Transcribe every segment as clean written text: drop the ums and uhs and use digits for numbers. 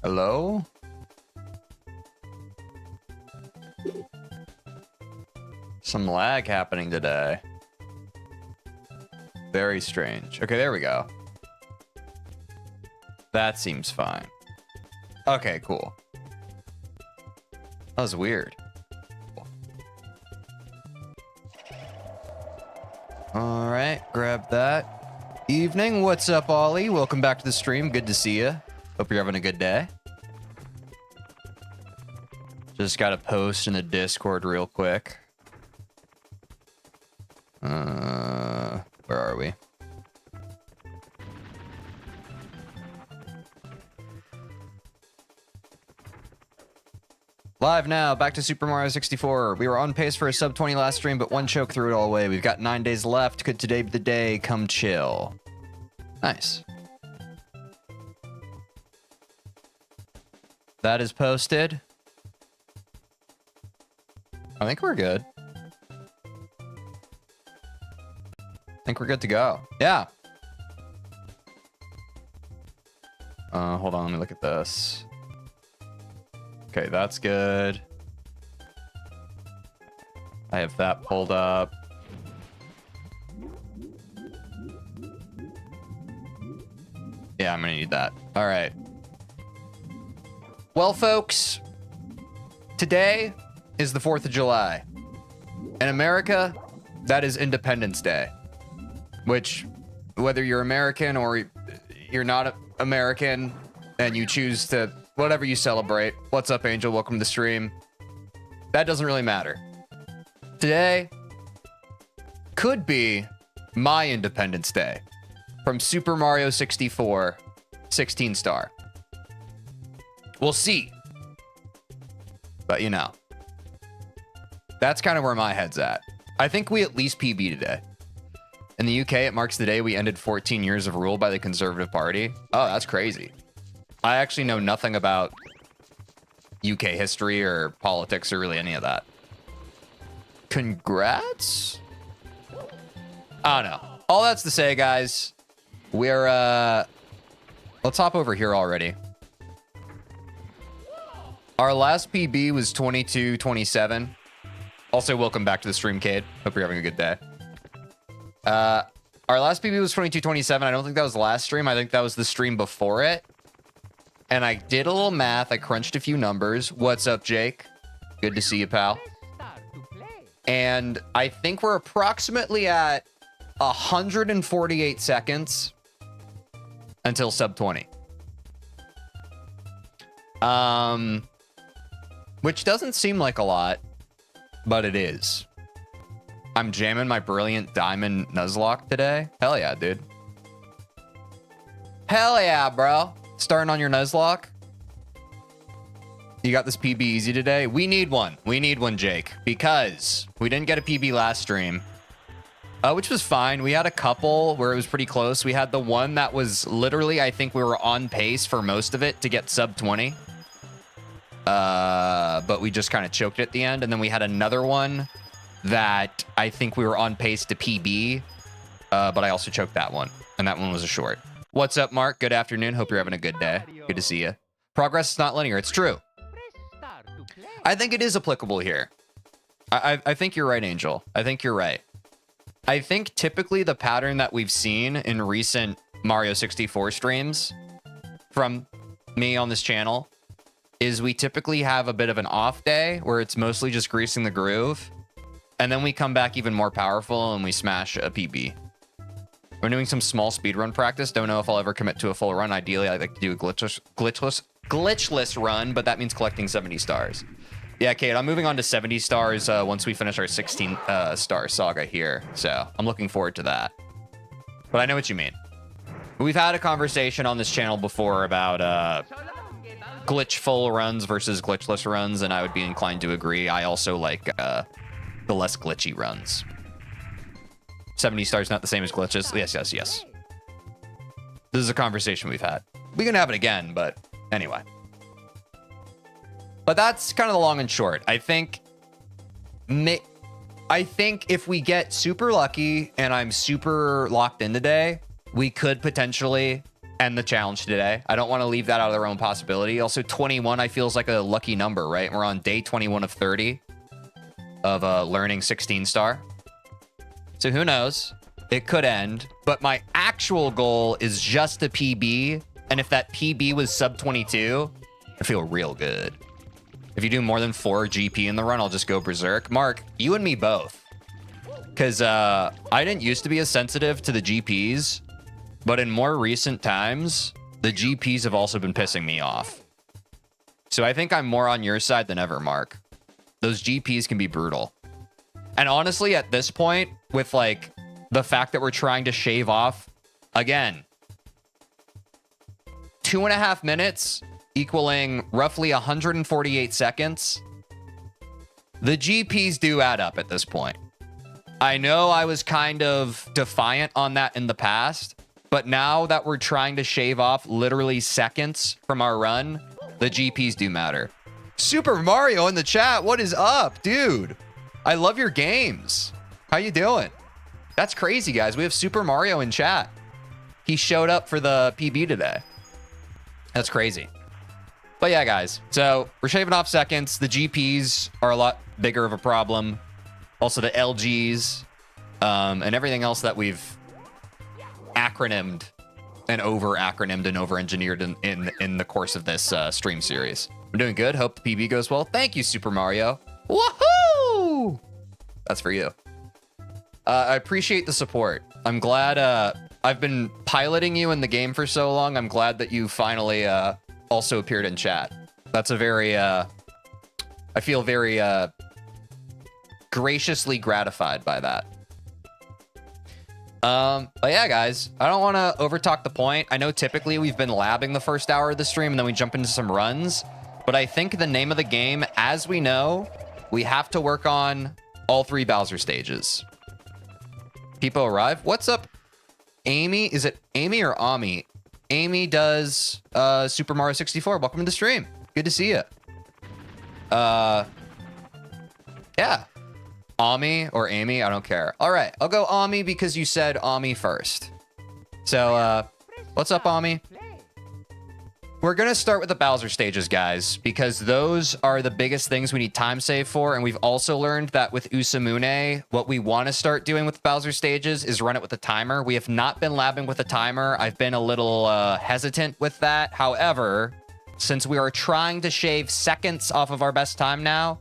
Hello? Some lag happening today. Very strange. Okay, there we go. That seems fine. Okay, cool. That was weird. All right, grab that. Evening, what's up, Ollie? Welcome back to the stream. Good to see you. Hope you're having a good day. Just got to post in the Discord real quick. Where are we? Live now, back to Super Mario 64. We were on pace for a sub 20 last stream, but one choke threw it all away. We've got 9 days left. Could today be the day? Come chill. Nice. That is posted. I think we're good. I think we're good to go. Yeah. Hold on, let me look at this. Okay, that's good. I have that pulled up. Yeah, I'm gonna need that. All right. Well, folks, today is the 4th of July. In America, that is Independence Day. Which, whether you're American or you're not American and you choose to, whatever you celebrate. What's up, Angel? Welcome to the stream. That doesn't really matter. Today could be my Independence Day from Super Mario 64 16 star. We'll see. But you know, that's kind of where my head's at. I think we at least PB today. In the UK, it marks the day we ended 14 years of rule by the Conservative Party. Oh, that's crazy. I actually know nothing about UK history or politics or really any of that. Congrats? I don't know. All that's to say, guys, we're, let's hop over here already. Our last PB was 22-27. Also, welcome back to the stream, Cade. Hope you're having a good day. Our last PB was 22-27. I don't think that was the last stream. I think that was the stream before it. And I did a little math. I crunched a few numbers. What's up, Jake? Good to see you, pal. And I think we're approximately at 148 seconds until sub 20. Which doesn't seem like a lot, but it is. I'm jamming my brilliant diamond Nuzlocke today. Hell yeah, dude. Hell yeah, bro. Starting on your Nuzlocke. You got this PB easy today? We need one. We need one, Jake, because we didn't get a PB last stream, which was fine. We had a couple where it was pretty close. We had the one that was literally, I think we were on pace for most of it to get sub 20. But we just kind of choked at the end. And then we had another one that I think we were on pace to PB, but I also choked that one. And that one was a short. What's up, Mark? Good afternoon. Hope you're having a good day. Good to see you. Progress is not linear. It's true. I think it is applicable here. I think you're right, Angel. I think you're right. I think typically the pattern that we've seen in recent Mario 64 streams from me on this channel is we typically have a bit of an off day where it's mostly just greasing the groove. And then we come back even more powerful and we smash a PB. We're doing some small speedrun practice. Don't know if I'll ever commit to a full run. Ideally, I'd like to do a glitchless run, but that means collecting 70 stars. Yeah, Kate, I'm moving on to 70 stars once we finish our 16 star saga here. So I'm looking forward to that. But I know what you mean. We've had a conversation on this channel before about glitchful runs versus glitchless runs, and I would be inclined to agree. I also like the less glitchy runs. 70 stars not the same as glitches. Yes, yes, yes. This is a conversation we've had. We can have it again, but anyway. But that's kind of the long and short. I think if we get super lucky and I'm super locked in today, we could potentially end the challenge today. I don't want to leave that out of the realm of possibility. Also, 21, I feel is like a lucky number, right? We're on day 21 of 30 of learning 16 star. So who knows? It could end. But my actual goal is just a PB. And if that PB was sub 22, I feel real good. If you do more than 4 GP in the run, I'll just go berserk. Mark, you and me both. Because I didn't used to be as sensitive to the GPs. But in more recent times, the GPs have also been pissing me off. So I think I'm more on your side than ever, Mark. Those GPs can be brutal. And honestly, at this point, with like the fact that we're trying to shave off, again, 2.5 minutes equaling roughly 148 seconds, the GPs do add up at this point. I know I was kind of defiant on that in the past, but now that we're trying to shave off literally seconds from our run, the GPs do matter. Super Mario in the chat. What is up, dude? I love your games. How you doing? That's crazy, guys. We have Super Mario in chat. He showed up for the PB today. That's crazy. But yeah, guys. So we're shaving off seconds. The GPs are a lot bigger of a problem. Also the LGs and everything else that we've acronymed and over-acronymed and over-engineered in the course of this stream series. I'm doing good. Hope the PB goes well. Thank you, Super Mario. Woohoo! That's for you. I appreciate the support. I'm glad I've been piloting you in the game for so long. I'm glad that you finally also appeared in chat. That's a very, I feel very graciously gratified by that. But yeah, guys, I don't want to overtalk the point. I know typically we've been labbing the first hour of the stream and then we jump into some runs. But I think the name of the game, as we know, we have to work on all 3 Bowser stages. People arrive. What's up, Amy? Is it Amy or Ami? Amy does Super Mario 64. Welcome to the stream. Good to see you. Yeah. Ami or Amy, I don't care. All right, I'll go Ami because you said Ami first. So, what's up, Ami? We're going to start with the Bowser stages, guys, because those are the biggest things we need time save for. And we've also learned that with Usamune, what we want to start doing with Bowser stages is run it with a timer. We have not been labbing with a timer. I've been a little hesitant with that. However, since we are trying to shave seconds off of our best time now,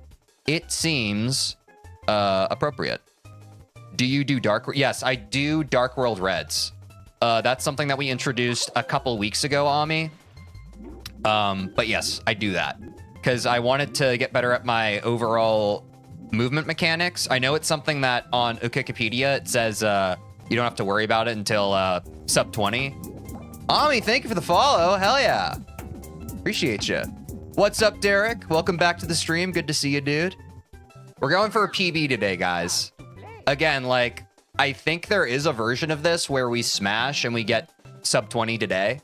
it seems appropriate. Do you do Dark? Yes, I do Dark World Reds. That's something that we introduced a couple weeks ago, Ami. But yes, I do that because I wanted to get better at my overall movement mechanics. I know it's something that on Wikipedia, it says, you don't have to worry about it until, sub 20. Ami, thank you for the follow. Hell yeah. Appreciate you. What's up, Derek? Welcome back to the stream. Good to see you, dude. We're going for a PB today, guys. Again, like, I think there is a version of this where we smash and we get sub 20 today,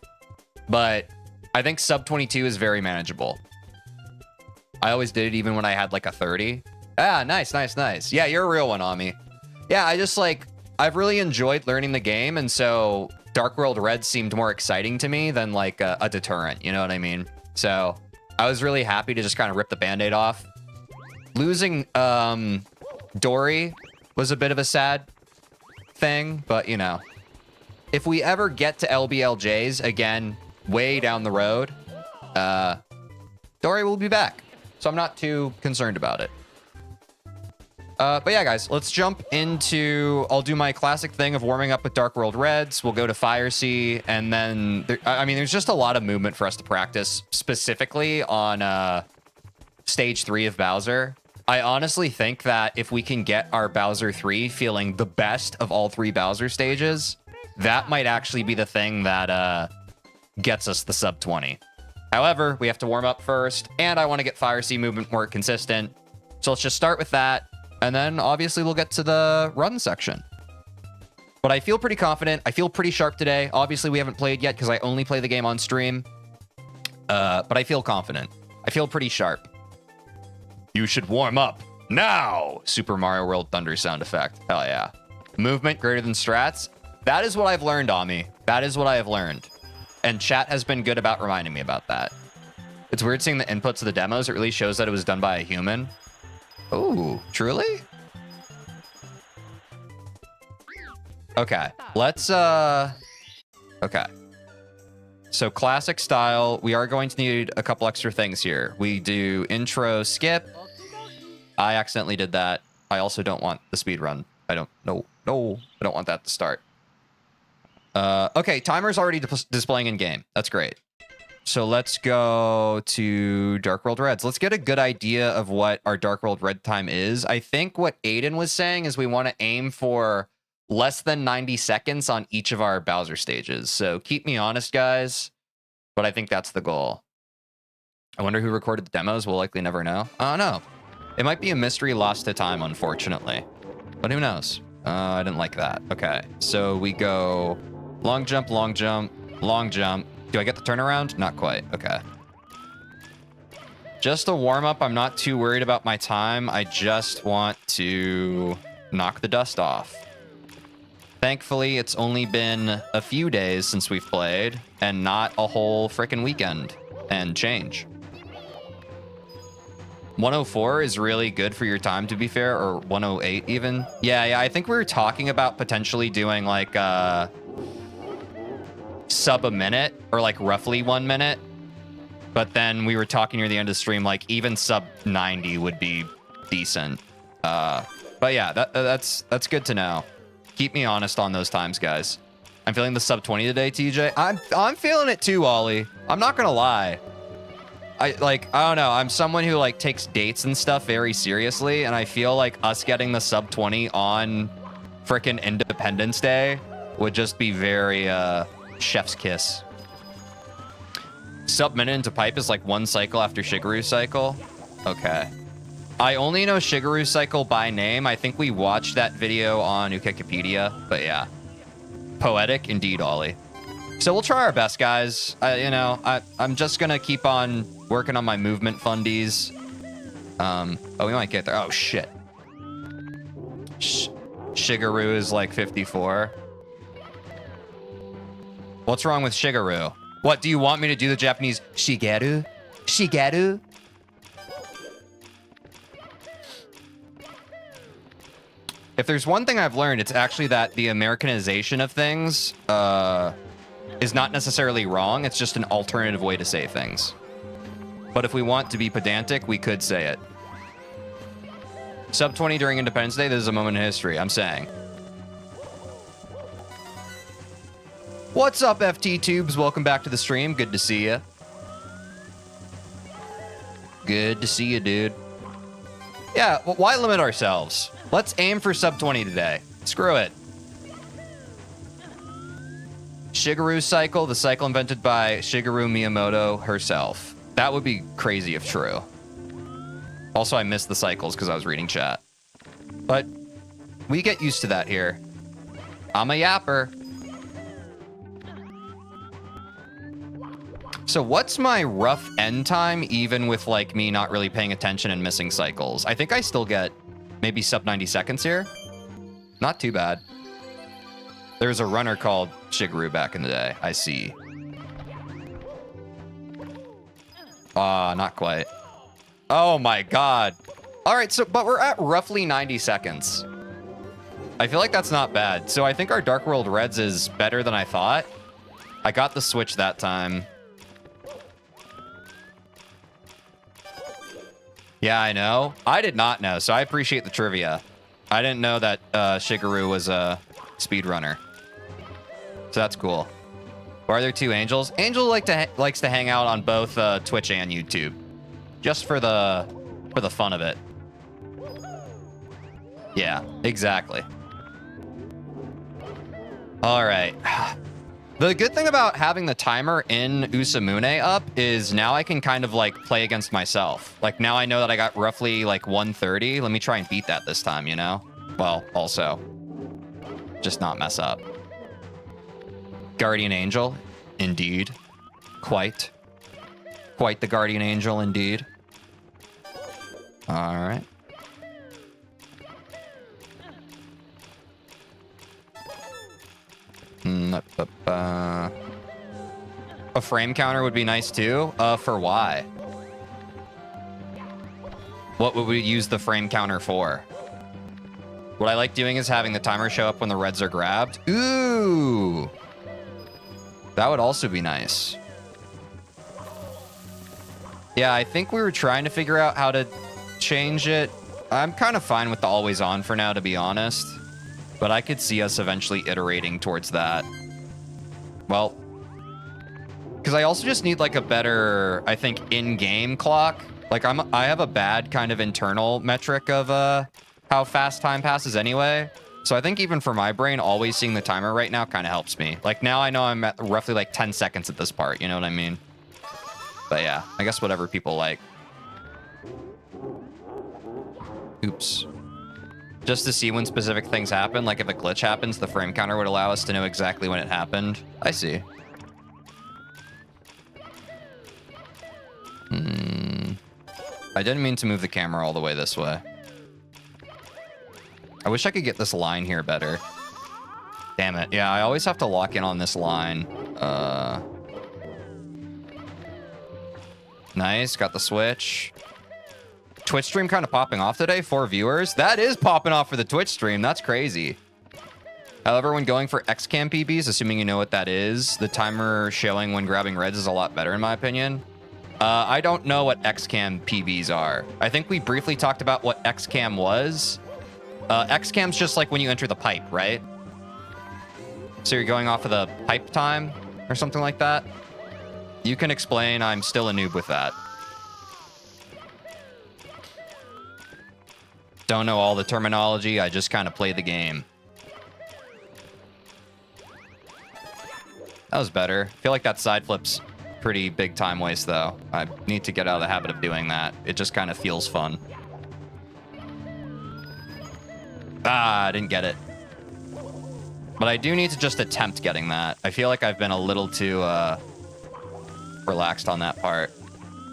but I think sub 22 is very manageable. I always did it even when I had like a 30. Ah, nice, nice, nice. Yeah, you're a real one, Ami. Yeah, I just like, I've really enjoyed learning the game, and so Dark World Red seemed more exciting to me than like a deterrent, you know what I mean? So I was really happy to just kind of rip the Band-Aid off. Losing Dory was a bit of a sad thing, but you know, if we ever get to LBLJs again, way down the road, Dory will be back. So I'm not too concerned about it. But yeah, guys, let's jump into... I'll do my classic thing of warming up with Dark World Reds. We'll go to Fire Sea, and then... I mean, there's just a lot of movement for us to practice, specifically on Stage 3 of Bowser. I honestly think that if we can get our Bowser 3 feeling the best of all 3 Bowser stages, that might actually be the thing that... gets us the sub 20. However, we have to warm up first, and I want to get Fire Sea movement more consistent. So let's just start with that, and then obviously we'll get to the run section. But I feel pretty confident. I feel pretty sharp today. Obviously, we haven't played yet because I only play the game on stream. But I feel confident. I feel pretty sharp. You should warm up now! Super Mario World Thunder sound effect. Hell yeah. Movement greater than strats. That is what I've learned, Ami. That is what I have learned. And chat has been good about reminding me about that. It's weird seeing the inputs of the demos. It really shows that it was done by a human. Oh, truly? Okay, let's, okay. So classic style, we are going to need a couple extra things here. We do intro skip. I accidentally did that. I also don't want the speed run. I don't want that to start. Okay, timer's already displaying in game. That's great. So let's go to Dark World Reds. Let's get a good idea of what our Dark World Red time is. I think what Aiden was saying is we want to aim for less than 90 seconds on each of our Bowser stages. So keep me honest, guys, but I think that's the goal. I wonder who recorded the demos. We'll likely never know. Oh, no. It might be a mystery lost to time, unfortunately. But who knows? I didn't like that. Okay, so we go long jump, long jump, long jump. Do I get the turnaround? Not quite. Okay. Just a warm-up. I'm not too worried about my time. I just want to knock the dust off. Thankfully, it's only been a few days since we've played, and not a whole frickin' weekend and change. 104 is really good for your time, to be fair, or 108 even. Yeah, I think we were talking about potentially doing like sub a minute, or like roughly 1 minute. But then we were talking near the end of the stream, like even sub 90 would be decent. But yeah, that's good to know. Keep me honest on those times, guys. I'm feeling the sub 20 today, TJ. I'm feeling it too, Ollie. I'm not gonna lie. I don't know. I'm someone who like takes dates and stuff very seriously, and I feel like us getting the sub 20 on frickin' Independence Day would just be very chef's kiss. Sub minute into pipe is like 1 cycle after Shigeru's cycle. Okay. I only know Shigeru's cycle by name. I think we watched that video on Wikipedia, but yeah. Poetic indeed, Ollie. So we'll try our best, guys. I'm just gonna keep on working on my movement fundies. Oh, we might get there. Oh, shit. Shigeru is like 54. What's wrong with Shigeru? What, do you want me to do the Japanese Shigeru? Shigeru? If there's one thing I've learned, it's actually that the Americanization of things is not necessarily wrong. It's just an alternative way to say things. But if we want to be pedantic, we could say it. Sub 20 during Independence Day, this is a moment in history, I'm saying. What's up, FT Tubes? Welcome back to the stream. Good to see you. Good to see you, dude. Yeah, well, why limit ourselves? Let's aim for sub 20 today. Screw it. Shigeru cycle, the cycle invented by Shigeru Miyamoto herself. That would be crazy if true. Also, I missed the cycles because I was reading chat. But we get used to that here. I'm a yapper. So what's my rough end time, even with like me not really paying attention and missing cycles? I think I still get maybe sub 90 seconds here. Not too bad. There was a runner called Shigeru back in the day. I see. Not quite. Oh my god. All right, so, but we're at roughly 90 seconds. I feel like that's not bad. So I think our Dark World Reds is better than I thought. I got the switch that time. Yeah, I know. I did not know, so I appreciate the trivia. I didn't know that Shigeru was a speedrunner. So that's cool. Why are there 2 Angels? Angel likes to hang out on both Twitch and YouTube. Just for the fun of it. Yeah, exactly. All right. The good thing about having the timer in Usamune up is now I can kind of like play against myself. Like now I know that I got roughly like 130. Let me try and beat that this time, you know? Well, also, just not mess up. Guardian Angel, indeed. Quite the Guardian Angel, indeed. All right. A frame counter would be nice too. For why? What would we use the frame counter for? What I like doing is having the timer show up when the reds are grabbed. Ooh. That would also be nice. Yeah, I think we were trying to figure out how to change it. I'm kind of fine with the always on for now, to be honest. But I could see us eventually iterating towards that. Well, because I also just need like a better, I think, in-game clock. Like I have a bad kind of internal metric of how fast time passes anyway. So I think even for my brain, always seeing the timer right now kind of helps me. Like now I know I'm at roughly like 10 seconds at this part. You know what I mean? But yeah, I guess whatever people like. Oops. Just to see when specific things happen. Like if a glitch happens, the frame counter would allow us to know exactly when it happened. I see. I didn't mean to move the camera all the way this way. I wish I could get this line here better. Damn it. Yeah, I always have to lock in on this line. Nice, got the switch. Twitch stream kind of popping off today. 4 viewers. That is popping off for the Twitch stream. That's crazy. However, when going for XCam PBs, assuming you know what that is, the timer showing when grabbing reds is a lot better in my opinion. I don't know what XCam PBs are. I think we briefly talked about what XCam was. XCam's just like when you enter the pipe, right? So you're going off of the pipe time or something like that? You can explain. I'm still a noob with that. Don't know all the terminology. I just kind of play the game. That was better. I feel like that side flip's pretty big time waste, though. I need to get out of the habit of doing that. It just kind of feels fun. Ah, I didn't get it. But I do need to just attempt getting that. I feel like I've been a little too relaxed on that part.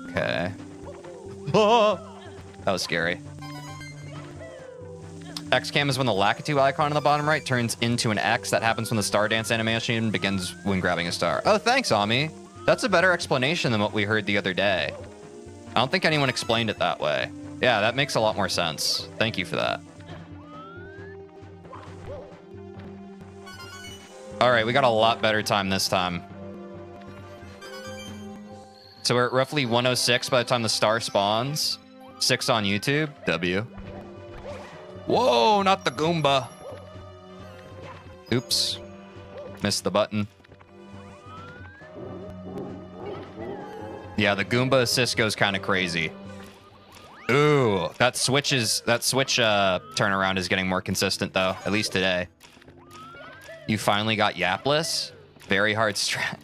Okay. Oh, that was scary. XCam is when the Lakitu icon on the bottom right turns into an X. That happens when the star dance animation begins when grabbing a star. Oh, thanks, Ami. That's a better explanation than what we heard the other day. I don't think anyone explained it that way. Yeah, that makes a lot more sense. Thank you for that. All right, we got a lot better time this time. So we're at roughly 106 by the time the star spawns. 6 on YouTube. W. Whoa, not the Goomba. Oops. Missed the button. Yeah, the Goomba assist goes kind of crazy. Ooh, that switch turnaround is getting more consistent though, at least today. You finally got Yapless? Very hard strat.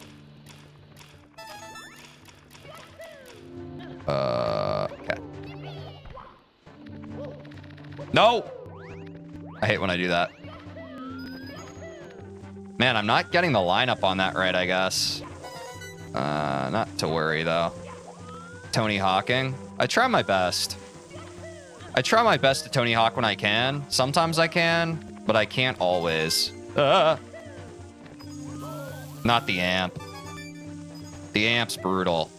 Okay. No! I hate when I do that. Man, I'm not getting the lineup on that right, I guess. Not to worry, though. Tony Hawking. I try my best. I try my best to Tony Hawk when I can. Sometimes I can, but I can't always. Not the amp. The amp's brutal.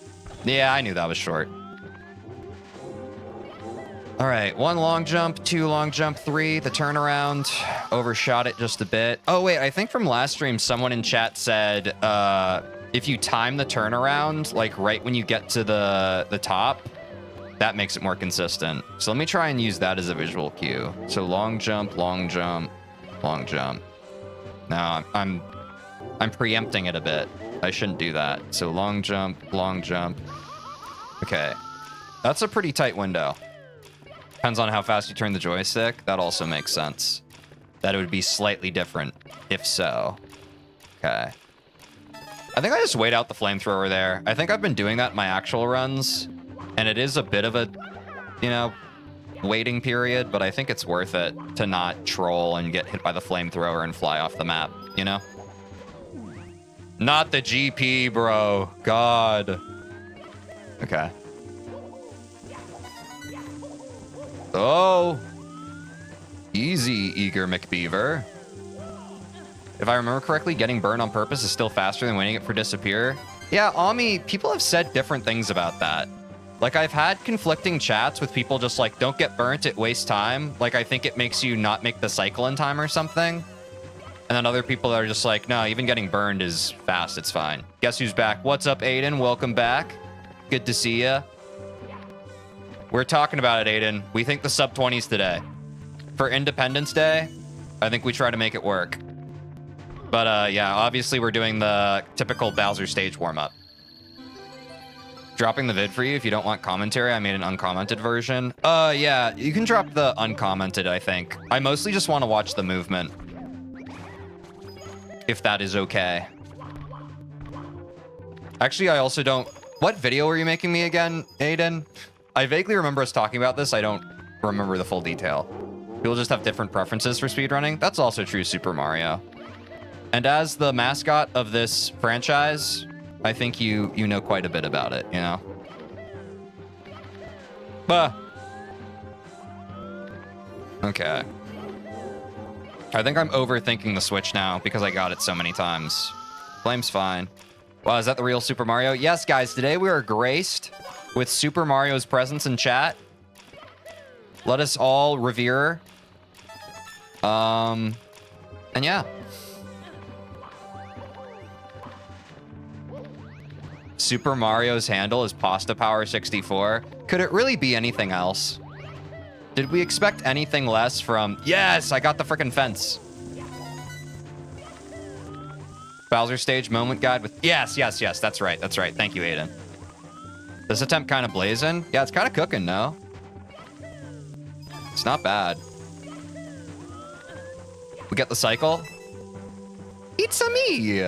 Yeah, I knew that was short. All right, 1 long jump, 2 long jump, 3. The turnaround. Overshot it just a bit. Oh, wait, I think from last stream, someone in chat said if you time the turnaround, like right when you get to the top, that makes it more consistent. So let me try and use that as a visual cue. So long jump, long jump, long jump. Now I'm preempting it a bit. I shouldn't do that. So long jump, long jump. Okay. That's a pretty tight window. Depends on how fast you turn the joystick. That also makes sense. That it would be slightly different, if so. Okay. I think I just wait out the flamethrower there. I think I've been doing that in my actual runs, and it is a bit of a, you know, waiting period, but I think it's worth it to not troll and get hit by the flamethrower and fly off the map, you know? Not the GP, bro. God. Okay. Oh. Easy, Eager McBeaver. If I remember correctly, getting burned on purpose is still faster than waiting it for disappear. Yeah, Ami, people have said different things about that. Like, I've had conflicting chats with people just like, don't get burnt, it wastes time. Like, I think it makes you not make the cycle in time or something. And then other people are just like, no, even getting burned is fast, it's fine. Guess who's back? What's up, Aiden? Welcome back. Good to see ya. We're talking about it, Aiden. We think the sub-20s today. For Independence Day, I think we try to make it work. But yeah, obviously we're doing the typical Bowser stage warm-up. Dropping the vid for you if you don't want commentary. I made an uncommented version. Yeah, you can drop the uncommented, I think. I mostly just want to watch the movement. If that is okay. Actually, I also don't... What video were you making me again, Aiden? I vaguely remember us talking about this. I don't remember the full detail. People just have different preferences for speedrunning. That's also true, Super Mario. And as the mascot of this franchise, I think you know quite a bit about it, you know? Okay. I think I'm overthinking the Switch now because I got it so many times. Flame's fine. Wow, is that the real Super Mario? Yes, guys, today we are graced with Super Mario's presence in chat. Let us all revere her. And yeah. Super Mario's handle is Pasta Power 64. Could it really be anything else? Did we expect anything less from... Yes, I got the frickin' fence. Bowser stage moment guide with... Yes, yes, yes. That's right. That's right. Thank you, Aiden. This attempt kind of blazing. Yeah, it's kind of cooking, no? It's not bad. We get the cycle. It's a me.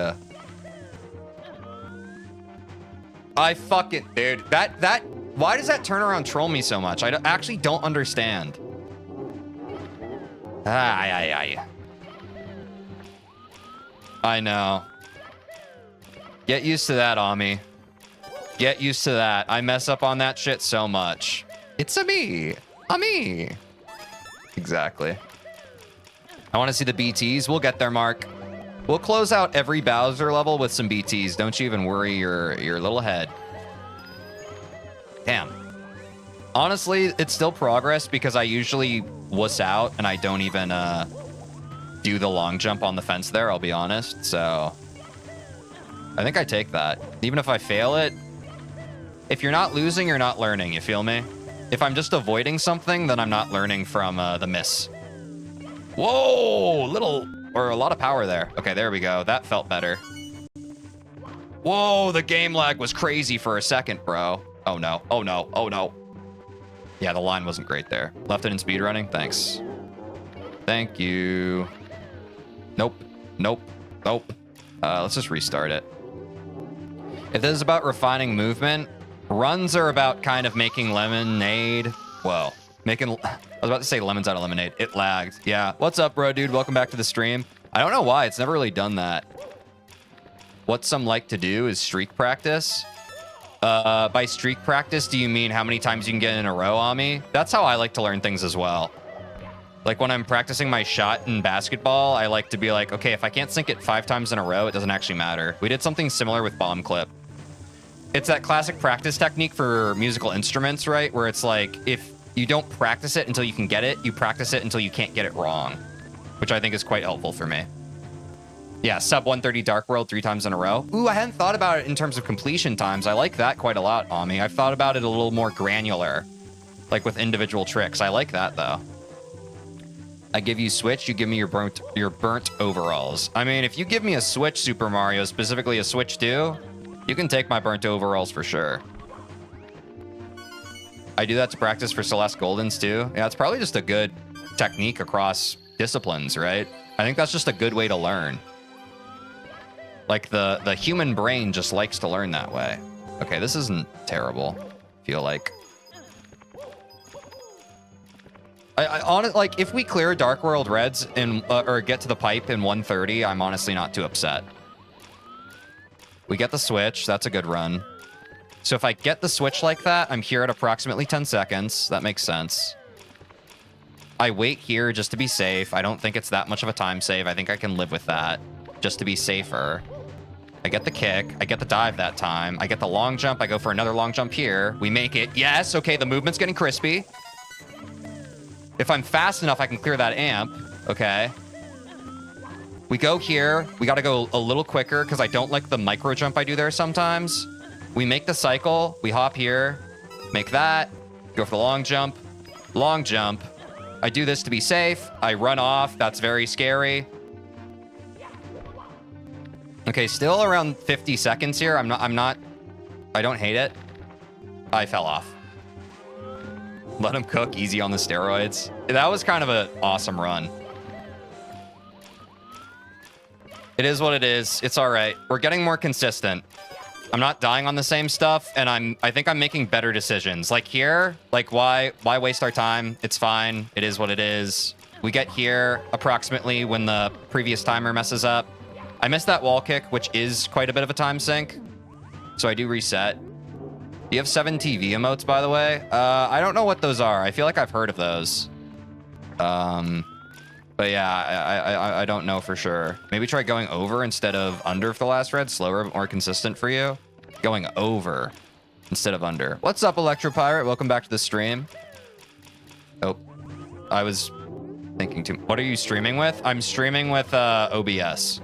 I fucking... Dude, that... Why does that turnaround troll me so much? I actually don't understand. I know. Get used to that, Ami. Get used to that. I mess up on that shit so much. It's a me. Exactly. I want to see the BTs. We'll get there, Mark. We'll close out every Bowser level with some BTs. Don't you even worry your little head. Damn. Honestly, it's still progress because I usually wuss out and I don't even do the long jump on the fence there, I'll be honest. So I think I take that. Even if I fail it, if you're not losing, you're not learning, you feel me? If I'm just avoiding something, then I'm not learning from the miss. Whoa, a lot of power there. Okay, there we go. That felt better. Whoa, the game lag was crazy for a second, bro. Oh no, oh no, oh no. Yeah, the line wasn't great there. Left it in speedrunning, thanks. Thank you. Nope, nope, nope. Let's just restart it. If this is about refining movement, runs are about kind of making lemonade. Whoa, I was about to say lemons out of lemonade. It lagged. Yeah, what's up, bro, dude? Welcome back to the stream. I don't know why, it's never really done that. What some like to do is streak practice. By streak practice, do you mean how many times you can get in a row on me? That's how I like to learn things as well. Like when I'm practicing my shot in basketball, I like to be like, okay, if I can't sink it 5 times in a row, it doesn't actually matter. We did something similar with bomb clip. It's that classic practice technique for musical instruments, right? Where it's like, if you don't practice it until you can get it, you practice it until you can't get it wrong, which I think is quite helpful for me. Yeah, sub 130 Dark World 3 times in a row. Ooh, I hadn't thought about it in terms of completion times. I like that quite a lot, Ami. I've thought about it a little more granular, like with individual tricks. I like that, though. I give you Switch, you give me your burnt overalls. I mean, if you give me a Switch, Super Mario, specifically a Switch 2, you can take my burnt overalls for sure. I do that to practice for Celeste Goldens, too. Yeah, it's probably just a good technique across disciplines, right? I think that's just a good way to learn. Like, the human brain just likes to learn that way. Okay, this isn't terrible, I feel like. Like, if we clear Dark World Reds in, or get to the pipe in 130, I'm honestly not too upset. We get the Switch. That's a good run. So if I get the Switch like that, I'm here at approximately 10 seconds. That makes sense. I wait here just to be safe. I don't think it's that much of a time save. I think I can live with that just to be safer. I get the kick. I get the dive that time. I get the long jump. I go for another long jump here. We make it. Yes. Okay, the movement's getting crispy. If I'm fast enough, I can clear that amp. Okay. We go here. We got to go a little quicker because I don't like the micro jump I do there sometimes. We make the cycle. We hop here. Make that. Go for the long jump. Long jump. I do this to be safe. I run off. That's very scary. Okay, still around 50 seconds here. I don't hate it. I fell off. Let him cook easy on the steroids. That was kind of an awesome run. It is what it is. It's all right. We're getting more consistent. I'm not dying on the same stuff, and I think I'm making better decisions. Like here, like why waste our time? It's fine. It is what it is. We get here approximately when the previous timer messes up. I missed that wall kick, which is quite a bit of a time sink. So I do reset. Do you have 7 TV emotes, by the way? I don't know what those are. I feel like I've heard of those. But yeah, I don't know for sure. Maybe try going over instead of under for the last red. Slower, more consistent for you. Going over instead of under. What's up, Electro Pirate? Welcome back to the stream. Oh, I was thinking too. What are you streaming with? I'm streaming with OBS.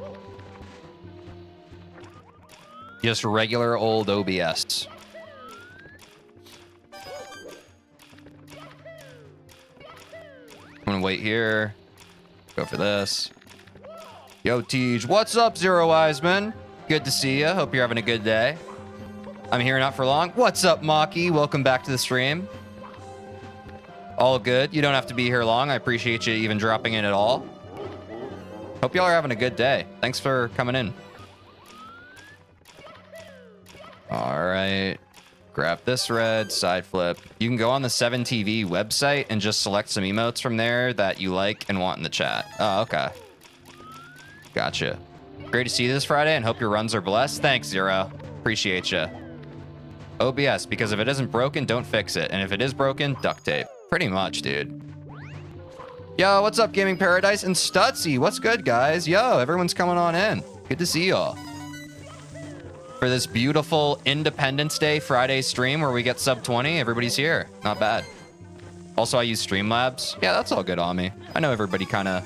Just regular old OBS. I'm gonna wait here. Go for this. Yo, Tej. What's up, Zero Wiseman? Good to see you. Hope you're having a good day. I'm here not for long. What's up, Maki? Welcome back to the stream. All good. You don't have to be here long. I appreciate you even dropping in at all. Hope y'all are having a good day. Thanks for coming in. All right. Grab this red, side flip. You can go on the 7TV website and just select some emotes from there that you like and want in the chat. Oh, okay. Gotcha. Great to see you this Friday and hope your runs are blessed. Thanks, Zero. Appreciate you. OBS, because if it isn't broken, don't fix it. And if it is broken, duct tape. Pretty much, dude. Yo, what's up, Gaming Paradise? And Stutzy, what's good, guys? Yo, everyone's coming on in. Good to see y'all. For this beautiful Independence Day Friday stream where we get sub 20, everybody's here. Not bad. Also, I use Streamlabs. Yeah, that's all good on me. I know everybody kind of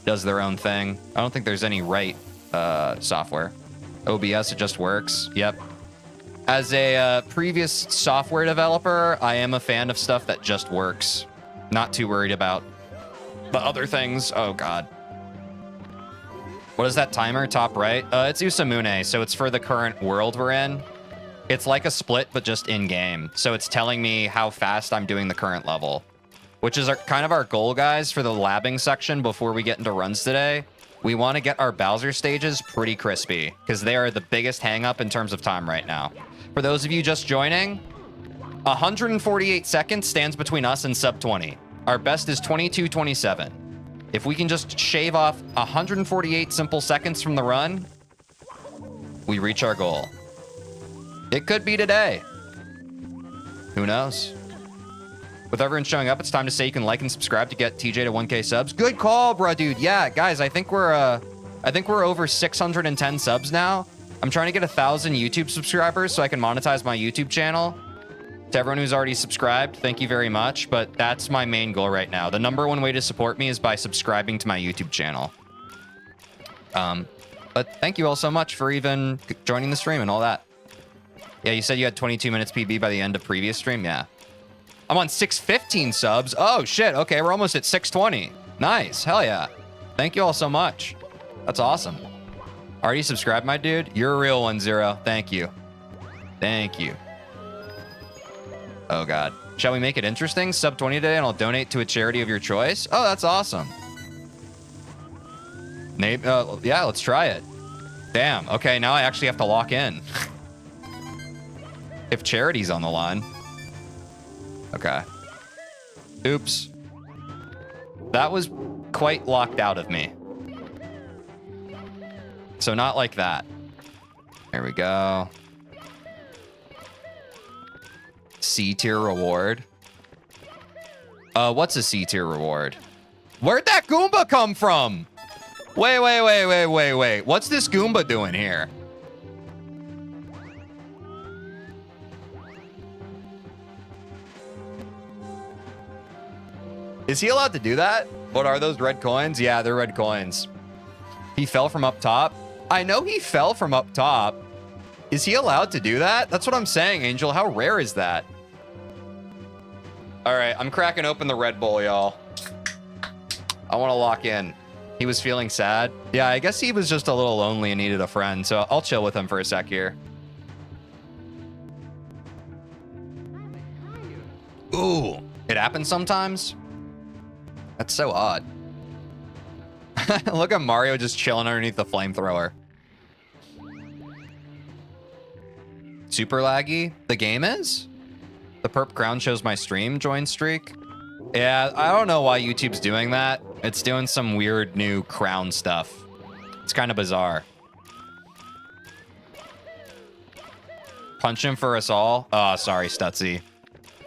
does their own thing. I don't think there's any right software. OBS, it just works. Yep. As a previous software developer, I am a fan of stuff that just works. Not too worried about the other things. Oh, God. What is that timer? Top right? It's Usamune, so it's for the current world we're in. It's like a split, but just in-game. So it's telling me how fast I'm doing the current level, which is kind of our goal, guys, for the labbing section before we get into runs today. We want to get our Bowser stages pretty crispy because they are the biggest hang-up in terms of time right now. For those of you just joining, 148 seconds stands between us and sub 20. Our best is 22:27. If we can just shave off 148 simple seconds from the run, we reach our goal. It could be today. Who knows? With everyone showing up, it's time to say you can like and subscribe to get TJ to 1K subs. Good call, bruh, dude. Yeah, guys, I think we're over 610 subs now. I'm trying to get 1,000 YouTube subscribers so I can monetize my YouTube channel. To everyone who's already subscribed, thank you very much, but that's my main goal right now. The #1 way to support me is by subscribing to my YouTube channel. But thank you all so much for even joining the stream and all that. Yeah, you said you had 22 minutes PB by the end of previous stream? Yeah. I'm on 615 subs. Oh, shit. Okay, we're almost at 620. Nice. Hell yeah. Thank you all so much. That's awesome. Already subscribed, my dude? You're a real one, Zero. Thank you. Thank you. Oh, God. Shall we make it interesting? Sub 20 today and I'll donate to a charity of your choice. Oh, that's awesome. Maybe, yeah, let's try it. Damn. Okay, now I actually have to lock in. If charity's on the line. Okay. Oops. That was quite locked out of me. So not like that. There we go. C-tier reward. What's a C-tier reward? Where'd that Goomba come from? Wait. What's this Goomba doing here? Is he allowed to do that? What are those red coins? Yeah, they're red coins. He fell from up top. I know he fell from up top. Is he allowed to do that? That's what I'm saying, Angel. How rare is that? All right, I'm cracking open the Red Bull, y'all. I want to lock in. He was feeling sad. Yeah, I guess he was just a little lonely and needed a friend, so I'll chill with him for a sec here. Ooh, it happens sometimes? That's so odd. Look at Mario just chilling underneath the flamethrower. Super laggy? The game is? The perp crown shows my stream join streak. Yeah, I don't know why YouTube's doing that. It's doing some weird new crown stuff. It's kind of bizarre. Punch him for us all. Oh, sorry, Stutzy.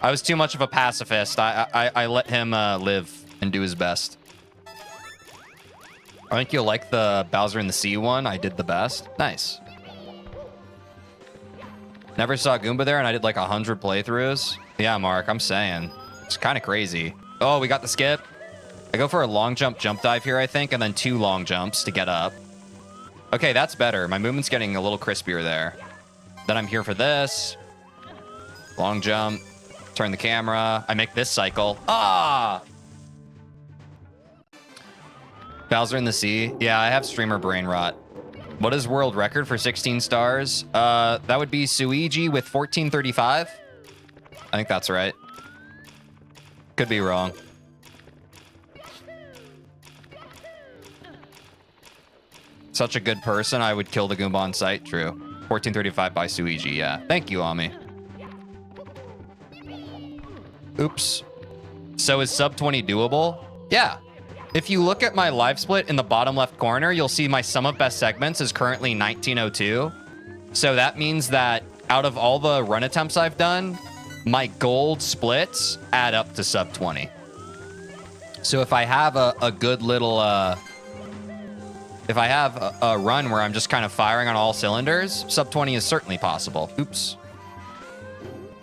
I was too much of a pacifist. I let him live and do his best. I think you'll like the Bowser in the Sea one. I did the best. Nice. Never saw Goomba there, and I did like 100 playthroughs. Yeah, Mark, I'm saying. It's kind of crazy. Oh, we got the skip. I go for a long jump dive here, I think, and then 2 long jumps to get up. Okay, that's better. My movement's getting a little crispier there. Then I'm here for this. Long jump. Turn the camera. I make this cycle. Ah! Bowser in the Sea. Yeah, I have streamer brain rot. What is world record for 16 stars? That would be Suigi with 1435. I think that's right. Could be wrong. Such a good person, I would kill the Goomba on sight. True. 1435 by Suigi, yeah. Thank you, Ami. Oops. So is sub 20 doable? Yeah. If you look at my live split in the bottom left corner, you'll see my sum of best segments is currently 1902. So that means that out of all the run attempts I've done, my gold splits add up to sub 20. So if I have a good little, if I have a run where I'm just kind of firing on all cylinders, sub 20 is certainly possible. Oops.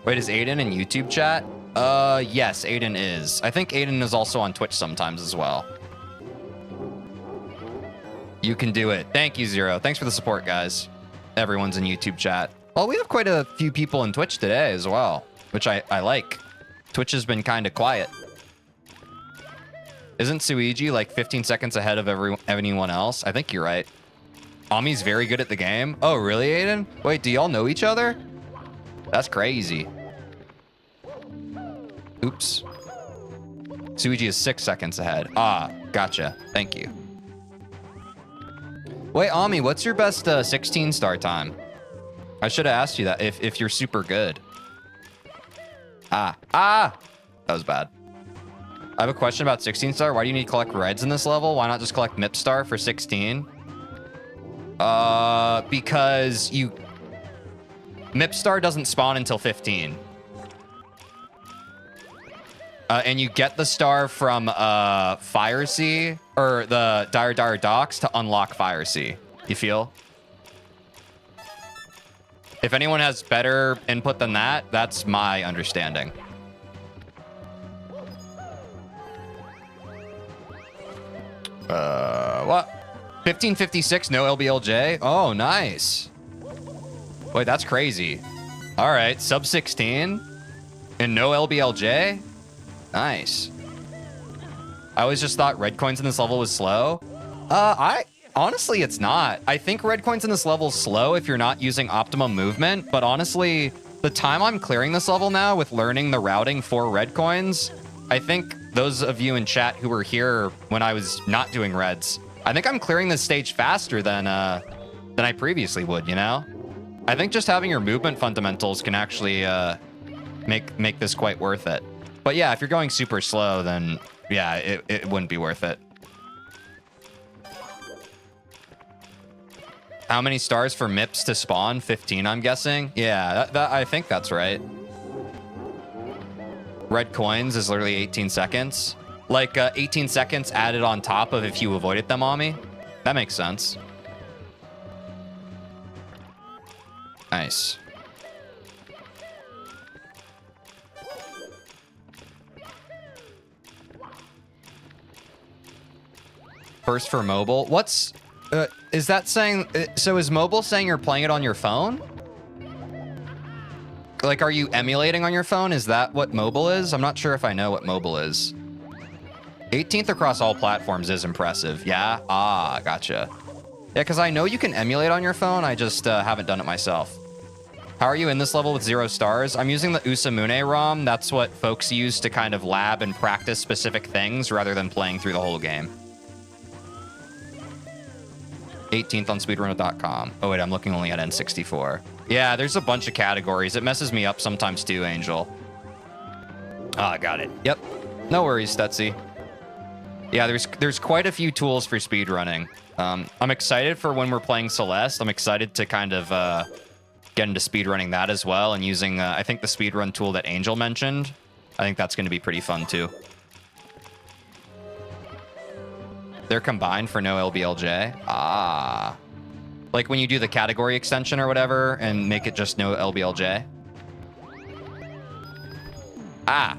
Wait, is Aiden in YouTube chat? Yes, Aiden is. I think Aiden is also on Twitch sometimes as well. You can do it. Thank you, Zero. Thanks for the support, guys. Everyone's in YouTube chat. Well, we have quite a few people in Twitch today as well, which I like. Twitch has been kind of quiet. Isn't Suigi like 15 seconds ahead of anyone else? I think you're right. Ami's very good at the game. Oh, really, Aiden? Wait, do y'all know each other? That's crazy. Oops. Suigi is 6 seconds ahead. Ah, gotcha. Thank you. Wait, Ami, what's your best 16 star time? I should have asked you that if you're super good. That was bad. I have a question about 16 star. Why do you need to collect reds in this level? Why not just collect MIP star for 16? Because MIP star doesn't spawn until 15. And you get the star from Fire Sea or the Dire Docks to unlock Fire Sea. You feel? If anyone has better input than that, that's my understanding. What? 1556, no LBLJ? Oh, nice. Wait, that's crazy. All right, sub 16 and no LBLJ? Nice. I always just thought red coins in this level was slow. Honestly, it's not. I think red coins in this level is slow if you're not using optimum movement, but honestly, the time I'm clearing this level now with learning the routing for red coins, I think those of you in chat who were here when I was not doing reds, I think I'm clearing this stage faster than I previously would, you know? I think just having your movement fundamentals can actually make this quite worth it. But yeah, if you're going super slow, then yeah, it wouldn't be worth it. How many stars for MIPS to spawn? 15, I'm guessing. Yeah, I think that's right. Red coins is literally 18 seconds. Like 18 seconds added on top of if you avoided them on me. That makes sense. Nice. First for mobile. What's... is that saying... so is mobile saying you're playing it on your phone? Like, are you emulating on your phone? Is that what mobile is? I'm not sure if I know what mobile is. 18th across all platforms is impressive. Yeah? Ah, gotcha. Yeah, because I know you can emulate on your phone. I just haven't done it myself. How are you in this level with 0 stars? I'm using the Usamune ROM. That's what folks use to kind of lab and practice specific things rather than playing through the whole game. 18th on speedrunner.com. Oh, wait, I'm looking only at N64. Yeah, there's a bunch of categories. It messes me up sometimes too, Angel. Ah, got it. Yep. No worries, Stetsy. Yeah, there's quite a few tools for speedrunning. I'm excited for when we're playing Celeste. I'm excited to kind of get into speedrunning that as well and using, I think, the speedrun tool that Angel mentioned. I think that's going to be pretty fun too. They're combined for no LBLJ. Ah. Like when you do the category extension or whatever and make it just no LBLJ. Ah.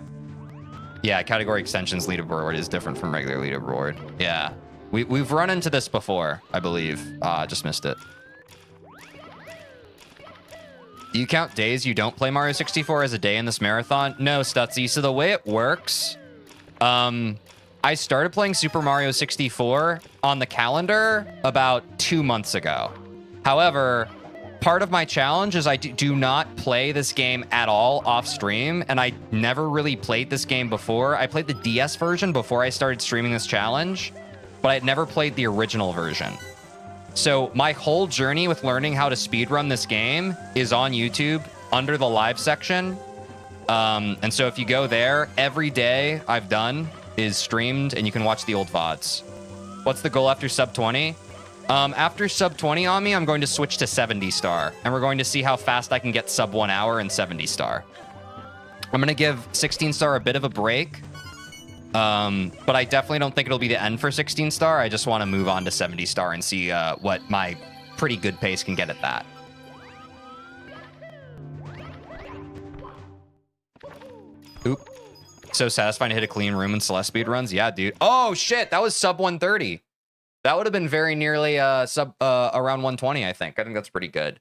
Yeah, category extensions leaderboard is different from regular leaderboard. Yeah. We've run into this before, I believe. Just missed it. Do you count days you don't play Mario 64 as a day in this marathon? No, Stutzy. So the way it works, I started playing Super Mario 64 on the calendar about 2 months ago. However, part of my challenge is I do not play this game at all off stream, and I never really played this game before. I played the DS version before I started streaming this challenge, but I had never played the original version. So my whole journey with learning how to speedrun this game is on YouTube under the live section. And so if you go there, every day I've done is streamed, and you can watch the old VODs. What's the goal after sub 20? After sub 20 on me, I'm going to switch to 70 star, and we're going to see how fast I can get sub 1 hour and 70 star. I'm going to give 16 star a bit of a break, but I definitely don't think it'll be the end for 16 star. I just want to move on to 70 star and see what my pretty good pace can get at that. Oop. So satisfying to hit a clean room in Celeste speedruns. Yeah, dude. Oh, shit. That was sub 130. That would have been very nearly around 120, I think. I think that's pretty good.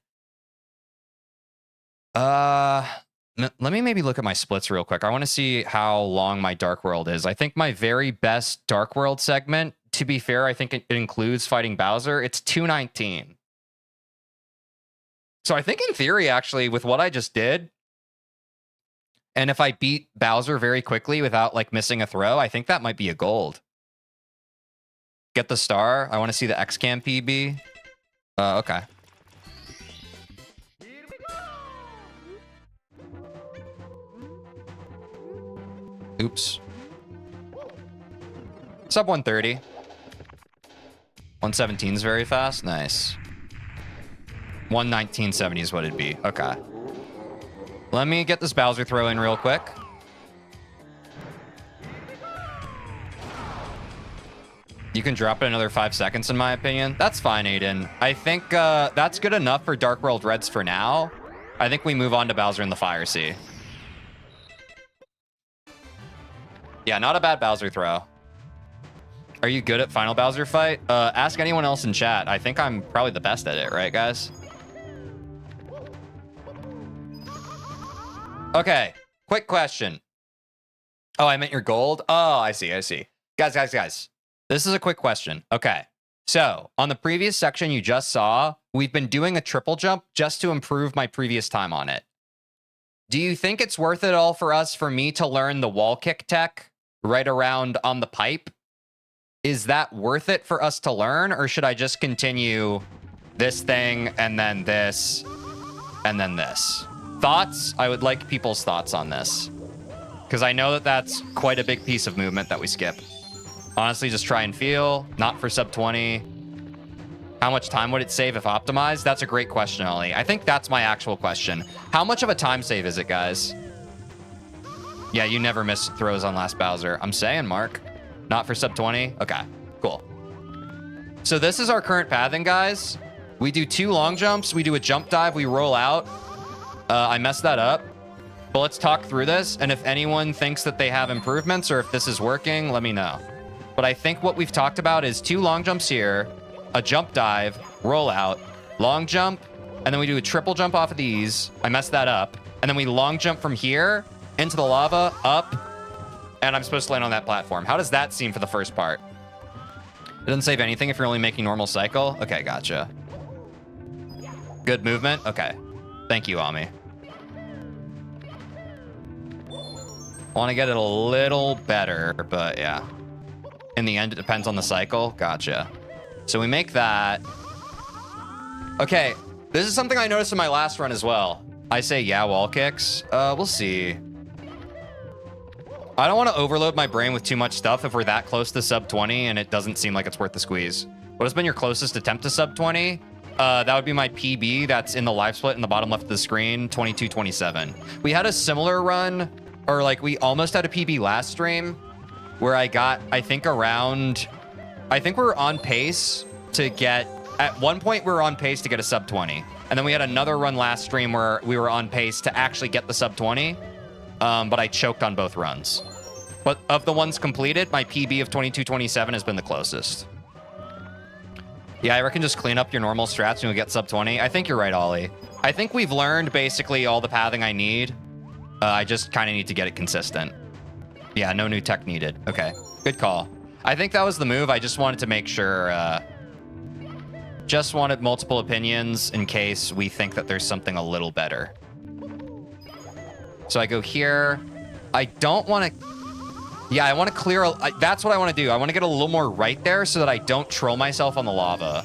Let me maybe look at my splits real quick. I want to see how long my Dark World is. I think my very best Dark World segment, to be fair, I think it includes fighting Bowser. It's 219. So I think in theory, actually, with what I just did, and if I beat Bowser very quickly without like missing a throw, I think that might be a gold. Get the star. I want to see the XCAM PB. Okay. Oops. Sub 130. 117 is very fast. Nice. 119.70 is what it'd be. Okay. Let me get this Bowser throw in real quick. You can drop it another 5 seconds, in my opinion. That's fine, Aiden. I think that's good enough for Dark World Reds for now. I think we move on to Bowser in the Fire Sea. Yeah, not a bad Bowser throw. Are you good at Final Bowser fight? Ask anyone else in chat. I think I'm probably the best at it, right, guys? Okay, quick question. Oh, I meant your gold? Oh, I see. Guys. This is a quick question. Okay, so on the previous section you just saw, we've been doing a triple jump just to improve my previous time on it. Do you think it's worth it all for me to learn the wall kick tech right around on the pipe? Is that worth it for us to learn, or should I just continue this thing and then this and then this? Thoughts? I would like people's thoughts on this, because I know that that's quite a big piece of movement that we skip. Honestly, just try and feel. Not for sub 20. How much time would it save if optimized? That's a great question, Ollie. I think that's my actual question. How much of a time save is it, guys? Yeah, you never miss throws on last Bowser. I'm saying, Mark. Not for sub 20? Okay, cool. So this is our current pathing, guys. We do 2 long jumps. We do a jump dive. We roll out. I messed that up. But let's talk through this. And if anyone thinks that they have improvements or if this is working, let me know. But I think what we've talked about is 2 long jumps here, a jump dive, roll out, long jump, and then we do a triple jump off of these. I messed that up. And then we long jump from here into the lava, up, and I'm supposed to land on that platform. How does that seem for the first part? It doesn't save anything if you're only making normal cycle. Okay, gotcha. Good movement. Okay. Thank you, Ami. Want to get it a little better, but yeah. In the end, it depends on the cycle. Gotcha. So we make that. Okay, this is something I noticed in my last run as well. I say, yeah, wall kicks. We'll see. I don't want to overload my brain with too much stuff if we're that close to sub 20 and it doesn't seem like it's worth the squeeze. What has been your closest attempt to sub 20? That would be my PB that's in the live split in the bottom left of the screen, 22:27. We had a similar run, or like we almost had a PB last stream where I got, I think we're on pace to get, at one point we were on pace to get a sub 20. And then we had another run last stream where we were on pace to actually get the sub 20. But I choked on both runs. But of the ones completed, my PB of 22:27 has been the closest. Yeah, I reckon just clean up your normal strats and you'll get sub 20. I think you're right, Ollie. I think we've learned basically all the pathing I need. I just kind of need to get it consistent. Yeah, no new tech needed. Okay, good call. I think that was the move. I just wanted to make sure... just wanted multiple opinions in case we think that there's something a little better. So I go here. I don't want to... Yeah, I want to clear... that's what I want to do. I want to get a little more right there so that I don't troll myself on the lava.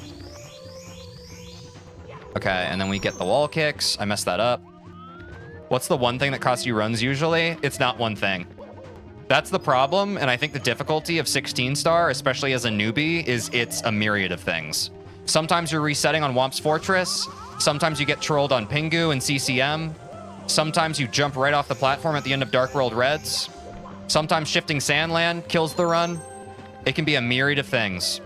Okay, and then we get the wall kicks. I messed that up. What's the one thing that costs you runs usually? It's not one thing. That's the problem, and I think the difficulty of 16 star, especially as a newbie, is it's a myriad of things. Sometimes you're resetting on Womp's Fortress. Sometimes you get trolled on Pingu and CCM. Sometimes you jump right off the platform at the end of Dark World Reds. Sometimes shifting Sandland kills the run. It can be a myriad of things.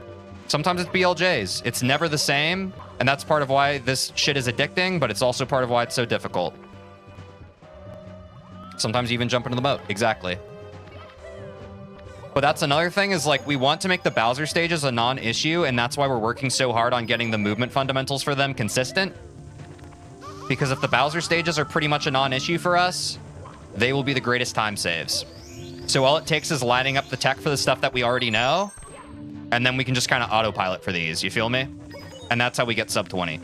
Sometimes it's BLJs. It's never the same, and that's part of why this shit is addicting, but it's also part of why it's so difficult. Sometimes you even jump into the boat. Exactly. But that's another thing is like we want to make the Bowser stages a non-issue, and that's why we're working so hard on getting the movement fundamentals for them consistent. Because if the Bowser stages are pretty much a non-issue for us, they will be the greatest time saves. So all it takes is lining up the tech for the stuff that we already know, and then we can just kind of autopilot for these. You feel me? And that's how we get sub 20.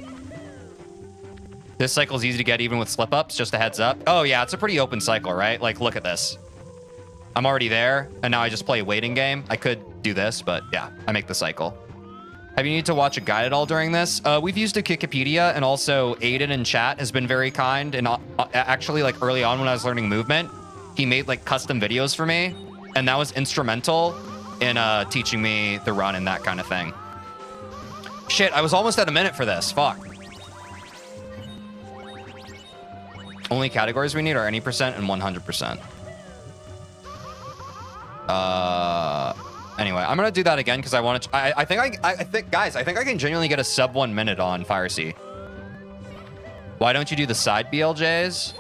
This cycle's easy to get even with slip-ups, just a heads up. Oh yeah, it's a pretty open cycle, right? Like, look at this. I'm already there, and now I just play a waiting game. I could do this, but yeah, I make the cycle. Have you need to watch a guide at all during this? We've used a Wikipedia, and also Aiden in chat has been very kind. And actually, like early on when I was learning movement, he made like custom videos for me, and that was instrumental in teaching me the run and that kind of thing. Shit, I was almost at a minute for this. Fuck. Only categories we need are any percent and 100%. Anyway, I'm gonna do that again because I want to. I think, guys, I think I can genuinely get a sub 1 minute on Fire Sea. Why don't you do the side BLJs?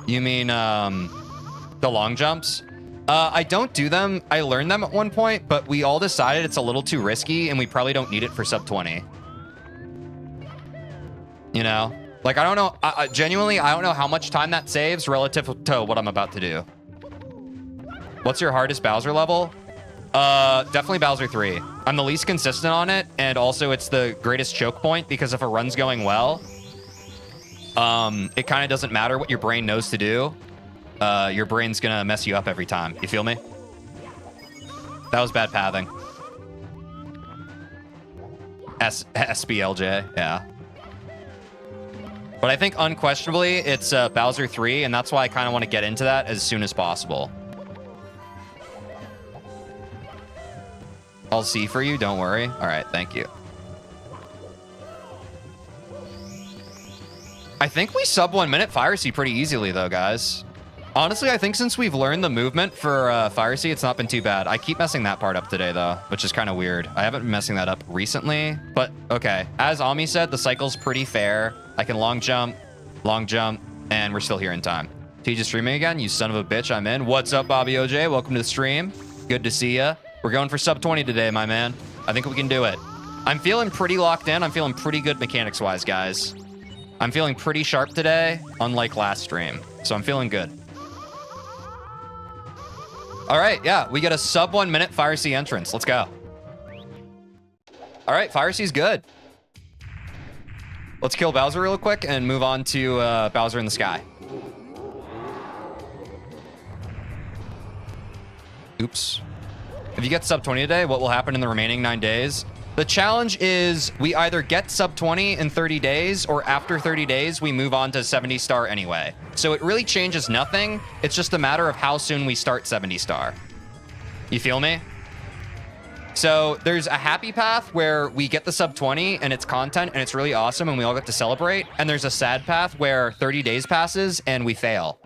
You mean the long jumps? I don't do them. I learned them at one point, but we all decided it's a little too risky, and we probably don't need it for sub 20. You know, like I don't know. Genuinely, I don't know how much time that saves relative to what I'm about to do. What's your hardest Bowser level? Definitely Bowser 3. I'm the least consistent on it, and also it's the greatest choke point because if a run's going well, it kind of doesn't matter what your brain knows to do. Your brain's gonna mess you up every time. You feel me? That was bad pathing. SBLJ, yeah. But I think unquestionably it's Bowser 3, and that's why I kind of want to get into that as soon as possible. I'll see for you, don't worry. All right, thank you. I think we sub 1 minute Fire Sea pretty easily though, guys. Honestly, I think since we've learned the movement for Fire Sea, it's not been too bad. I keep messing that part up today though, which is kind of weird. I haven't been messing that up recently, but okay. As Ami said, the cycle's pretty fair. I can long jump, and we're still here in time. Teej is streaming again, you son of a bitch, I'm in. What's up, Bobby OJ? Welcome to the stream. Good to see ya. We're going for sub 20 today, my man. I think we can do it. I'm feeling pretty locked in. I'm feeling pretty good mechanics-wise, guys. I'm feeling pretty sharp today, unlike last stream. So I'm feeling good. All right, yeah, we get a sub 1 minute Fire Sea entrance. Let's go. All right, Fire Sea's good. Let's kill Bowser real quick and move on to Bowser in the Sky. Oops. If you get sub 20 today, what will happen in the remaining 9 days? The challenge is we either get sub 20 in 30 days or after 30 days, we move on to 70 star anyway. So it really changes nothing. It's just a matter of how soon we start 70 star. You feel me? So there's a happy path where we get the sub 20 and it's content and it's really awesome and we all get to celebrate. And there's a sad path where 30 days passes and we fail.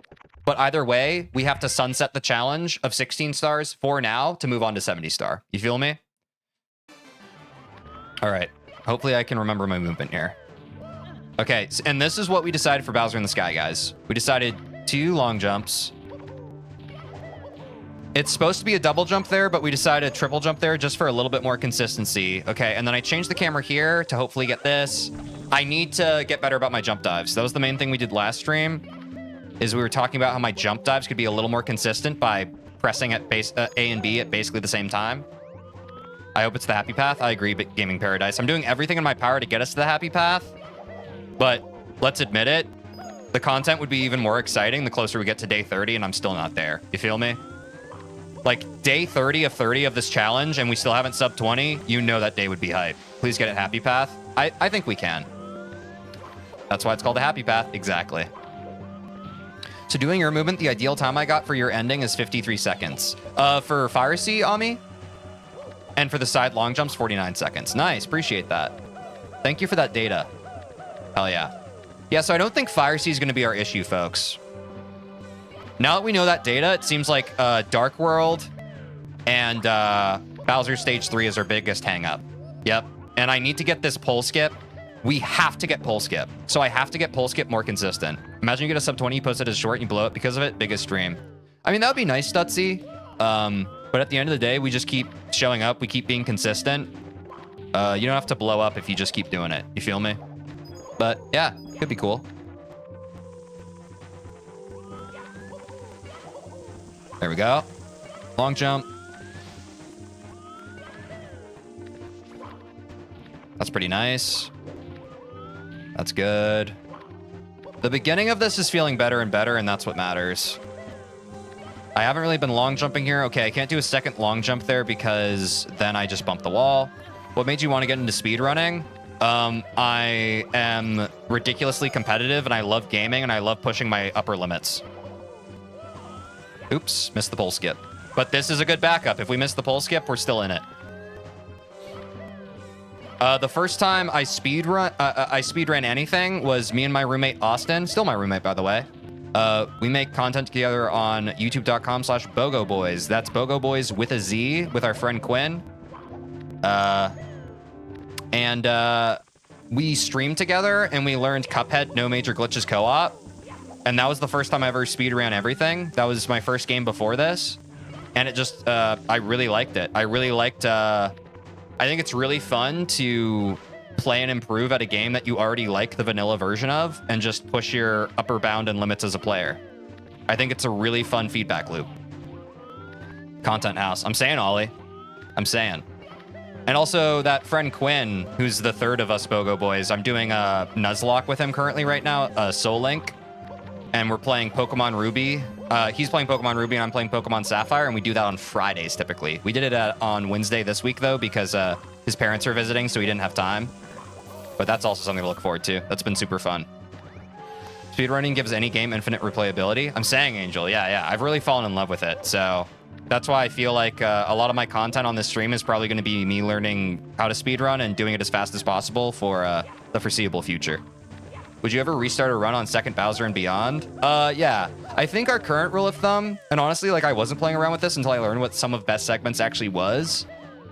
But either way, we have to sunset the challenge of 16 stars for now to move on to 70 star. You feel me? All right. Hopefully I can remember my movement here. Okay, and this is what we decided for Bowser in the Sky, guys. We decided 2 long jumps. It's supposed to be a double jump there, but we decided a triple jump there just for a little bit more consistency. Okay, and then I changed the camera here to hopefully get this. I need to get better about my jump dives. That was the main thing we did last stream, is we were talking about how my jump dives could be a little more consistent by pressing at base A and B at basically the same time. I hope it's the happy path. I agree, but Gaming Paradise. I'm doing everything in my power to get us to the happy path, but let's admit it, the content would be even more exciting the closer we get to day 30, and I'm still not there. You feel me? Like, day 30 of this challenge, and we still haven't sub 20, you know that day would be hype. Please get it happy path. I think we can. That's why it's called a happy path. Exactly. So doing your movement, the ideal time I got for your ending is 53 seconds. For Fire Sea, Ami, and for the side long jumps, 49 seconds. Nice, appreciate that. Thank you for that data. Hell yeah. Yeah, so I don't think Fire Sea is going to be our issue, folks. Now that we know that data, it seems like Dark World and Bowser Stage 3 is our biggest hang-up. Yep, and I need to get this pole skip. We have to get pole skip. So I have to get pole skip more consistent. Imagine you get a sub 20, you post it as short, and you blow it because of it. Biggest stream. I mean, that would be nice, Stutzy. But at the end of the day, we just keep showing up. We keep being consistent. You don't have to blow up if you just keep doing it. You feel me? But yeah, could be cool. There we go. Long jump. That's pretty nice. That's good. The beginning of this is feeling better and better, and that's what matters. I haven't really been long jumping here. Okay, I can't do a second long jump there because then I just bumped the wall. What made you want to get into speedrunning? I am ridiculously competitive, and I love gaming, and I love pushing my upper limits. Oops, missed the pole skip. But this is a good backup. If we miss the pole skip, we're still in it. The first time I speedran anything was me and my roommate Austin, still my roommate by the way. We make content together on youtube.com/BogoBoys. That's Bogo Boys with a Z with our friend Quinn. We streamed together and we learned Cuphead No Major Glitches co-op. And that was the first time I ever speedran everything. That was my first game before this. And it just, I really liked it. I really liked, I think it's really fun to play and improve at a game that you already like the vanilla version of and just push your upper bound and limits as a player. I think it's a really fun feedback loop. Content house. I'm saying, Ollie. I'm saying. And also that friend Quinn, who's the third of us Bogo Boys, I'm doing a Nuzlocke with him currently right now, Soul Link. And we're playing Pokemon Ruby. He's playing Pokemon Ruby and I'm playing Pokemon Sapphire, and we do that on Fridays typically. We did it on Wednesday this week though because his parents are visiting, so he didn't have time. But that's also something to look forward to. That's been super fun. Speedrunning gives any game infinite replayability. I'm saying, Angel, yeah. I've really fallen in love with it, so that's why I feel like a lot of my content on this stream is probably going to be me learning how to speedrun and doing it as fast as possible for the foreseeable future. Would you ever restart a run on second Bowser and beyond? Yeah. I think our current rule of thumb, and honestly, like I wasn't playing around with this until I learned what sum of best segments actually was.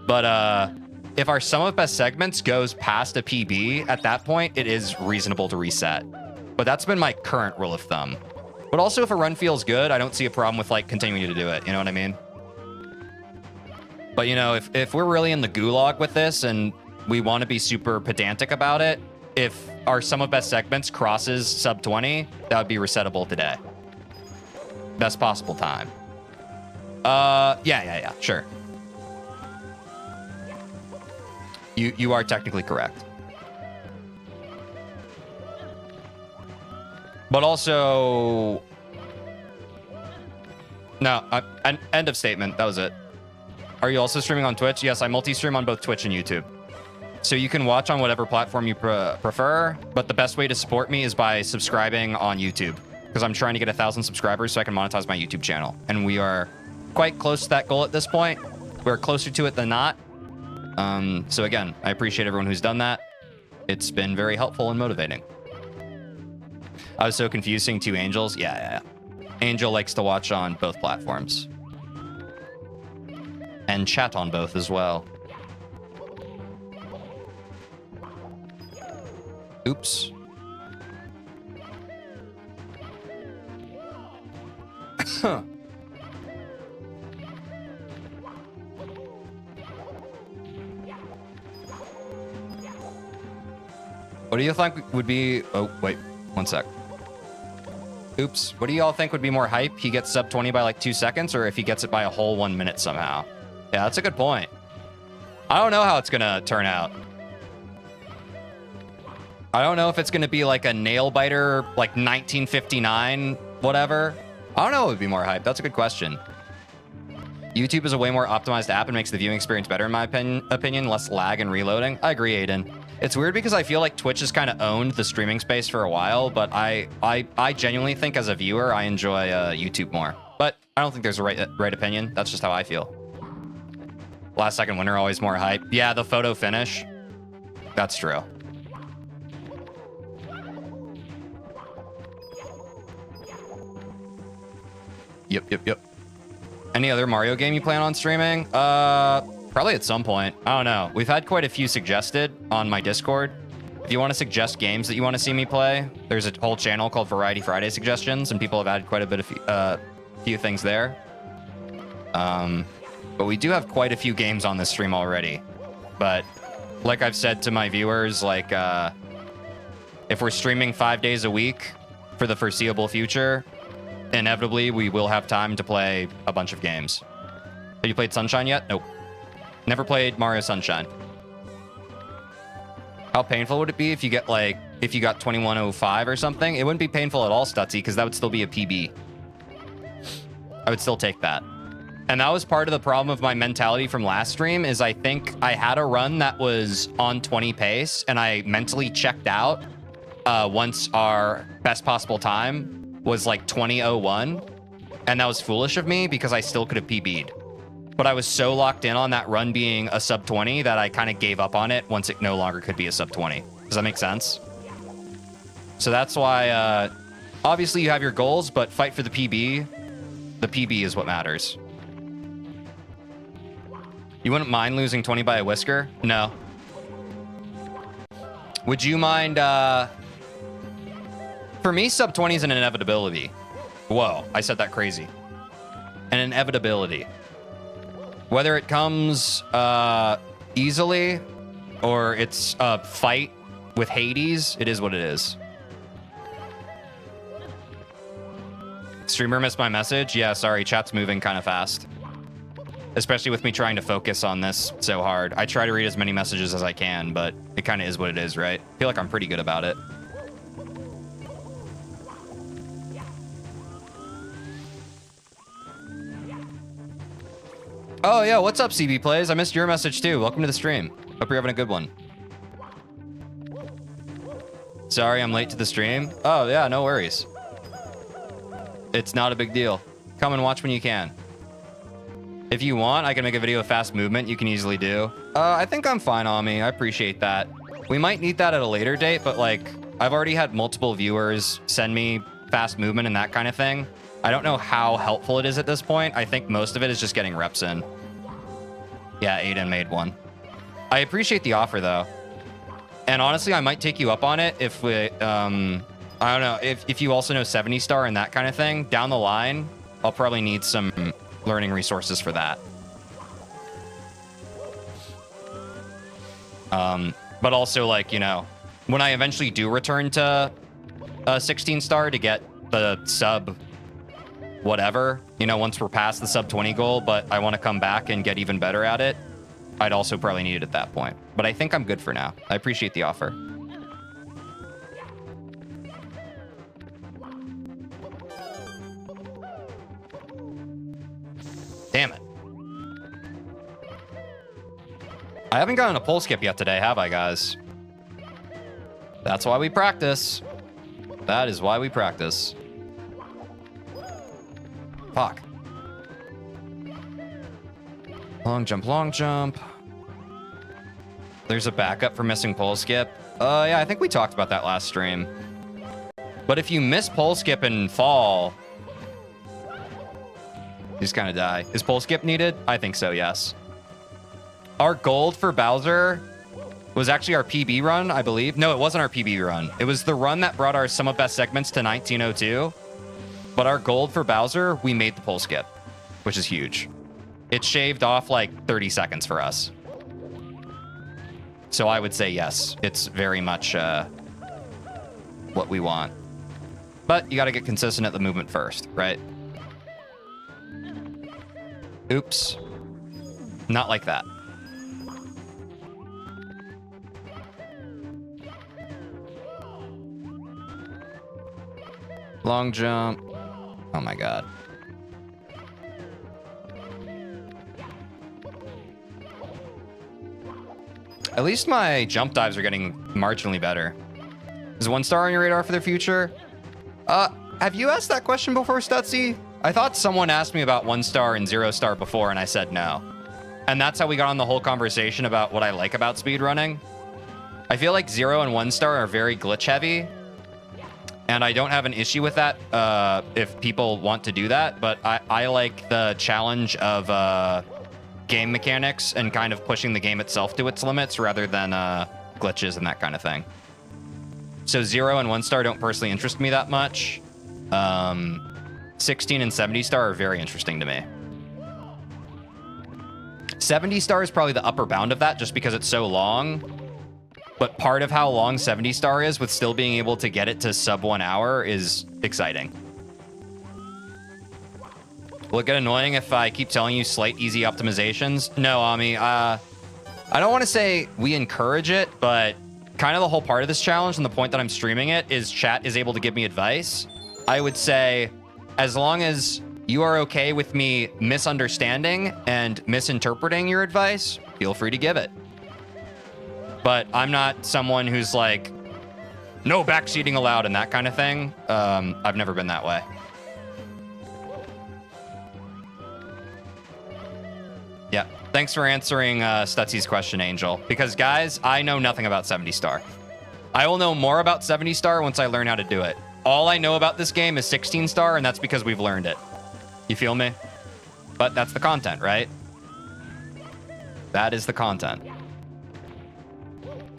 But if our sum of best segments goes past a PB, at that point, it is reasonable to reset. But that's been my current rule of thumb. But also, if a run feels good, I don't see a problem with like continuing to do it. You know what I mean? But, you know, if we're really in the gulag with this and we want to be super pedantic about it, if our sum of best segments crosses sub 20, that would be resettable today. Best possible time. Yeah, sure. You are technically correct. But also... No, end of statement. That was it. Are you also streaming on Twitch? Yes, I multi-stream on both Twitch and YouTube. So you can watch on whatever platform you prefer, but the best way to support me is by subscribing on YouTube, because I'm trying to get 1,000 subscribers so I can monetize my YouTube channel. And we are quite close to that goal at this point. We're closer to it than not. So again, I appreciate everyone who's done that. It's been very helpful and motivating. I was so confused seeing two Angels. Yeah. Angel likes to watch on both platforms. And chat on both as well. Oops. What do you think would be... Oh, wait. One sec. Oops. What do y'all think would be more hype? He gets sub 20 by like 2 seconds, or if he gets it by a whole 1 minute somehow? Yeah, that's a good point. I don't know how it's gonna turn out. I don't know if it's gonna be like a nail biter, like 1959, whatever. I don't know what would be more hype. That's a good question. YouTube is a way more optimized app and makes the viewing experience better in my opinion. Less lag and reloading. I agree, Aiden. It's weird because I feel like Twitch has kind of owned the streaming space for a while, but I genuinely think as a viewer, I enjoy YouTube more. But I don't think there's a right opinion. That's just how I feel. Last second winner always more hype. Yeah, the photo finish. That's true. Yep. Any other Mario game you plan on streaming? Probably at some point. I don't know. We've had quite a few suggested on my Discord. If you want to suggest games that you want to see me play, there's a whole channel called Variety Friday Suggestions, and people have added quite a bit of few things there. But we do have quite a few games on this stream already. But like I've said to my viewers, like if we're streaming 5 days a week for the foreseeable future, inevitably we will have time to play a bunch of games. Have you played Sunshine yet? Nope. Never played Mario Sunshine. How painful would it be if you got 2105 or something? It wouldn't be painful at all, Stutzy, because that would still be a PB. I would still take that. And that was part of the problem of my mentality from last stream, is I think I had a run that was on 20 pace, and I mentally checked out once our best possible time was like 20:01, and that was foolish of me because I still could have PB'd. But I was so locked in on that run being a sub 20 that I kind of gave up on it once it no longer could be a sub 20. Does that make sense? So that's why, obviously you have your goals, but fight for the PB. The PB is what matters. You wouldn't mind losing 20 by a whisker? No. Would you mind, for me, sub 20 is an inevitability. Whoa, I said that crazy. An inevitability. Whether it comes easily or it's a fight with Hades, it is what it is. Streamer missed my message? Yeah, sorry, chat's moving kind of fast. Especially with me trying to focus on this so hard. I try to read as many messages as I can, but it kind of is what it is, right? I feel like I'm pretty good about it. Oh, yeah, what's up, CB Plays? I missed your message, too. Welcome to the stream. Hope you're having a good one. Sorry, I'm late to the stream. Oh, yeah, no worries. It's not a big deal. Come and watch when you can. If you want, I can make a video of fast movement. You can easily do. I think I'm fine, Ami. I appreciate that. We might need that at a later date, but, like, I've already had multiple viewers send me fast movement and that kind of thing. I don't know how helpful it is at this point. I think most of it is just getting reps in. Yeah, Aiden made one. I appreciate the offer, though. And honestly, I might take you up on it if we, I don't know, if you also know 70 Star and that kind of thing. Down the line, I'll probably need some learning resources for that. But also, like, you know, when I eventually do return to 16 star to get the sub whatever, you know, once we're past the sub 20 goal, but I want to come back and get even better at it, I'd also probably need it at that point. But I think I'm good for now. I appreciate the offer. Damn it. I haven't gotten a pole skip yet today, have I, guys? That's why we practice. That is why we practice. Fuck. Long jump, long jump. There's a backup for missing pole skip. Yeah, I think we talked about that last stream. But if you miss pole skip and fall, you just kind of die. Is pole skip needed? I think so, yes. Our gold for Bowser was actually our PB run, I believe. No, it wasn't our PB run. It was the run that brought our sum of best segments to 1902. But our gold for Bowser, we made the pole skip, which is huge. It shaved off like 30 seconds for us. So I would say yes. It's very much what we want. But you got to get consistent at the movement first, right? Oops. Not like that. Long jump. Oh my god. At least my jump dives are getting marginally better. Is 1 star on your radar for the future? Have you asked that question before, Stutzy? I thought someone asked me about 1 star and 0 star before, and I said no. And that's how we got on the whole conversation about what I like about speedrunning. I feel like 0 and 1 star are very glitch heavy. And I don't have an issue with that if people want to do that. But I like the challenge of game mechanics and kind of pushing the game itself to its limits rather than glitches and that kind of thing. So 0 and 1 star don't personally interest me that much. 16 and 70 star are very interesting to me. 70 star is probably the upper bound of that just because it's so long. But part of how long 70 star is with still being able to get it to sub 1 hour is exciting. Will it get annoying if I keep telling you slight easy optimizations? No, Ami. I don't want to say we encourage it, but kind of the whole part of this challenge and the point that I'm streaming it is chat is able to give me advice. I would say as long as you are okay with me misunderstanding and misinterpreting your advice, feel free to give it. But I'm not someone who's like, no backseating allowed and that kind of thing. I've never been that way. Yeah, thanks for answering Stutzy's question, Angel. Because, guys, I know nothing about 70 star. I will know more about 70 star once I learn how to do it. All I know about this game is 16 star, and that's because we've learned it. You feel me? But that's the content, right? That is the content.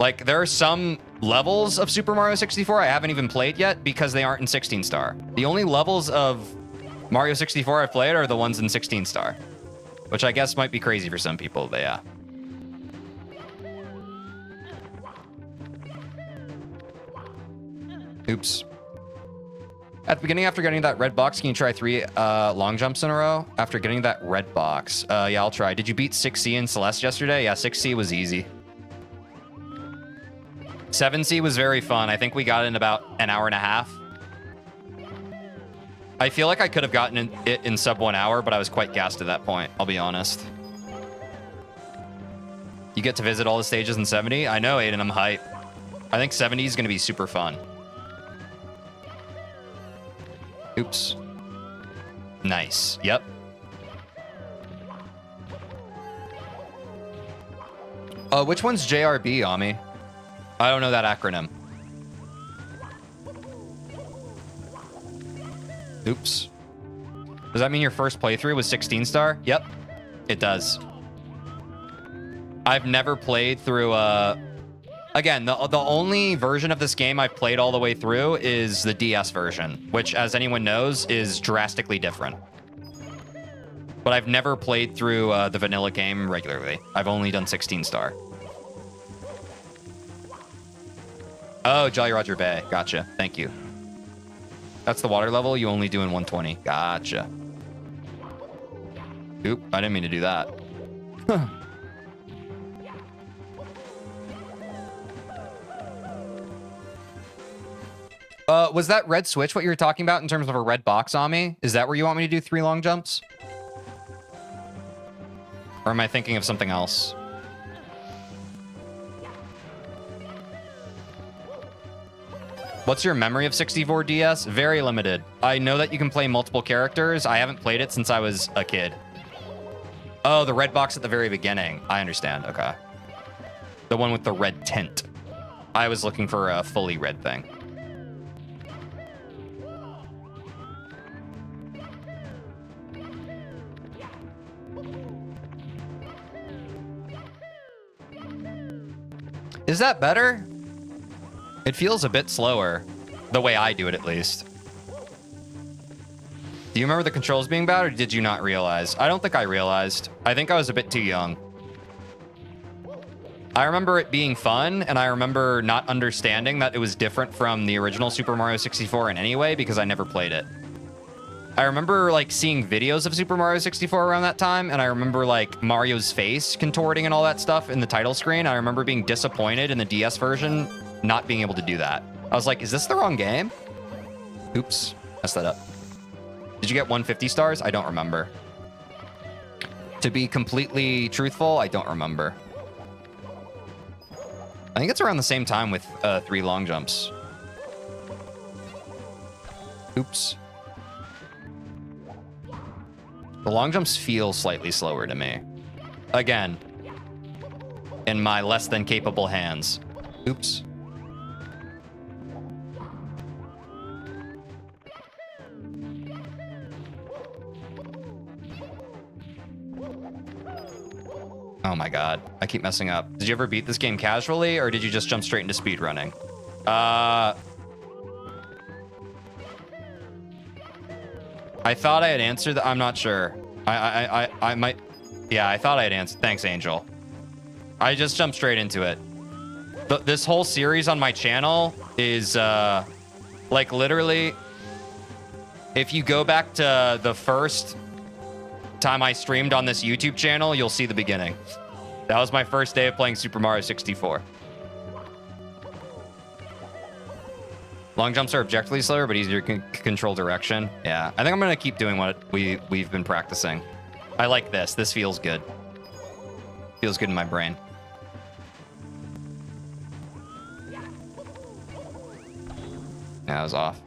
Like, there are some levels of Super Mario 64 I haven't even played yet because they aren't in 16 star. The only levels of Mario 64 I've played are the ones in 16 star. Which I guess might be crazy for some people, but yeah. Oops. At the beginning, after getting that red box, can you try 3 long jumps in a row? After getting that red box. Yeah, I'll try. Did you beat 6C in Celeste yesterday? Yeah, 6C was easy. 7C was very fun. I think we got it in about an hour and a half. I feel like I could have gotten it in sub 1 hour, but I was quite gassed at that point, I'll be honest. You get to visit all the stages in 70? I know, Aiden, I'm hype. I think 70 is going to be super fun. Oops. Nice. Yep. Which one's JRB, Ami? I don't know that acronym. Oops. Does that mean your first playthrough was 16 star? Yep, it does. I've never played through again, the only version of this game I've played all the way through is the DS version, which, as anyone knows, is drastically different. But I've never played through the vanilla game regularly. I've only done 16 star. Oh, Jolly Roger Bay. Gotcha. Thank you. That's the water level you only do in 120. Gotcha. Oop, I didn't mean to do that. Was that red switch what you were talking about in terms of a red box on me? Is that where you want me to do 3 long jumps? Or am I thinking of something else? What's your memory of 64 DS? Very limited. I know that you can play multiple characters. I haven't played it since I was a kid. Oh, the red box at the very beginning. I understand. Okay. The one with the red tint. I was looking for a fully red thing. Is that better? It feels a bit slower. The way I do it, at least. Do you remember the controls being bad, or did you not realize? I don't think I realized. I think I was a bit too young. I remember it being fun, and I remember not understanding that it was different from the original Super Mario 64 in any way, because I never played it. I remember, like, seeing videos of Super Mario 64 around that time, and I remember, like, Mario's face contorting and all that stuff in the title screen. I remember being disappointed in the DS version not being able to do that. I was like, is this the wrong game? Oops, messed that up. Did you get 150 stars? I don't remember. To be completely truthful, I don't remember. I think it's around the same time with 3 long jumps. Oops. The long jumps feel slightly slower to me. Again, in my less than capable hands. Oops. Oh my god, I keep messing up. Did you ever beat this game casually, or did you just jump straight into speedrunning? I thought I had answered that. I'm not sure. I might. Yeah, I thought I had answered. Thanks, Angel. I just jumped straight into it. This whole series on my channel is like literally, if you go back to the first time I streamed on this YouTube channel, you'll see the beginning. That was my first day of playing Super Mario 64. Long jumps are objectively slower, but easier to control direction. Yeah, I think I'm gonna keep doing what we've been practicing. I like this. This feels good. Feels good in my brain. Yeah, I was off.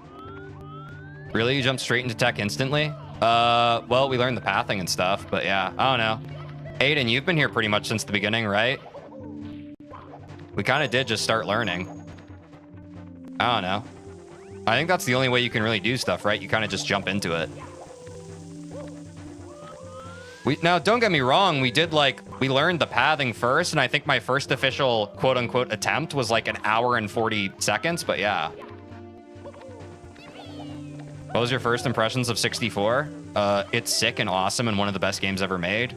Really? You jumped straight into tech instantly? Well, we learned the pathing and stuff, but yeah, I don't know. Aiden, you've been here pretty much since the beginning, right? We kind of did just start learning. I don't know. I think that's the only way you can really do stuff, right? You kind of just jump into it. Now, don't get me wrong, we learned the pathing first, and I think my first official quote-unquote attempt was like 1 hour and 40 seconds, but yeah. What was your first impressions of 64? It's sick and awesome and one of the best games ever made.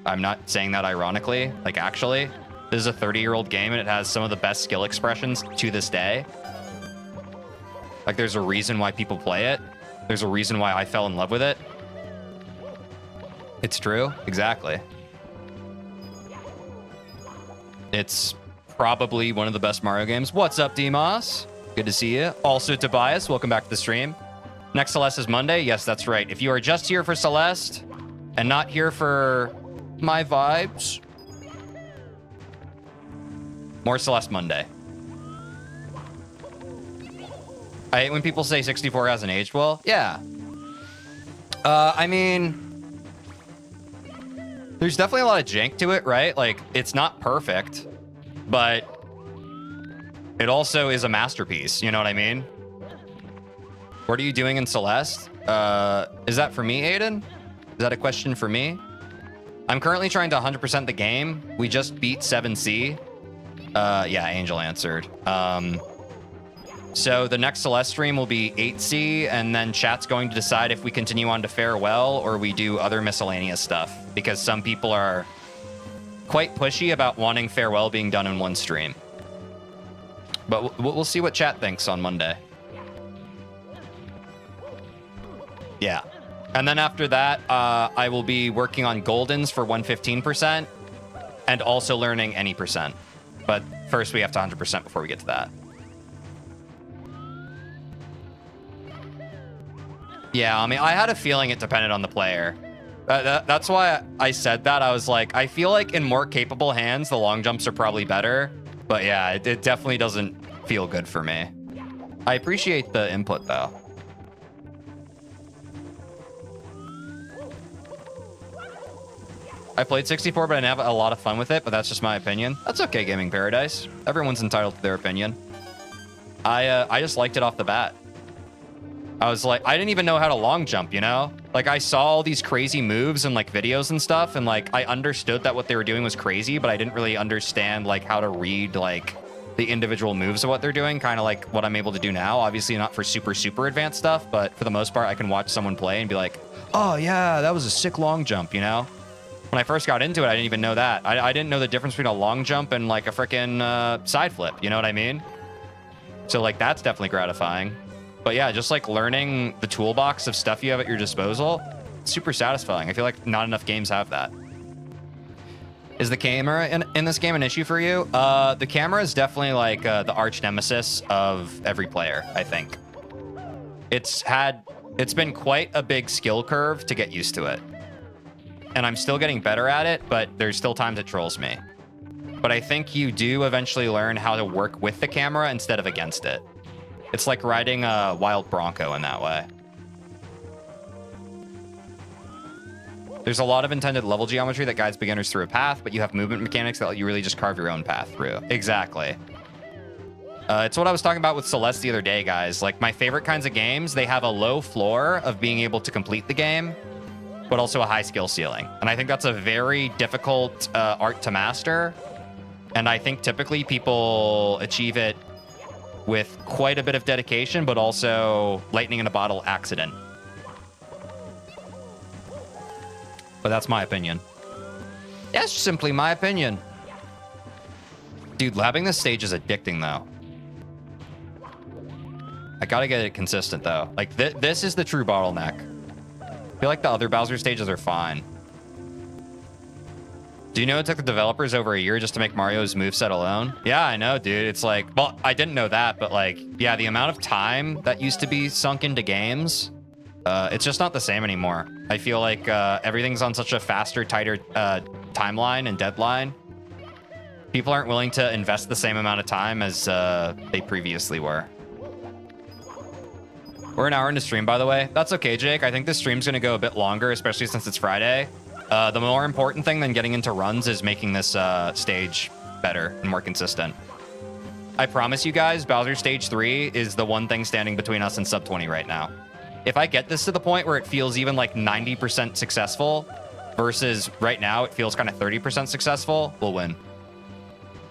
I'm not saying that ironically, like actually. This is a 30-year-old game and it has some of the best skill expressions to this day. Like there's a reason why people play it. There's a reason why I fell in love with it. It's true, exactly. It's probably one of the best Mario games. What's up, D-Moss? Good to see you. Also, Tobias, welcome back to the stream. Next Celeste is Monday. Yes, that's right. If you are just here for Celeste and not here for my vibes, more Celeste Monday. I hate when people say 64 hasn't aged well. Yeah. I mean, there's definitely a lot of jank to it, right? Like, it's not perfect, but it also is a masterpiece. You know what I mean? What are you doing in Celeste? Is that for me, Aiden? Is that a question for me? I'm currently trying to 100% the game. We just beat 7C. Yeah, Angel answered. So the next Celeste stream will be 8C, and then chat's going to decide if we continue on to Farewell or we do other miscellaneous stuff, because some people are quite pushy about wanting Farewell being done in one stream. But we'll see what chat thinks on Monday. Yeah. And then after that, I will be working on Goldens for 115% and also learning any percent. But first we have to 100% before we get to that. Yeah, I mean, I had a feeling it depended on the player. That's why I said that. I was like, I feel like in more capable hands, the long jumps are probably better. But yeah, it definitely doesn't feel good for me. I appreciate the input, though. I played 64, but I didn't have a lot of fun with it, but that's just my opinion. That's okay, Gaming Paradise. Everyone's entitled to their opinion. I just liked it off the bat. I was like, I didn't even know how to long jump, you know? Like, I saw all these crazy moves and, like, videos and stuff, and, like, I understood that what they were doing was crazy, but I didn't really understand, like, how to read, like, the individual moves of what they're doing, kind of like what I'm able to do now. Obviously not for super, super advanced stuff, but for the most part, I can watch someone play and be like, oh, yeah, that was a sick long jump, you know? When I first got into it, I didn't even know that. I didn't know the difference between a long jump and, like, a freaking side flip, you know what I mean? So, like, that's definitely gratifying. But yeah, just like learning the toolbox of stuff you have at your disposal, super satisfying. I feel like not enough games have that. Is the camera in this game an issue for you? The camera is definitely like the arch nemesis of every player, I think. It's been quite a big skill curve to get used to it. And I'm still getting better at it, but there's still times it trolls me. But I think you do eventually learn how to work with the camera instead of against it. It's like riding a wild bronco in that way. There's a lot of intended level geometry that guides beginners through a path, but you have movement mechanics that let you really just carve your own path through. Exactly. It's what I was talking about with Celeste the other day, guys. Like, my favorite kinds of games, they have a low floor of being able to complete the game, but also a high skill ceiling. And I think that's a very difficult art to master. And I think typically people achieve it with quite a bit of dedication, but also lightning in a bottle accident. But that's my opinion. That's simply my opinion. Dude, labbing this stage is addicting, though. I gotta get it consistent, though. Like, this is the true bottleneck. I feel like the other Bowser stages are fine. Do you know it took the developers over a year just to make Mario's moveset alone? Yeah, I know, dude. It's like, well, I didn't know that, but like, yeah, the amount of time that used to be sunk into games, it's just not the same anymore. I feel like everything's on such a faster, tighter timeline and deadline. People aren't willing to invest the same amount of time as they previously were. We're an hour into stream, by the way. That's okay, Jake. I think this stream's going to go a bit longer, especially since it's Friday. The more important thing than getting into runs is making this stage better and more consistent. I promise you guys, Bowser Stage 3 is the one thing standing between us and sub 20 right now. If I get this to the point where it feels even like 90% successful versus right now it feels kind of 30% successful, we'll win.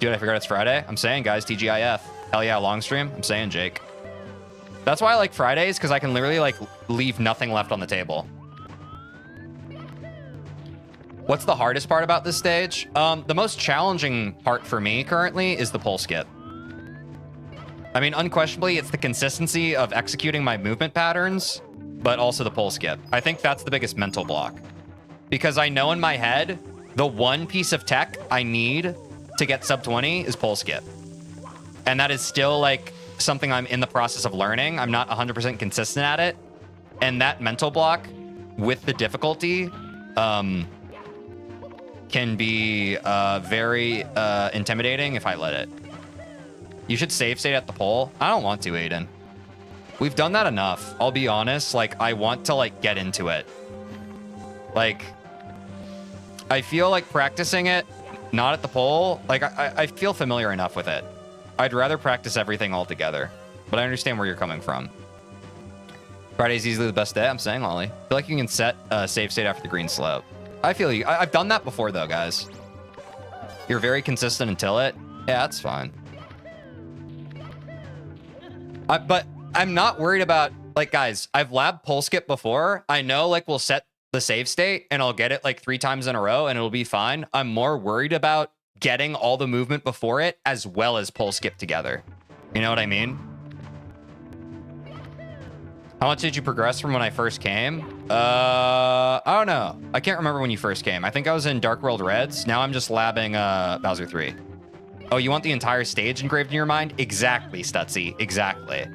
Dude, I forgot it's Friday. I'm saying, guys, TGIF. Hell yeah, long stream. I'm saying, Jake. That's why I like Fridays, because I can literally like leave nothing left on the table. What's the hardest part about this stage? The most challenging part for me currently is the pole skip. I mean, unquestionably, it's the consistency of executing my movement patterns, but also the pole skip. I think that's the biggest mental block. Because I know in my head, the one piece of tech I need to get sub 20 is pole skip. And that is still like something I'm in the process of learning. I'm not 100% consistent at it. And that mental block with the difficulty, can be very intimidating if I let it. You should save state at the pole. I don't want to, Aiden. We've done that enough. I'll be honest. Like, I want to like get into it. Like, I feel like practicing it, not at the pole. Like, I feel familiar enough with it. I'd rather practice everything all together. But I understand where you're coming from. Friday's easily the best day. I'm saying, Ollie. I feel like you can set save state after the green slope. I feel you. I've done that before, though, guys. You're very consistent until it. Yeah, that's fine. But I'm not worried about, like, guys, I've labbed pole skip before. I know, like, we'll set the save state, and I'll get it, like, 3 times in a row, and it'll be fine. I'm more worried about getting all the movement before it, as well as pole skip together. You know what I mean? How much did you progress from when I first came? I don't know. I can't remember when you first came. I think I was in Dark World Reds. Now I'm just labbing Bowser 3. Oh, you want the entire stage engraved in your mind? Exactly, Stutzy. Exactly.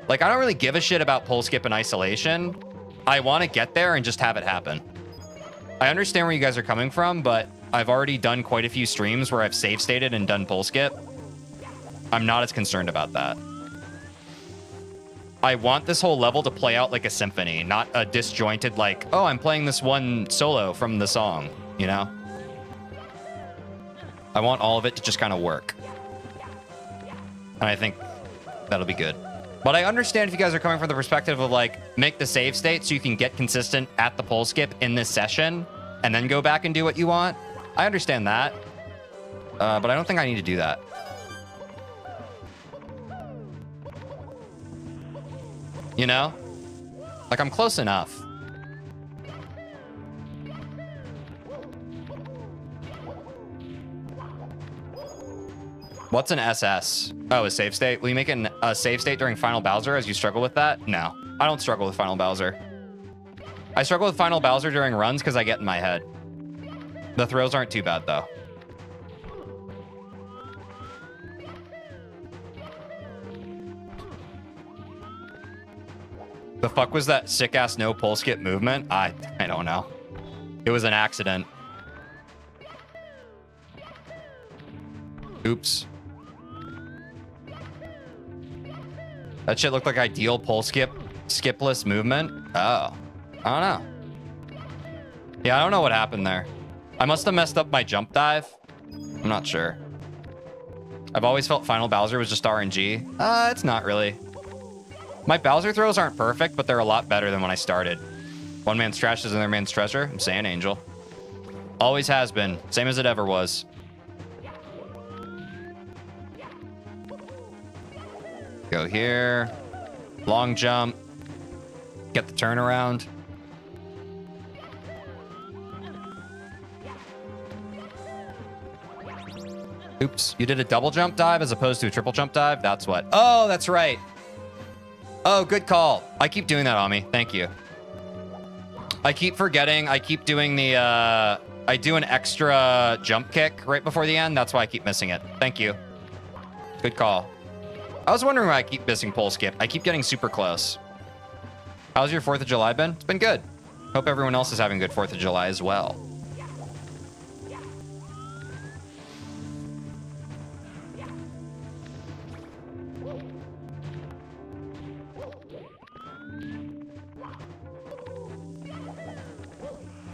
Like, I don't really give a shit about pole skip and isolation. I want to get there and just have it happen. I understand where you guys are coming from, but I've already done quite a few streams where I've save stated and done pole skip. I'm not as concerned about that. I want this whole level to play out like a symphony, not a disjointed, like, oh, I'm playing this one solo from the song, you know? I want all of it to just kind of work. And I think that'll be good. But I understand if you guys are coming from the perspective of, like, make the save state so you can get consistent at the pole skip in this session and then go back and do what you want. I understand that. But I don't think I need to do that. You know? Like, I'm close enough. What's an SS? Oh, a save state? Will you make a save state during Final Bowser as you struggle with that? No, I don't struggle with Final Bowser. I struggle with Final Bowser during runs because I get in my head. The throws aren't too bad, though. The fuck was that sick-ass no pole skip movement? I don't know. It was an accident. Oops. That shit looked like ideal pole skipless movement. Oh. I don't know. Yeah, I don't know what happened there. I must have messed up my jump dive. I'm not sure. I've always felt Final Bowser was just RNG. It's not really. My Bowser throws aren't perfect, but they're a lot better than when I started. One man's trash is another man's treasure. I'm saying, Angel. Always has been. Same as it ever was. Go here. Long jump. Get the turnaround. Oops. You did a double jump dive as opposed to a triple jump dive? That's what. Oh, that's right. Oh, good call. I keep doing that, Ami. Thank you. I keep forgetting. I keep doing the... I do an extra jump kick right before the end. That's why I keep missing it. Thank you. Good call. I was wondering why I keep missing pole skip. I keep getting super close. How's your 4th of July been? It's been good. Hope everyone else is having a good 4th of July as well.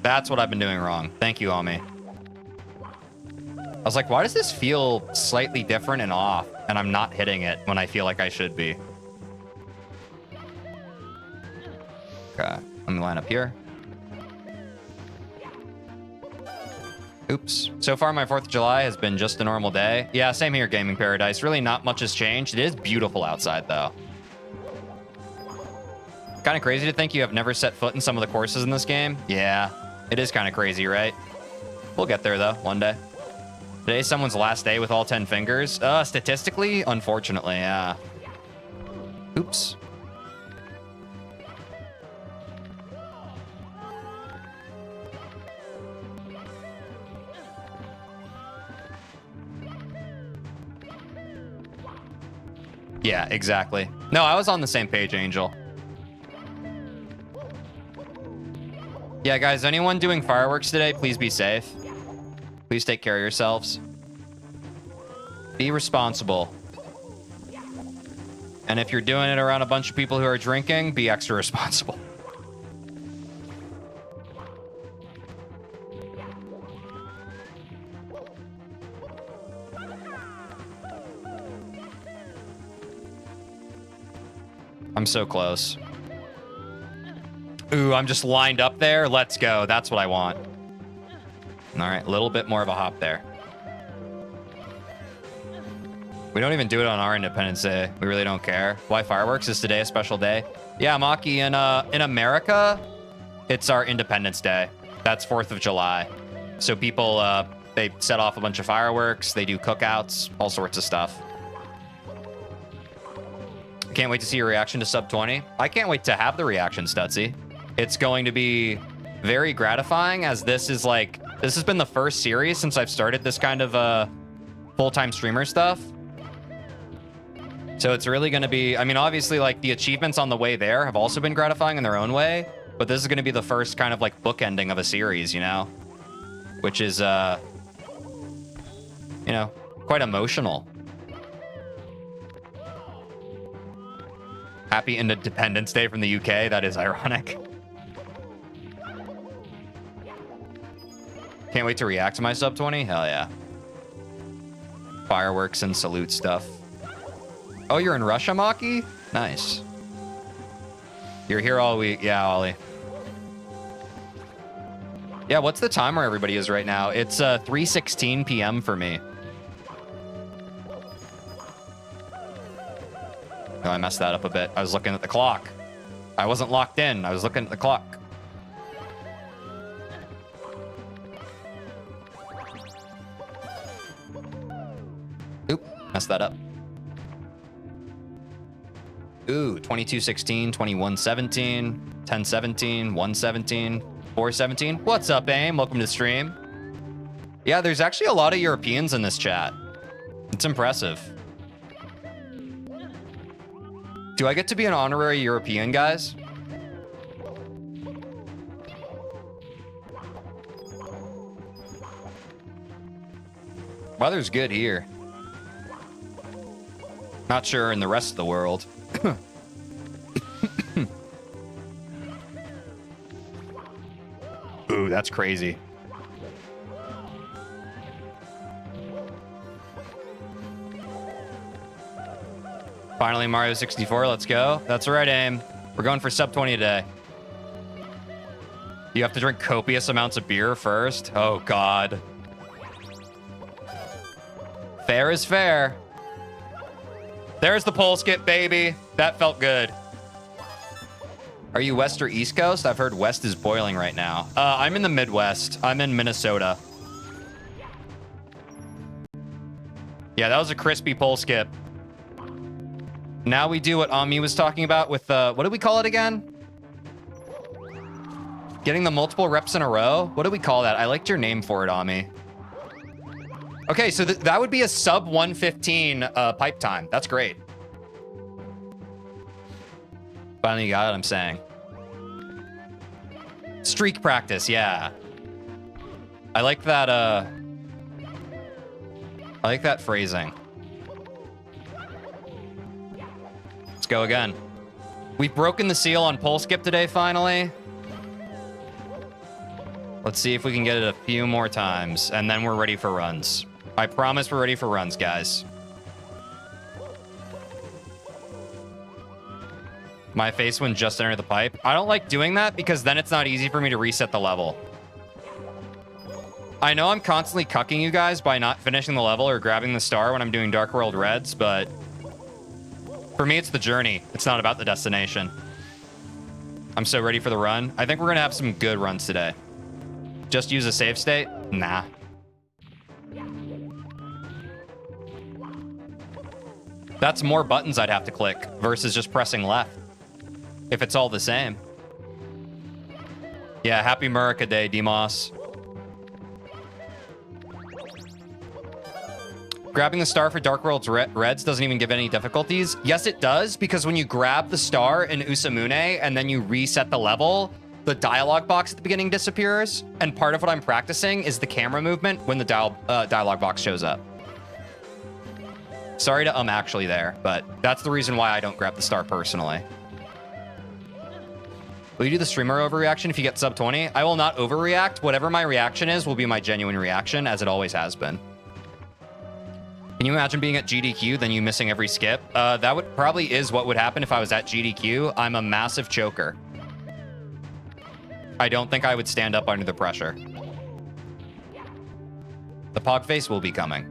That's what I've been doing wrong. Thank you, Ami. I was like, why does this feel slightly different and off? And I'm not hitting it when I feel like I should be. Okay, let me line up here. Oops. So far, my 4th of July has been just a normal day. Yeah, same here, Gaming Paradise. Really not much has changed. It is beautiful outside, though. Kind of crazy to think you have never set foot in some of the courses in this game. Yeah, it is kind of crazy, right? We'll get there, though, one day. Today's someone's last day with all 10 fingers. Statistically, unfortunately, yeah. Oops. Yeah, exactly. No, I was on the same page, Angel. Yeah, guys, anyone doing fireworks today, please be safe. Please take care of yourselves. Be responsible. And if you're doing it around a bunch of people who are drinking, be extra responsible. I'm so close. Ooh, I'm just lined up there. Let's go. That's what I want. All right, a little bit more of a hop there. We don't even do it on our Independence Day. We really don't care. Why fireworks? Is today a special day? Yeah, Maki, in America, it's our Independence Day. That's 4th of July. So people, they set off a bunch of fireworks. They do cookouts, all sorts of stuff. Can't wait to see your reaction to sub 20. I can't wait to have the reaction, Stutzy. It's going to be very gratifying, as this is like, this has been the first series since I've started this kind of full-time streamer stuff. So it's really going to be, I mean, obviously, like, the achievements on the way there have also been gratifying in their own way, but this is going to be the first kind of, like, bookending of a series, you know? Which is, you know, quite emotional. Happy Independence Day from the UK. That is ironic. Can't wait to react to my sub 20. Hell yeah. Fireworks and salute stuff. Oh, you're in Russia, Maki? Nice. You're here all week. Yeah, Ollie. Yeah, what's the time where everybody is right now? It's 3:16 p.m. for me. Oh, I messed that up a bit. I was looking at the clock. I wasn't locked in. I was looking at the clock. Oop, messed that up. Ooh, 22:16, 21:17, 10:17, 1:17, 4:17. What's up, AIM? Welcome to the stream. Yeah, there's actually a lot of Europeans in this chat. It's impressive. Do I get to be an honorary European, guys? Weather's good here. Not sure in the rest of the world. Ooh, that's crazy. Finally, Mario 64. Let's go. That's right, AIM. We're going for sub 20 today. You have to drink copious amounts of beer first? Oh, God. Fair is fair. There's the pole skip, baby. That felt good. Are you West or East Coast? I've heard West is boiling right now. I'm in the Midwest. I'm in Minnesota. Yeah, that was a crispy pole skip. Now we do what Ami was talking about with, what do we call it again? Getting the multiple reps in a row? What do we call that? I liked your name for it, Ami. Okay, so that would be a sub 115 pipe time. That's great. Finally got it, I'm saying. Streak practice, yeah. I like that, I like that phrasing. Let's go again. We've broken the seal on pole skip today, finally. Let's see if we can get it a few more times, and then we're ready for runs. I promise we're ready for runs, guys. My face went just under the pipe. I don't like doing that because then it's not easy for me to reset the level. I know I'm constantly cucking you guys by not finishing the level or grabbing the star when I'm doing Dark World Reds, but for me, it's the journey. It's not about the destination. I'm so ready for the run. I think we're going to have some good runs today. Just use a save state? Nah. That's more buttons I'd have to click versus just pressing left. If it's all the same. Yeah, happy America Day, Demos. Grabbing the star for Dark World's Reds doesn't even give any difficulties. Yes, it does, because when you grab the star in Usamune and then you reset the level, the dialogue box at the beginning disappears. And part of what I'm practicing is the camera movement when the dialogue box shows up. Sorry to actually there, but that's the reason why I don't grab the star personally. Will you do the streamer overreaction if you get sub 20? I will not overreact. Whatever my reaction is will be my genuine reaction, as it always has been. Can you imagine being at GDQ, then you missing every skip? That would probably is what would happen if I was at GDQ. I'm a massive choker. I don't think I would stand up under the pressure. The pog face will be coming.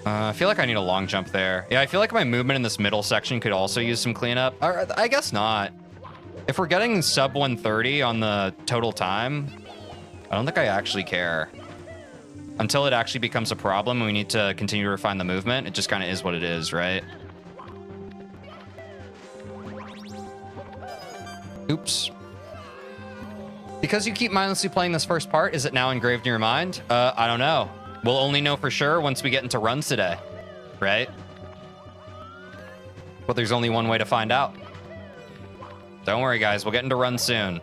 I feel like I need a long jump there. Yeah, I feel like my movement in this middle section could also use some cleanup. Or, I guess not. If we're getting sub 130 on the total time, I don't think I actually care. Until it actually becomes a problem and we need to continue to refine the movement, it just kind of is what it is, right? Oops. Because you keep mindlessly playing this first part, is it now engraved in your mind? I don't know. We'll only know for sure once we get into runs today, right? But there's only one way to find out. Don't worry, guys. We'll get into runs soon.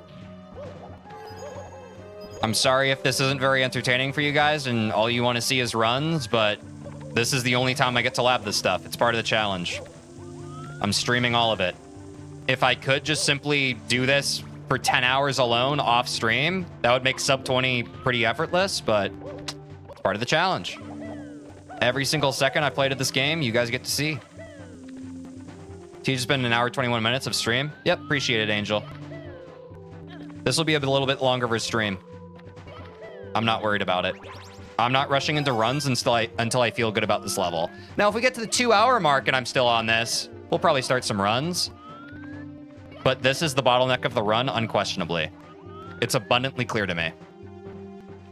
I'm sorry if this isn't very entertaining for you guys and all you want to see is runs, but this is the only time I get to lab this stuff. It's part of the challenge. I'm streaming all of it. If I could just simply do this for 10 hours alone off stream, that would make sub 20 pretty effortless, but it's part of the challenge. Every single second I played at this game, you guys get to see. Teej been an hour 21 minutes of stream. Yep, appreciate it, Angel. This will be a little bit longer of a stream. I'm not worried about it. I'm not rushing into runs until I feel good about this level. Now, if we get to the 2-hour mark and I'm still on this, we'll probably start some runs. But this is the bottleneck of the run, unquestionably. It's abundantly clear to me.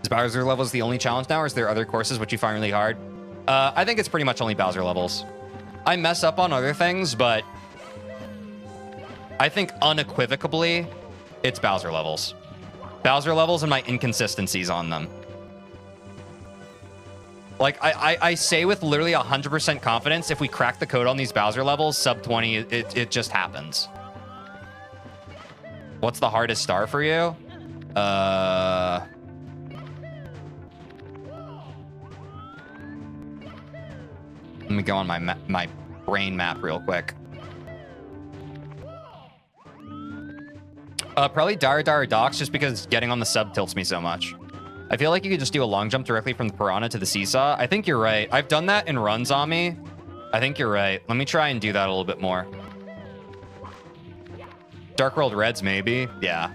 Is Bowser levels the only challenge now, or is there other courses which you find really hard? I think it's pretty much only Bowser levels. I mess up on other things, but I think unequivocally, it's Bowser levels. Bowser levels and my inconsistencies on them. Like, I say with literally 100% confidence, if we crack the code on these Bowser levels, sub 20, it just happens. What's the hardest star for you? Let me go on my brain map real quick. Probably Dire Docks, just because getting on the sub tilts me so much. I feel like you could just do a long jump directly from the Piranha to the Seesaw. I think you're right. I've done that in runs on me. I think you're right. Let me try and do that a little bit more. Dark World Reds, maybe. Yeah.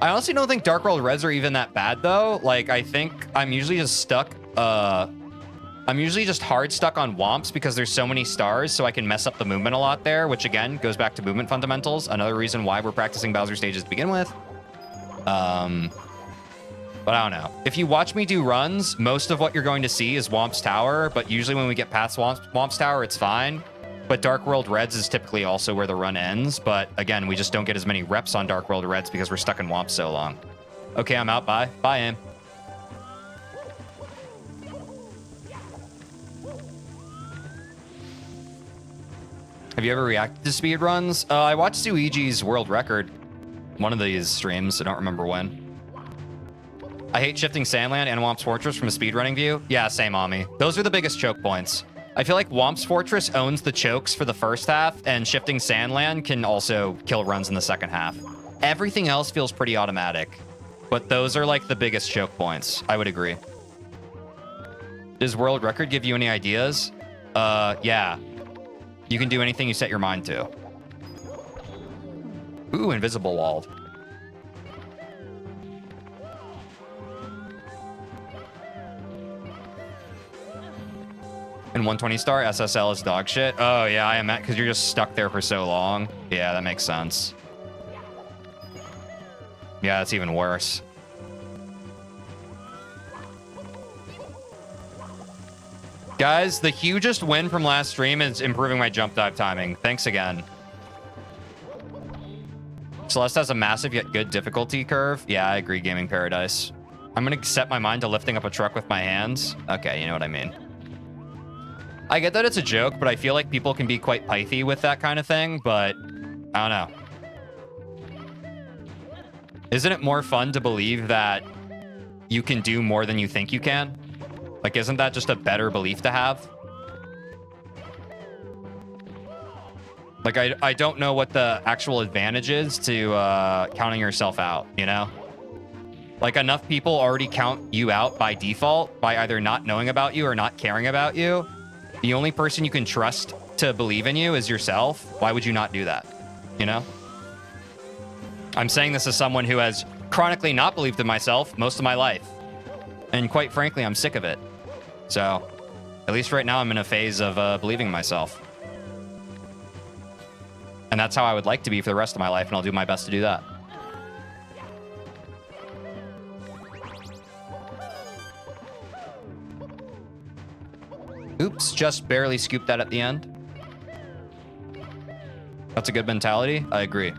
I honestly don't think Dark World Reds are even that bad, though. Like, I think I'm usually just stuck... I'm usually just hard stuck on Womps because there's so many stars, so I can mess up the movement a lot there, which again goes back to movement fundamentals. Another reason why we're practicing Bowser stages to begin with. But I don't know. If you watch me do runs, most of what you're going to see is Womps Tower, but usually when we get past Womps Tower, it's fine. But Dark World Reds is typically also where the run ends. But again, we just don't get as many reps on Dark World Reds because we're stuck in Womps so long. Okay, I'm out. Bye. Bye, Aim. Have you ever reacted to speed runs? I watched Suiji's world record. One of these streams, I don't remember when. I hate shifting Sandland and Womp's Fortress from a speedrunning view. Yeah, same on me. Those are the biggest choke points. I feel like Womp's Fortress owns the chokes for the first half, and shifting Sandland can also kill runs in the second half. Everything else feels pretty automatic, but those are like the biggest choke points. I would agree. Does world record give you any ideas? Yeah. You can do anything you set your mind to. Ooh, invisible walled. And 120 star SSL is dog shit. Oh yeah, I am at because you're just stuck there for so long. Yeah, that makes sense. Yeah, that's even worse. Guys, the hugest win from last stream is improving my jump dive timing. Thanks again. Celeste has a massive yet good difficulty curve. Yeah, I agree, Gaming Paradise. I'm going to set my mind to lifting up a truck with my hands. Okay, you know what I mean. I get that it's a joke, but I feel like people can be quite pithy with that kind of thing, but I don't know. Isn't it more fun to believe that you can do more than you think you can? Like, isn't that just a better belief to have? Like, I don't know what the actual advantage is to counting yourself out, you know? Like, enough people already count you out by default by either not knowing about you or not caring about you. The only person you can trust to believe in you is yourself. Why would you not do that? You know? I'm saying this as someone who has chronically not believed in myself most of my life. And quite frankly, I'm sick of it. So at least right now I'm in a phase of believing in myself. And that's how I would like to be for the rest of my life, and I'll do my best to do that. Oops, just barely scooped that at the end. That's a good mentality. I agree.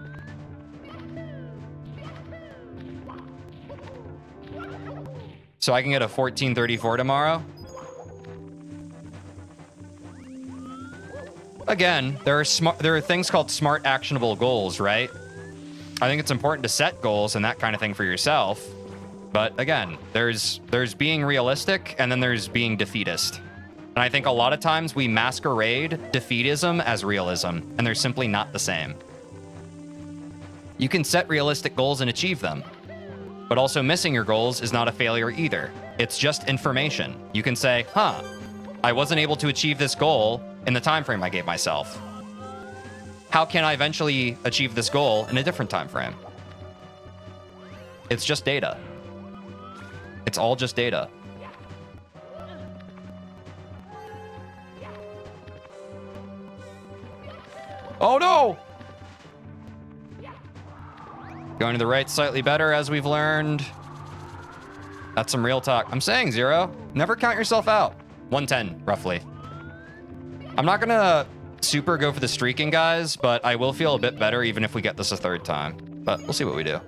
So I can get a 1434 tomorrow. Again, there are things called smart actionable goals, right? I think it's important to set goals and that kind of thing for yourself. But again, there's being realistic and then there's being defeatist. And I think a lot of times we masquerade defeatism as realism, and they're simply not the same. You can set realistic goals and achieve them. But also missing your goals is not a failure either. It's just information. You can say, huh, I wasn't able to achieve this goal in the time frame I gave myself. How can I eventually achieve this goal in a different time frame? It's just data. It's all just data. Oh no! Going to the right slightly better, as we've learned. That's some real talk. I'm saying, Zero, never count yourself out. 110, roughly. I'm not gonna super go for the streaking, guys, but I will feel a bit better even if we get this a third time. But we'll see what we do.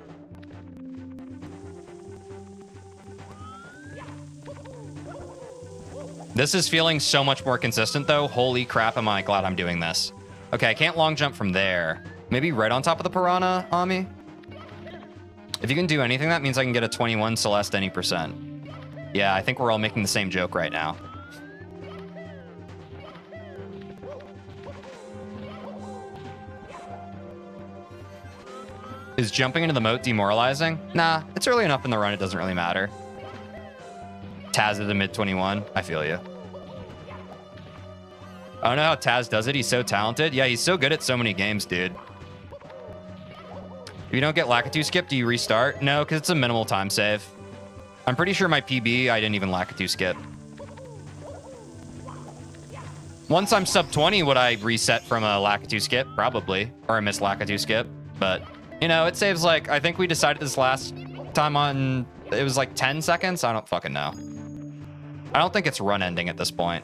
This is feeling so much more consistent, though. Holy crap, am I glad I'm doing this. Okay, I can't long jump from there. Maybe right on top of the piranha, Ami? If you can do anything, that means I can get a 21 Celeste any percent. Yeah, I think we're all making the same joke right now. Is jumping into the moat demoralizing? Nah, it's early enough in the run, it doesn't really matter. Taz is a mid-21. I feel you. I don't know how Taz does it. He's so talented. Yeah, he's so good at so many games, dude. If you don't get Lakitu skip, do you restart? No, because it's a minimal time save. I'm pretty sure my PB, I didn't even Lakitu skip. Once I'm sub 20, would I reset from a Lakitu skip? Probably. Or a miss Lakitu skip. But, you know, it saves like, I think we decided this last time on, it was like 10 seconds? I don't fucking know. I don't think it's run ending at this point.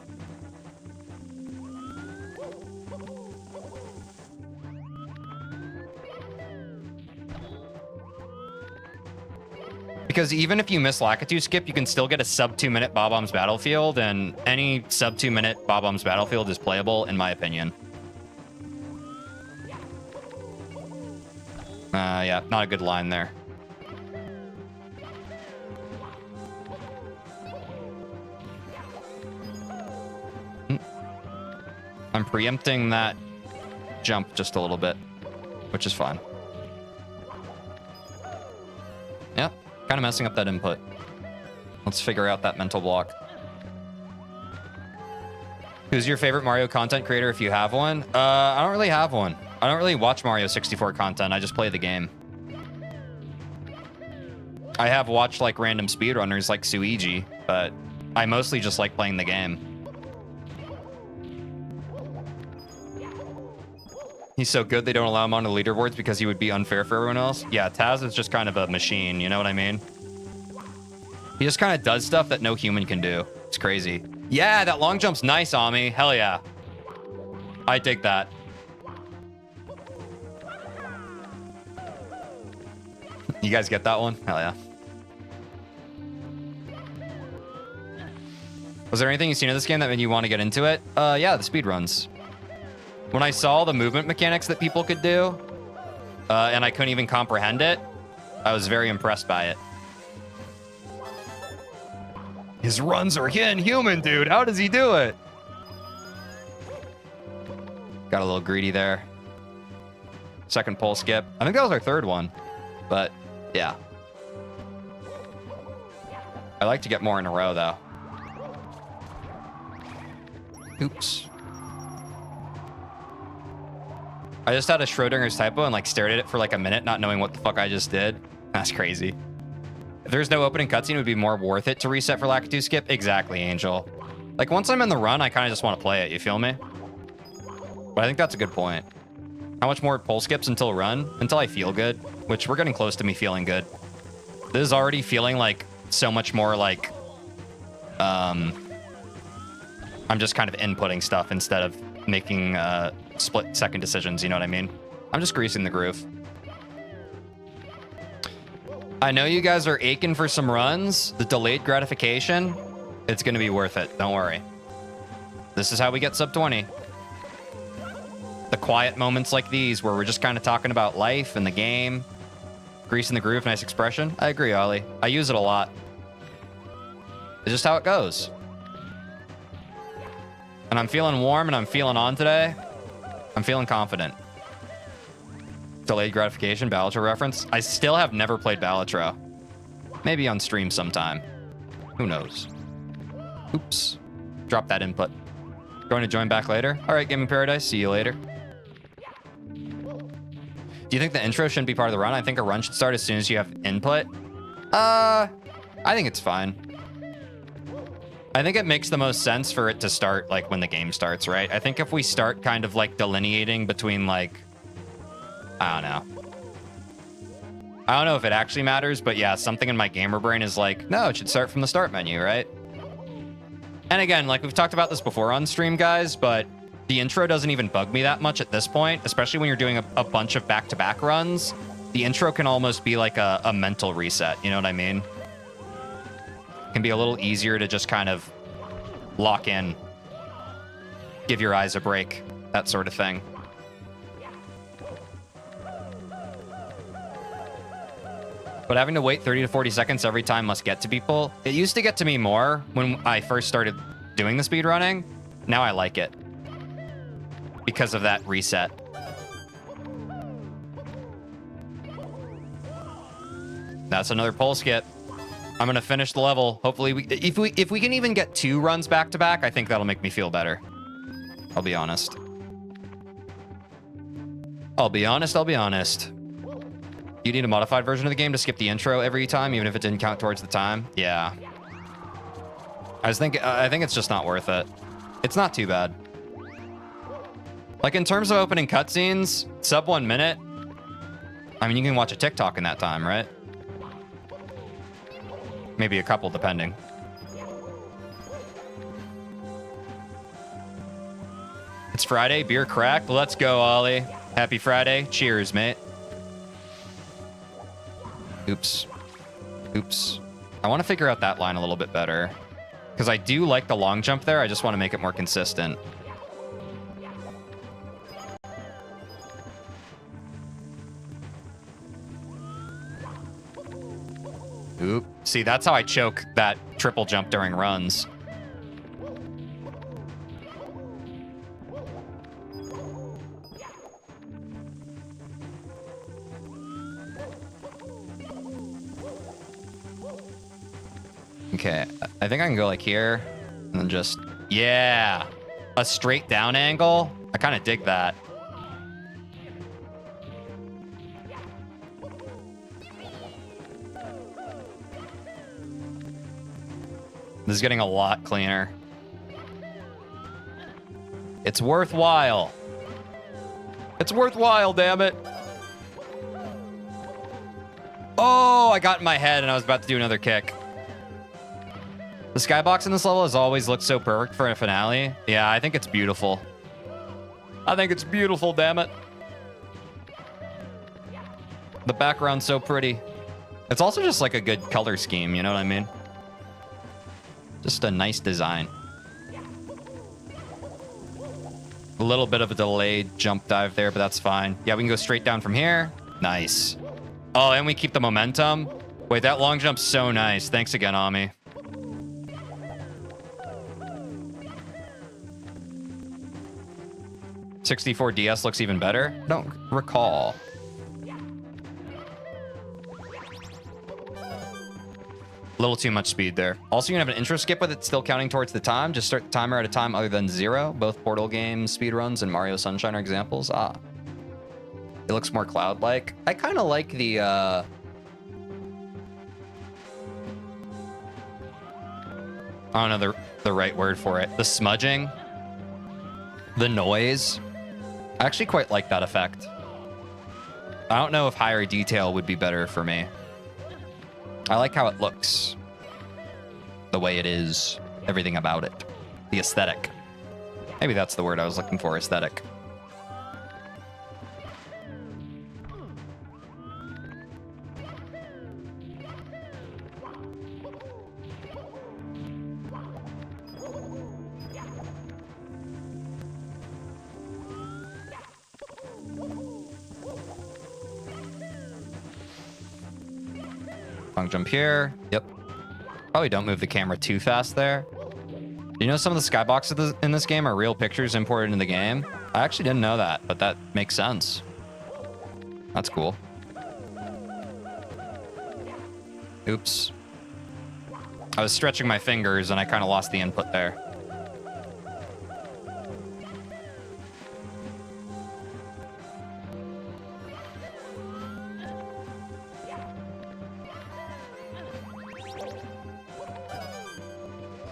Because even if you miss Lakitu skip, you can still get a sub 2 minute Bob-Omb's Battlefield, and any sub 2 minute Bob-Omb's Battlefield is playable, in my opinion. Yeah, not a good line there. I'm preempting that jump just a little bit, which is fine. Yep, kind of messing up that input. Let's figure out that mental block. Who's your favorite Mario content creator if you have one? I don't really have one. I don't really watch Mario 64 content. I just play the game. I have watched like random speedrunners like Suigi, but I mostly just like playing the game. He's so good they don't allow him on the leaderboards because he would be unfair for everyone else. Yeah, Taz is just kind of a machine, you know what I mean? He just kind of does stuff that no human can do. It's crazy. Yeah, that long jump's nice, Ami. Hell yeah. I dig that. You guys get that one? Hell yeah. Was there anything you've seen in this game that made you want to get into it? Yeah, the speedruns. When I saw the movement mechanics that people could do, and I couldn't even comprehend it, I was very impressed by it. His runs are inhuman, dude. How does he do it? Got a little greedy there. Second pole skip. I think that was our third one, but yeah. I like to get more in a row, though. Oops. I just had a Schrodinger's typo and like stared at it for like a minute, not knowing what the fuck I just did. That's crazy. If there's no opening cutscene, it would be more worth it to reset for Lakitu skip. Exactly, Angel. Like, once I'm in the run, I kind of just want to play it. You feel me? But I think that's a good point. How much more pole skips until run? Until I feel good, which we're getting close to me feeling good. This is already feeling like so much more like I'm just kind of inputting stuff instead of making split-second decisions, you know what I mean? I'm just greasing the groove. I know you guys are aching for some runs. The delayed gratification, it's going to be worth it. Don't worry. This is how we get sub 20. The quiet moments like these where we're just kind of talking about life and the game. Greasing the groove, nice expression. I agree, Ollie. I use it a lot. It's just how it goes. And I'm feeling warm and I'm feeling on today. I'm feeling confident. Delayed gratification, Balatro reference. I still have never played Balatro. Maybe on stream sometime. Who knows? Oops. Drop that input. Going to join back later? All right, Gaming Paradise. See you later. Do you think the intro shouldn't be part of the run? I think a run should start as soon as you have input. I think it's fine. I think it makes the most sense for it to start like when the game starts, right? I think if we start kind of like delineating between like, I don't know if it actually matters, but yeah, something in my gamer brain is like, no, it should start from the start menu, right? And again, like we've talked about this before on stream, guys, but the intro doesn't even bug me that much at this point, especially when you're doing a bunch of back-to-back runs. The intro can almost be like a mental reset, you know what I mean? It can be a little easier to just kind of lock in, give your eyes a break, that sort of thing. But having to wait 30 to 40 seconds every time must get to people. It used to get to me more when I first started doing the speedrunning. Now I like it because of that reset. That's another pole skip. I'm gonna finish the level. Hopefully, if we can even get 2 runs back to back, I think that'll make me feel better. I'll be honest. I'll be honest. You need a modified version of the game to skip the intro every time, even if it didn't count towards the time. Yeah. I think it's just not worth it. It's not too bad. Like in terms of opening cutscenes, sub 1 minute. I mean, you can watch a TikTok in that time, right? Maybe a couple, depending. It's Friday, beer cracked. Let's go, Ollie. Happy Friday. Cheers, mate. Oops. I want to figure out that line a little bit better. Because I do like the long jump there. I just want to make it more consistent. Oop. See, that's how I choke that triple jump during runs. Okay, I think I can go like here and then just, yeah, a straight down angle. I kind of dig that. This is getting a lot cleaner. It's worthwhile. It's worthwhile, damn it. Oh, I got in my head and I was about to do another kick. The skybox in this level has always looked so perfect for a finale. Yeah, I think it's beautiful. I think it's beautiful, damn it. The background's so pretty. It's also just like a good color scheme, you know what I mean? Just a nice design. A little bit of a delayed jump dive there, but that's fine. Yeah, we can go straight down from here. Nice. Oh, and we keep the momentum. Wait, that long jump's so nice. Thanks again, Ami. '64 DS looks even better. Don't recall. A little too much speed there. Also, you can have an intro skip with it still counting towards the time. Just start the timer at a time other than 0. Both Portal games, speedruns, and Mario Sunshine are examples. Ah. It looks more cloud-like. I kind of like the, I I don't know the right word for it. The smudging, the noise. I actually quite like that effect. I don't know if higher detail would be better for me. I like how it looks. The way it is. Everything about it. The aesthetic. Maybe that's the word I was looking for, aesthetic. Long jump here. Yep. Probably don't move the camera too fast there. You know some of the skyboxes in this game are real pictures imported into the game? I actually didn't know that, but that makes sense. That's cool. Oops. I was stretching my fingers and I kind of lost the input there.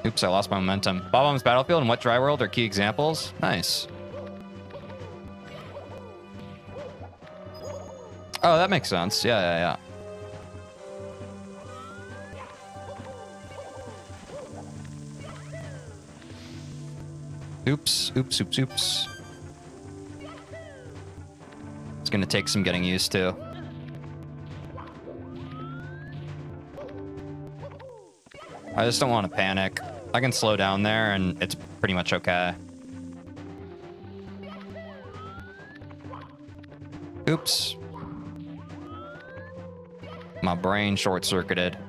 Oops, I lost my momentum. Bob-omb's Battlefield and Wet Dry World are key examples. Nice. Oh, that makes sense. Yeah. Oops. It's gonna take some getting used to. I just don't want to panic. I can slow down there and it's pretty much okay. Oops. My brain short-circuited.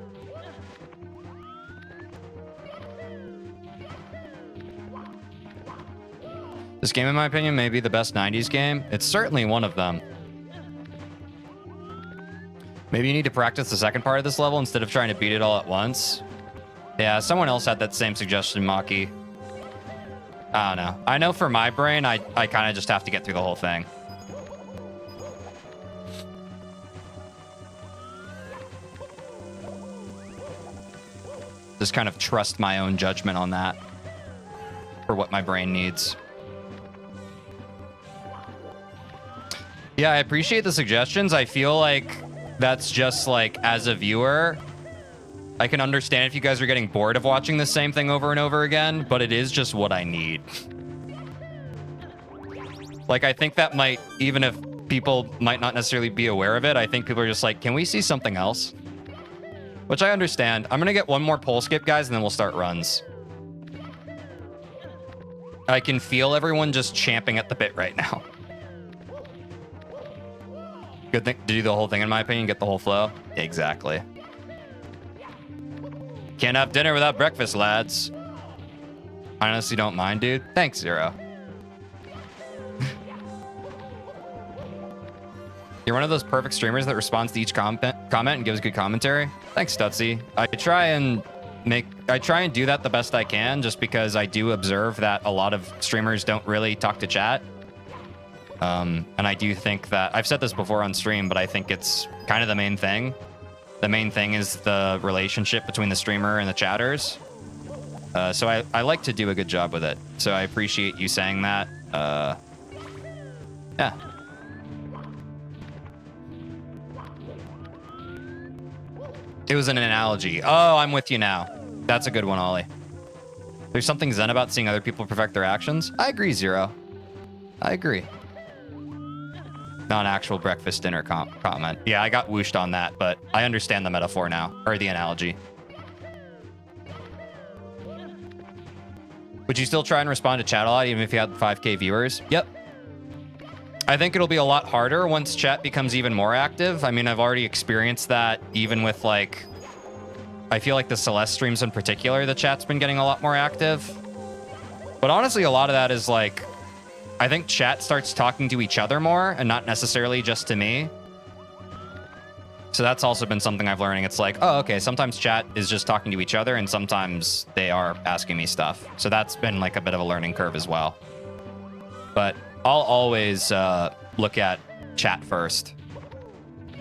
This game, in my opinion, may be the best 90s game. It's certainly one of them. Maybe you need to practice the second part of this level instead of trying to beat it all at once. Yeah, someone else had that same suggestion, Maki. I don't know. I know for my brain, I kind of just have to get through the whole thing. Just kind of trust my own judgment on that for what my brain needs. Yeah, I appreciate the suggestions. I feel like that's just like, as a viewer, I can understand if you guys are getting bored of watching the same thing over and over again, but it is just what I need. Like, I think that might, even if people might not necessarily be aware of it, I think people are just like, can we see something else? Which I understand. I'm going to get one more pole skip, guys, and then we'll start runs. I can feel everyone just champing at the bit right now. Good thing to do the whole thing, in my opinion, get the whole flow. Exactly. Can't have dinner without breakfast, lads. I honestly don't mind, dude. Thanks, Zero. You're one of those perfect streamers that responds to each comment and gives good commentary. Thanks, Stutzy. I try and do that the best I can, just because I do observe that a lot of streamers don't really talk to chat. And I do think that, I've said this before on stream, but I think it's kind of the main thing. The main thing is the relationship between the streamer and the chatters. So I like to do a good job with it. So I appreciate you saying that. Yeah. It was an analogy. Oh, I'm with you now. That's a good one, Ollie. There's something zen about seeing other people perfect their actions. I agree, Zero. I agree. Not an actual breakfast dinner comment. Yeah, I got whooshed on that, but I understand the metaphor now, or the analogy. Would you still try and respond to chat a lot, even if you had 5K viewers? Yep. I think it'll be a lot harder once chat becomes even more active. I mean, I've already experienced that even with, like, I feel like the Celeste streams in particular, the chat's been getting a lot more active. But honestly, a lot of that is like, I think chat starts talking to each other more and not necessarily just to me. So that's also been something I've learning. It's like, oh, okay, sometimes chat is just talking to each other and sometimes they are asking me stuff. So that's been like a bit of a learning curve as well. But I'll always look at chat first.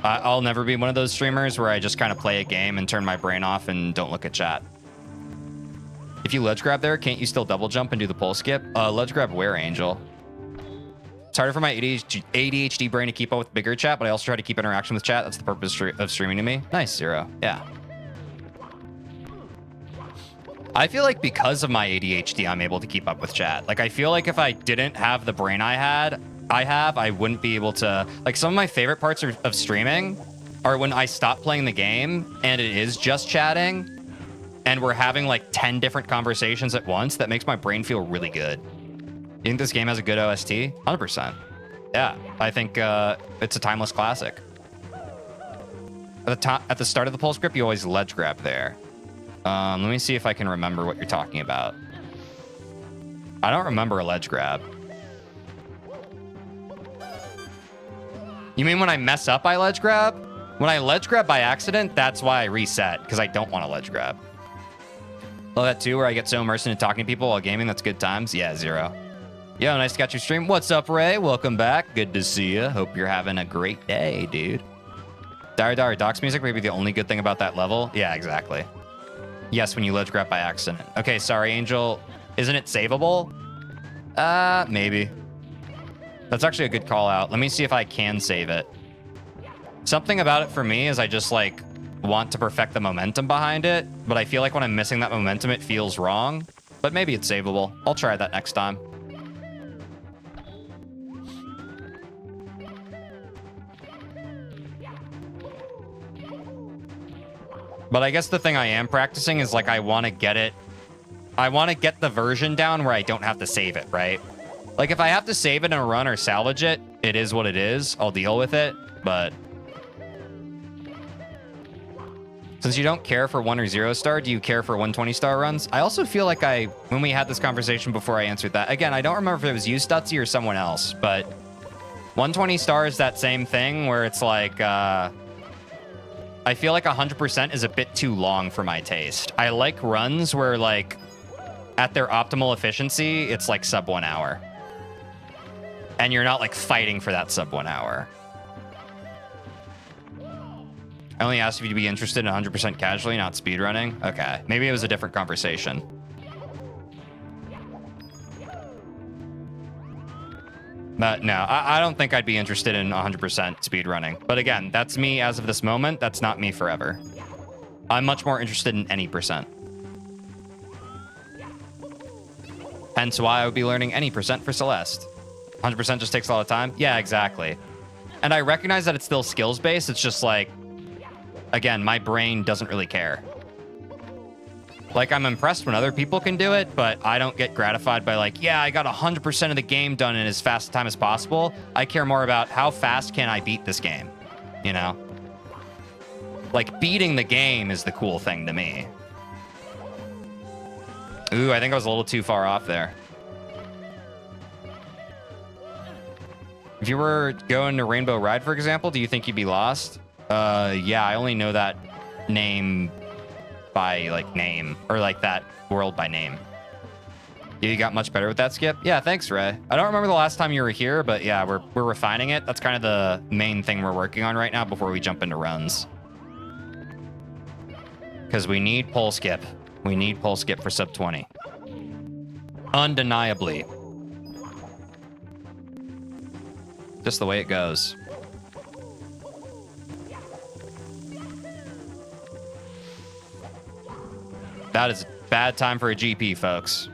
I'll never be one of those streamers where I just kind of play a game and turn my brain off and don't look at chat. If you ledge grab there, can't you still double jump and do the pole skip? Ledge grab where, Angel? It's harder for my ADHD brain to keep up with bigger chat, but I also try to keep interaction with chat. That's the purpose of streaming to me. Nice, Zero. Yeah. I feel like because of my ADHD, I'm able to keep up with chat. Like, I feel like if I didn't have the brain I wouldn't be able to... Like, some of my favorite parts of streaming are when I stop playing the game and it is just chatting and we're having like 10 different conversations at once. That makes my brain feel really good. You think this game has a good OST? 100%. Yeah, I think it's a timeless classic. At the start of the pole script, you always ledge grab there. Let me see if I can remember what you're talking about. I don't remember a ledge grab. You mean when I mess up, I ledge grab? When I ledge grab by accident, that's why I reset, because I don't want to ledge grab. Love that too, where I get so immersed into talking to people while gaming. That's good times. Yeah, Zero. Yo, nice to catch your stream. What's up, Ray? Welcome back. Good to see you. Hope you're having a great day, dude. Dire Docs music may be the only good thing about that level. Yeah, exactly. Yes, when you ledge grab by accident. Okay, sorry, Angel. Isn't it savable? Maybe. That's actually a good call out. Let me see if I can save it. Something about it for me is I just like want to perfect the momentum behind it, but I feel like when I'm missing that momentum, it feels wrong. But maybe it's savable. I'll try that next time. But I guess the thing I am practicing is like I want to get the version down where I don't have to save it, right? Like if I have to save it in a run or salvage it, it is what it is. I'll deal with it, but since you don't care for 1 or 0 star, do you care for 120 star runs? I also feel like when we had this conversation before I answered that, again, I don't remember if it was you, Stutzy, or someone else, but 120 star is that same thing where it's like, I feel like 100% is a bit too long for my taste. I like runs where like at their optimal efficiency, it's like sub 1 hour. And you're not like fighting for that sub 1 hour. I only asked if you'd be interested in 100% casually, not speedrunning. Okay, maybe it was a different conversation. But no, I don't think I'd be interested in 100% speedrunning. But again, that's me as of this moment. That's not me forever. I'm much more interested in any percent. Hence why I would be learning any percent for Celeste. 100% just takes a lot of time. Yeah, exactly. And I recognize that it's still skills-based. It's just like, again, my brain doesn't really care. Like, I'm impressed when other people can do it, but I don't get gratified by like, yeah, I got 100% of the game done in as fast a time as possible. I care more about how fast can I beat this game, you know? Like, beating the game is the cool thing to me. Ooh, I think I was a little too far off there. If you were going to Rainbow Ride, for example, do you think you'd be lost? Yeah, I only know that name by like name, or like that world by name. You got much better with that skip? Yeah, thanks, Ray. I don't remember the last time you were here, but yeah, we're refining it. That's kind of the main thing we're working on right now before we jump into runs. Because we need pole skip. We need pole skip for sub 20. Undeniably. Just the way it goes. That is a bad time for a GP, folks.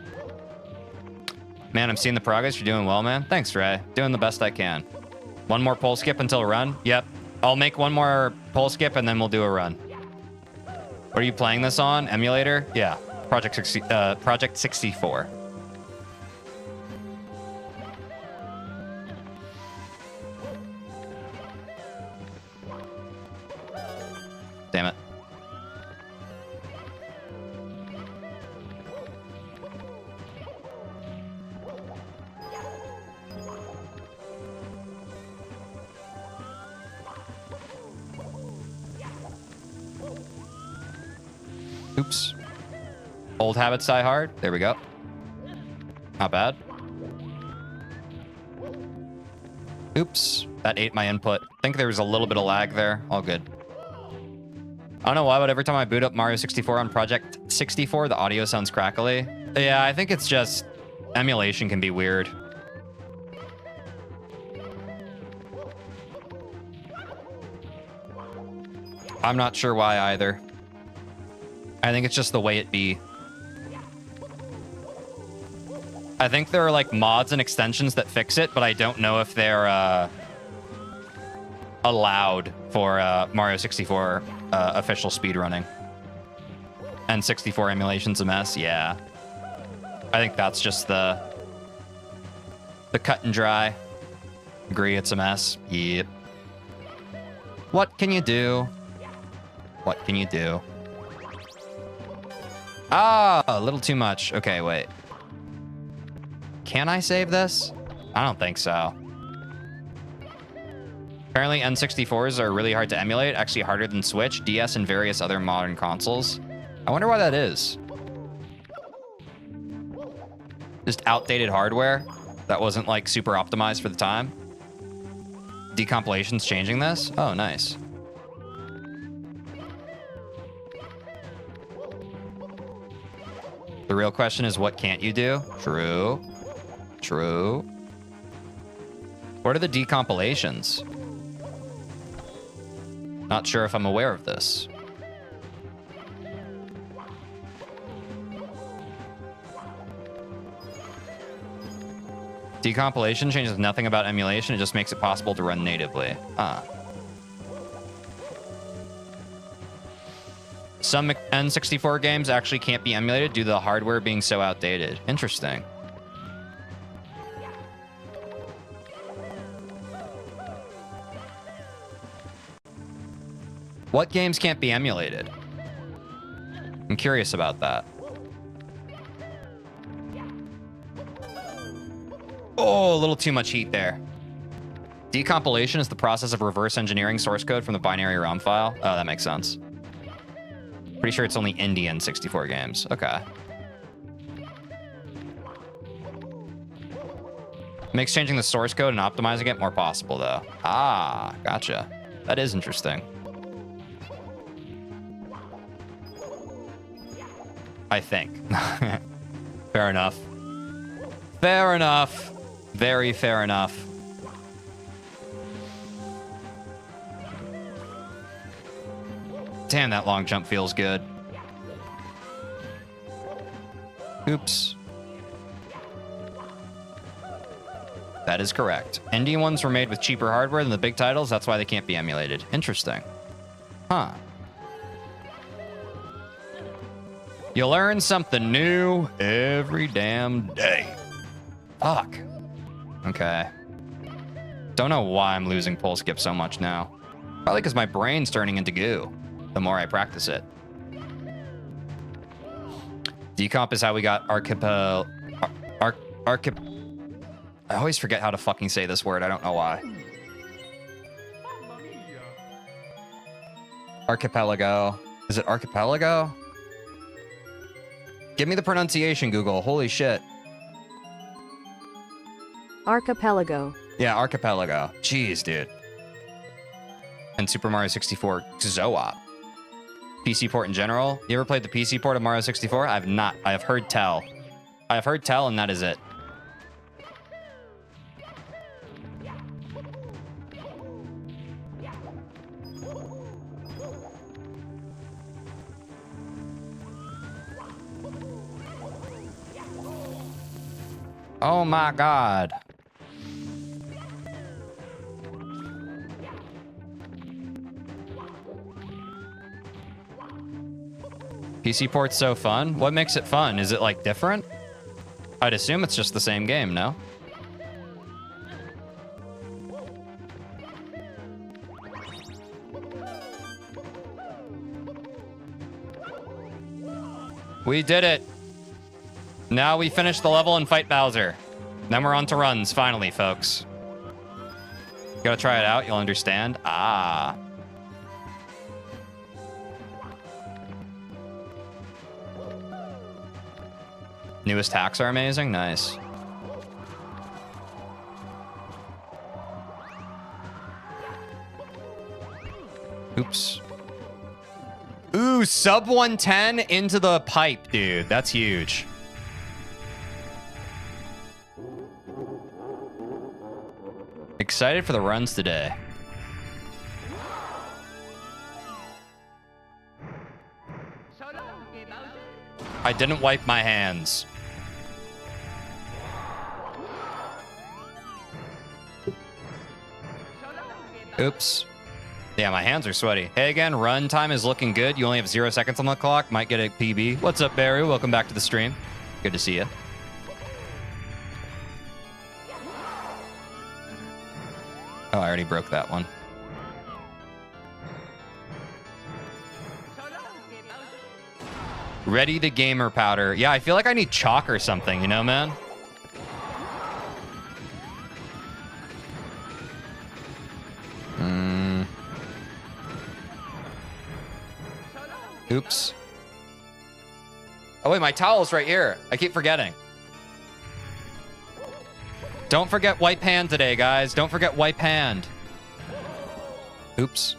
Man, I'm seeing the progress. You're doing well, man. Thanks, Ray. Doing the best I can. One more pole skip until a run? Yep. I'll make one more pole skip and then we'll do a run. What are you playing this on? Emulator? Yeah. Project 64. Damn it. Oops. Old habits die hard. There we go. Not bad. Oops. That ate my input. I think there was a little bit of lag there. All good. I don't know why, but every time I boot up Mario 64 on Project 64, the audio sounds crackly. Yeah, I think it's just emulation can be weird. I'm not sure why either. I think it's just the way it be. I think there are like mods and extensions that fix it, but I don't know if they're allowed for Mario 64 official speedrunning. And 64 emulation's a mess, yeah. I think that's just the cut and dry. Agree, it's a mess. Yep. What can you do? What can you do? Ah, a little too much. Okay, wait. Can I save this? I don't think so. Apparently N64s are really hard to emulate, actually harder than Switch, DS, and various other modern consoles. I wonder why that is. Just outdated hardware that wasn't like super optimized for the time. Decompilation's changing this? Oh, nice. The real question is, what can't you do? True. True. What are the decompilations? Not sure if I'm aware of this. Decompilation changes nothing about emulation. It just makes it possible to run natively. Ah. Some N64 games actually can't be emulated due to the hardware being so outdated. Interesting. What games can't be emulated? I'm curious about that. Oh, a little too much heat there. Decompilation is the process of reverse engineering source code from the binary ROM file. Oh, that makes sense. Pretty sure it's only Indian 64 games. Okay. Makes changing the source code and optimizing it more possible, though. Ah, gotcha. That is interesting. I think. Fair enough. Fair enough. Very fair enough. Damn, that long jump feels good. Oops. That is correct. Indie ones were made with cheaper hardware than the big titles. That's why they can't be emulated. Interesting. Huh. You learn something new every damn day. Fuck. Okay. Don't know why I'm losing pole skip so much now. Probably because my brain's turning into goo the more I practice it. Decomp is how we got I always forget how to fucking say this word. I don't know why. Archipelago. Is it archipelago? Give me the pronunciation, Google. Holy shit. Archipelago. Yeah, archipelago. Jeez, dude. And Super Mario 64 Zoop. PC port in general. You ever played the PC port of Mario 64? I've not. I have heard tell. I have heard tell, and that is it. Oh my god. PC port's so fun. What makes it fun? Is it like different? I'd assume it's just the same game, no? We did it. Now we finish the level and fight Bowser. Then we're on to runs, finally, folks. Gotta try it out, you'll understand. Ah. Newest hacks are amazing, nice. Oops. Ooh. Ooh, sub 110 into the pipe, dude. That's huge. Excited for the runs today. I didn't wipe my hands. Oops. Yeah, my hands are sweaty. Hey again, run time is looking good. You only have 0 seconds on the clock. Might get a PB. What's up, Barry? Welcome back to the stream. Good to see you. Oh, I already broke that one. Ready the gamer powder. Yeah, I feel like I need chalk or something, you know, man? Oops. Oh, wait, my towel's right here. I keep forgetting. Don't forget wipe hand today, guys. Don't forget wipe hand. Oops.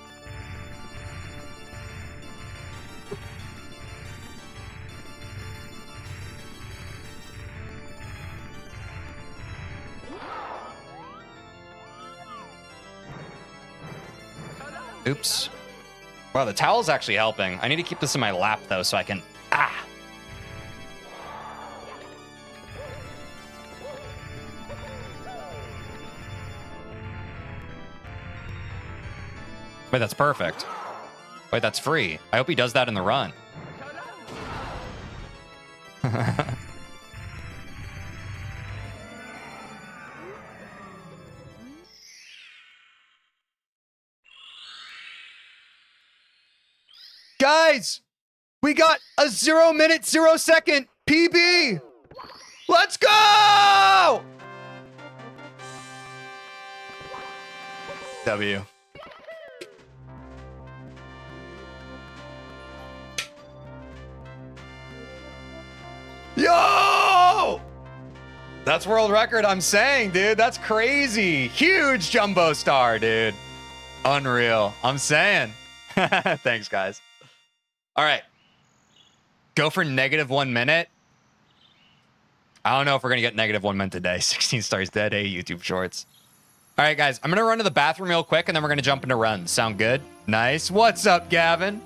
Oops. Wow, the towel's actually helping. I need to keep this in my lap, though, so I can... Ah! Wait, that's perfect. Wait, that's free. I hope he does that in the run. Guys, we got a 0 minute, 0 second PB. Let's go! W. Yo! That's world record, I'm saying, dude. That's crazy. Huge jumbo star, dude. Unreal. I'm saying. Thanks, guys. All right. Go for -1 minute. I don't know if we're going to get -1 minute today. 16 stars dead. Hey, YouTube Shorts. All right, guys. I'm going to run to the bathroom real quick, and then we're going to jump into runs. Sound good? Nice. What's up, Gavin?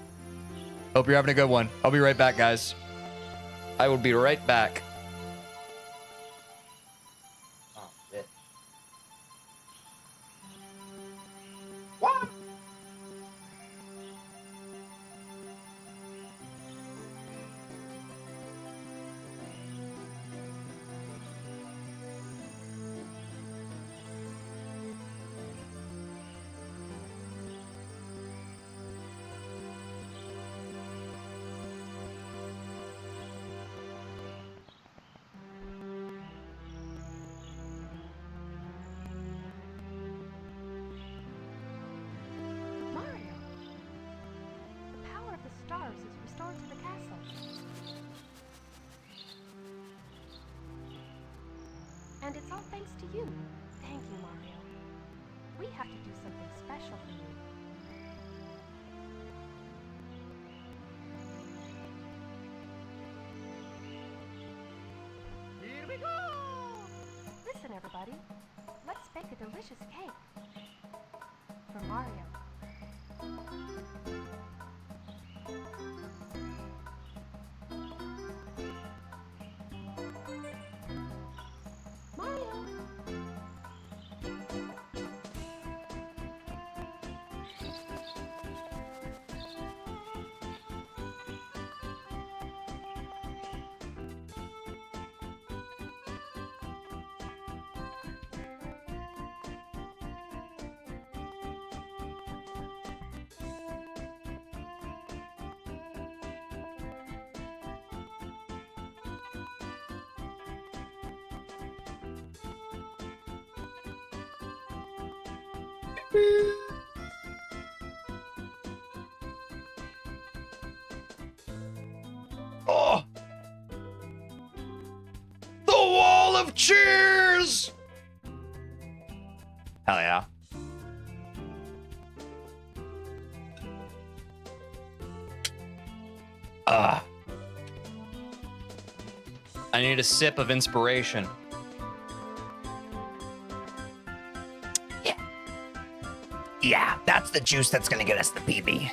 Hope you're having a good one. I'll be right back, guys. I will be right back. Oh, shit. What? stars is restored to the castle. And it's all thanks to you. Thank you, Mario. We have to do something special for you. Here we go! Listen, everybody. Let's bake a delicious cake. For Mario. Mario! Oh! The wall of cheers! Hell yeah. I need a sip of inspiration. Yeah. Yeah, that's the juice that's gonna get us the PB.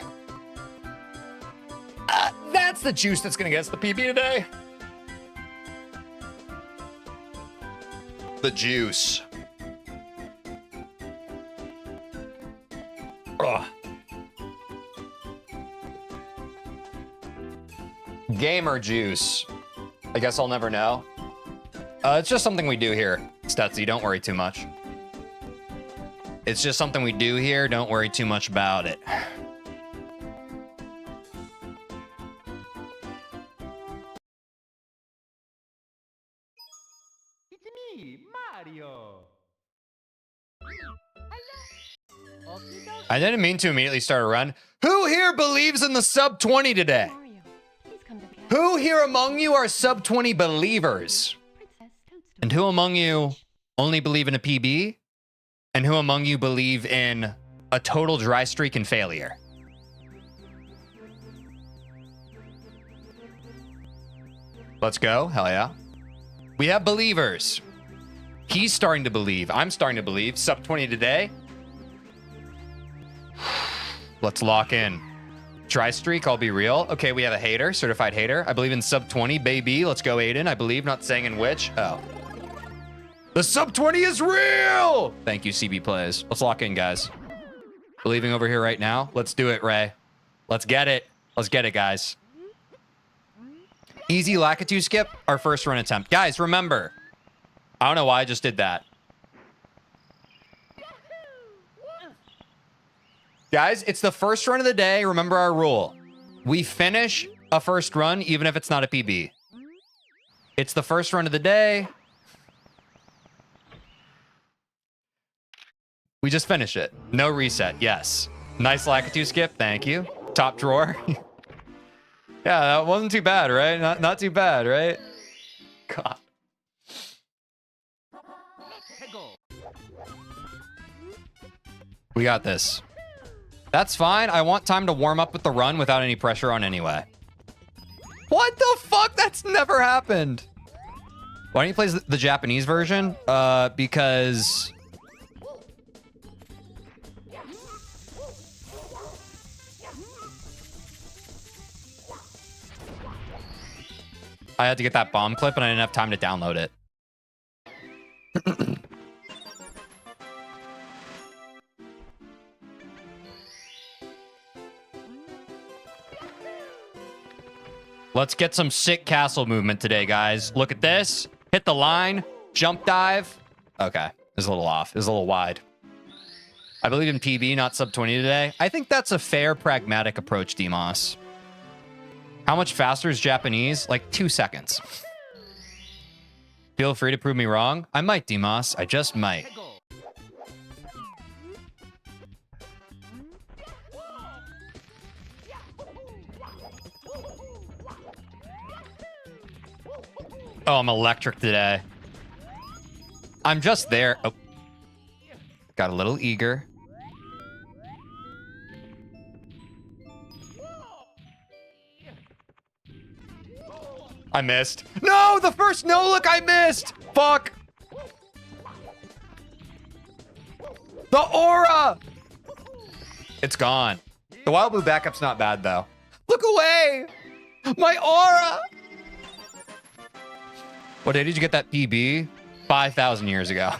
That's the juice that's gonna get us the PB today. The juice. Ugh. Gamer juice. I guess I'll never know. It's just something we do here, Stutzy. Don't worry too much. It's just something we do here. Don't worry too much about it. It's me, Mario. I didn't mean to immediately start a run. Who here believes in the sub 20 today? Mario, please come to the castle. Who here among you are sub 20 believers? Princess Toadstool. And who among you only believe in a PB? And who among you believe in a total dry streak and failure? Let's go. Hell yeah. We have believers. He's starting to believe. I'm starting to believe. Sub 20 today. Let's lock in. Dry streak, I'll be real. Okay, we have a hater, certified hater. I believe in sub 20, baby. Let's go, Aiden. I believe, not saying in which. Oh. The sub 20 is real! Thank you, CB Plays. Let's lock in, guys. Believing over here right now. Let's do it, Ray. Let's get it. Let's get it, guys. Easy Lakitu skip, our first run attempt. Guys, remember. I don't know why I just did that. Guys, it's the first run of the day. Remember our rule. We finish a first run, even if it's not a PB. It's the first run of the day. We just finish it. No reset. Yes. Nice Lakitu skip. Thank you. Top drawer. Yeah, that wasn't too bad, right? Not too bad, right? God. We got this. That's fine. I want time to warm up with the run without any pressure on anyway. What the fuck? That's never happened. Why don't you play the Japanese version? Because... I had to get that bomb clip and I didn't have time to download it. Let's get some sick castle movement today, guys. Look at this. Hit the line. Jump dive. Okay. It was a little off. It was a little wide. I believe in PB, not sub 20 today. I think that's a fair, pragmatic approach, Demos. How much faster is Japanese? Like 2 seconds. Feel free to prove me wrong. I might, Demos. I just might. Oh, I'm electric today. I'm just there. Oh. Got a little eager. I missed. No, the first no look I missed. Fuck. The aura. It's gone. The wild blue backup's not bad though. Look away. My aura. What day did you get that PB? 5,000 years ago.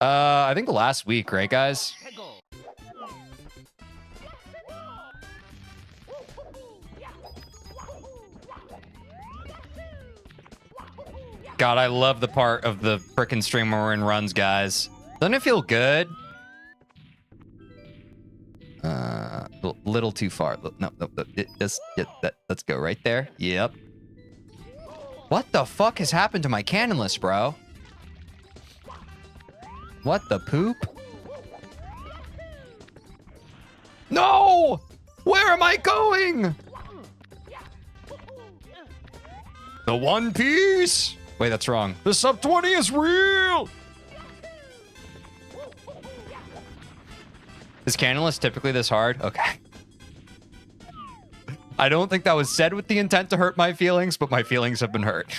I think last week, right, guys? God, I love the part of the frickin' stream where we're in runs, guys. Doesn't it feel good? Little too far. No, let's go right there. Yep. What the fuck has happened to my cannon list, bro? What the poop? No! Where am I going? The One Piece? Wait, that's wrong. The sub 20 is real! Is cannon list typically this hard? Okay. I don't think that was said with the intent to hurt my feelings, but my feelings have been hurt.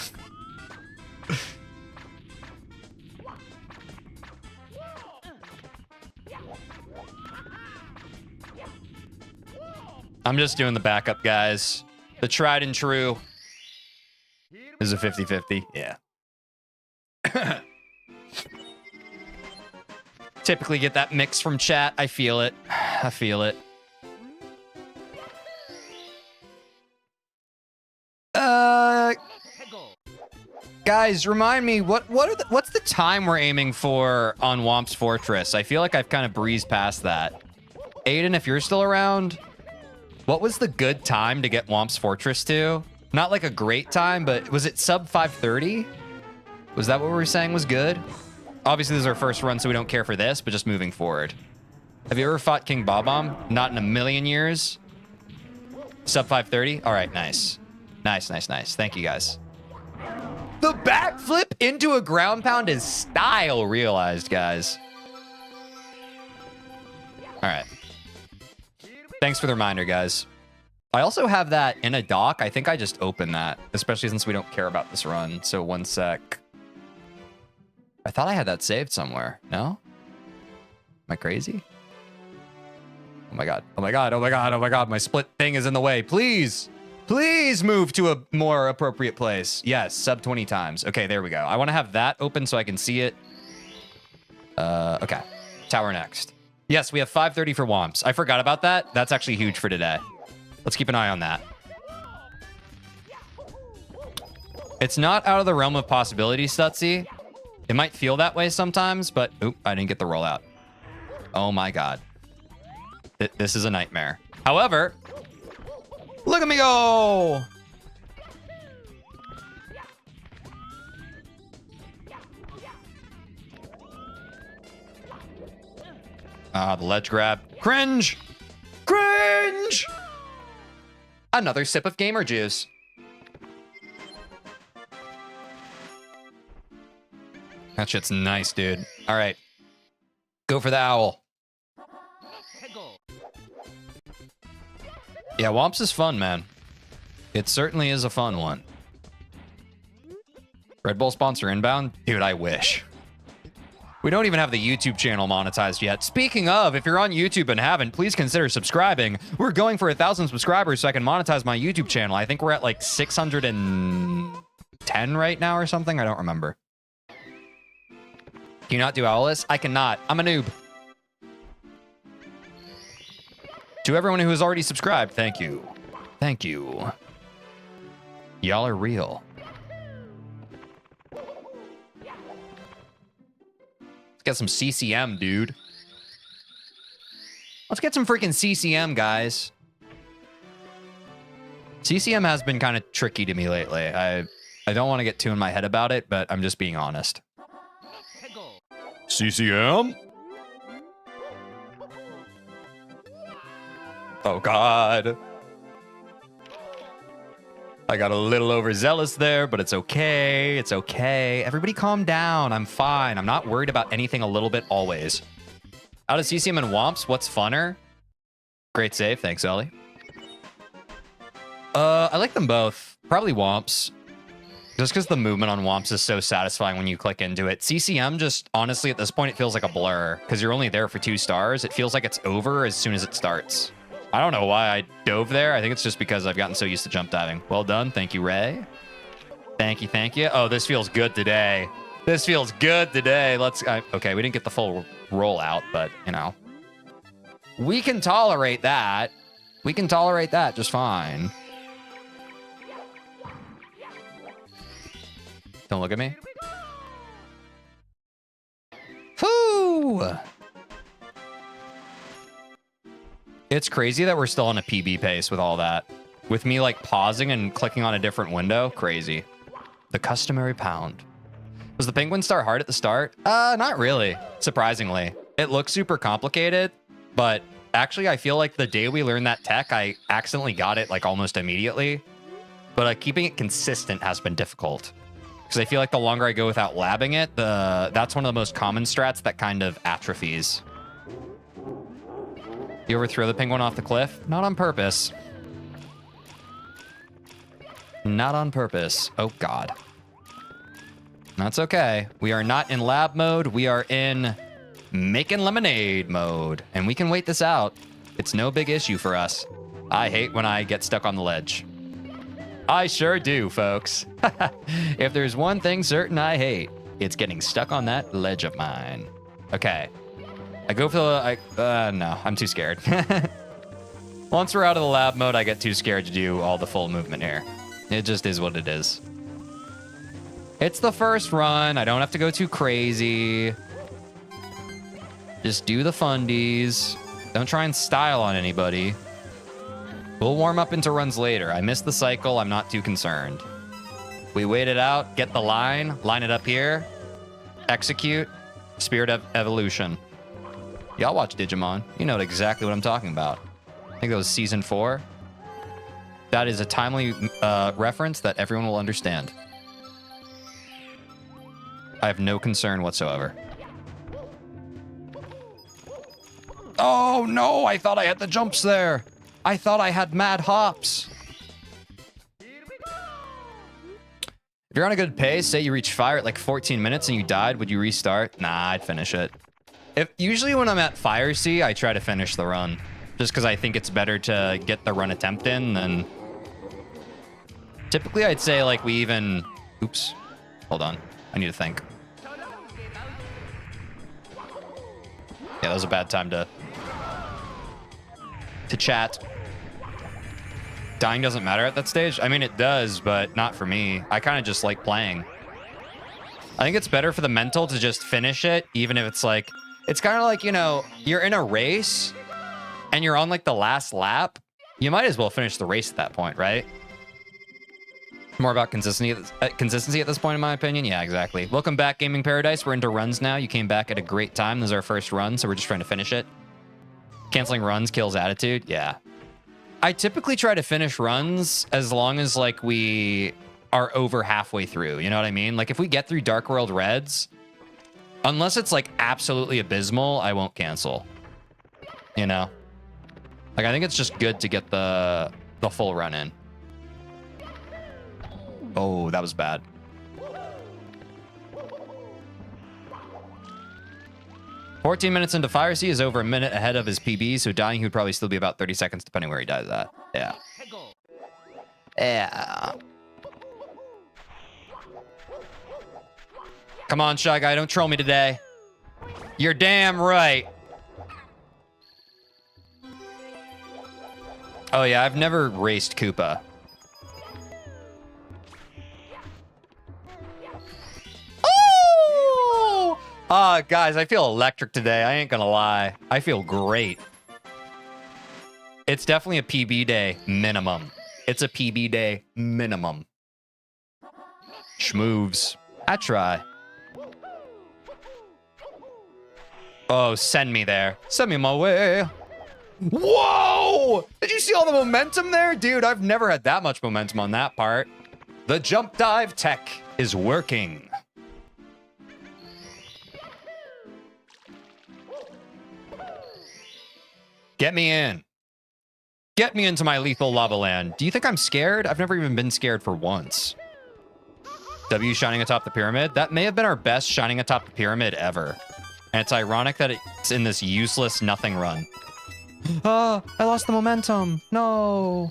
I'm just doing the backup, guys. The tried and true is a 50-50. Yeah. Typically get that mix from chat. I feel it. I feel it. Guys, remind me, what's the time we're aiming for on Womp's Fortress? I feel like I've kind of breezed past that. Aiden, if you're still around, what was the good time to get Womp's Fortress to? Not like a great time, but was it sub 5:30? Was that what we were saying was good? Obviously, this is our first run, so we don't care for this, but just moving forward. Have you ever fought King Bob-omb? Not in a million years. Sub 5:30? All right, nice. Nice, nice, nice. Thank you, guys. The backflip into a ground pound is style realized, guys. All right. Thanks for the reminder, guys. I also have that in a dock. I think I just opened that, especially since we don't care about this run. So one sec. I thought I had that saved somewhere. No? Am I crazy? Oh my God. Oh my God. Oh my God. Oh my God. My split thing is in the way. Please. Please move to a more appropriate place. Yes, sub 20 times. Okay, there we go. I want to have that open so I can see it. Okay. Tower next. Yes, we have 5:30 for Womps. I forgot about that. That's actually huge for today. Let's keep an eye on that. It's not out of the realm of possibility, Stutzy. It might feel that way sometimes, but... Oop, I didn't get the rollout. Oh my God. This is a nightmare. However... Look at me go! Ah, the ledge grab. Cringe! Cringe! Another sip of gamer juice. That shit's nice, dude. All right. Go for the owl. Yeah, Womps is fun, man. It certainly is a fun one. Red Bull sponsor inbound? Dude, I wish. We don't even have the YouTube channel monetized yet. Speaking of, if you're on YouTube and haven't, please consider subscribing. We're going for 1,000 subscribers so I can monetize my YouTube channel. I think we're at like 610 right now or something. I don't remember. Can you not do Owless? I cannot. I'm a noob. To everyone who has already subscribed, thank you. Thank you. Y'all are real. Let's get some CCM, dude. Let's get some freaking CCM, guys. CCM has been kind of tricky to me lately. I don't want to get too in my head about it, but I'm just being honest. CCM? Oh, God. I got a little overzealous there, but it's okay. It's okay. Everybody calm down. I'm fine. I'm not worried about anything a little bit always. Out of CCM and Womps, what's funner? Great save. Thanks, Ellie. I like them both. Probably Womps. Just because the movement on Womps is so satisfying when you click into it. CCM just, honestly, at this point, it feels like a blur. Because you're only there for 2 stars. It feels like it's over as soon as it starts. I don't know why I dove there. I think it's just because I've gotten so used to jump diving. Well done. Thank you, Ray. Thank you, thank you. Oh, this feels good today. This feels good today. Let's... okay, we didn't get the full rollout, but, you know. We can tolerate that. We can tolerate that just fine. Don't look at me. Whoo! It's crazy that we're still on a PB pace with all that. With me, like, pausing and clicking on a different window. Crazy. The customary pound. Was the penguin star hard at the start? Not really, surprisingly. It looks super complicated, but actually, I feel like the day we learned that tech, I accidentally got it, like, almost immediately. But keeping it consistent has been difficult. Because I feel like the longer I go without labbing it, that's one of the most common strats that kind of atrophies. You ever throw the penguin off the cliff? Not on purpose. Not on purpose. Oh, God. That's okay. We are not in lab mode. We are in making lemonade mode. And we can wait this out. It's no big issue for us. I hate when I get stuck on the ledge. I sure do, folks. If there's one thing certain I hate, it's getting stuck on that ledge of mine. Okay. I go for the... no, I'm too scared. Once we're out of the lab mode, I get too scared to do all the full movement here. It just is what it is. It's the first run. I don't have to go too crazy. Just do the fundies. Don't try and style on anybody. We'll warm up into runs later. I missed the cycle. I'm not too concerned. We wait it out, get the line it up here, execute, Spirit of Evolution. Y'all watch Digimon. You know exactly what I'm talking about. I think that was season 4. That is a timely reference that everyone will understand. I have no concern whatsoever. Oh, no, I thought I had the jumps there. I thought I had mad hops. If you're on a good pace, say you reach fire at like 14 minutes and you died, would you restart? Nah, I'd finish it. Usually when I'm at Fire Sea, I try to finish the run. Just because I think it's better to get the run attempt in than... Typically, I'd say like we even... Oops. Hold on. I need to think. Yeah, that was a bad time to chat. Dying doesn't matter at that stage. I mean, it does, but not for me. I kind of just like playing. I think it's better for the mental to just finish it, even if it's like... It's kind of like, you know, you're in a race and you're on like the last lap. You might as well finish the race at that point, right? More about consistency at this point, in my opinion. Yeah, exactly. Welcome back, Gaming Paradise. We're into runs now. You came back at a great time. This is our first run, so we're just trying to finish it. Canceling runs kills attitude. Yeah. I typically try to finish runs as long as like we are over halfway through. You know what I mean? Like if we get through Dark World Reds, unless it's like absolutely abysmal, I won't cancel. You know? Like I think it's just good to get the full run in. Oh, that was bad. "14 minutes into Fire Sea is over a minute ahead of his PB, so dying he would probably still be about 30 seconds depending where he dies at." Yeah. Yeah. Come on, Shy Guy, don't troll me today. You're damn right. Oh yeah, I've never raced Koopa. Guys, I feel electric today. I ain't gonna lie. I feel great. It's definitely a PB day minimum. It's a PB day minimum. Schmoves. I try. Oh, send me there. Send me my way. Whoa! Did you see all the momentum there? Dude, I've never had that much momentum on that part. The jump dive tech is working. Get me in. Get me into my lethal lava land. Do you think I'm scared? I've never even been scared for once. W shining atop the pyramid. That may have been our best shining atop the pyramid ever. And it's ironic that it's in this useless nothing run. Oh, I lost the momentum. No.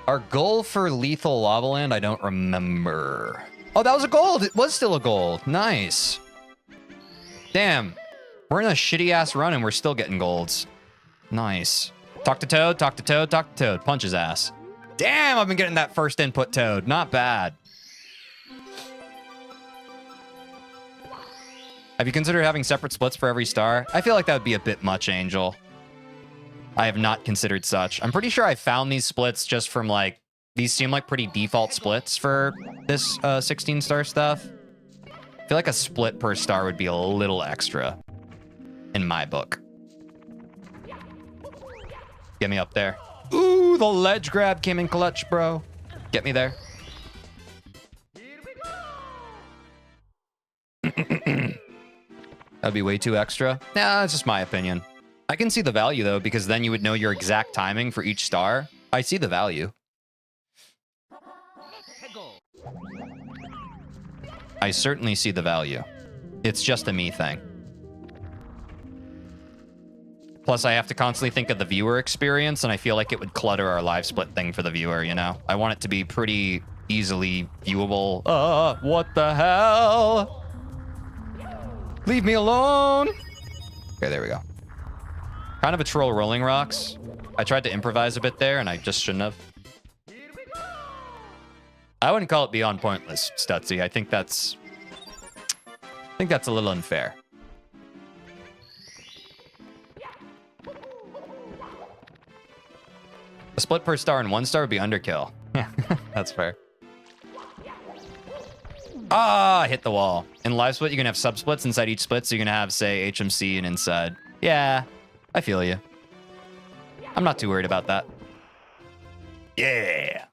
Our goal for lethal lava land, I don't remember. Oh, that was a gold. It was still a gold. Nice. Damn, we're in a shitty ass run and we're still getting golds. Nice. Talk to Toad, talk to Toad, talk to Toad. Punch his ass. Damn, I've been getting that first input Toad. Not bad. Have you considered having separate splits for every star? I feel like that would be a bit much, Angel. I have not considered such. I'm pretty sure I found these splits just from like, these seem like pretty default splits for this 16-star stuff. I feel like a split per star would be a little extra in my book. Get me up there. Ooh, the ledge grab came in clutch, bro. Get me there. That'd be way too extra. Nah, that's just my opinion. I can see the value, though, because then you would know your exact timing for each star. I see the value. I certainly see the value. It's just a me thing. Plus, I have to constantly think of the viewer experience, and I feel like it would clutter our live split thing for the viewer, you know? I want it to be pretty easily viewable. What the hell? Leave me alone. Okay, there we go. Kind of a troll rolling rocks. I tried to improvise a bit there, and I just shouldn't have. I wouldn't call it beyond pointless, Stutzy. I think that's a little unfair. A split per star and 1 star would be underkill. Yeah, that's fair. Ah, hit the wall. In live split, you can have sub splits inside each split, so you can have, say, HMC and inside. Yeah, I feel you. I'm not too worried about that. Yeah.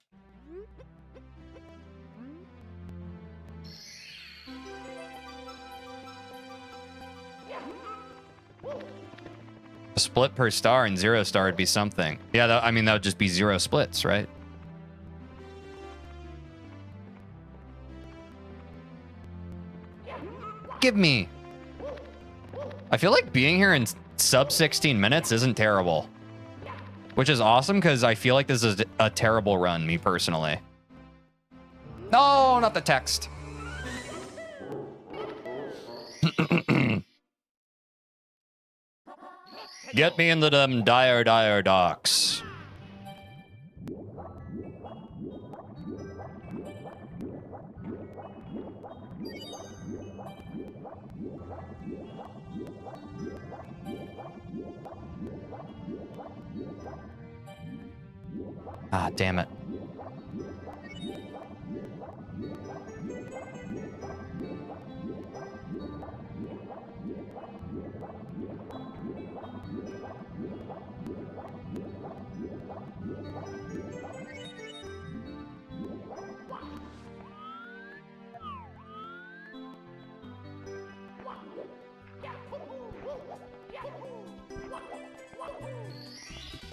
A split per star and 0 star would be something. Yeah, I mean, that would just be 0 splits, right? Give me. I feel like being here in sub 16 minutes isn't terrible. Which is awesome, because I feel like this is a terrible run, me personally. No, not the text. Get me into them dire docks. Ah, damn it.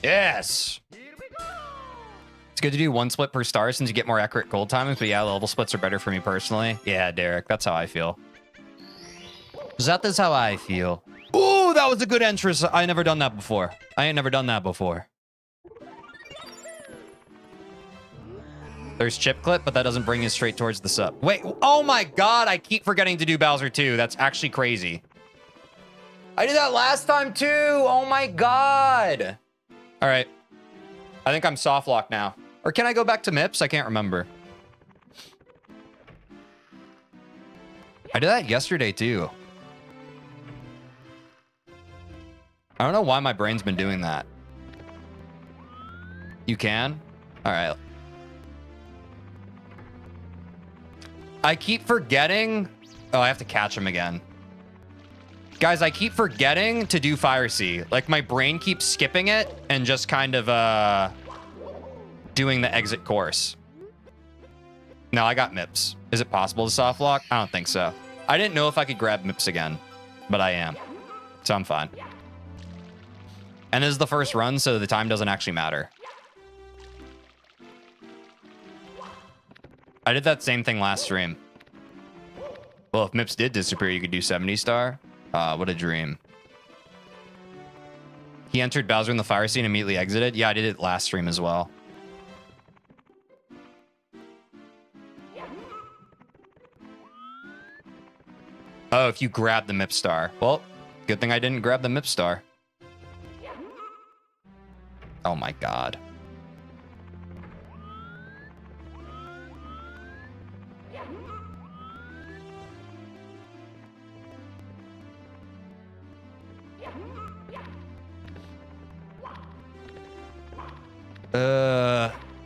Yes. It's good to do 1 split per star since you get more accurate gold timings, but yeah, level splits are better for me personally. Yeah, Derek, that's how I feel. That is how I feel. Ooh, that was a good entrance. I ain't never done that before. There's chip clip, but that doesn't bring you straight towards the sub. Wait, oh my god, I keep forgetting to do Bowser 2. That's actually crazy. I did that last time too. Oh my god. All right. I think I'm soft lock now. Or can I go back to MIPS? I can't remember. I did that yesterday too. I don't know why my brain's been doing that. You can? All right. I keep forgetting. Oh, I have to catch him again. Guys, I keep forgetting to do Fire Sea. Like, my brain keeps skipping it and just kind of doing the exit course. No, I got MIPS. Is it possible to soft lock? I don't think so. I didn't know if I could grab MIPS again, but I am. So I'm fine. And this is the first run, so the time doesn't actually matter. I did that same thing last stream. Well, if MIPS did disappear, you could do 70 star. What a dream. He entered Bowser in the fire scene and immediately exited. Yeah, I did it last stream as well. Oh, if you grab the MIP star. Well, good thing I didn't grab the MIP star. Oh my god.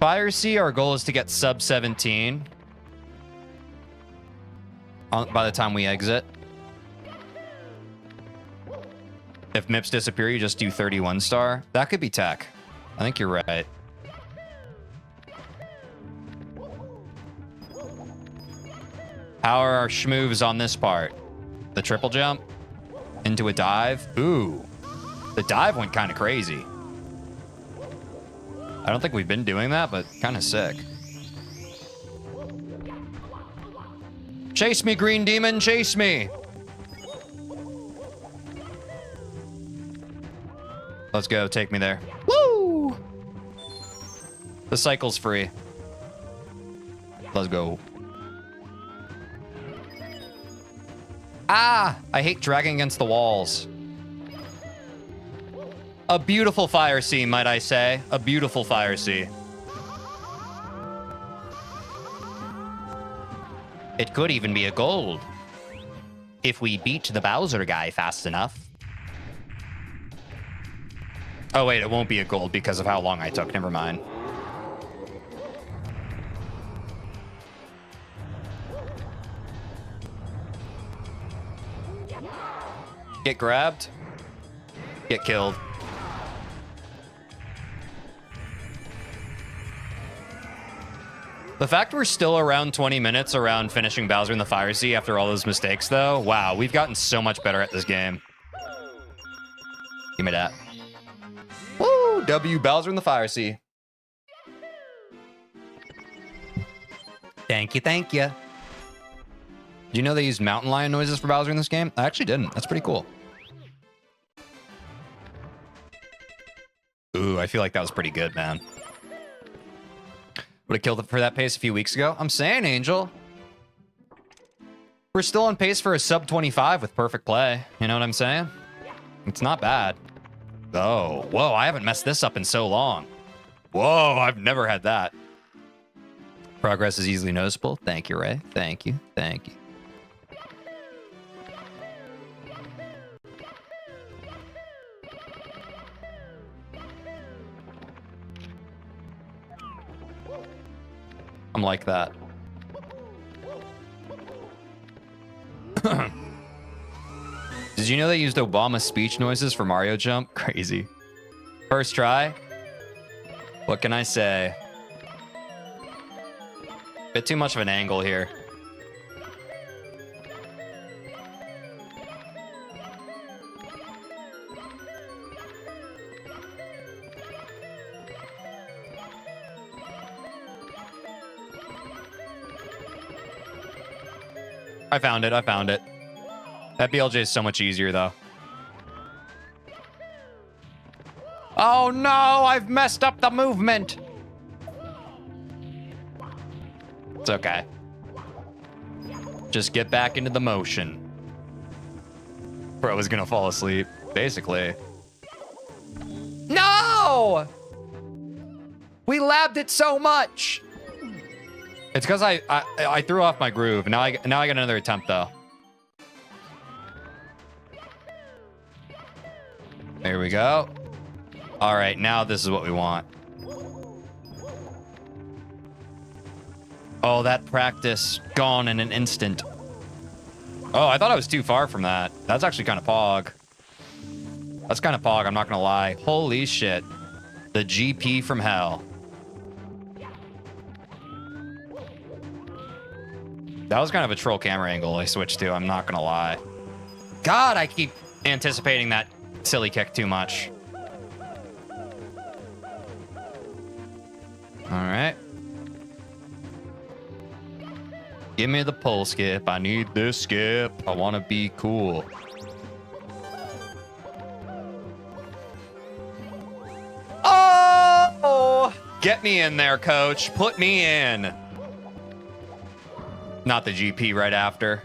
Fire Sea, our goal is to get sub 17 by the time we exit. If MIPS disappear, you just do 31 star. That could be tech. I think you're right. How are our schmoves on this part? The triple jump into a dive. Ooh. The dive went kind of crazy. I don't think we've been doing that, but kind of sick. Chase me, green demon, chase me. Let's go, take me there. Woo! The cycle's free. Let's go. Ah! I hate dragging against the walls. A beautiful fire sea, might I say. A beautiful fire sea. It could even be a gold. If we beat the Bowser guy fast enough. Oh, wait, it won't be a gold because of how long I took. Never mind. Get grabbed. Get killed. The fact we're still around 20 minutes around finishing Bowser in the Fire Sea after all those mistakes, though, wow, we've gotten so much better at this game. Give me that. Woo! W Bowser in the Fire Sea. Thank you, thank you. Do you know they use mountain lion noises for Bowser in this game? I actually didn't. That's pretty cool. Ooh, I feel like that was pretty good, man. Would have killed it for that pace a few weeks ago. I'm saying, Angel. We're still on pace for a sub 25 with perfect play. You know what I'm saying? It's not bad. Oh, whoa, I haven't messed this up in so long. Whoa, I've never had that. Progress is easily noticeable. Thank you, Ray. Thank you. Thank you. I'm like that. Did you know they used Obama speech noises for Mario Jump? Crazy. First try? What can I say? Bit too much of an angle here. I found it. I found it. That BLJ is so much easier, though. Oh, no! I've messed up the movement! It's okay. Just get back into the motion. Bro was gonna fall asleep, basically. No! We labbed it so much! It's because I threw off my groove. Now I get another attempt though. There we go. All right, now this is what we want. Oh, that practice gone in an instant. Oh, I thought I was too far from that. That's actually kind of pog. That's kind of pog, I'm not gonna lie. Holy shit. The GP from hell. That was kind of a troll camera angle I switched to, I'm not gonna lie. God, I keep anticipating that silly kick too much. All right. Give me the pole skip. I need this skip. I want to be cool. Oh! Get me in there, coach. Put me in. Not the GP right after.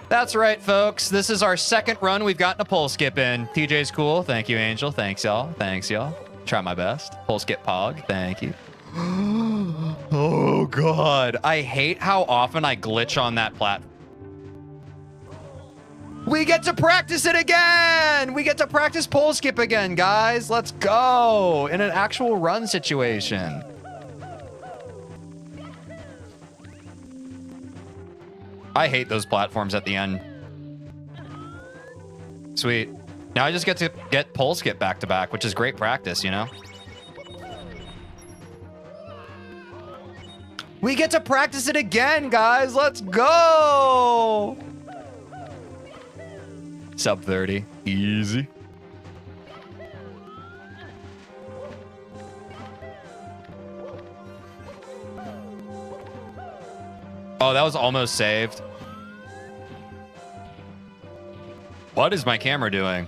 That's right, folks. This is our second run we've gotten a pole skip in. TJ's cool. Thank you, Angel. Thanks, y'all. Thanks, y'all. Try my best. Pole skip pog. Thank you. Oh, God. I hate how often I glitch on that platform. We get to practice it again. We get to practice pole skip again, guys. Let's go. In an actual run situation. I hate those platforms at the end. Sweet. Now I just get to get pole skip back to back, which is great practice, you know? We get to practice it again, guys. Let's go. Sub 30. Easy. Oh, that was almost saved. What is my camera doing?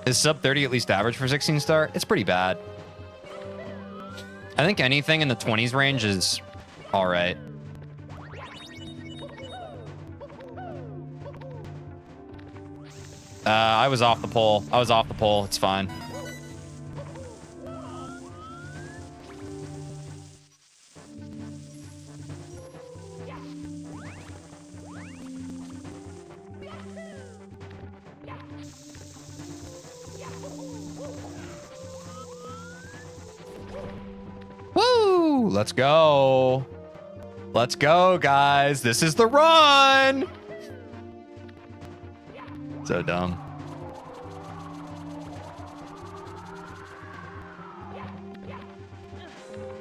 Is sub 30 at least average for 16 star? It's pretty bad. I think anything in the 20s range is all right. I was off the pole. I was off the pole. It's fine. Woo! Let's go. Let's go, guys. This is the run. So dumb.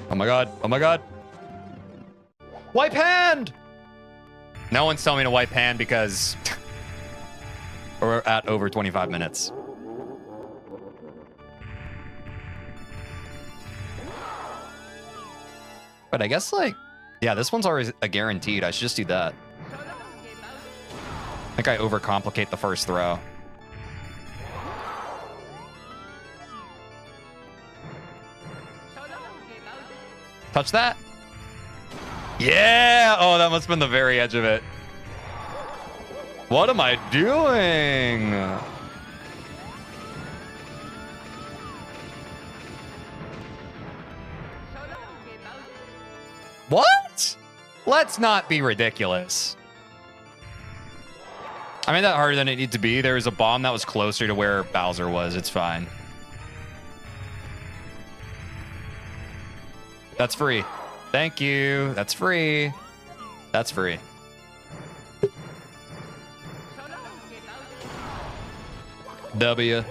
Oh my god. Oh my god. Wipe hand! No one's telling me to wipe hand because we're at over 25 minutes. But I guess, like, yeah, this one's always a guaranteed. I should just do that. I think I overcomplicate the first throw. Touch that. Yeah. Oh, that must have been the very edge of it. What am I doing? What? Let's not be ridiculous. I made that harder than it needed to be. There was a bomb that was closer to where Bowser was. It's fine. That's free. Thank you. That's free. That's free. W.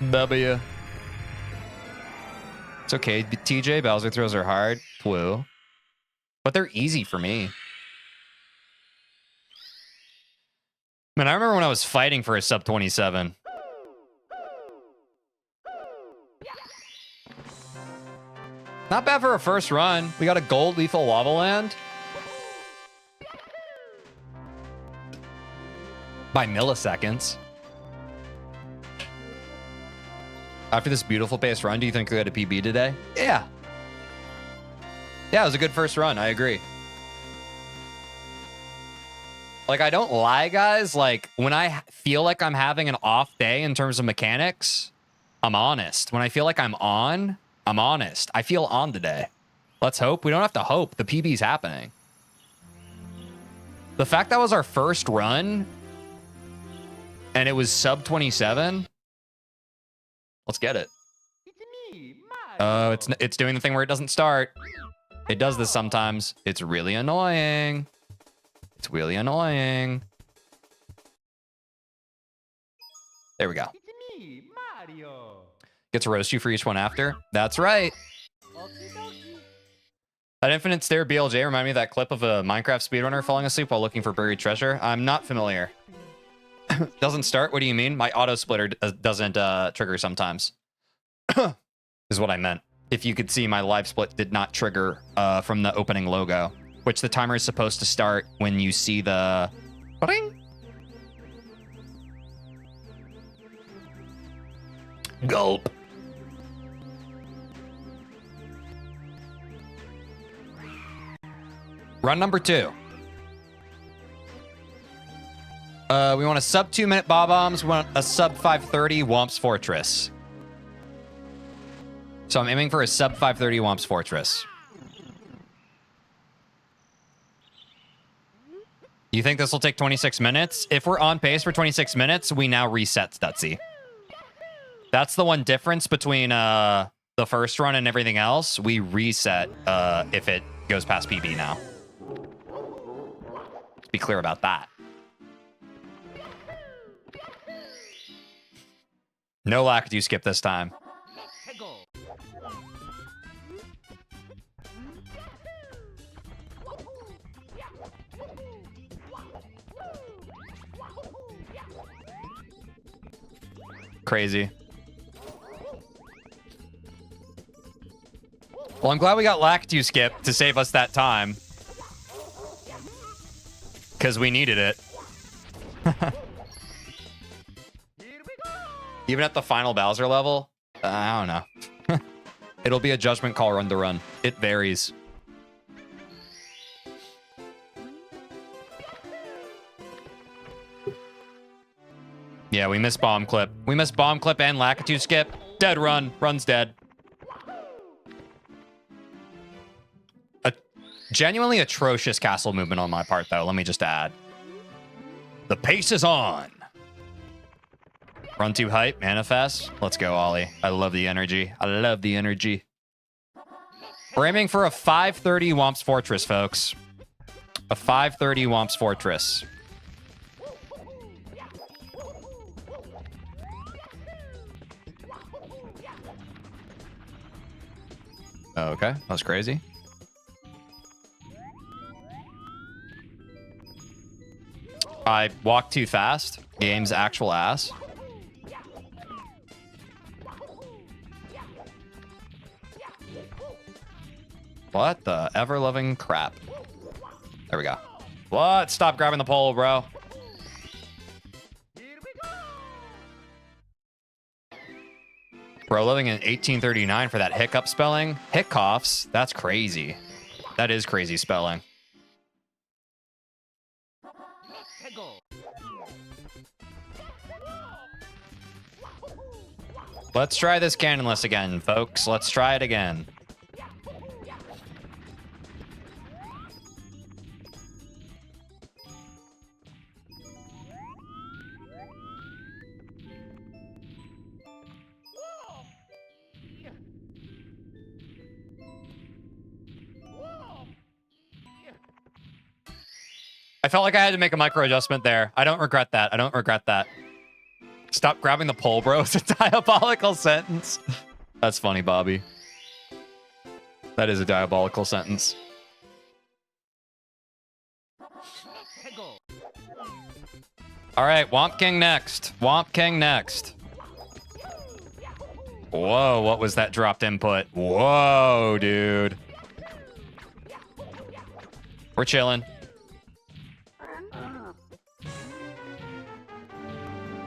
W. It's okay. TJ, Bowser throws are hard. Woo. But they're easy for me. Man, I remember when I was fighting for a sub 27. Not bad for a first run. We got a gold lethal lava land. By milliseconds. After this beautiful pace run, do you think we had a PB today? Yeah. Yeah, it was a good first run. I agree. Like, I don't lie, guys. Like, when I feel like I'm having an off day in terms of mechanics, I'm honest. When I feel like I'm on, I'm honest. I feel on today. Let's hope. We don't have to hope. The PB's happening. The fact that was our first run and it was sub 27. Let's get it. Oh, it's doing the thing where it doesn't start. It does this sometimes. It's really annoying. It's really annoying. There we go. It's me, Mario. Gets to roast you for each one after. That's right. That infinite stare BLJ remind me of that clip of a Minecraft speedrunner falling asleep while looking for buried treasure. I'm not familiar. Doesn't start? What do you mean? My auto splitter doesn't trigger sometimes. Is what I meant. If you could see, my live split did not trigger from the opening logo, which the timer is supposed to start when you see the... Bing! Gulp. Run number 2. We want a sub 2-minute Bob-Ombs. We want a sub 5:30 Whomp's Fortress. So I'm aiming for a sub 5:30 Whomp's Fortress. You think this will take 26 minutes? If we're on pace for 26 minutes, we now reset Stutzy. That's the one difference between the first run and everything else. We reset if it goes past PB now. Let's be clear about that. No Lakitu skip this time. Crazy. Well, I'm glad we got Lactu Skip to save us that time. Because we needed it. Even at the final Bowser level? I don't know. It'll be a judgment call run to run. It varies. Yeah, we missed Bomb Clip. We missed Bomb Clip and Lakitu Skip. Dead run. Run's dead. A genuinely atrocious castle movement on my part, though. Let me just add. The pace is on. Run too hype. Manifest. Let's go, Ollie. I love the energy. I love the energy. We're aiming for a 530 Whomp's Fortress, folks. A 530 Whomp's Fortress. Okay, that was crazy. I walked too fast. Game's actual ass. What the ever-loving crap? There we go. What? Stop grabbing the pole, bro. Bro, living in 1839 for that hiccup spelling. Hickoffs? That's crazy. That is crazy spelling. Let's try this cannonless again, folks. Let's try it again. I felt like I had to make a micro adjustment there. I don't regret that. I don't regret that. Stop grabbing the pole, bro. It's a diabolical sentence. That's funny, Bobby. That is a diabolical sentence. All right, Whomp King next. Whomp King next. Whoa, what was that dropped input? Whoa, dude. We're chilling.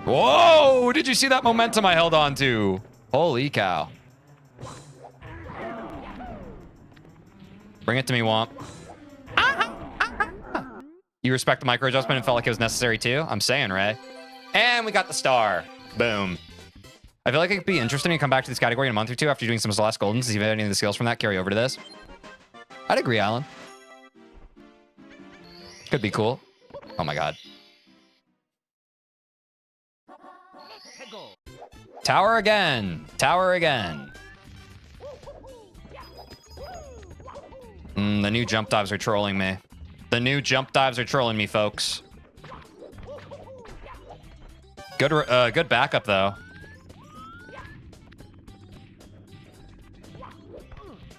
Whoa! Did you see that momentum I held on to? Holy cow. Bring it to me, Whomp. You respect the micro adjustment and felt like it was necessary too? I'm saying, Ray. And we got the star. Boom. I feel like it could be interesting to come back to this category in a month or two after doing some Celeste Golden to see if any of the skills from that carry over to this. I'd agree, Alan. Could be cool. Oh my god. Tower again. Tower again. The new jump dives are trolling me. The new jump dives are trolling me, folks. Good backup, though.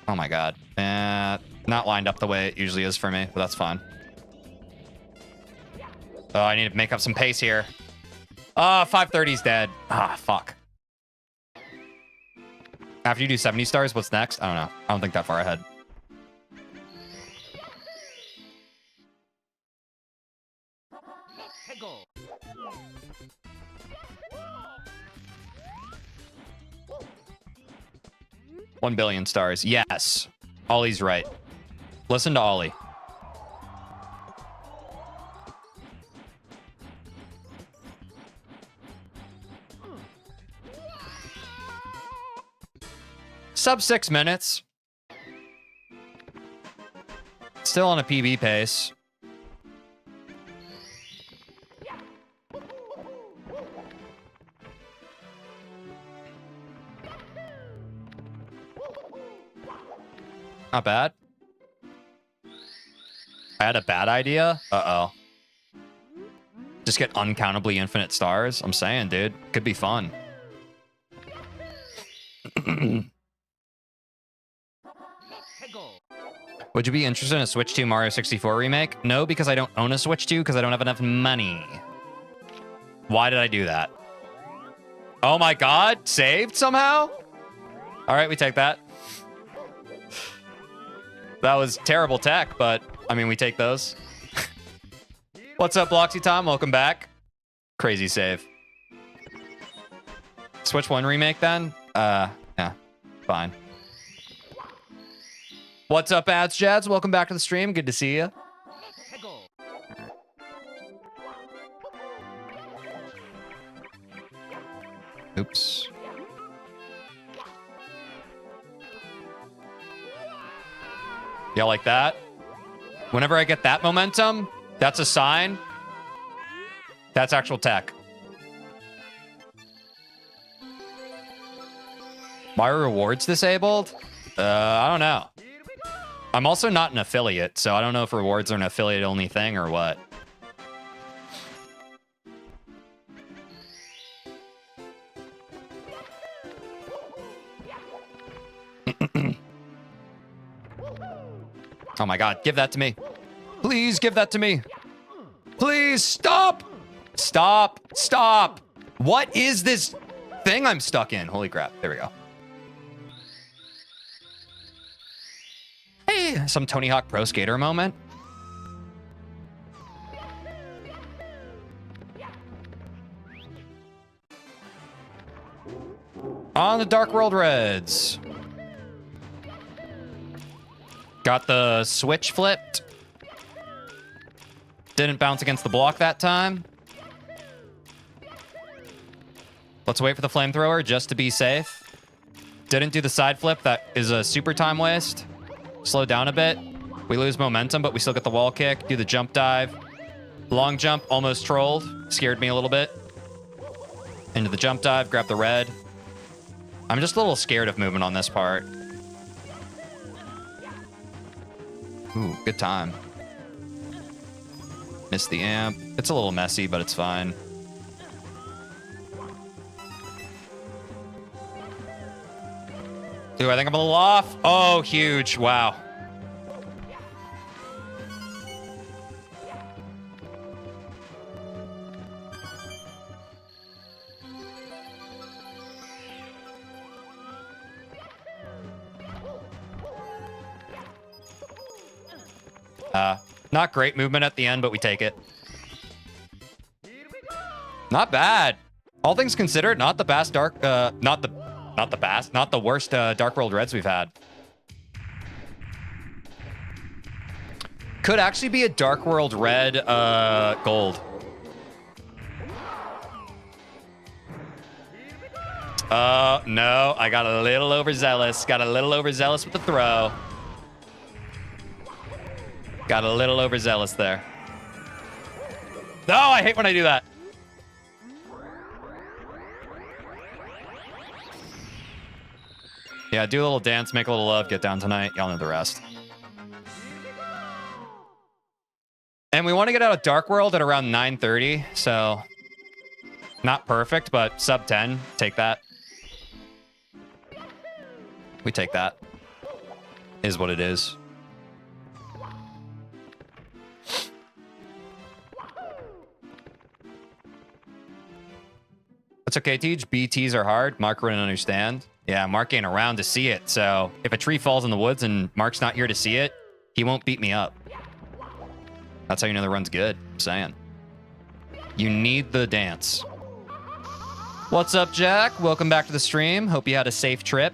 Oh my god. Not lined up the way it usually is for me, but that's fine. Oh, I need to make up some pace here. 530's dead. Ah, fuck. After you do 70 stars, what's next? I don't know. I don't think that far ahead. $1 billion stars. Yes. Ollie's right. Listen to Ollie. Sub 6 minutes. Still on a PB pace. Not bad. I had a bad idea. Uh-oh. Just get uncountably infinite stars. I'm saying, dude. Could be fun. Would you be interested in a Switch 2 Mario 64 remake? No, because I don't own a Switch 2 because I don't have enough money. Why did I do that? Oh my god, saved somehow? All right, we take that. That was terrible tech, but I mean, we take those. What's up, Bloxy Tom? Welcome back. Crazy save. Switch 1 remake then? Yeah, fine. What's up, Ads Jads? Welcome back to the stream. Good to see you. Oops. Yeah, like that. Whenever I get that momentum, that's a sign. That's actual tech. My rewards disabled? I don't know. I'm also not an affiliate, so I don't know if rewards are an affiliate only thing or what. Oh my god, give that to me. Please give that to me. Please stop. Stop. Stop. What is this thing I'm stuck in? Holy crap. There we go. Hey, some Tony Hawk Pro Skater moment. On the Dark World Reds. Got the switch flipped. Didn't bounce against the block that time. Let's wait for the flamethrower just to be safe. Didn't do the side flip. That is a super time waste. Slow down a bit. We lose momentum, but we still get the wall kick. Do the jump dive. Long jump, almost trolled. Scared me a little bit. Into the jump dive, grab the red. I'm just a little scared of movement on this part. Ooh, good time. Missed the amp. It's a little messy, but it's fine. Ooh, I think I'm a little off. Oh, huge. Wow. Not great movement at the end, but we take it. Not bad. All things considered, not the best not the worst Dark World Reds we've had. Could actually be a Dark World Red gold. No, I got a little overzealous. Got a little overzealous with the throw. Got a little overzealous there. No, I hate when I do that. Yeah, do a little dance, make a little love, get down tonight. Y'all know the rest. And we want to get out of Dark World at around 9:30, so not perfect, but sub 10. Take that. We take that. Is what it is. It's okay, Teej. BTs are hard. Mark wouldn't understand. Yeah, Mark ain't around to see it. So if a tree falls in the woods and Mark's not here to see it, he won't beat me up. That's how you know the run's good. I'm saying. You need the dance. What's up, Jack? Welcome back to the stream. Hope you had a safe trip.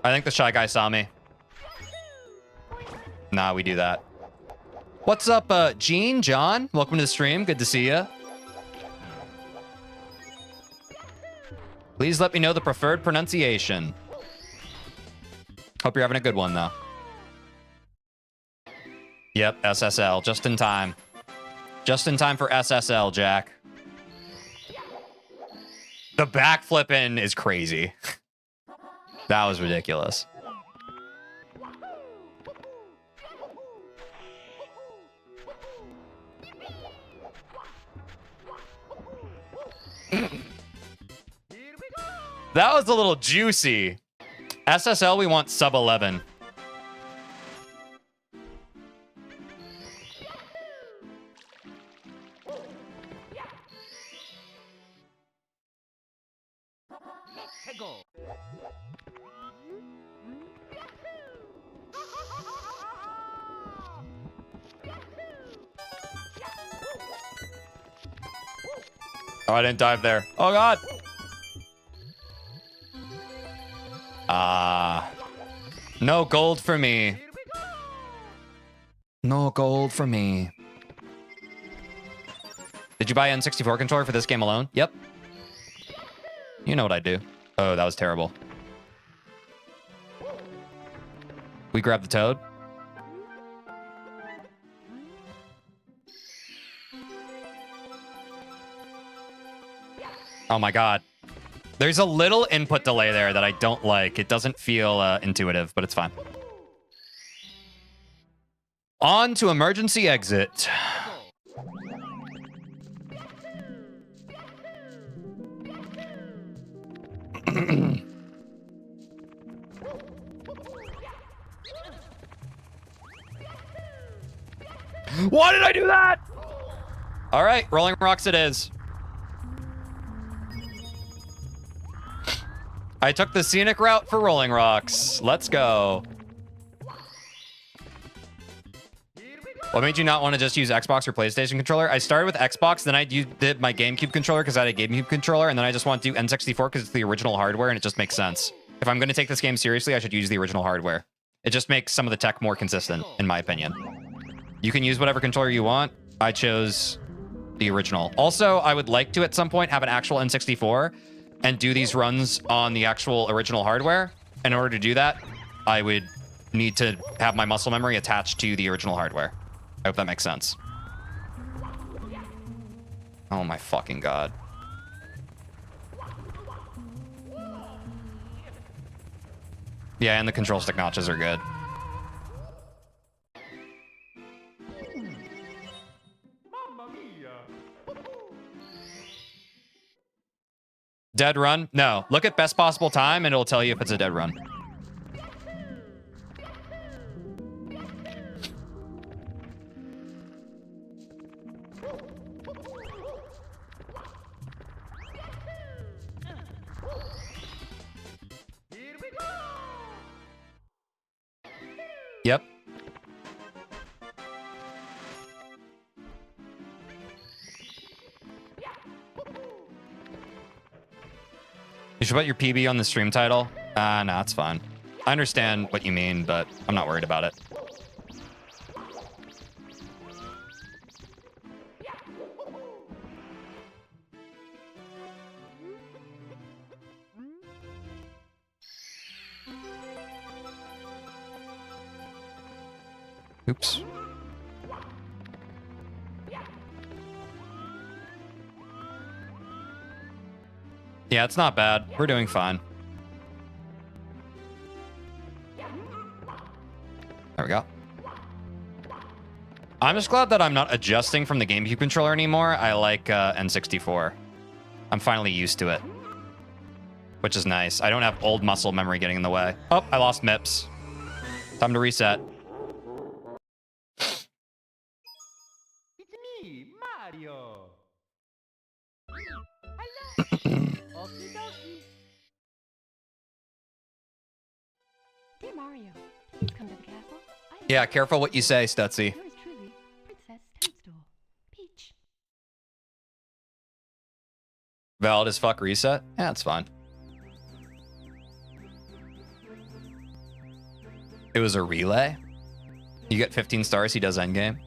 I think the Shy Guy saw me. Nah, we do that. What's up, Gene, John? Welcome to the stream. Good to see you. Please let me know the preferred pronunciation. Hope you're having a good one, though. Yep, SSL. Just in time. Just in time for SSL, Jack. The backflipping is crazy. That was ridiculous. That was a little juicy. SSL, we want sub 11. Oh, I didn't dive there. Oh, God. No gold for me. No gold for me. Did you buy an N64 controller for this game alone? Yep. You know what I do. Oh, that was terrible. We grabbed the toad. Oh my God. There's a little input delay there that I don't like. It doesn't feel intuitive, but it's fine. On to emergency exit. Why did I do that? All right, Rolling Rocks it is. I took the scenic route for Rolling Rocks. Let's go. What made you not want to just use Xbox or PlayStation controller? I started with Xbox, then I did my GameCube controller because I had a GameCube controller, and then I just want to do N64 because it's the original hardware, and it just makes sense. If I'm going to take this game seriously, I should use the original hardware. It just makes some of the tech more consistent, in my opinion. You can use whatever controller you want. I chose the original. Also, I would like to, at some point, have an actual N64 and do these runs on the actual original hardware. In order to do that, I would need to have my muscle memory attached to the original hardware. I hope that makes sense. Oh my fucking God. Yeah, and the control stick notches are good. Dead run? No. Look at best possible time and it'll tell you if it's a dead run. Yep. You should put your PB on the stream title. No, it's fine. I understand what you mean, but I'm not worried about it. Oops. Yeah, it's not bad. We're doing fine. There we go. I'm just glad that I'm not adjusting from the GameCube controller anymore. I like N64. I'm finally used to it, which is nice. I don't have old muscle memory getting in the way. Oh, I lost MIPS. Time to reset. It's me, Mario. Okie dokie. Dear Mario, please come to the castle. Yeah, careful what you say, Stutzy. Yours truly, Princess Toadstool. Peach. Valid as fuck reset? Yeah, it's fine. It was a relay? You get 15 stars, he does endgame.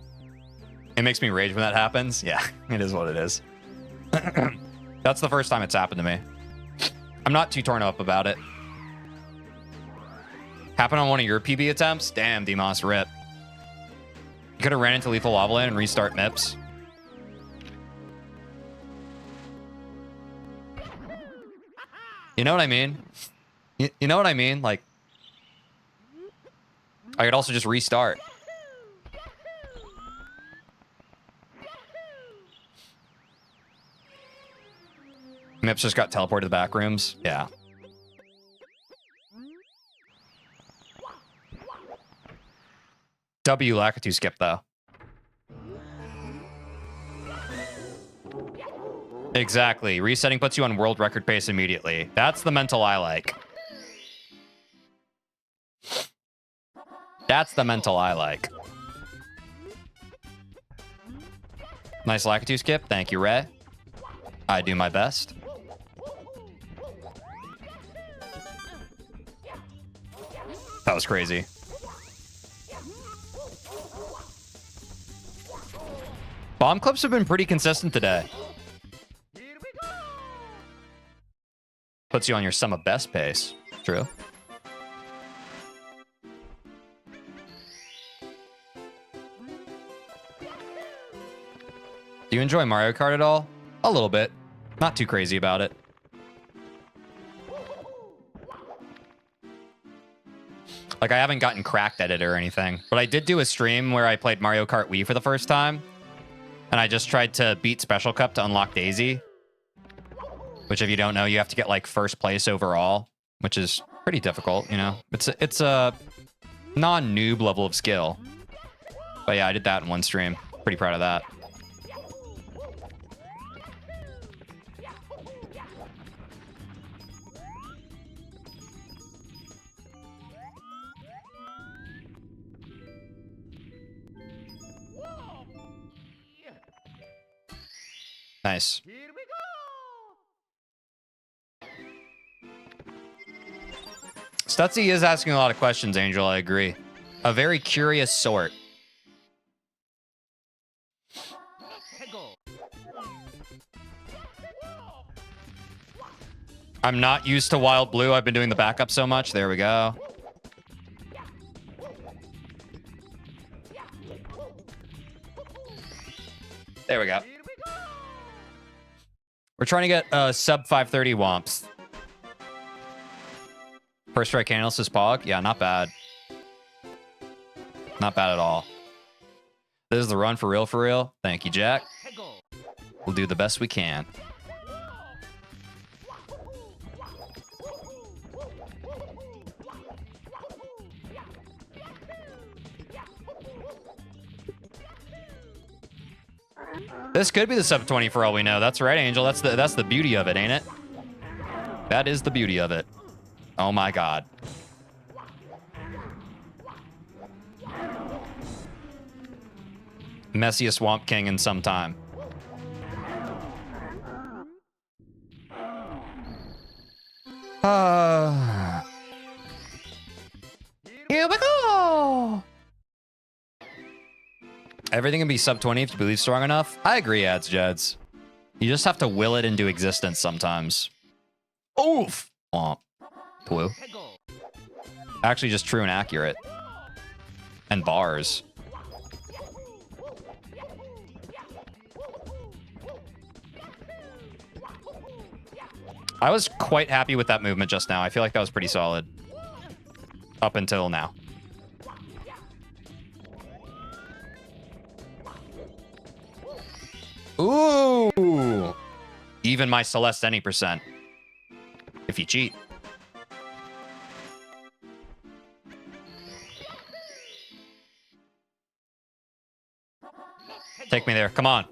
It makes me rage when that happens. Yeah, it is what it is. That's the first time it's happened to me. I'm not too torn up about it. Happened on one of your PB attempts? Damn, Demos, rip. You could have ran into Lethal Lava Land and restart MIPS. You know what I mean? You know what I mean? Like, I could also just restart. MIPS just got teleported to the back rooms. Yeah. W Lakitu skip, though. Exactly. Resetting puts you on world record pace immediately. That's the mental I like. That's the mental I like. Nice Lakitu skip. Thank you, Ray. I do my best. That was crazy. Bomb clips have been pretty consistent today. Puts you on your sum of best pace. True. Do you enjoy Mario Kart at all? A little bit. Not too crazy about it. Like, I haven't gotten cracked at it or anything. But I did do a stream where I played Mario Kart Wii for the first time. And I just tried to beat Special Cup to unlock Daisy. Which, if you don't know, you have to get, like, first place overall. Which is pretty difficult, you know? It's a non-noob level of skill. But yeah, I did that in one stream. Pretty proud of that. Nice. Here we go. Stutzy is asking a lot of questions, Angel. I agree. A very curious sort. I'm not used to Wild Blue. I've been doing the backup so much. There we go. There we go. We're trying to get sub 530 Womps. First strike analysis Pog. Yeah, not bad. Not bad at all. This is the run for real, for real. Thank you, Jack. We'll do the best we can. This could be the sub 20 for all we know. That's right, Angel. That's the beauty of it, ain't it? That is the beauty of it. Oh my god. Messiest Swamp King in some time. Here we go. Everything can be sub 20 if you believe strong enough. I agree, Ads Jeds. You just have to will it into existence sometimes. Oof! Womp. Blue. Actually, just true and accurate. And bars. I was quite happy with that movement just now. I feel like that was pretty solid. Up until now. Ooh! Even my Celeste any %. If you cheat. Take me there. Come on.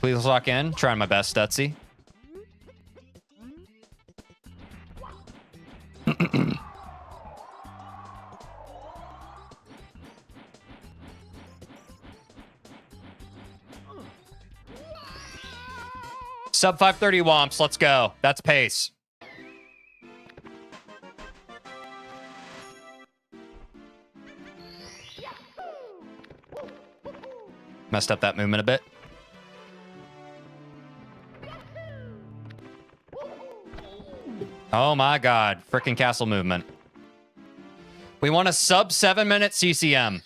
Please lock in. Trying my best, Stutzy. Sub 530 Womps. Let's go. That's pace. Messed up that movement a bit. Oh my god. Frickin' castle movement. We want a sub 7-minute CCM.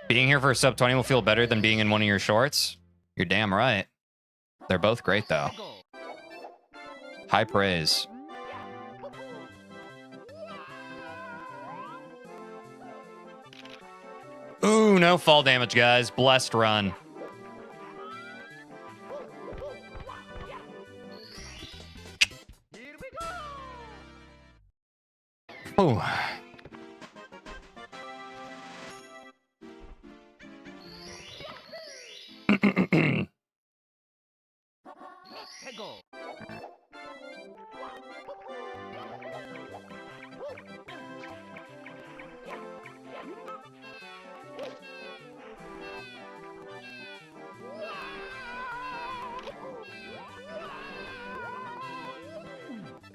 Being here for a sub 20 will feel better than being in one of your shorts. You're damn right. They're both great, though. High praise. Ooh, no fall damage, guys. Blessed run. Tego.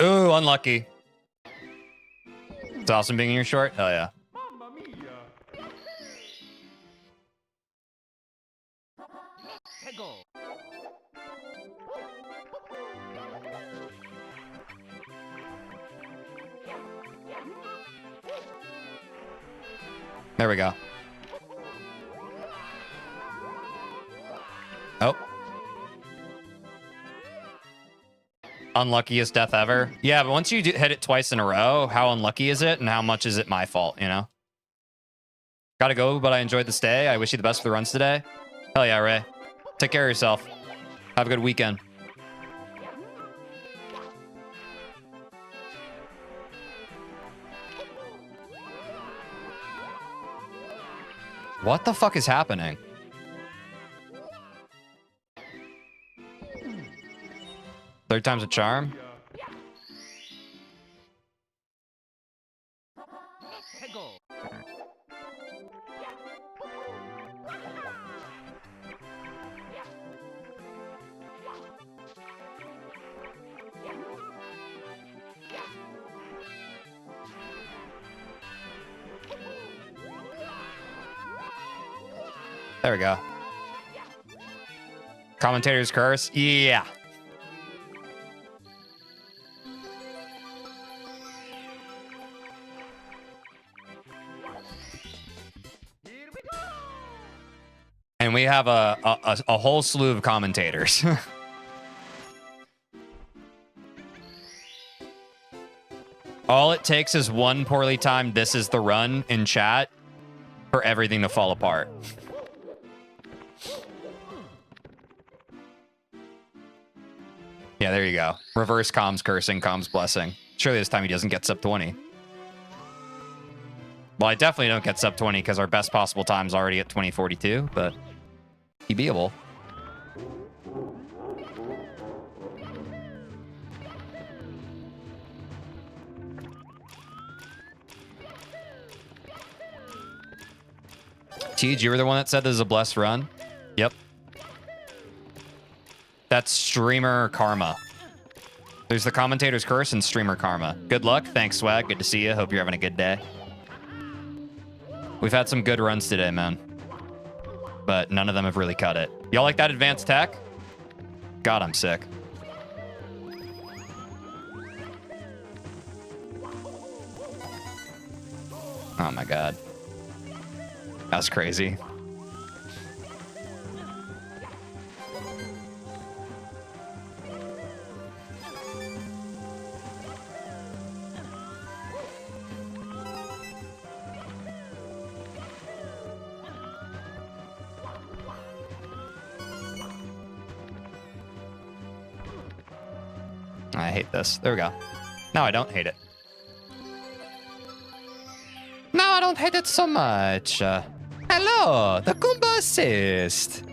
Ooh, unlucky. It's awesome being in your short. Hell yeah. Mamma mia. Tego. There we go. Oh. Unluckiest death ever. Yeah, but once you hit it twice in a row, how unlucky is it and how much is it my fault, you know? Gotta go, but I enjoyed the stay. I wish you the best for the runs today. Hell yeah, Ray. Take care of yourself. Have a good weekend. What the fuck is happening? Third time's a charm? Tego. There we go. Commentator's curse? Yeah. Here we go. And we have a whole slew of commentators. All it takes is one poorly timed "this is the run" in chat for everything to fall apart. Yeah, there you go. Reverse comms cursing, comms blessing. Surely this time he doesn't get sub 20. Well, I definitely don't get sub 20 because our best possible time's already at 2042, but he beable. Tej, you were the one that said this is a blessed run? Yep. That's streamer karma. There's the commentator's curse and streamer karma. Good luck. Thanks, Swag. Good to see you. Hope you're having a good day. We've had some good runs today, man. But none of them have really cut it. Y'all like that advanced tech? God, I'm sick. Oh my God. That's crazy. I hate this. There we go. Now I don't hate it. Now I don't hate it so much. Hello, the Goomba assist.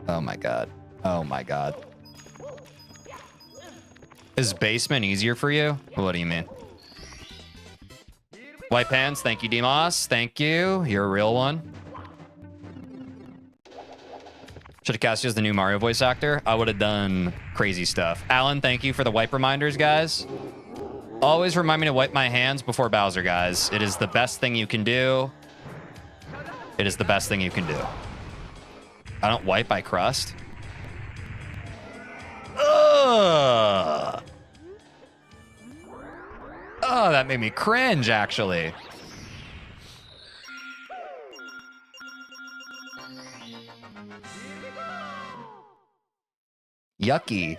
Oh my God. Oh my God. Is basement easier for you? What do you mean? White pants, thank you, Demos. Thank you. You're a real one. Should have cast you as the new Mario voice actor. I would have done crazy stuff. Alan, thank you for the wipe reminders, guys. Always remind me to wipe my hands before Bowser, guys. It is the best thing you can do. It is the best thing you can do. I don't wipe, I crust. Ugh. Oh, that made me cringe, actually. Yucky.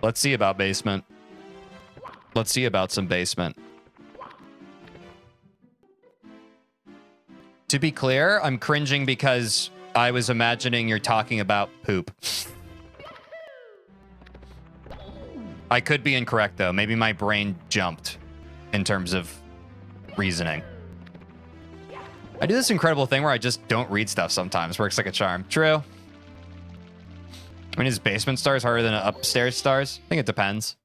Let's see about basement. Let's see about some basement. To be clear, I'm cringing because I was imagining you're talking about poop. I could be incorrect, though. Maybe my brain jumped in terms of reasoning. I do this incredible thing where I just don't read stuff sometimes. Works like a charm. True. I mean, is basement stars harder than upstairs stars? I think it depends.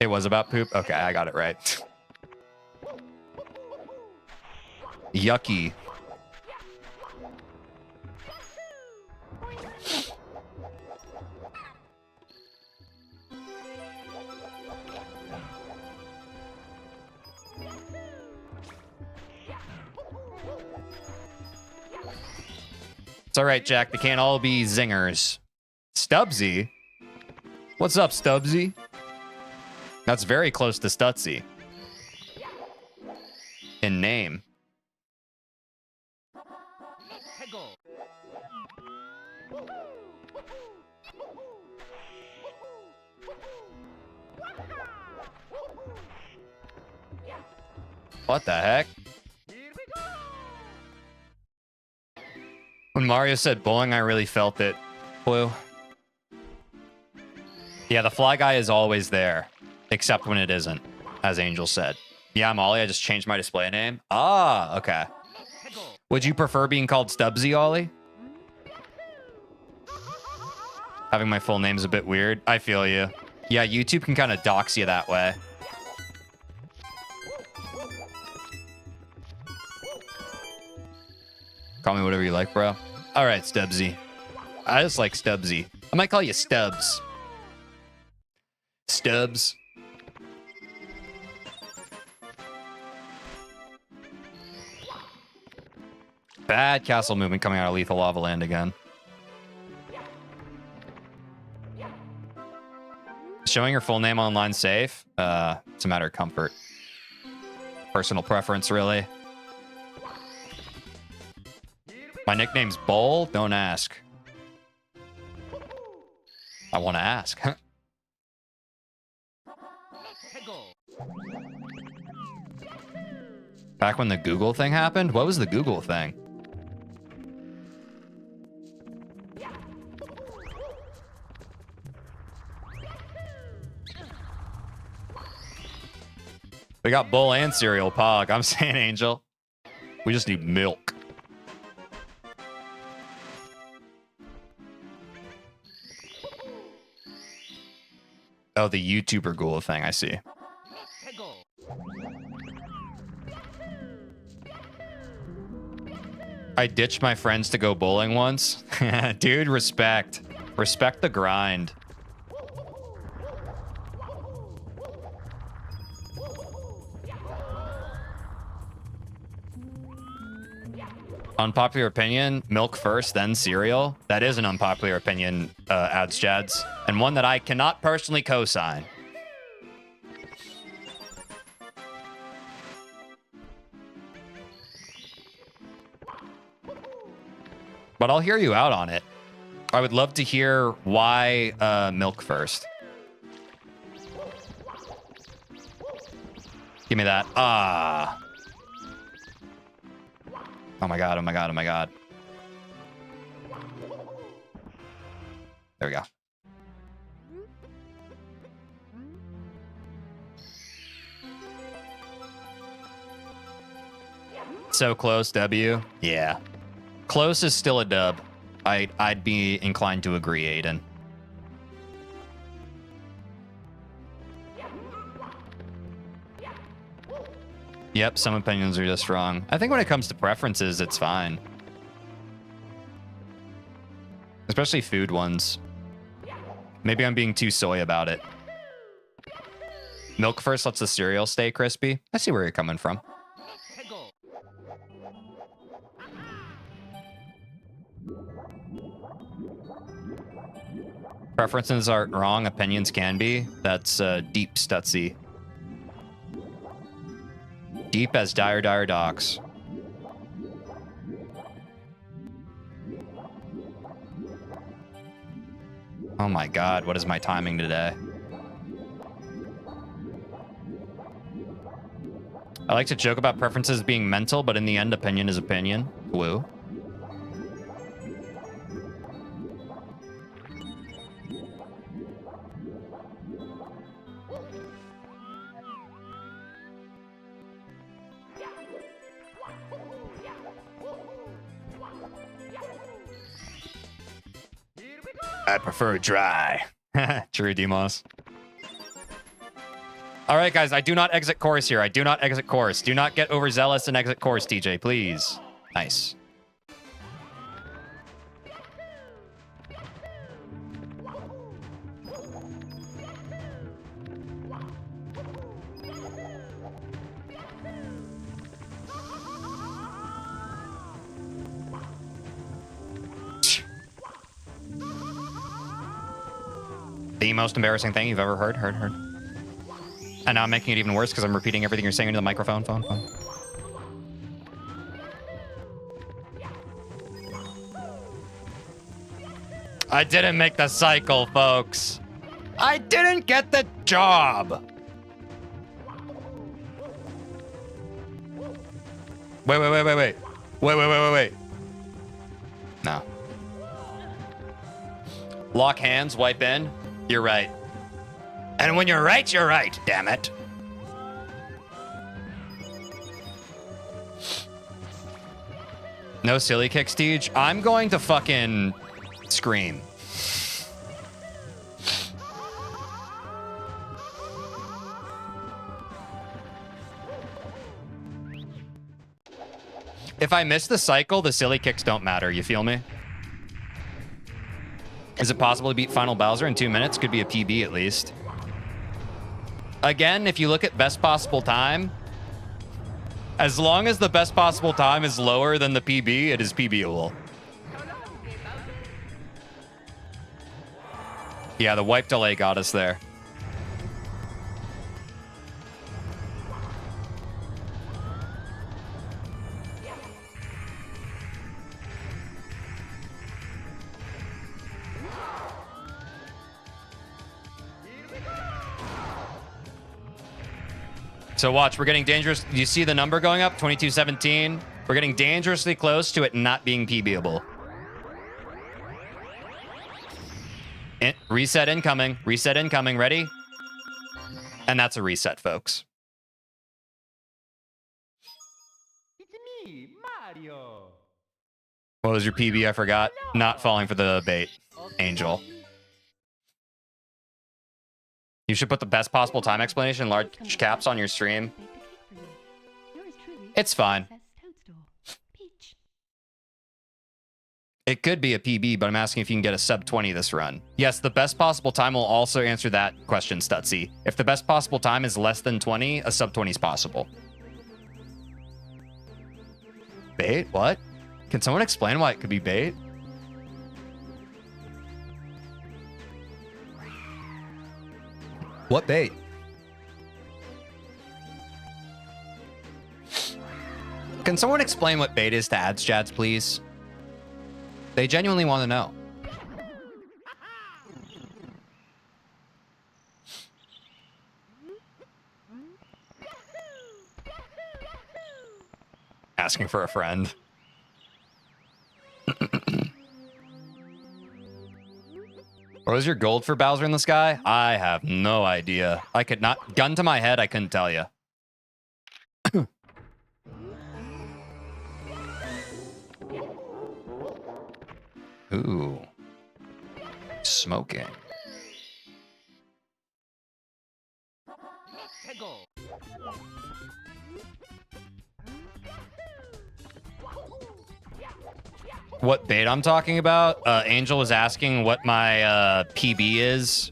It was about poop? Okay, I got it right. Yucky. It's all right, Jack. They can't all be zingers. Stubbsy? What's up, Stubbsy? That's very close to Stutzy. In name. What the heck? When Mario said bowling, I really felt it. Blue. Yeah, the fly guy is always there, except when it isn't, as Angel said. Yeah, I'm Ollie. I just changed my display name. Ah, okay. Would you prefer being called Stubbsy, Ollie? Having my full name's a bit weird. I feel you. Yeah, YouTube can kind of dox you that way. Call me whatever you like, bro. All right, Stubbsy. I just like Stubbsy. I might call you Stubbs. Stubbs. Bad castle movement coming out of Lethal Lava Land again. Showing your full name online safe? It's a matter of comfort. Personal preference, really. My nickname's Bowl? Don't ask. I want to ask. Back when the Google thing happened? What was the Google thing? We got bowl and cereal, Pog. I'm saying, Angel. We just need milk. Oh, the YouTuber Google thing. I see. I ditched my friends to go bowling once. Dude, respect. Respect the grind. Unpopular opinion, milk first, then cereal. That is an unpopular opinion, ads Jads, and one that I cannot personally co-sign. But I'll hear you out on it. I would love to hear why milk first. Give me that. Ah. Oh my god, oh my god, oh my god. There we go. So close, W. Yeah. Close is still a dub. I'd be inclined to agree, Aiden. Yep, some opinions are just wrong. I think when it comes to preferences, it's fine. Especially food ones. Maybe I'm being too soy about it. Milk first lets the cereal stay crispy. I see where you're coming from. Preferences aren't wrong, opinions can be. That's deep Stutzy. Deep as dire docks. Oh my god, what is my timing today? I like to joke about preferences being mental, but in the end, opinion is opinion. Woo. I prefer dry. True, Demos. All right, guys, I do not exit course here. I do not exit course. Do not get overzealous and exit course, TJ, please. Nice. The most embarrassing thing you've ever heard. And now I'm making it even worse because I'm repeating everything you're saying into the microphone. Phone. I didn't make the cycle, folks. I didn't get the job. Wait. No. Lock hands, wipe in. You're right. And when you're right, damn it. No silly kick, Steege. I'm going to fucking scream. If I miss the cycle, the silly kicks don't matter. You feel me? Is it possible to beat Final Bowser in 2 minutes? Could be a PB at least. Again, if you look at best possible time, as long as the best possible time is lower than the PB, it is PBable. Yeah, the wipe delay got us there. So watch, we're getting dangerous. You see the number going up, 2217. We're getting dangerously close to it not being PBable. Reset incoming. Reset incoming. Ready? And that's a reset, folks. It's me, Mario. What was your PB? I forgot. Not falling for the bait, Angel. You should put the best possible time explanation in large caps on your stream. It's fine. It could be a PB, but I'm asking if you can get a sub 20 this run. Yes, the best possible time will also answer that question, Stutzy. If the best possible time is less than 20, a sub 20 is possible. Bait? What? Can someone explain why it could be bait? What bait? Can someone explain what bait is to ads, Jads, please? They genuinely want to know. Asking for a friend. What was your gold for Bowser in the Sky? I have no idea. I could not... Gun to my head, I couldn't tell you. Ooh. Smoking. What bait I'm talking about? Angel was asking what my PB is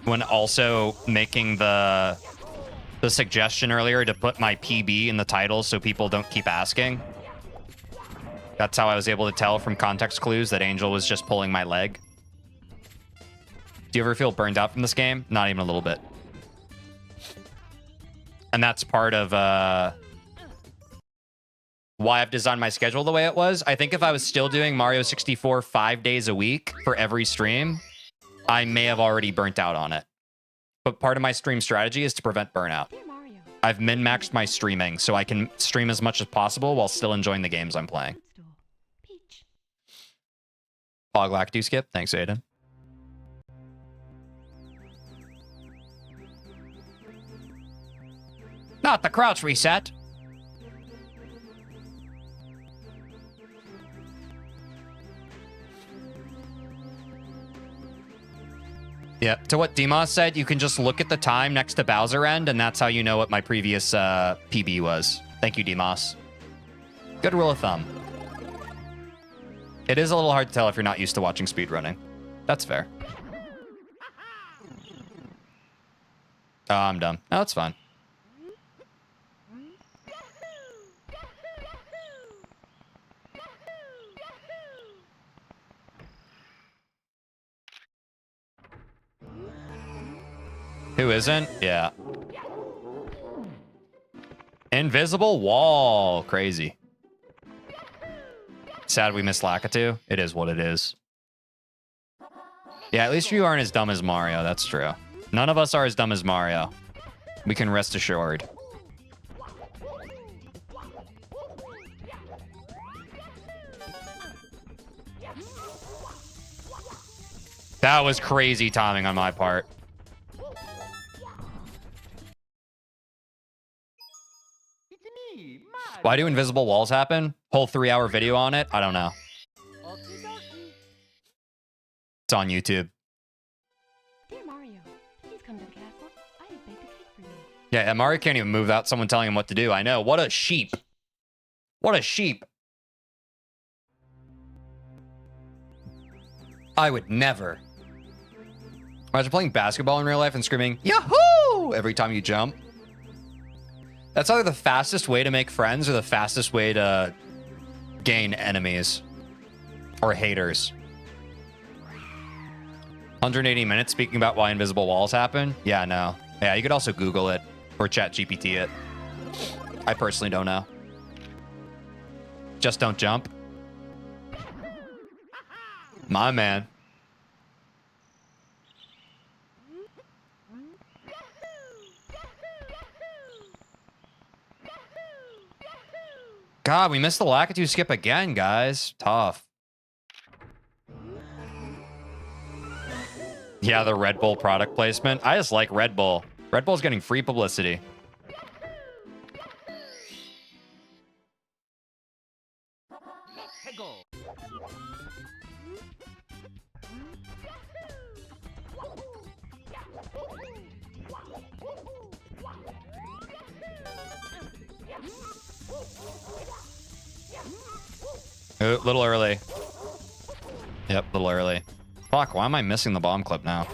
when also making the suggestion earlier to put my PB in the title so people don't keep asking. That's how I was able to tell from context clues that Angel was just pulling my leg. Do you ever feel burned out from this game? Not even a little bit. And that's part of why I've designed my schedule the way it was. I think if I was still doing Mario 64 5 days a week for every stream, I may have already burnt out on it. But part of my stream strategy is to prevent burnout. I've min-maxed my streaming so I can stream as much as possible while still enjoying the games I'm playing. Poglack, do skip? Thanks, Aiden. Not the crouch reset. Yep. To what Demos said, you can just look at the time next to Bowser End, and that's how you know what my previous PB was. Thank you, Demos. Good rule of thumb. It is a little hard to tell if you're not used to watching speedrunning. That's fair. Oh, I'm dumb. No, it's fine. Who isn't? Yeah. Invisible wall. Crazy. Sad we missed Lakitu. It is what it is. Yeah, at least you aren't as dumb as Mario. That's true. None of us are as dumb as Mario. We can rest assured. That was crazy timing on my part. Why do invisible walls happen? Whole 3-hour video on it? I don't know. It's on YouTube. Dear Mario, please come to the castle. I have baked a cake for you. Yeah, Mario can't even move without someone telling him what to do. I know. What a sheep. What a sheep. I would never. Imagine playing basketball in real life and screaming, Yahoo! Every time you jump. That's either the fastest way to make friends or the fastest way to gain enemies or haters. 180 minutes speaking about why invisible walls happen? Yeah, no. Yeah, you could also Google it or chat GPT it. I personally don't know. Just don't jump. My man. God, we missed the Lakitu skip again, guys. Tough. Yeah, the Red Bull product placement. I just like Red Bull. Red Bull's getting free publicity. A little early. Yep, a little early. Fuck, why am I missing the bomb clip now?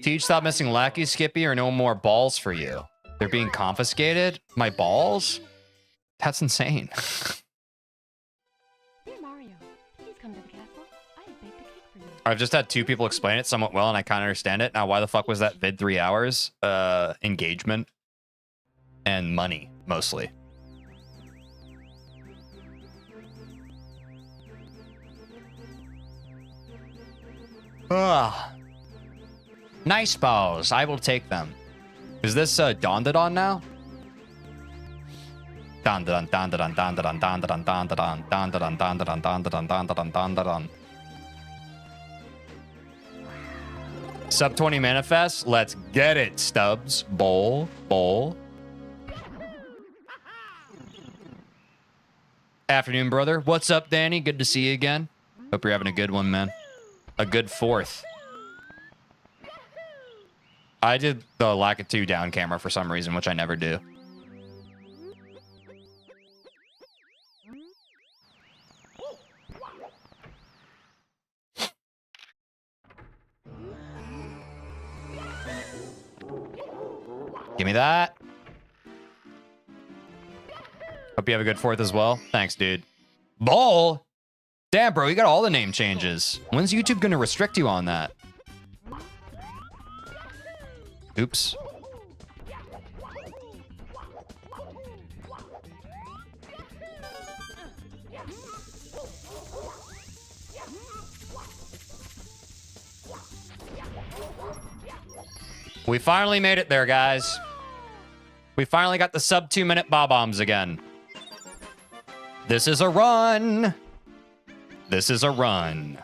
Teach, stop missing Lackey, Skippy, or no more balls for you. They're being confiscated? My balls? That's insane. Dear Mario, please come to the castle. I have baked a cake for you. I've just had 2 people explain it somewhat well, and I kind of understand it. Now, why the fuck was that vid 3 hours? Engagement. And money, mostly. Ugh. Nice balls. I will take them. Is this Dondadon now? Dondadon, Dondadon, Dondadon, Dondadon, Dondadon, Dondadon, Dondadon, Dondadon, Dondadon, Dondadon. Sub 20 manifest. Let's get it, Stubbs. Bowl. Afternoon, brother. What's up, Danny? Good to see you again. Hope you're having a good one, man. A good 4th. I did the Lakitu down camera for some reason, which I never do. Give me that. Hope you have a good 4th as well. Thanks, dude. Ball? Damn, bro, you got all the name changes. When's YouTube gonna restrict you on that? Oops. We finally made it there, guys. We finally got the sub 2-minute bob-bombs again. This is a run. This is a run.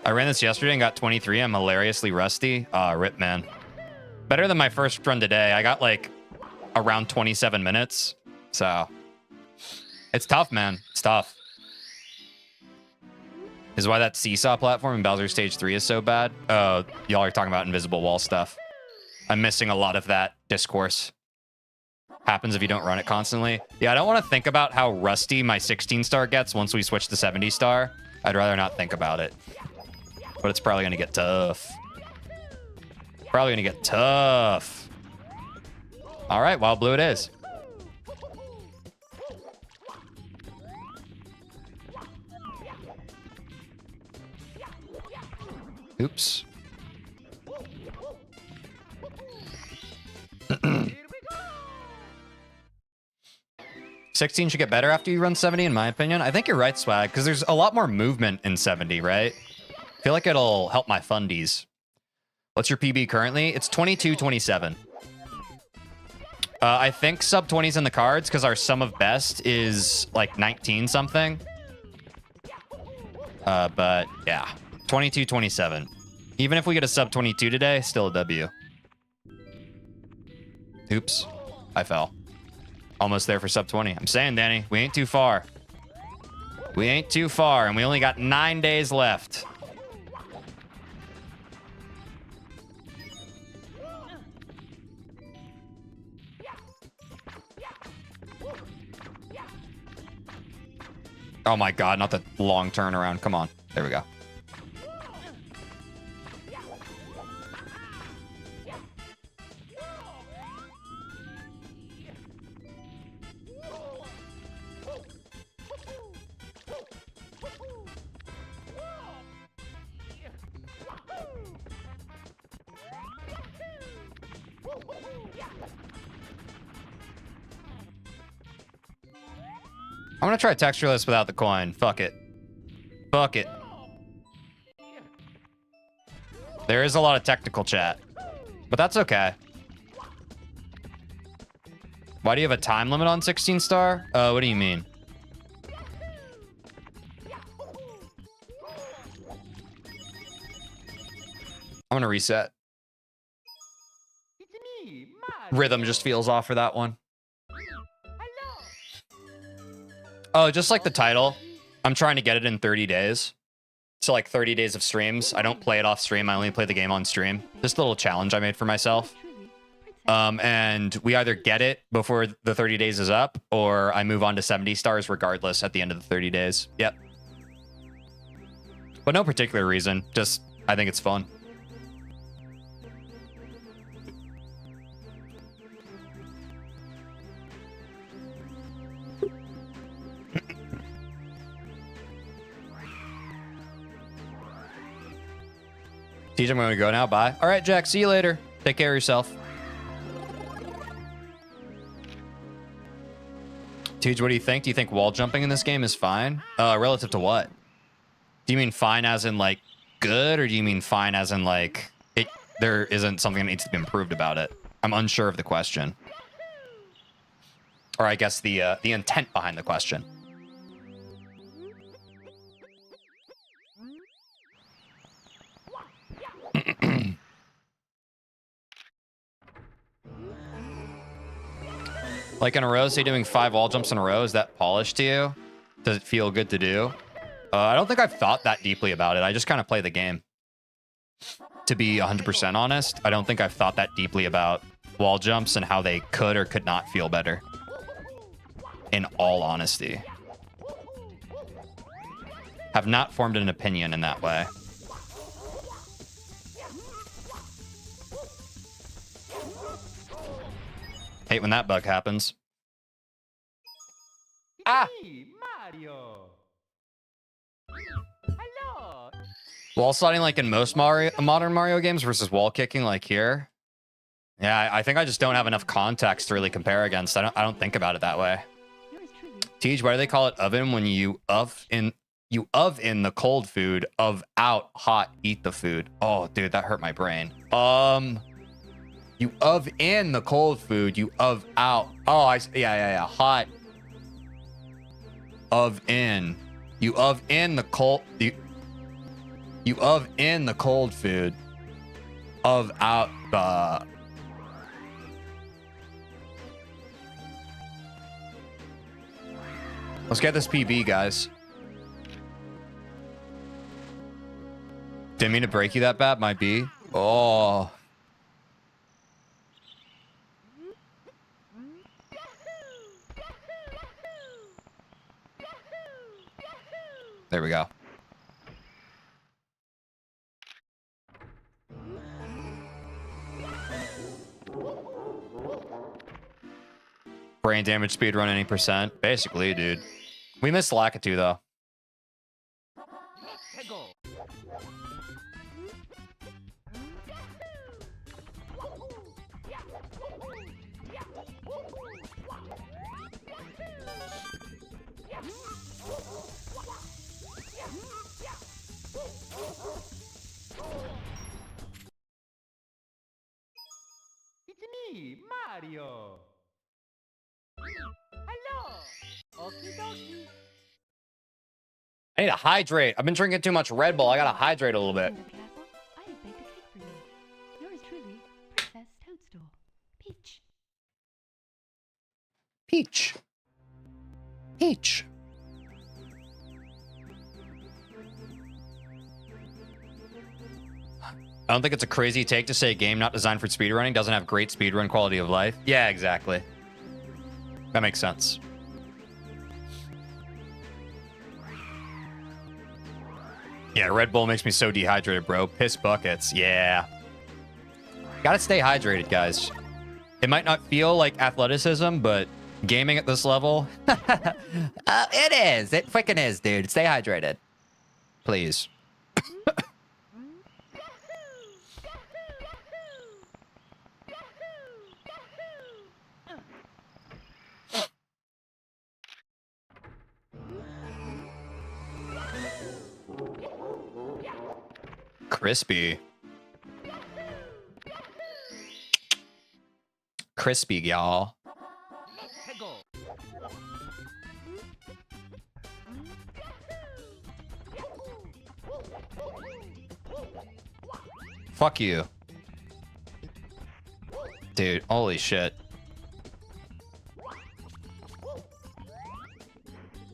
I ran this yesterday and got 23. I'm hilariously rusty. Rip, man. Better than my first run today. I got like around 27 minutes. So it's tough, man. It's tough. Is why that seesaw platform in Bowser Stage 3 is so bad. Oh, y'all are talking about invisible wall stuff. I'm missing a lot of that discourse. Happens if you don't run it constantly. Yeah, I don't want to think about how rusty my 16 star gets once we switch to 70 star. I'd rather not think about it. But it's probably going to get tough. Probably going to get tough. All right, Wild Blue it is. Oops. 16 should get better after you run 70, in my opinion. I think you're right, Swag, because there's a lot more movement in 70, right? I feel like it'll help my fundies. What's your PB currently? It's 22-27. I think sub 20's in the cards because our sum of best is like 19 something. But yeah, 22-27. Even if we get a sub 22 today, still a W. Oops, I fell. Almost there for sub 20. I'm saying, Danny, we ain't too far. We ain't too far, and we only got 9 days left. Oh my god, not the long turnaround. Come on. There we go. I'm gonna try textureless without the coin. Fuck it. Fuck it. There is a lot of technical chat, but that's okay. Why do you have a time limit on 16 star? What do you mean? I'm gonna reset. It's me, Mario. Rhythm just feels off for that one. Oh, just like the title. I'm trying to get it in 30 days. So like 30 days of streams. I don't play it off stream. I only play the game on stream. Just a little challenge I made for myself. And we either get it before the 30 days is up, or I move on to 70 stars regardless at the end of the 30 days. Yep. But no particular reason. Just, I think it's fun. TJ, I'm going to go now. Bye. All right, Jack. See you later. Take care of yourself. TJ, what do you think? Do you think wall jumping in this game is fine? Relative to what? Do you mean fine as in, like, good? Or do you mean fine as in, like, there isn't something that needs to be improved about it? I'm unsure of the question. Or I guess the intent behind the question. Like in a row, say doing 5 wall jumps in a row, is that polished to you? Does it feel good to do? I don't think I've thought that deeply about it. I just kind of play the game. To be 100% honest, I don't think I've thought that deeply about wall jumps and how they could or could not feel better. In all honesty. Have not formed an opinion in that way. Hate when that bug happens. It's me, Mario. Hello. Wall sliding like in most modern Mario games versus wall kicking like here. Yeah, I think I just don't have enough context to really compare against. I don't think about it that way. Teej, why do they call it oven when you of in the cold food, of out hot eat the food? Oh, dude, that hurt my brain. You of in the cold food, you of out. Oh, yeah. Hot. Of in. You of in the cold. You of in the cold food. Of out the. Let's get this PB, guys. Didn't mean to break you that bad. Might be. Oh. There we go. Brain damage speedrun any percent. Basically, dude. We missed Lakitu, though. It's me, Mario. Hello. Okie dokie. I need to hydrate. I've been drinking too much Red Bull. I gotta hydrate a little bit. Welcome to the castle. I have baked a cake for you. Yours truly, Princess Toadstool. Peach. Peach. Peach. I don't think it's a crazy take to say a game not designed for speedrunning doesn't have great speedrun quality of life. Yeah, exactly. That makes sense. Yeah, Red Bull makes me so dehydrated, bro. Piss buckets. Yeah. Gotta stay hydrated, guys. It might not feel like athleticism, but gaming at this level, it is. It freaking is, dude. Stay hydrated. Please. Crispy. Crispy, y'all. Fuck you. Dude, holy shit.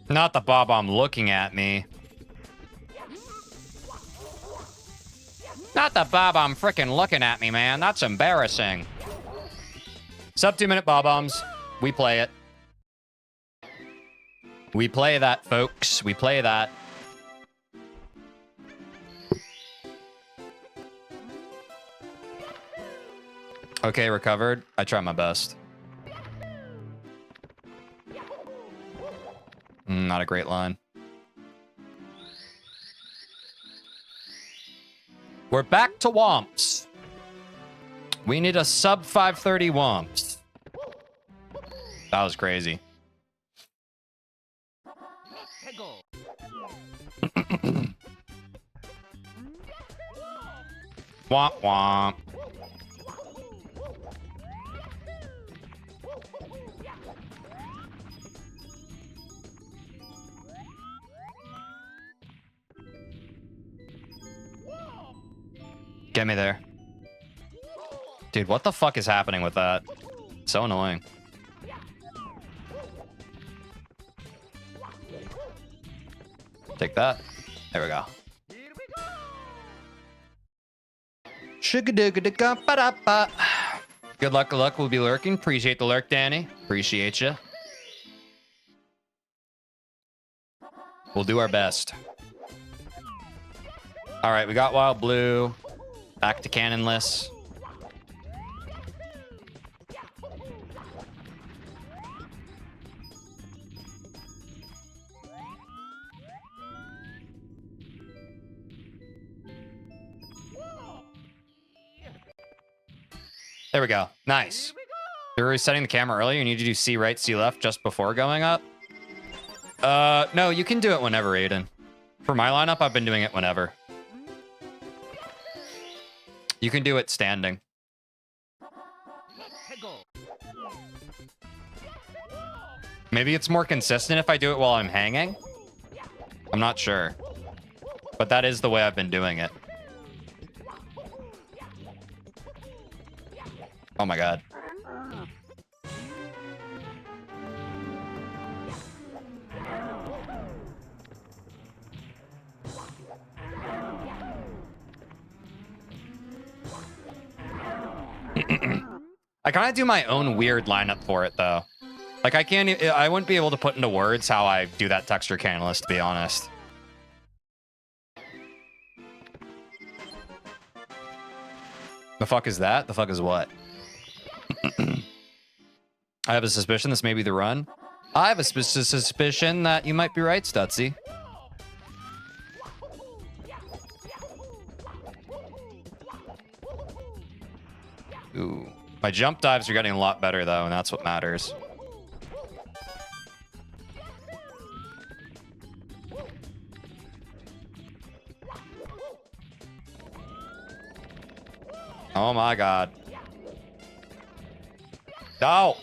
Not the Bob-omb looking at me. Not the Bob-omb freaking looking at me, man. That's embarrassing. Sub 2 minute Bob-ombs. We play it. We play that, folks. We play that. Okay, recovered. I tried my best. Not a great line. We're back to Womps. We need a sub 530 Womps. That was crazy. Womp womp. Get me there. Dude, what the fuck is happening with that? So annoying. Take that. There we go. Sugadoogadooga-ba-da-ba. Good luck, good luck. We'll be lurking. Appreciate the lurk, Danny. Appreciate you. We'll do our best. All right, we got Wild Blue. Back to Cannonless. There we go. Nice. You're resetting the camera earlier. You need to do C right, C left just before going up. No, you can do it whenever, Aiden. For my lineup, I've been doing it whenever. You can do it standing. Maybe it's more consistent if I do it while I'm hanging. I'm not sure. But that is the way I've been doing it. Oh my god. I kind of do my own weird lineup for it, though. Like, I wouldn't be able to put into words how I do that texture canalist, to be honest. The fuck is that? The fuck is what? I have a suspicion this may be the run. I have a suspicion that you might be right, Stutzy. Ooh. My jump dives are getting a lot better, though, and that's what matters. Oh my god. No!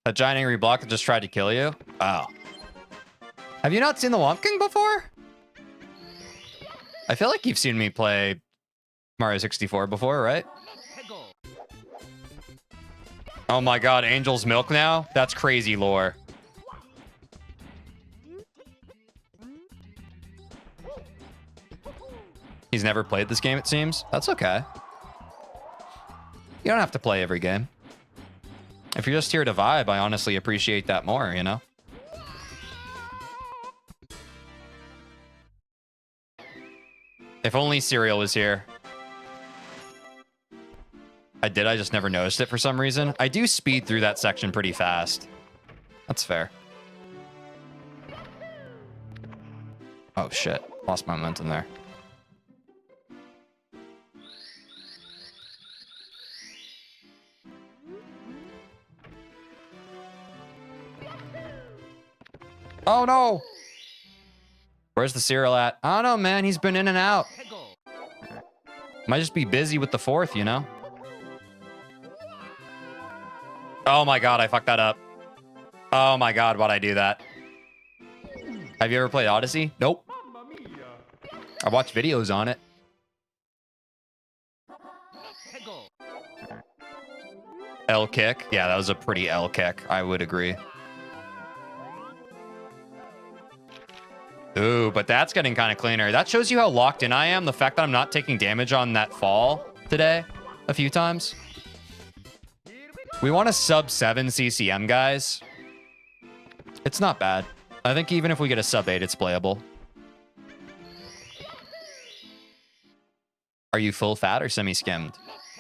That giant angry block that just tried to kill you? Oh. Have you not seen the Womp King before? I feel like you've seen me play Mario 64 before, right? Oh my god, Angel's Milk now? That's crazy lore. He's never played this game, it seems. That's okay. You don't have to play every game. If you're just here to vibe, I honestly appreciate that more, you know? If only Cereal was here. I just never noticed it for some reason. I do speed through that section pretty fast. That's fair. Oh shit, lost my momentum there. Oh no! Where's the Cereal at? I don't know, man. He's been in and out. Might just be busy with the fourth, you know? Oh my god, I fucked that up. Oh my god, why'd I do that? Have you ever played Odyssey? Nope. I watched videos on it. L kick? Yeah, that was a pretty L kick. I would agree. Ooh, but that's getting kind of cleaner. That shows you how locked in I am. The fact that I'm not taking damage on that fall today a few times. We want a sub 7 CCM, guys. It's not bad. I think even if we get a sub 8, it's playable. Are you full fat or semi-skimmed?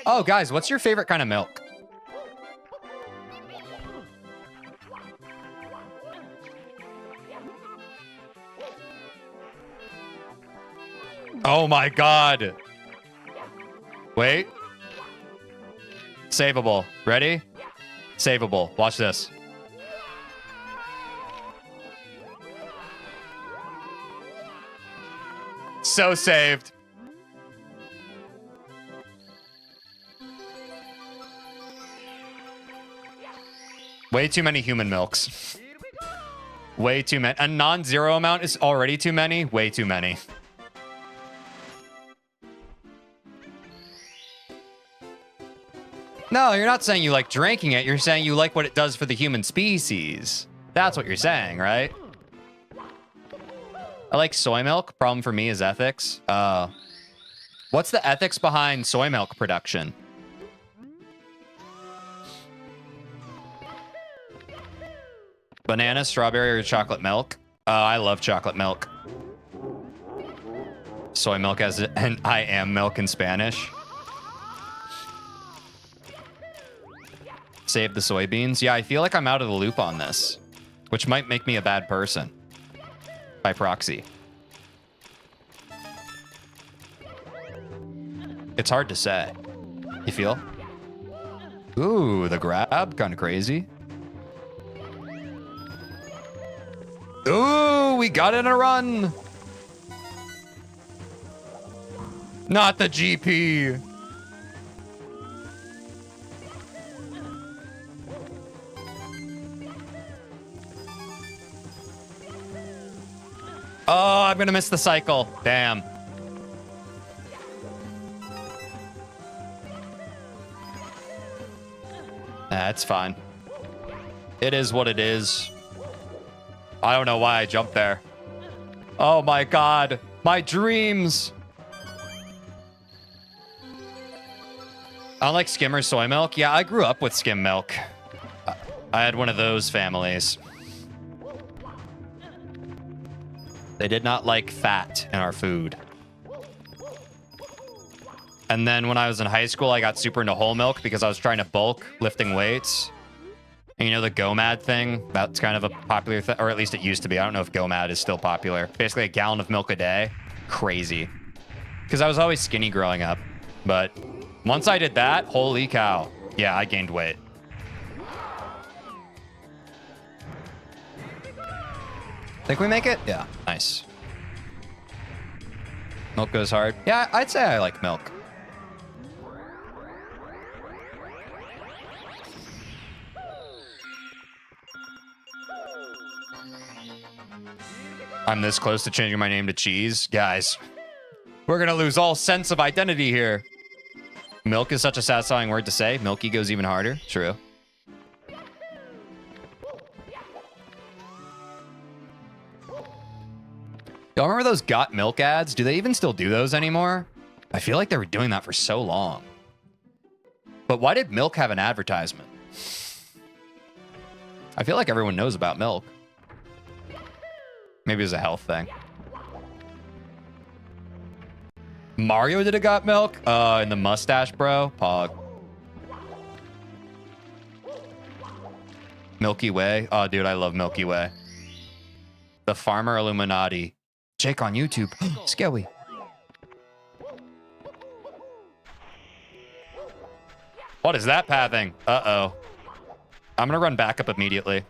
Oh, guys, what's your favorite kind of milk? Oh my god. Wait. Saveable. Ready? Saveable. Watch this. So saved. Way too many human milks. Way too many. A non-zero amount is already too many. Way too many. No, you're not saying you like drinking it. You're saying you like what it does for the human species. That's what you're saying, right? I like soy milk. Problem for me is ethics. What's the ethics behind soy milk production? Banana, strawberry, or chocolate milk? I love chocolate milk. Soy milk as an I am milk in Spanish. Save the soybeans. Yeah, I feel like I'm out of the loop on this, which might make me a bad person by proxy. It's hard to say. You feel? Ooh, the grab, kind of crazy. Ooh, we got it in a run. Not the GP. Oh, I'm gonna miss the cycle. Damn. That's fine. It is what it is. I don't know why I jumped there. Oh my god. My dreams. I like skim or soy milk. Yeah, I grew up with skim milk. I had one of those families. They did not like fat in our food. And then when I was in high school, I got super into whole milk because I was trying to bulk, lifting weights. And you know the GOMAD thing? That's kind of a popular thing, or at least it used to be. I don't know if GOMAD is still popular. Basically a gallon of milk a day. Crazy. Because I was always skinny growing up. But once I did that, holy cow. Yeah, I gained weight. Think we make it? Yeah, nice. Milk goes hard. Yeah, I'd say I like milk. I'm this close to changing my name to Cheese. Guys, we're going to lose all sense of identity here. Milk is such a satisfying word to say. Milky goes even harder. True. Y'all remember those Got Milk ads? Do they even still do those anymore? I feel like they were doing that for so long. But why did milk have an advertisement? I feel like everyone knows about milk. Maybe it was a health thing. Mario did a Got Milk? And the mustache, bro. Pog. Milky Way. Oh, dude, I love Milky Way. The Farmer Illuminati. Jake on YouTube. Scary. What is that pathing? Uh-oh. I'm gonna run back up immediately.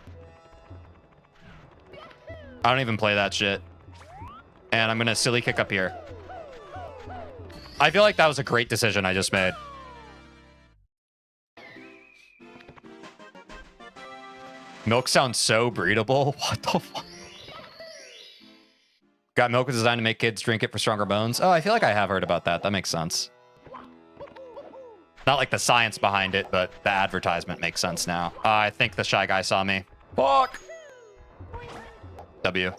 I don't even play that shit. And I'm gonna silly kick up here. I feel like that was a great decision I just made. Milk sounds so breedable. What the fuck? Got Milk was designed to make kids drink it for stronger bones. Oh, I feel like I have heard about that. That makes sense. Not like the science behind it, but the advertisement makes sense now. I think the Shy Guy saw me. Fuck! W.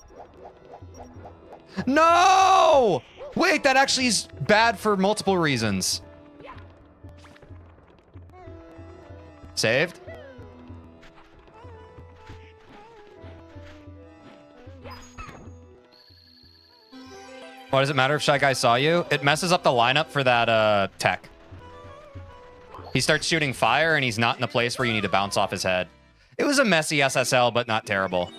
No! Wait, that actually is bad for multiple reasons. Saved? What does it matter if Shy Guy saw you? It messes up the lineup for that tech. He starts shooting fire and he's not in the place where you need to bounce off his head. It was a messy SSL, but not terrible.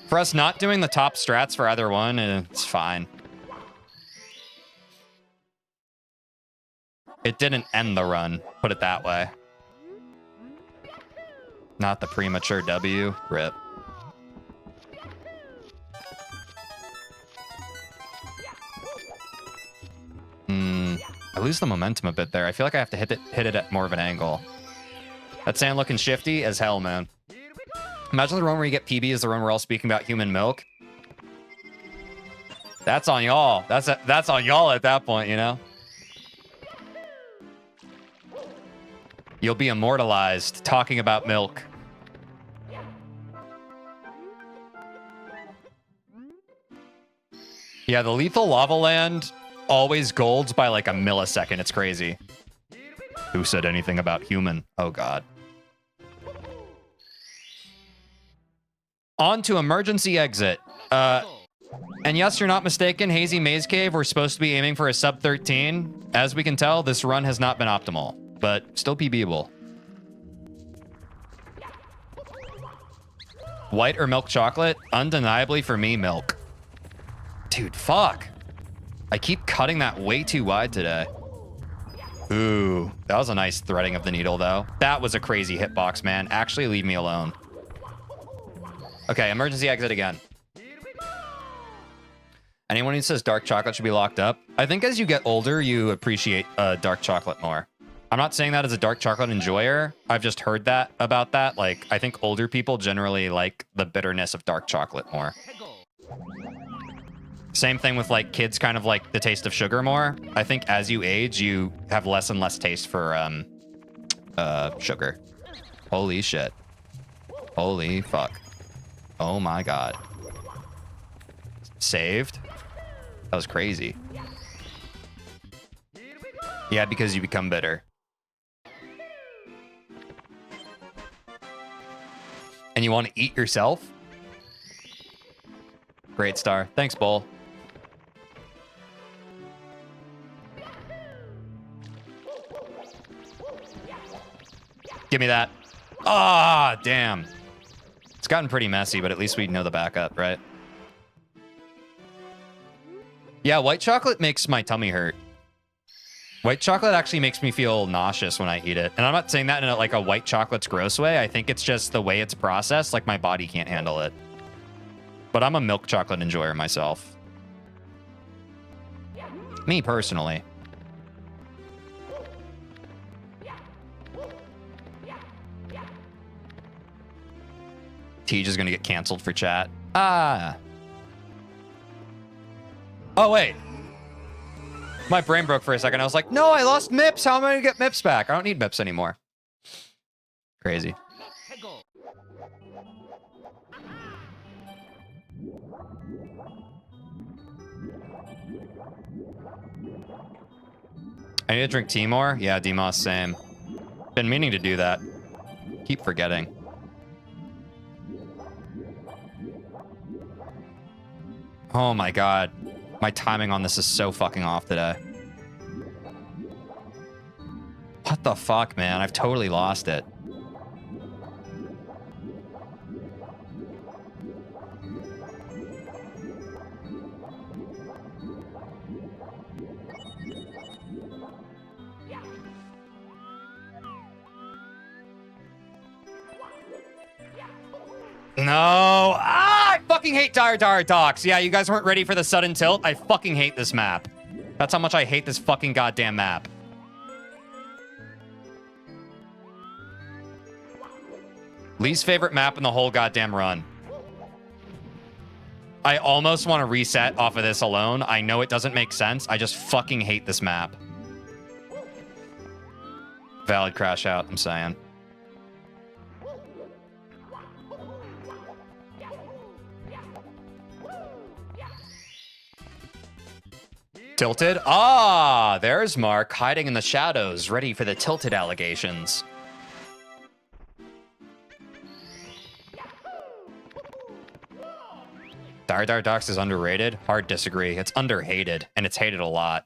For us not doing the top strats for either one, it's fine. It didn't end the run, put it that way. Not the premature W. Rip. I lose the momentum a bit there. I feel like I have to hit it at more of an angle. That sand looking shifty as hell, man. Imagine the run where you get PB is the run we're all speaking about human milk. That's on y'all. That's on y'all at that point, you know? You'll be immortalized talking about milk. Yeah, the lethal lava land always golds by like a millisecond. It's crazy. Who said anything about human? Oh, God. On to emergency exit. And yes, you're not mistaken. Hazy Maze Cave, we're supposed to be aiming for a sub 13. As we can tell, this run has not been optimal, but still PBable. White or milk chocolate? Undeniably for me, milk. Dude, fuck. I keep cutting that way too wide today. Ooh, that was a nice threading of the needle, though. That was a crazy hitbox, man. Actually, leave me alone. Okay, emergency exit again. Anyone who says dark chocolate should be locked up? I think as you get older, you appreciate dark chocolate more. I'm not saying that as a dark chocolate enjoyer. I've just heard that about that. Like, I think older people generally like the bitterness of dark chocolate more. Same thing with like kids kind of like the taste of sugar more. I think as you age, you have less and less taste for sugar. Holy shit. Holy fuck. Oh my God. Saved? That was crazy. Yeah, because you become bitter. And you want to eat yourself? Great star. Thanks, Bull. Give me that. Ah, damn. It's gotten pretty messy, but at least we know the backup, right? Yeah, white chocolate makes my tummy hurt. White chocolate actually makes me feel nauseous when I eat it. And I'm not saying that in like a white chocolate's gross way. I think it's just the way it's processed. Like my body can't handle it. But I'm a milk chocolate enjoyer myself. Me personally. Teej is gonna get canceled for chat. Ah. Oh, wait. My brain broke for a second. I was like, no, I lost MIPS. How am I gonna get MIPS back? I don't need MIPS anymore. Crazy. I need to drink tea more? Yeah, DMOS, same. Been meaning to do that. Keep forgetting. Oh my god. My timing on this is so fucking off today. What the fuck, man? I've totally lost it. No. Ah, I fucking hate Dire Docks. Yeah, you guys weren't ready for the sudden tilt. I fucking hate this map. That's how much I hate this fucking goddamn map. Least favorite map in the whole goddamn run. I almost want to reset off of this alone. I know it doesn't make sense. I just fucking hate this map. Valid crash out, I'm saying. Tilted? Ah, there's Mark hiding in the shadows, ready for the tilted allegations. Dire Docks is underrated? Hard disagree. It's underhated, and it's hated a lot.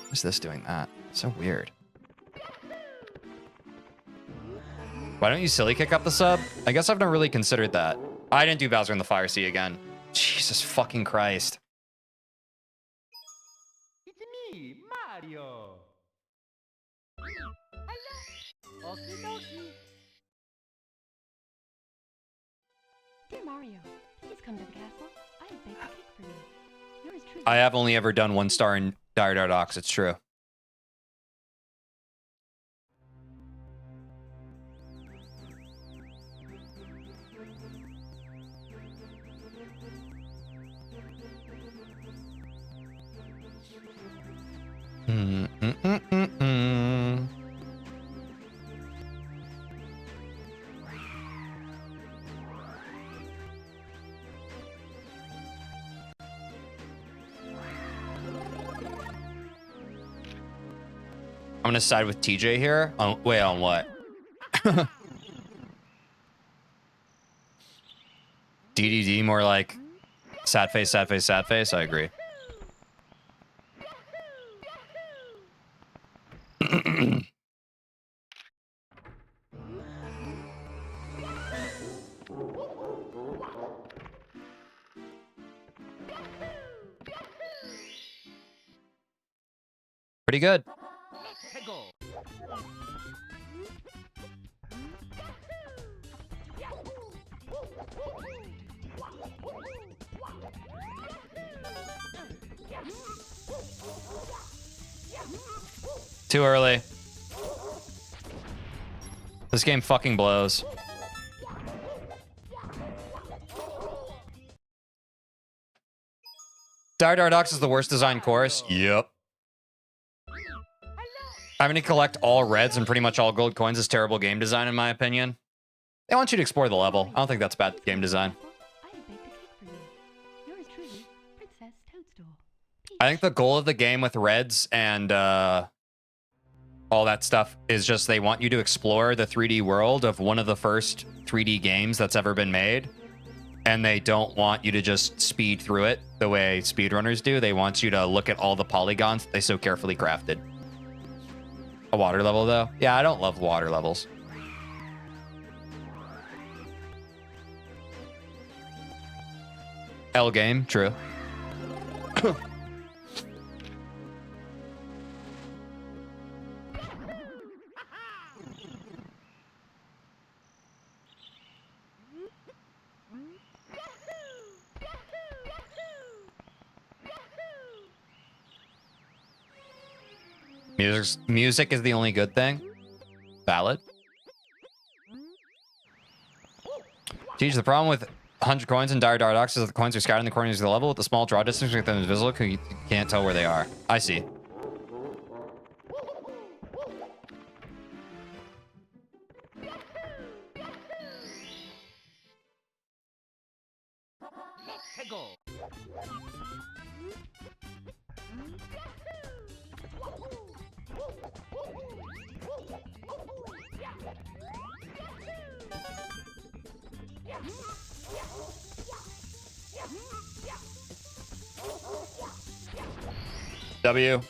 What's this doing that? So weird. Why don't you silly kick up the sub? I guess I've not really considered that. I didn't do Bowser in the Fire Sea again. Jesus fucking Christ. It's me, Mario. Hello. Okie dokie. Dear Mario, please come to the castle. I have baked a cake for you. Yours truly. I have only ever done 1 star in Dire Docks, it's true. I'm gonna side with TJ here. Wait, on what? DDD, more like sad face, sad face, sad face. I agree. Pretty good. Too early. This game fucking blows. Dire Docks is the worst designed course. Yep. Having to collect all reds and pretty much all gold coins is terrible game design, in my opinion. They want you to explore the level. I don't think that's bad game design. I have baked a cake for you. Yours truly, Princess Toadstool. I think the goal of the game with reds and all that stuff is just they want you to explore the 3D world of one of the first 3D games that's ever been made. And they don't want you to just speed through it the way speedrunners do. They want you to look at all the polygons they so carefully crafted. A water level, though? Yeah, I don't love water levels. L game, true. Music is the only good thing. Valid. Teach the problem with 100 coins in Dire Dardox is that the coins are scattered in the corners of the level with the small draw distance with them invisible. You can't tell where they are. I see. W.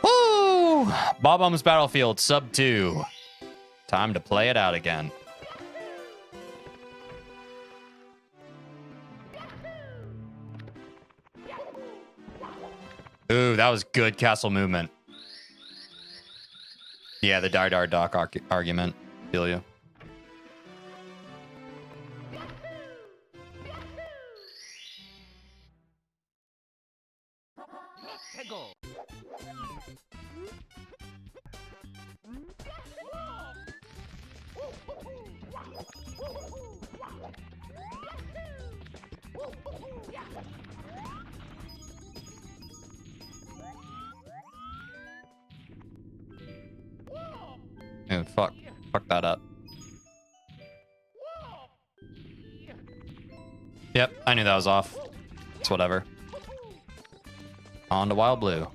Woo! Bob-Omb's Battlefield, sub 2. Time to play it out again. Ooh, that was good castle movement. Yeah, the Dire Dardock argument. Feel you. Oh, fuck that up. Yep, I knew that was off. It's whatever. On to Wild Blue.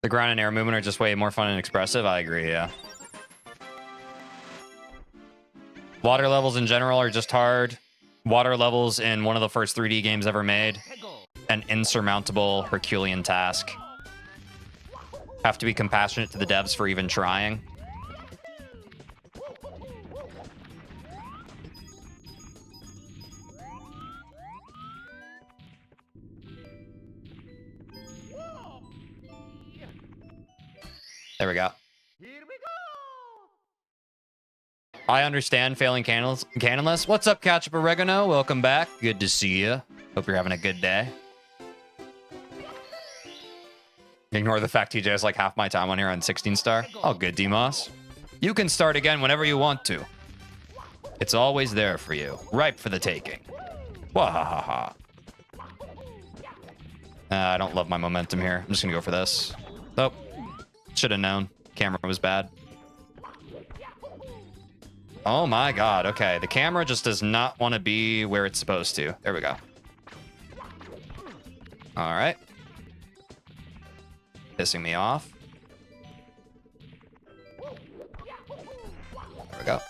The ground and air movement are just way more fun and expressive. I agree, yeah. Water levels in general are just hard. Water levels in one of the first 3D games ever made. An insurmountable Herculean task. Have to be compassionate to the devs for even trying. There we go. I understand failing canonless. What's up, Ketchup Oregano? Welcome back. Good to see you. Hope you're having a good day. Ignore the fact TJ has like half my time on here on 16 star. All good, D-Moss. You can start again whenever you want to. It's always there for you. Ripe for the taking. Wahahaha. I don't love my momentum here. I'm just gonna go for this. Oh, should have known. Camera was bad. Oh my god, okay. The camera just does not want to be where it's supposed to. There we go. All right. Pissing me off. There we go.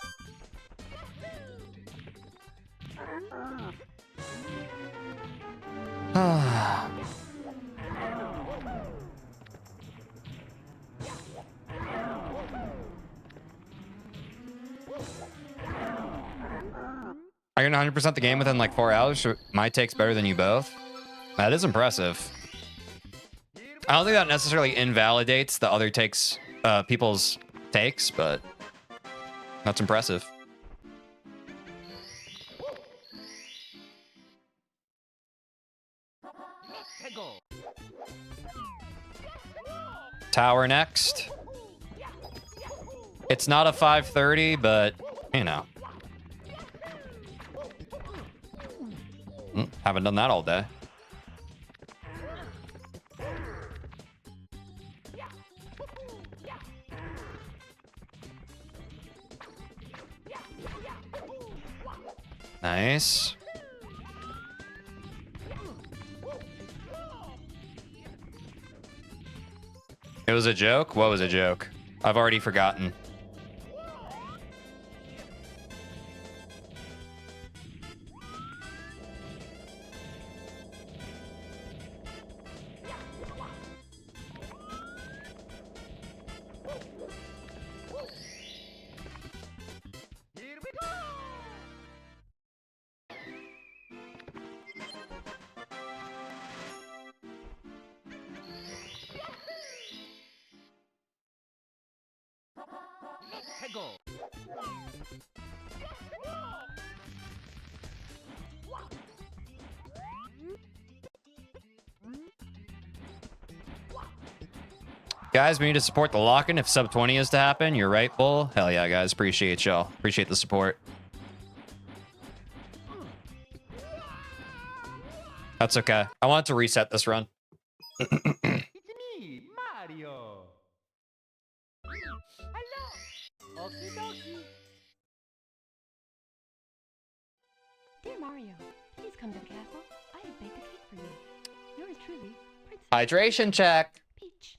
Are you gonna 100% the game within like 4 hours? My take's better than you both. That is impressive. I don't think that necessarily invalidates the other takes, people's takes, but that's impressive. Tower next. It's not a 530, but you know. Haven't done that all day. Nice. It was a joke? What was a joke? I've already forgotten. Here we go! Let's go! Guys, we need to support the lock-in if sub 20 is to happen. You're right, Bull. Hell yeah, guys. Appreciate y'all. Appreciate the support. That's okay. I want to reset this run. It's me, Mario! Hello! Okie dokie! Dear Mario, please come to the castle. I have baked a cake for you. Yours truly, Princess Hydration check. Peach.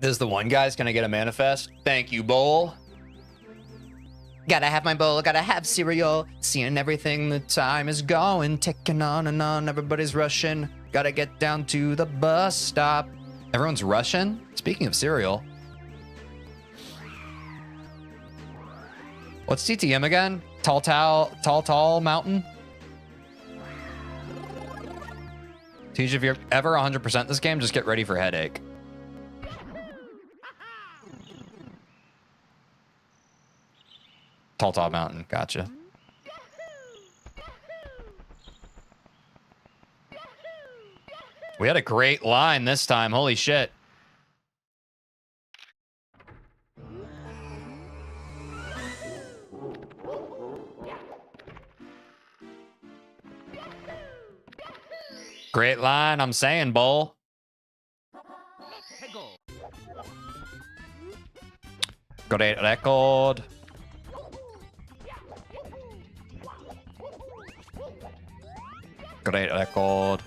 This is the one guy's gonna get a manifest. Thank you, bowl. Gotta have my bowl, gotta have cereal. Seeing everything, the time is going, ticking on and on. Everybody's rushing. Gotta get down to the bus stop. Everyone's rushing? Speaking of cereal. What's TTM again? Tall Mountain? Teej, if you're ever 100% this game, just get ready for headache. Tall Mountain, gotcha. We had a great line this time, holy shit. Great line, I'm saying, Bull. Let's go! Great record. Great record.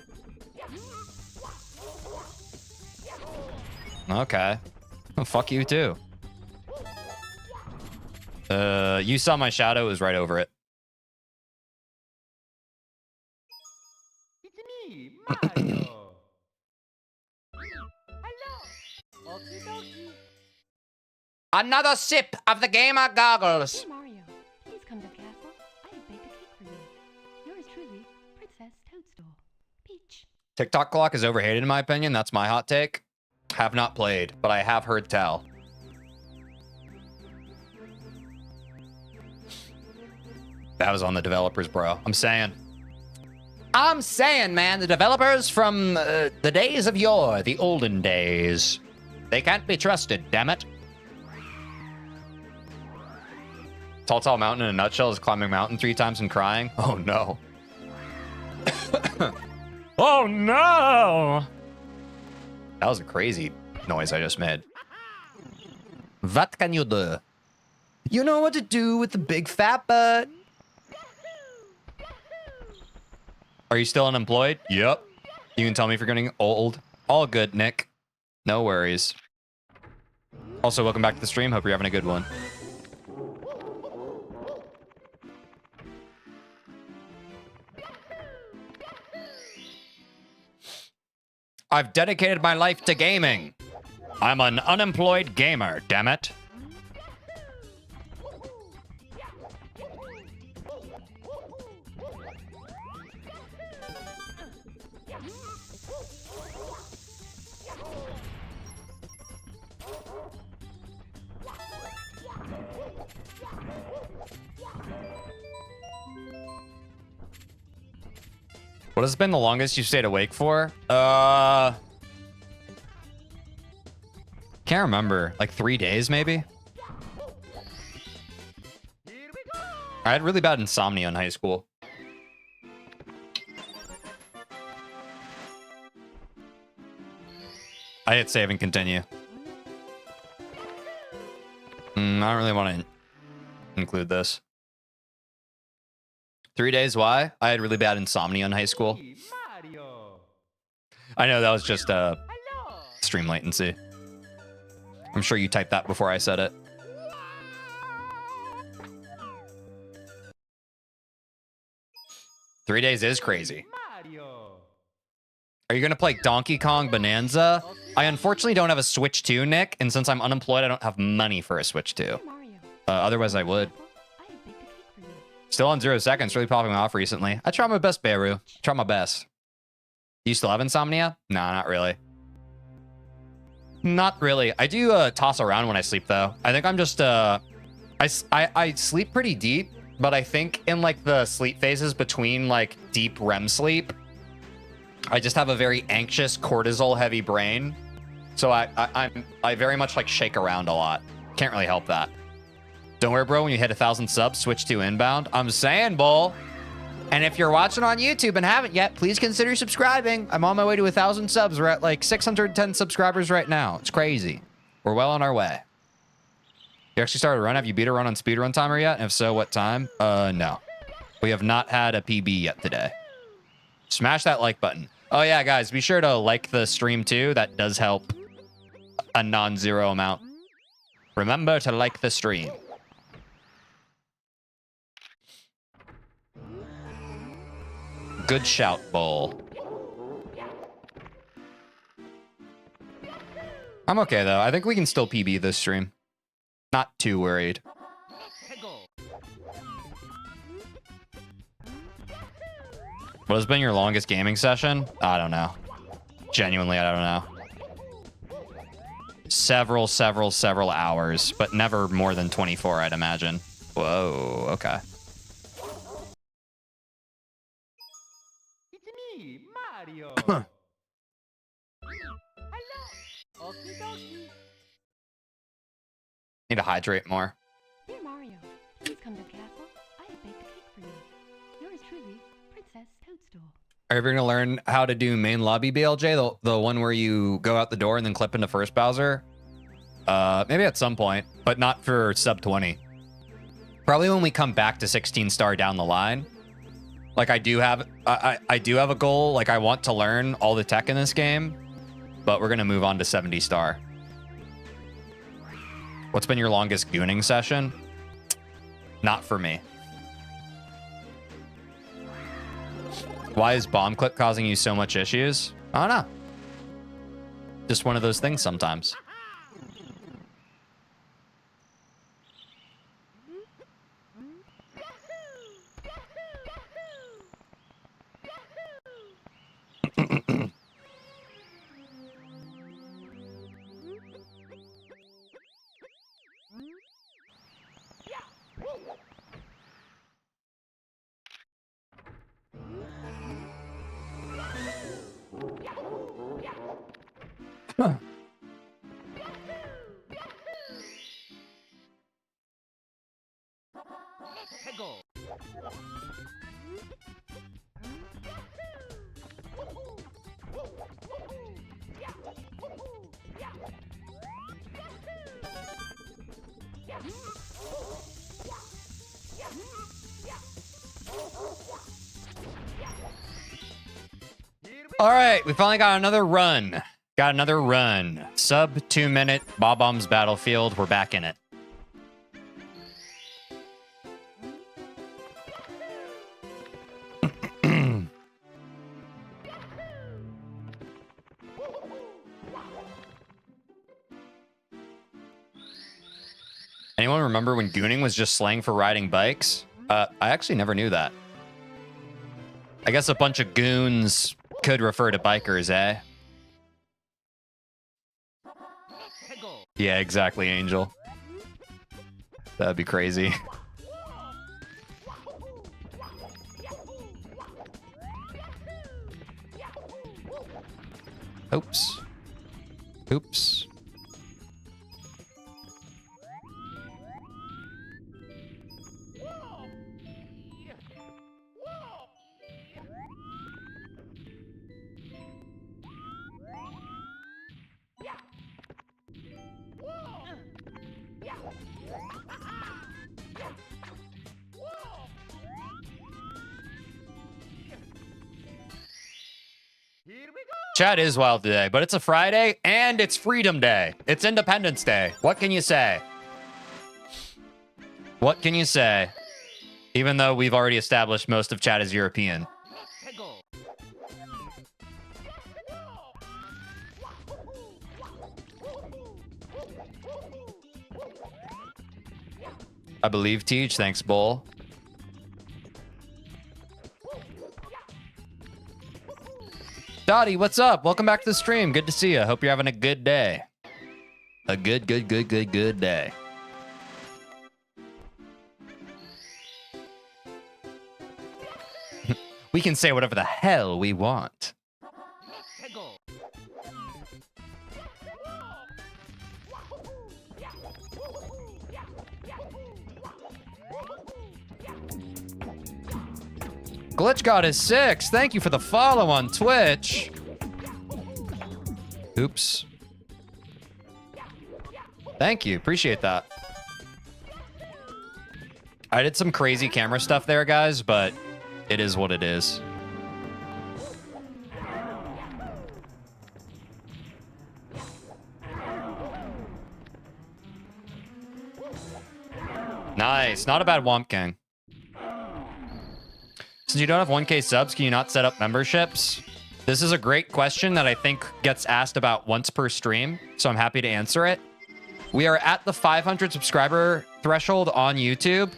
Okay. Fuck you too. You saw my shadow, it was right over it. It's me, Mario! Hello! Okie dokie! Another sip of the gamer goggles. Dear Mario, please come to the castle. I have baked a cake for you. Yours truly, Princess Toadstool. Peach. TikTok clock is overhated in my opinion. That's my hot take. Have not played, but I have heard tell. That was on the developers, bro. I'm saying, man, the developers from the days of yore, the olden days. They can't be trusted, damn it. Tall Mountain in a nutshell is climbing mountain 3 times and crying. Oh, no. Oh, no! That was a crazy noise I just made. What can you do? You know what to do with the big fat butt. Are you still unemployed? Yep. You can tell me if you're getting old. All good, Nick. No worries. Also, welcome back to the stream. Hope you're having a good one. I've dedicated my life to gaming. I'm an unemployed gamer, damn it. What has been the longest you've stayed awake for? Can't remember. Like 3 days, maybe? I had really bad insomnia in high school. I hit save and continue. I don't really want to include this. 3 days, why? I had really bad insomnia in high school. Mario. I know that was just Hello. stream latency. I'm sure you typed that before I said it. Three days is crazy. Mario. Are you going to play Donkey Kong Bonanza? I unfortunately don't have a Switch 2, Nick, and since I'm unemployed, I don't have money for a Switch 2. Mario. Otherwise, I would. I have baked a cake for you. Still on 0 seconds, really popping off recently. I try my best, Beru. Try my best. Do you still have insomnia? Nah, not really. Not really. I do toss around when I sleep, though. I think I'm just... I sleep pretty deep, but I think in, like, the sleep phases between, like, deep REM sleep, I just have a very anxious, cortisol-heavy brain. So I very much, like, shake around a lot. Can't really help that. Don't worry, bro. When you hit 1,000 subs, switch to inbound. I'm saying, bull. And if you're watching on YouTube and haven't yet, please consider subscribing. I'm on my way to 1,000 subs. We're at like 610 subscribers right now. It's crazy. We're well on our way. You actually started a run? Have you beat a run on speedrun timer yet? And if so, what time? No. We have not had a PB yet today. Smash that like button. Oh yeah, guys, be sure to like the stream too. That does help a non-zero amount. Remember to like the stream. Good shout, Bull. I'm okay, though. I think we can still PB this stream. Not too worried. What has been your longest gaming session? I don't know. Genuinely, I don't know. Several hours, but never more than 24, I'd imagine. Whoa, okay. Mario. Hello. Okie dokie. Need to hydrate more. Dear Mario, please come to the castle. I have baked a cake for you. Yours truly, Princess Toadstool. Are you ever going to learn how to do main lobby BLJ? The one where you go out the door and then clip into first Bowser? Maybe at some point, but not for sub 20. Probably when we come back to 16 star down the line. Like I do have a goal. Like I want to learn all the tech in this game, but we're going to move on to 70 star. What's been your longest gooning session? Not for me. Why is bomb clip causing you so much issues? I don't know. Just one of those things sometimes. All right, we finally got another run. Got another run. Sub 2 minute Bob-Omb's Battlefield. We're back in it. Anyone remember when gooning was just slang for riding bikes? I actually never knew that. I guess a bunch of goons could refer to bikers, eh? Yeah, exactly, Angel. That'd be crazy. Oops. Oops. Chat is wild today, but it's a Friday and it's Freedom Day. It's Independence Day. What can you say? What can you say? Even though we've already established most of chat is European. I believe Teej. Thanks, Bull. Dottie, what's up? Welcome back to the stream. Good to see you. Hope you're having a good day. A good day. We can say whatever the hell we want. Glitch God is 6. Thank you for the follow on Twitch. Oops. Thank you. Appreciate that. I did some crazy camera stuff there, guys, but it is what it is. Nice. Not a bad Womp King. Since you don't have 1K subs, can you not set up memberships? This is a great question that I think gets asked about once per stream, so I'm happy to answer it. We are at the 500 subscriber threshold on YouTube.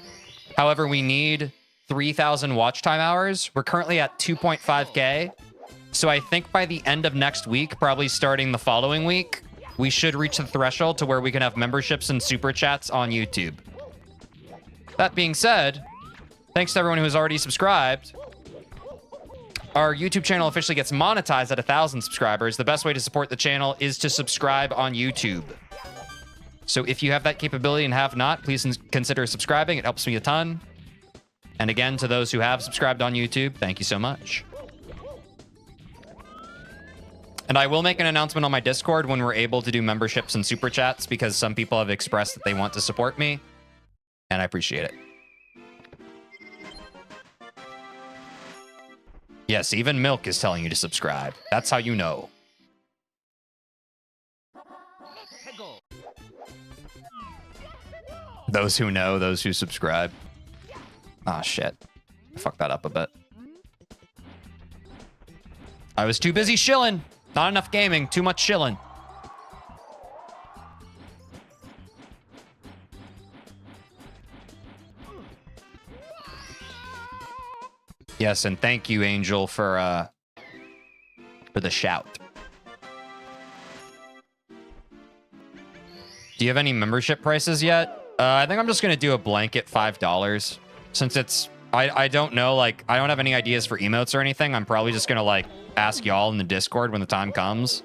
However, we need 3,000 watch time hours. We're currently at 2.5K. So I think by the end of next week, probably starting the following week, we should reach the threshold to where we can have memberships and super chats on YouTube. That being said, thanks to everyone who has already subscribed. Our YouTube channel officially gets monetized at 1,000 subscribers. The best way to support the channel is to subscribe on YouTube. So if you have that capability and have not, please consider subscribing. It helps me a ton. And again, to those who have subscribed on YouTube, thank you so much. And I will make an announcement on my Discord when we're able to do memberships and super chats, because some people have expressed that they want to support me, and I appreciate it. Yes, even Milk is telling you to subscribe. That's how you know. Those who know, those who subscribe. Ah, shit. I fucked that up a bit. I was too busy shilling. Not enough gaming, too much shilling. Yes, and thank you, Angel, for the shout. Do you have any membership prices yet? I think I'm just gonna do a blanket $5 since it's I don't know, like I don't have any ideas for emotes or anything. I'm probably just gonna like ask y'all in the Discord when the time comes.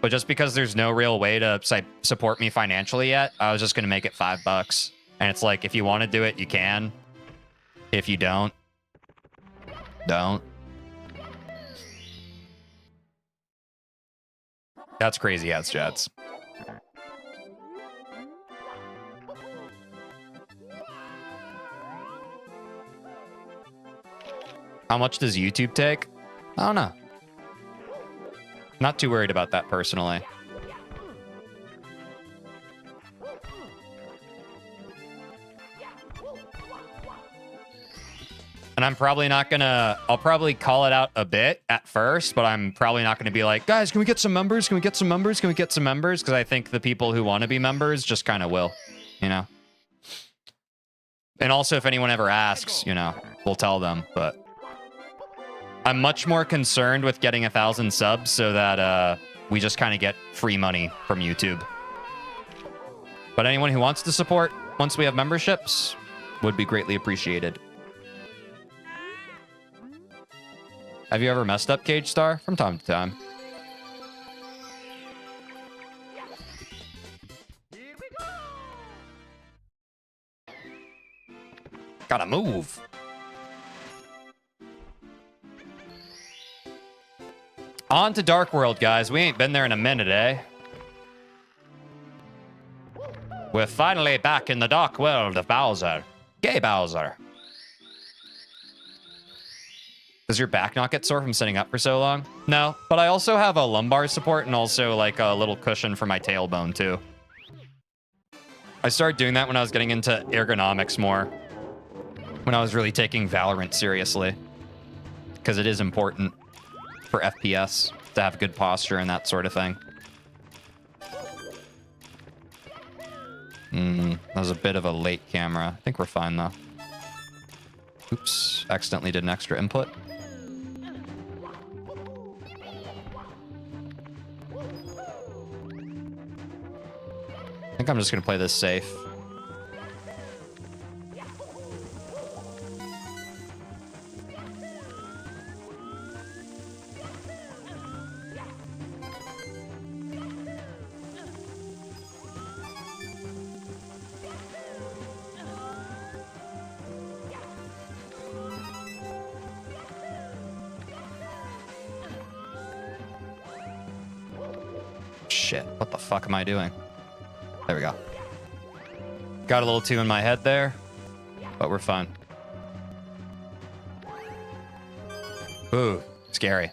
But just because there's no real way to support me financially yet, I was just gonna make it $5. And it's like if you want to do it, you can. If you don't. That's crazy ass jets. How much does YouTube take? I don't know. Not too worried about that personally. And I'm probably not gonna, I'll probably call it out a bit at first, but I'm probably not gonna be like, guys, can we get some members? Can we get some members? Can we get some members? Because I think the people who want to be members just kind of will, you know? And also, if anyone ever asks, you know, we'll tell them, but I'm much more concerned with getting 1,000 subs so that we just kind of get free money from YouTube. But anyone who wants to support once we have memberships would be greatly appreciated. Have you ever messed up, Cage Star? From time to time. Gotta move. On to Dark World, guys. We ain't been there in a minute, eh? We're finally back in the Dark World of Bowser. Gay Bowser. Does your back not get sore from sitting up for so long? No, but I also have a lumbar support and also like a little cushion for my tailbone too. I started doing that when I was getting into ergonomics more. When I was really taking Valorant seriously. Because it is important for FPS to have good posture and that sort of thing. That was a bit of a late camera. I think we're fine though. Oops, accidentally did an extra input. I think I'm just gonna play this safe. Shit, what the fuck am I doing? There we go. Got a little too in my head there, but we're fine. Ooh, scary.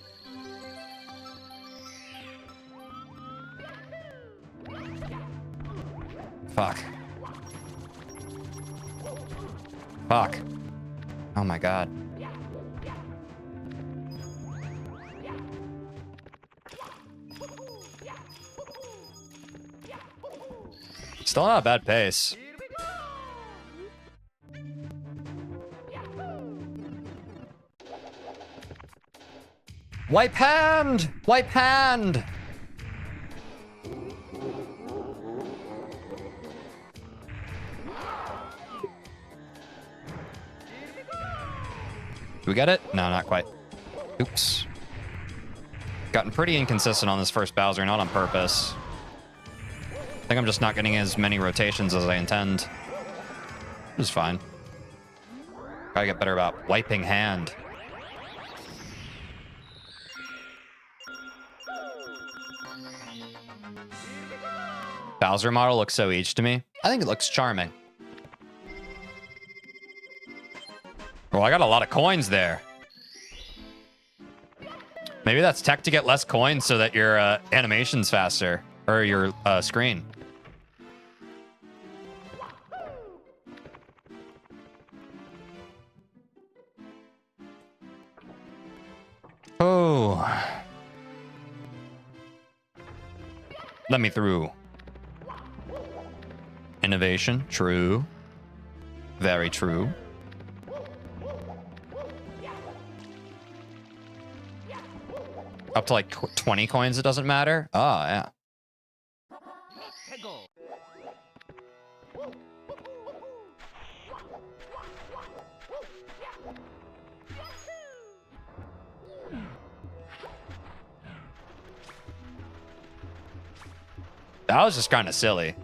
Fuck. Fuck. Oh my god. Still not a bad pace. Wipe hand! Wipe hand! Do we get it? No, not quite. Oops. Gotten pretty inconsistent on this first Bowser, not on purpose. I think I'm just not getting as many rotations as I intend. It's fine. Gotta get better about wiping hand. Bowser model looks so each to me. I think it looks charming. Well, I got a lot of coins there. Maybe that's tech to get less coins so that your animation's faster. Or your screen. Oh. Let me through. Innovation, true. Very true. Up to like 20 coins, it doesn't matter? Oh, yeah. That was just kind of silly.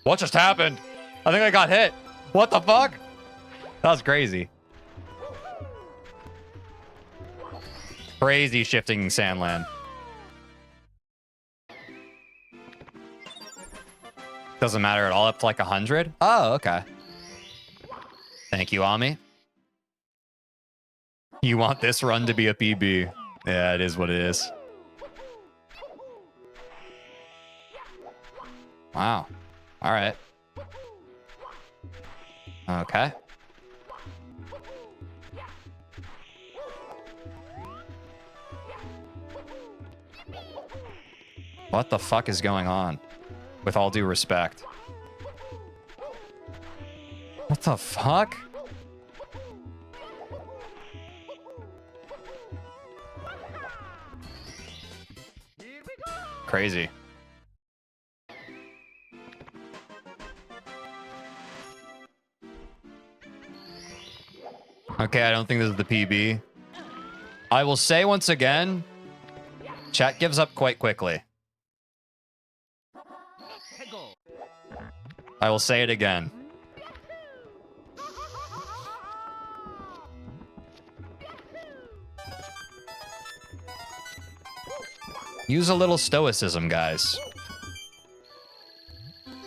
What just happened? I think I got hit. What the fuck? That was crazy. Crazy shifting Sandland. Doesn't matter at all, up to like 100? Oh, okay. Thank you, Ami. You want this run to be a PB. Yeah, it is what it is. Wow. All right. Okay. What the fuck is going on? With all due respect. What the fuck? Crazy. Okay, I don't think this is the PB. I will say once again, chat gives up quite quickly. I will say it again. Use a little stoicism, guys.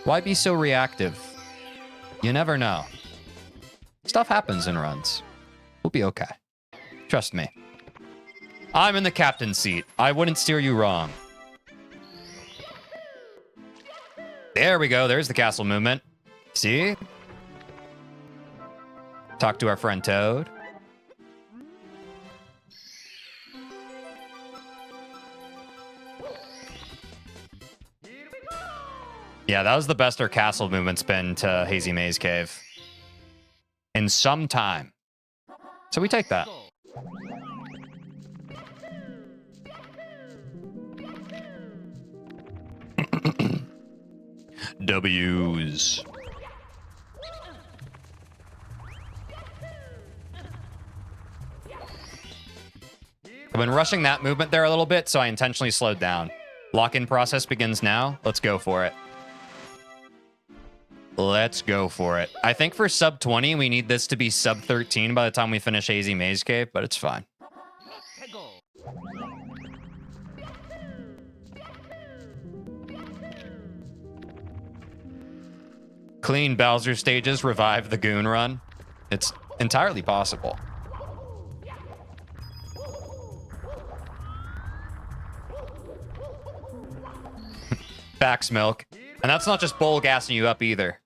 Why be so reactive? You never know. Stuff happens in runs. We'll be okay. Trust me. I'm in the captain's seat. I wouldn't steer you wrong. There we go. There's the castle movement. See? Talk to our friend Toad. Yeah, that was the best our castle movement's been to Hazy Maze Cave in some time. So we take that. W's. I've been rushing that movement there a little bit, so I intentionally slowed down. Lock-in process begins now. Let's go for it. Let's go for it. I think for sub 20, we need this to be sub 13 by the time we finish Hazy Maze Cave, but it's fine. Clean Bowser stages revive the Goon Run. It's entirely possible. Bax milk. And that's not just bowl gassing you up either.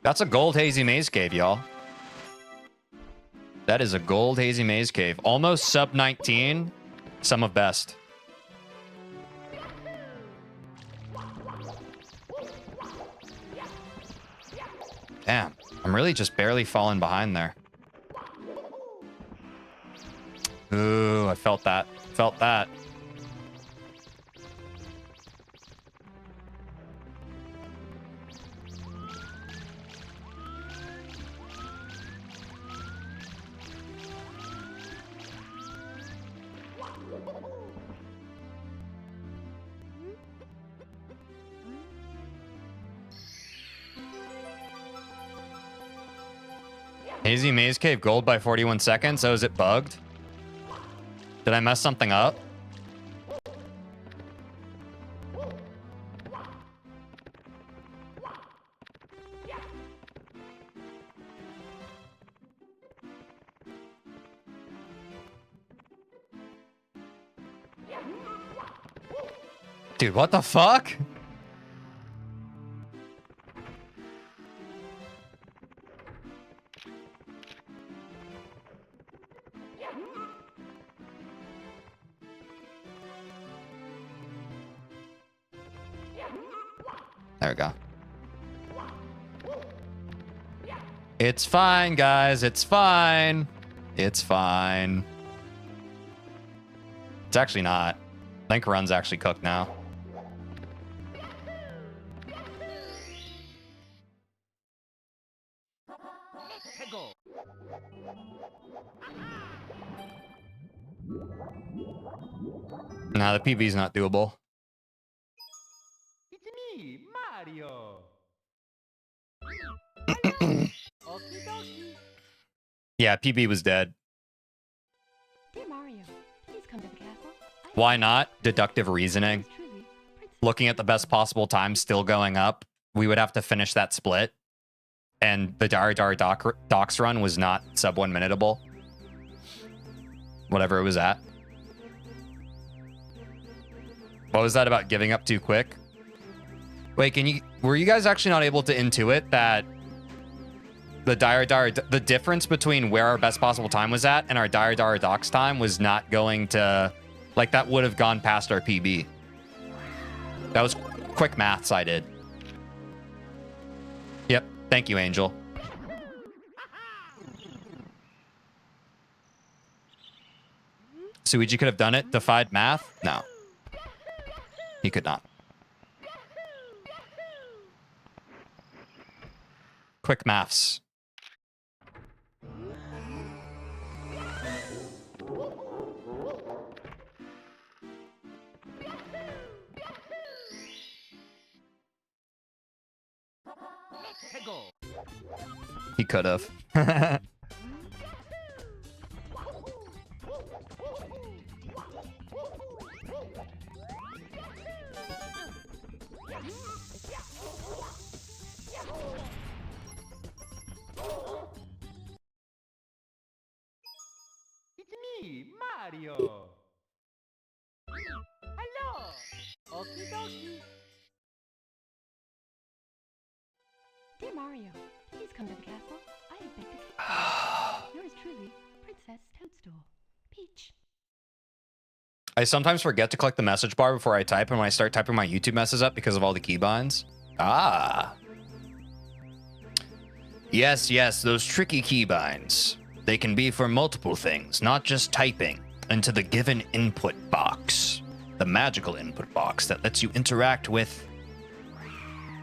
That's a gold Hazy Maze Cave, y'all. That is a gold Hazy Maze Cave. Almost sub 19. Some of best. Damn. I'm really just barely falling behind there. Ooh, I felt that. Felt that. Hazy Maze Cave gold by 41 seconds. Oh, is it bugged? Did I mess something up? Dude, what the fuck? There we go. It's fine, guys. It's fine. It's fine. It's actually not. I think run's actually cooked now. Nah, the PB's not doable. It's me, Mario. Yeah, PB was dead. Dear Mario, please come to the castle. Why not? Deductive reasoning. Looking at the best possible time still going up, we would have to finish that split. And the Dar Docks run was not sub 1 minutable. Whatever it was at. What was that about giving up too quick? Wait, were you guys actually not able to intuit that the difference between where our best possible time was at and our Dar Docks time was not going to, like, that would have gone past our PB. That was quick maths I did. Yep. Thank you, Angel. Suiji could have done it. Defied math? No. He could not. Quick maths. He could have. It's me, Mario. Hello. Okie dokie. Dear Mario, please come to the castle. I have baked a cake. Yours truly, Princess Toadstool. Peach. I sometimes forget to click the message bar before I type, and when I start typing, my YouTube messes up because of all the keybinds. Ah. Yes, yes, those tricky keybinds. They can be for multiple things, not just typing into the given input box. The magical input box that lets you interact with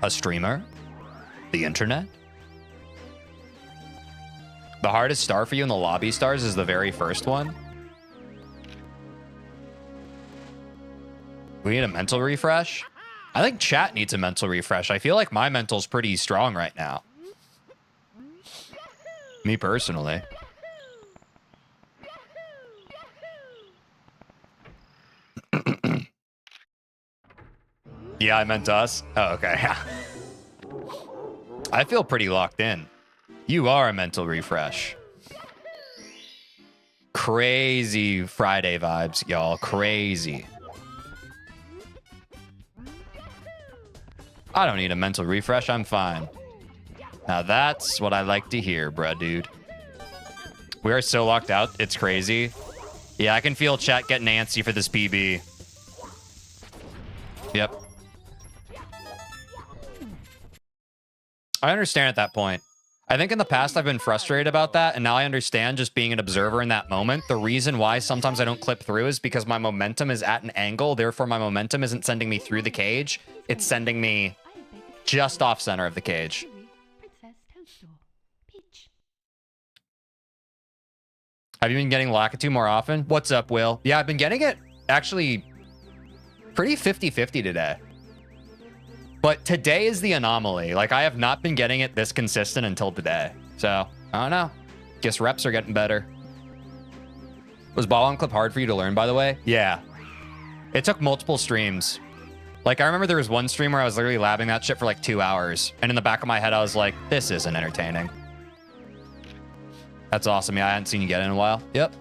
a streamer, the internet. The hardest star for you in the lobby stars is the very first one. We need a mental refresh. I think chat needs a mental refresh. I feel like my mental's pretty strong right now. Me personally. Yeah, I meant us. Oh, okay. I feel pretty locked in. You are a mental refresh. Crazy Friday vibes, y'all. Crazy. I don't need a mental refresh. I'm fine. Now that's what I like to hear, bruh, dude. We are so locked out. It's crazy. Yeah, I can feel chat getting antsy for this PB. Yep. I understand at that point. I think in the past I've been frustrated about that, and now I understand just being an observer in that moment. The reason why sometimes I don't clip through is because my momentum is at an angle, therefore my momentum isn't sending me through the cage. It's sending me just off center of the cage. Princess Toadstool. Peach. Have you been getting Lakitu more often? What's up, Will? Yeah, I've been getting it actually pretty 50-50 today. But today is the anomaly. Like, I have not been getting it this consistent until today. So, I don't know. Guess reps are getting better. Was ball on clip hard for you to learn, by the way? Yeah. It took multiple streams. Like, I remember there was one stream where I was literally labbing that shit for like 2 hours. And in the back of my head, I was like, this isn't entertaining. That's awesome. Yeah, I hadn't seen you get it in a while. Yep.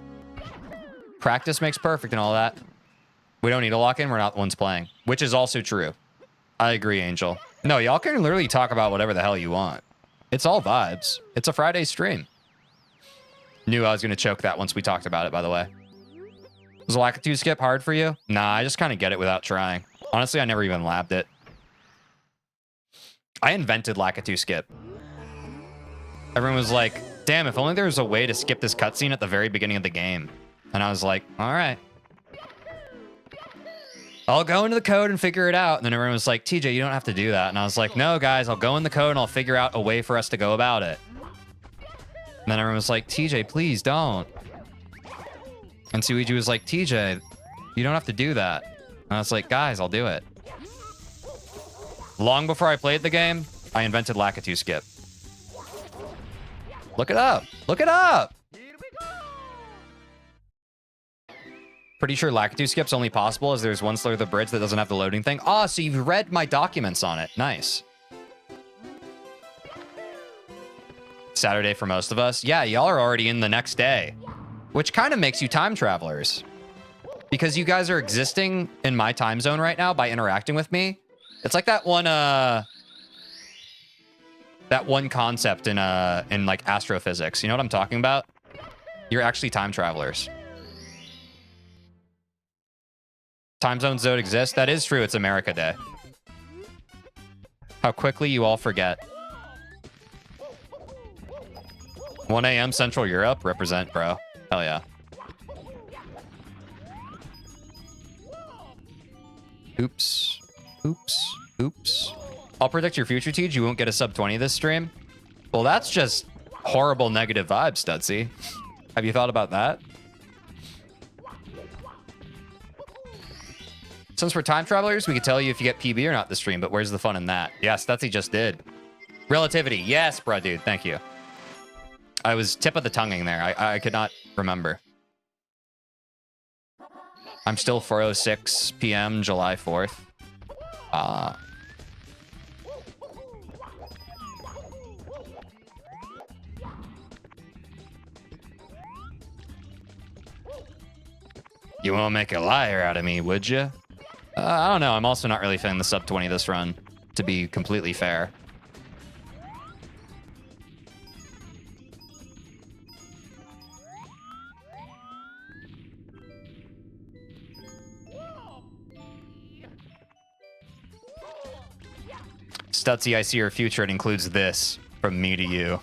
Practice makes perfect and all that. We don't need to lock in. We're not the ones playing. Which is also true. I agree, Angel. No, y'all can literally talk about whatever the hell you want. It's all vibes. It's a Friday stream. Knew I was going to choke that once we talked about it, by the way. Was Lakitu skip hard for you? Nah, I just kind of get it without trying. Honestly, I never even labbed it. I invented Lakitu skip. Everyone was like, damn, if only there was a way to skip this cutscene at the very beginning of the game. And I was like, all right. I'll go into the code and figure it out. And then everyone was like, TJ, you don't have to do that. And I was like, no, guys, I'll go in the code and I'll figure out a way for us to go about it. And then everyone was like, TJ, please don't. And Suiji was like, TJ, you don't have to do that. And I was like, guys, I'll do it. Long before I played the game, I invented Lakitu skip. Look it up. Look it up. Pretty sure Lakitu skip's only possible as there's one slur of the bridge that doesn't have the loading thing. Ah, so you've read my documents on it. Nice. Saturday for most of us. Yeah, y'all are already in the next day, which kind of makes you time travelers because you guys are existing in my time zone right now by interacting with me. It's like that one concept in like astrophysics. You know what I'm talking about? You're actually time travelers. Time zones don't exist. That is true. It's America Day. How quickly you all forget. 1 a.m. Central Europe. Represent, bro. Hell yeah. Oops. Oops. Oops. I'll predict your future, Tej. You won't get a sub 20 this stream. Well, that's just horrible negative vibes, Studsy. Have you thought about that? Since we're time travelers, we could tell you if you get PB or not this stream, but where's the fun in that? Yes, Studsy just did. Relativity. Yes, bro, dude. Thank you. I was tip of the tonguing there. I could not remember. I'm still 4:06 p.m. July 4th. You won't make a liar out of me, would you? I don't know. I'm also not really feeling the sub 20 this run, to be completely fair. Stutzy, I see your future. It includes this from me to you.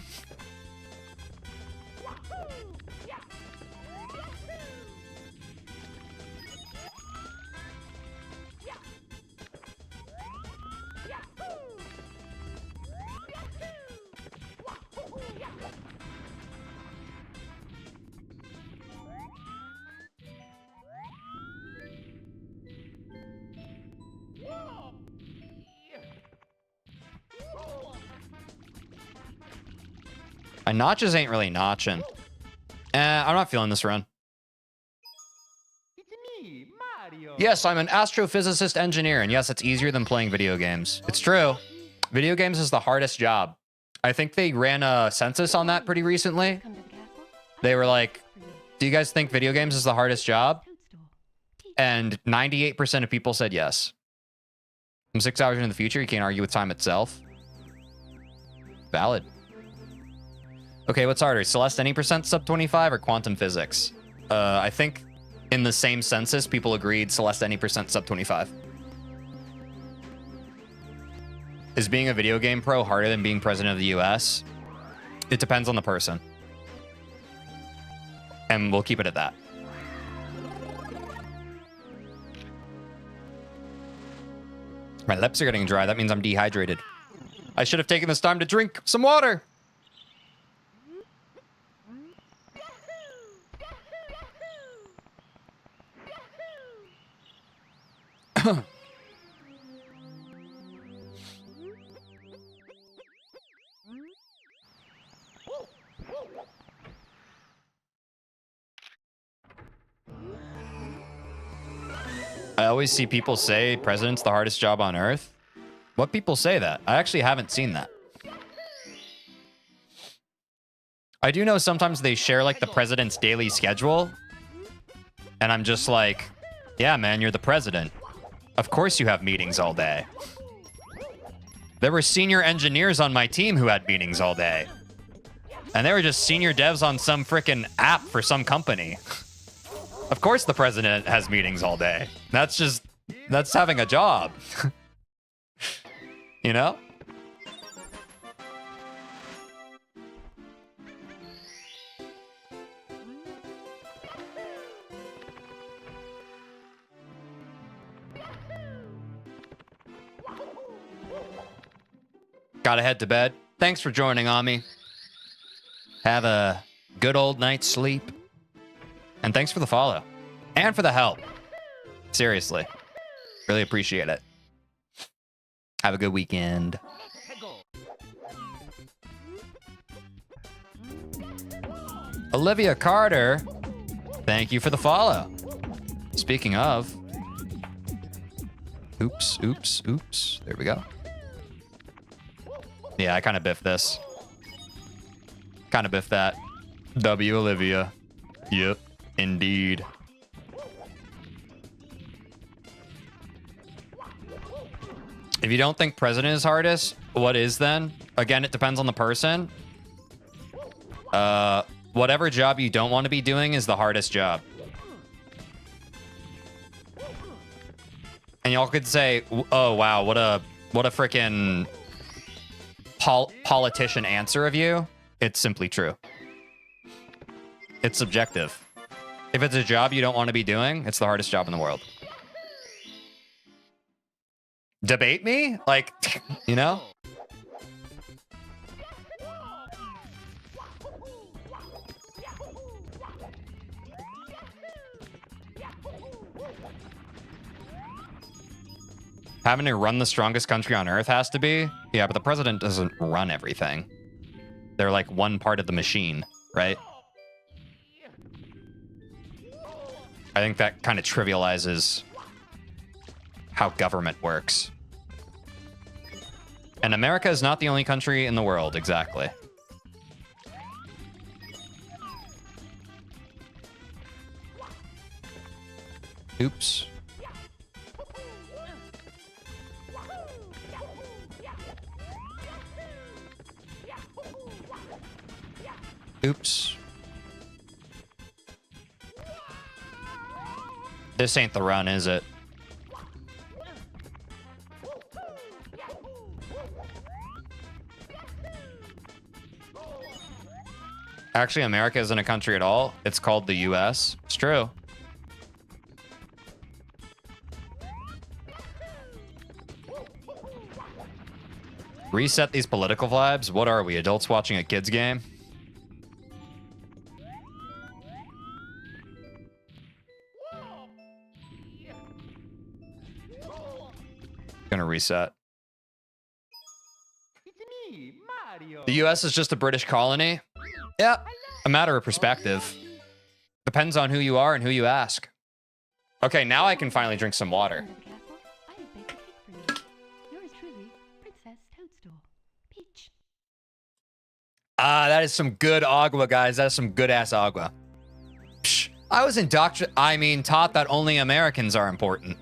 My notches ain't really notching. I'm not feeling this run. It's me, Mario. Yes, I'm an astrophysicist engineer, and yes, it's easier than playing video games. It's true. Video games is the hardest job. I think they ran a census on that pretty recently. Come to the castle. They were like, For you. do you guys think video games is the hardest job? Toadstool. Peach. And 98% of people said yes. From 6 hours into the future, you can't argue with time itself. Valid. Okay, what's harder? Celeste any percent sub 25 or quantum physics? I think in the same census, people agreed Celeste any percent sub 25. Is being a video game pro harder than being president of the US? It depends on the person. And we'll keep it at that. My lips are getting dry. That means I'm dehydrated. I should have taken this time to drink some water. I always see people say president's the hardest job on earth. What people say that? I actually haven't seen that. I do know sometimes they share like the president's daily schedule. And I'm just like, yeah, man, you're the president. Of course you have meetings all day. There were senior engineers on my team who had meetings all day. And they were just senior devs on some freaking app for some company. Of course the president has meetings all day. That's having a job. You know? Gotta head to bed. Thanks for joining on me. Have a good old night's sleep. And thanks for the follow. And for the help. Seriously. Really appreciate it. Have a good weekend. Olivia Carter. Thank you for the follow. Speaking of. Oops, oops, oops. There we go. Yeah, I kind of biffed this. Kind of biffed that. W, Olivia. Yep, indeed. If you don't think president is hardest, what is then? Again, it depends on the person. Whatever job you don't want to be doing is the hardest job. And y'all could say, oh, wow, what a freaking politician answer of you. It's simply true. It's subjective. If it's a job you don't want to be doing, it's the hardest job in the world. Debate me? Like, you know? Having to run the strongest country on Earth has to be? Yeah, but the president doesn't run everything. They're like one part of the machine, right? I think that kind of trivializes how government works. And America is not the only country in the world, exactly. Oops. Oops. This ain't the run, is it? Actually, America isn't a country at all. It's called the US. It's true. Reset these political vibes. What are we, adults watching a kids game? Gonna reset. It's me, Mario. The US is just a British colony? Yeah, a matter of perspective. Depends on who you are and who you ask. Okay, now I can finally drink some water. Welcome to the castle. I have baked a cake for you. Yours truly, Princess Toadstool. Peach. Ah, that is some good agua, guys. That is some good-ass agua. Psh, I was taught that only Americans are important.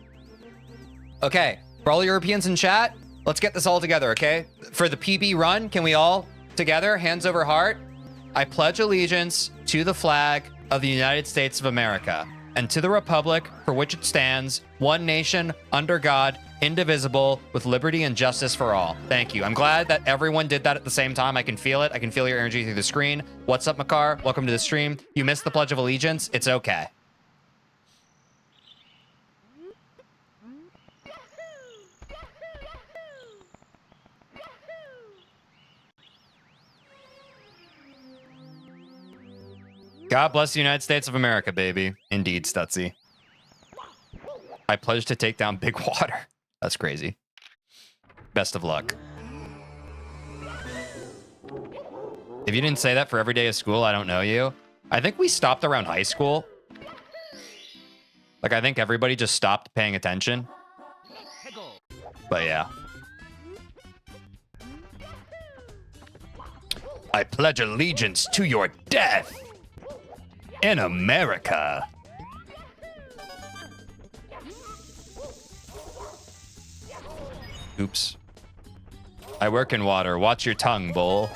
Okay, for all Europeans in chat, let's get this all together, okay? For the PB run, can we all, together, hands over heart? I pledge allegiance to the flag of the United States of America and to the republic for which it stands, one nation, under God, indivisible, with liberty and justice for all. Thank you. I'm glad that everyone did that at the same time. I can feel it. I can feel your energy through the screen. What's up, Makar? Welcome to the stream. You missed the Pledge of Allegiance. It's okay. God bless the United States of America, baby. Indeed, Stutzy. I pledge to take down Big Water. That's crazy. Best of luck. If you didn't say that for every day of school, I don't know you. I think we stopped around high school. Like, I think everybody just stopped paying attention. But yeah. I pledge allegiance to your death in America. Oops. I work in water. Watch your tongue, bull.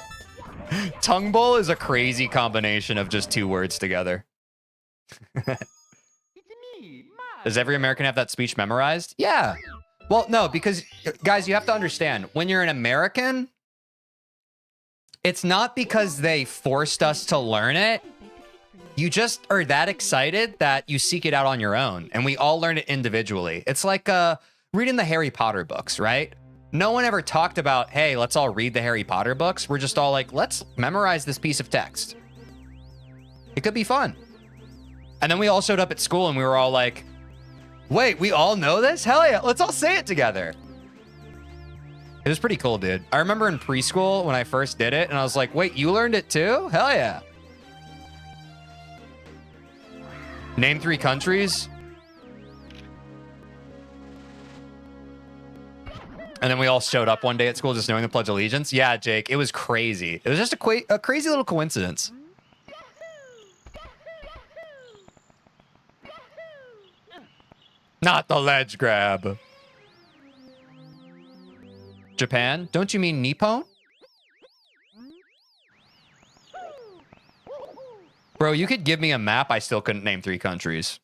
Tongue bowl is a crazy combination of just two words together. It's me, Mario. Does every American have that speech memorized? Yeah. Well, no, because, guys, you have to understand, when you're an American, it's not because they forced us to learn it. You just are that excited that you seek it out on your own, and we all learn it individually. It's like reading the Harry Potter books, right? No one ever talked about, hey, let's all read the Harry Potter books. We're just all like, let's memorize this piece of text. It could be fun. And then we all showed up at school and we were all like, wait, we all know this? Hell yeah, let's all say it together. It was pretty cool, dude. I remember in preschool when I first did it and I was like, wait, you learned it too? Hell yeah. Name 3 countries. And then we all showed up one day at school just knowing the Pledge of Allegiance. Yeah, Jake, it was crazy. It was just a crazy little coincidence. Not the ledge grab. Japan? Don't you mean Nippon? Bro, you could give me a map. I still couldn't name 3 countries.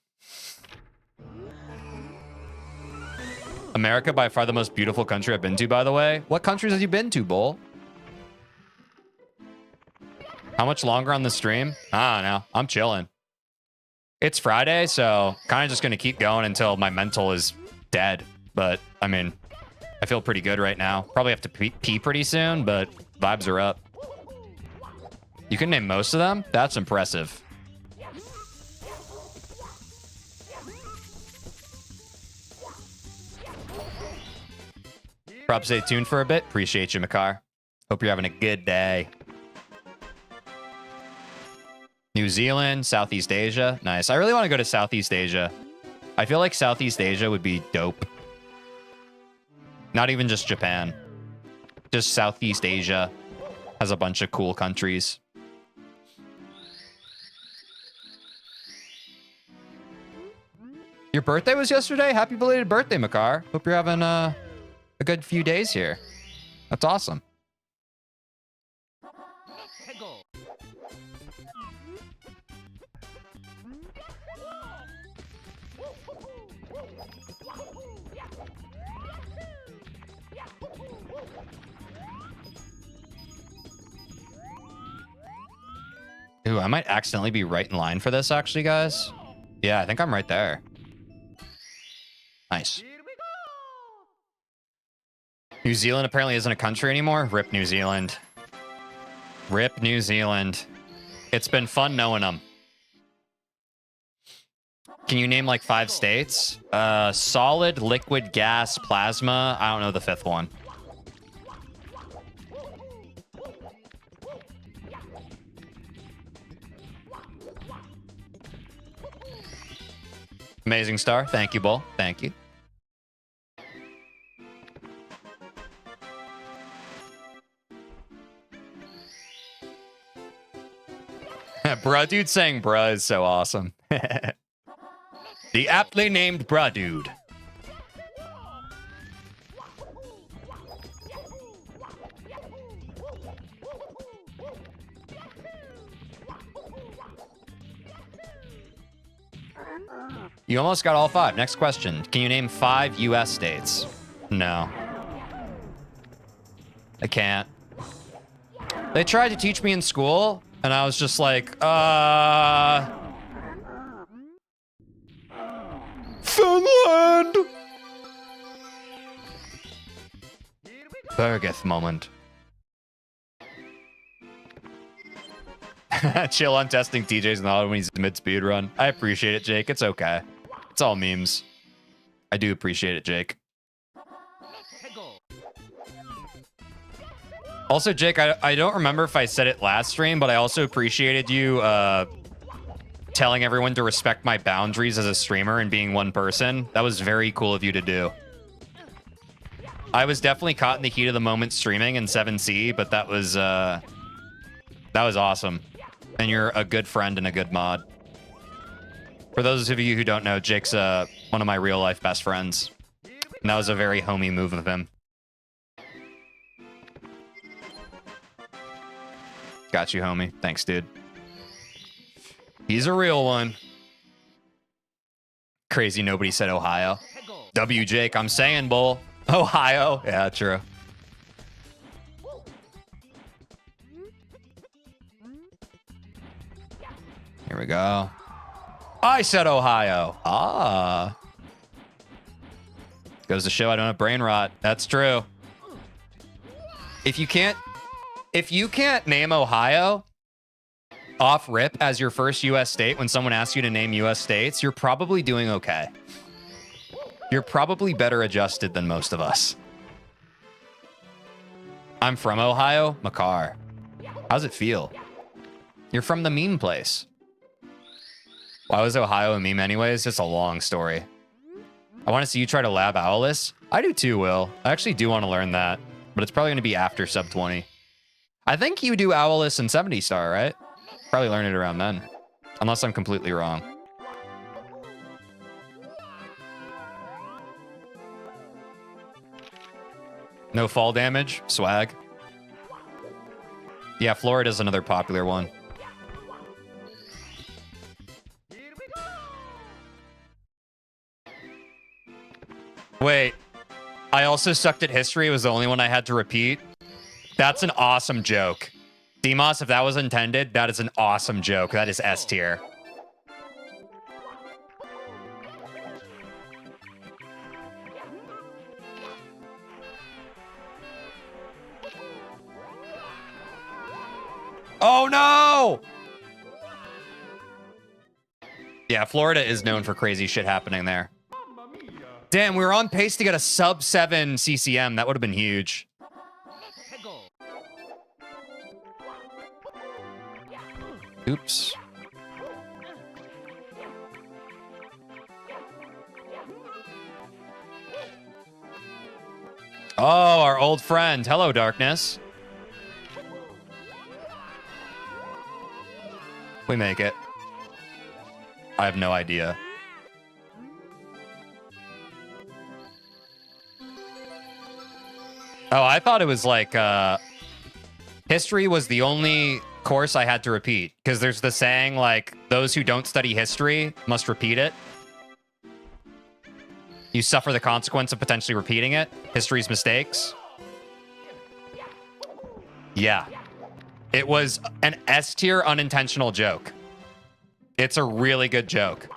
America, by far the most beautiful country I've been to, by the way. What countries have you been to, Bull? How much longer on the stream? I don't know. I'm chilling. It's Friday, so kind of just going to keep going until my mental is dead. But, I mean, I feel pretty good right now. Probably have to pee pretty soon, but vibes are up. You can name most of them? That's impressive. Probably stay tuned for a bit. Appreciate you, Makar. Hope you're having a good day. New Zealand, Southeast Asia. Nice. I really want to go to Southeast Asia. I feel like Southeast Asia would be dope. Not even just Japan. Just Southeast Asia has a bunch of cool countries. Your birthday was yesterday? Happy belated birthday, Makar. Hope you're having a good few days here. That's awesome. Ooh, I might accidentally be right in line for this, actually, guys. Yeah, I think I'm right there. Nice. New Zealand apparently isn't a country anymore. Rip New Zealand. Rip New Zealand. It's been fun knowing them. Can you name like 5 states? Solid, liquid, gas, plasma. I don't know the 5th one. Amazing star. Thank you, Bull. Thank you. Bruh dude saying bruh is so awesome. The aptly named bruh dude. You almost got all 5. Next question. Can you name 5 US states? No. I can't. They tried to teach me in school, and I was just like, Finland! Bergeth moment. Chill on testing TJ's not when he's mid-speed run. I appreciate it, Jake. It's okay. It's all memes. I do appreciate it, Jake. Also, Jake, I don't remember if I said it last stream, but I also appreciated you telling everyone to respect my boundaries as a streamer and being one person. That was very cool of you to do. I was definitely caught in the heat of the moment streaming in 7C, but that was awesome. And you're a good friend and a good mod. For those of you who don't know, Jake's one of my real life best friends. And that was a very homie move of him. Got you, homie. Thanks, dude. He's a real one. Crazy nobody said Ohio. W, Jake, I'm saying, bull. Ohio. Yeah, true. Here we go. I said Ohio. Ah. Goes to show I don't have brain rot. That's true. If you can't name Ohio off rip as your first US state when someone asks you to name US states, you're probably doing okay. You're probably better adjusted than most of us. I'm from Ohio, Makar. How's it feel? You're from the meme place. Why was Ohio a meme anyways? It's a long story. I want to see you try to lab Owlus. I do too, Will. I actually do want to learn that, but it's probably going to be after sub 20. I think you do Owlus and 70 star, right? Probably learn it around then. Unless I'm completely wrong. No fall damage? Swag. Yeah, Florida's another popular one. Wait, I also sucked at history. It was the only one I had to repeat. That's an awesome joke. Demos, if that was intended, that is an awesome joke. That is S tier. Oh no! Yeah, Florida is known for crazy shit happening there. Damn, we were on pace to get a sub 7 CCM. That would have been huge. Oops. Oh, our old friend. Hello, Darkness. We make it. I have no idea. Oh, I thought it was like history was the only course I had to repeat because there's the saying like those who don't study history must repeat it. You suffer the consequence of potentially repeating it. History's mistakes. Yeah. It was an S tier unintentional joke. It's a really good joke.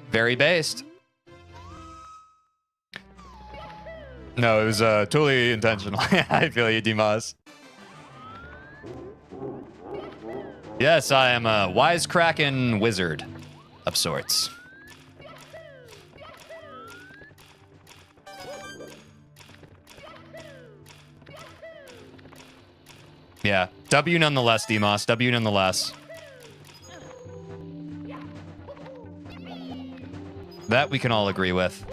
Very based. No, it was totally intentional. I feel you, Dimas. Yes, I am a wisecracking wizard of sorts. Yeah, W nonetheless, Dimas. W nonetheless. That we can all agree with.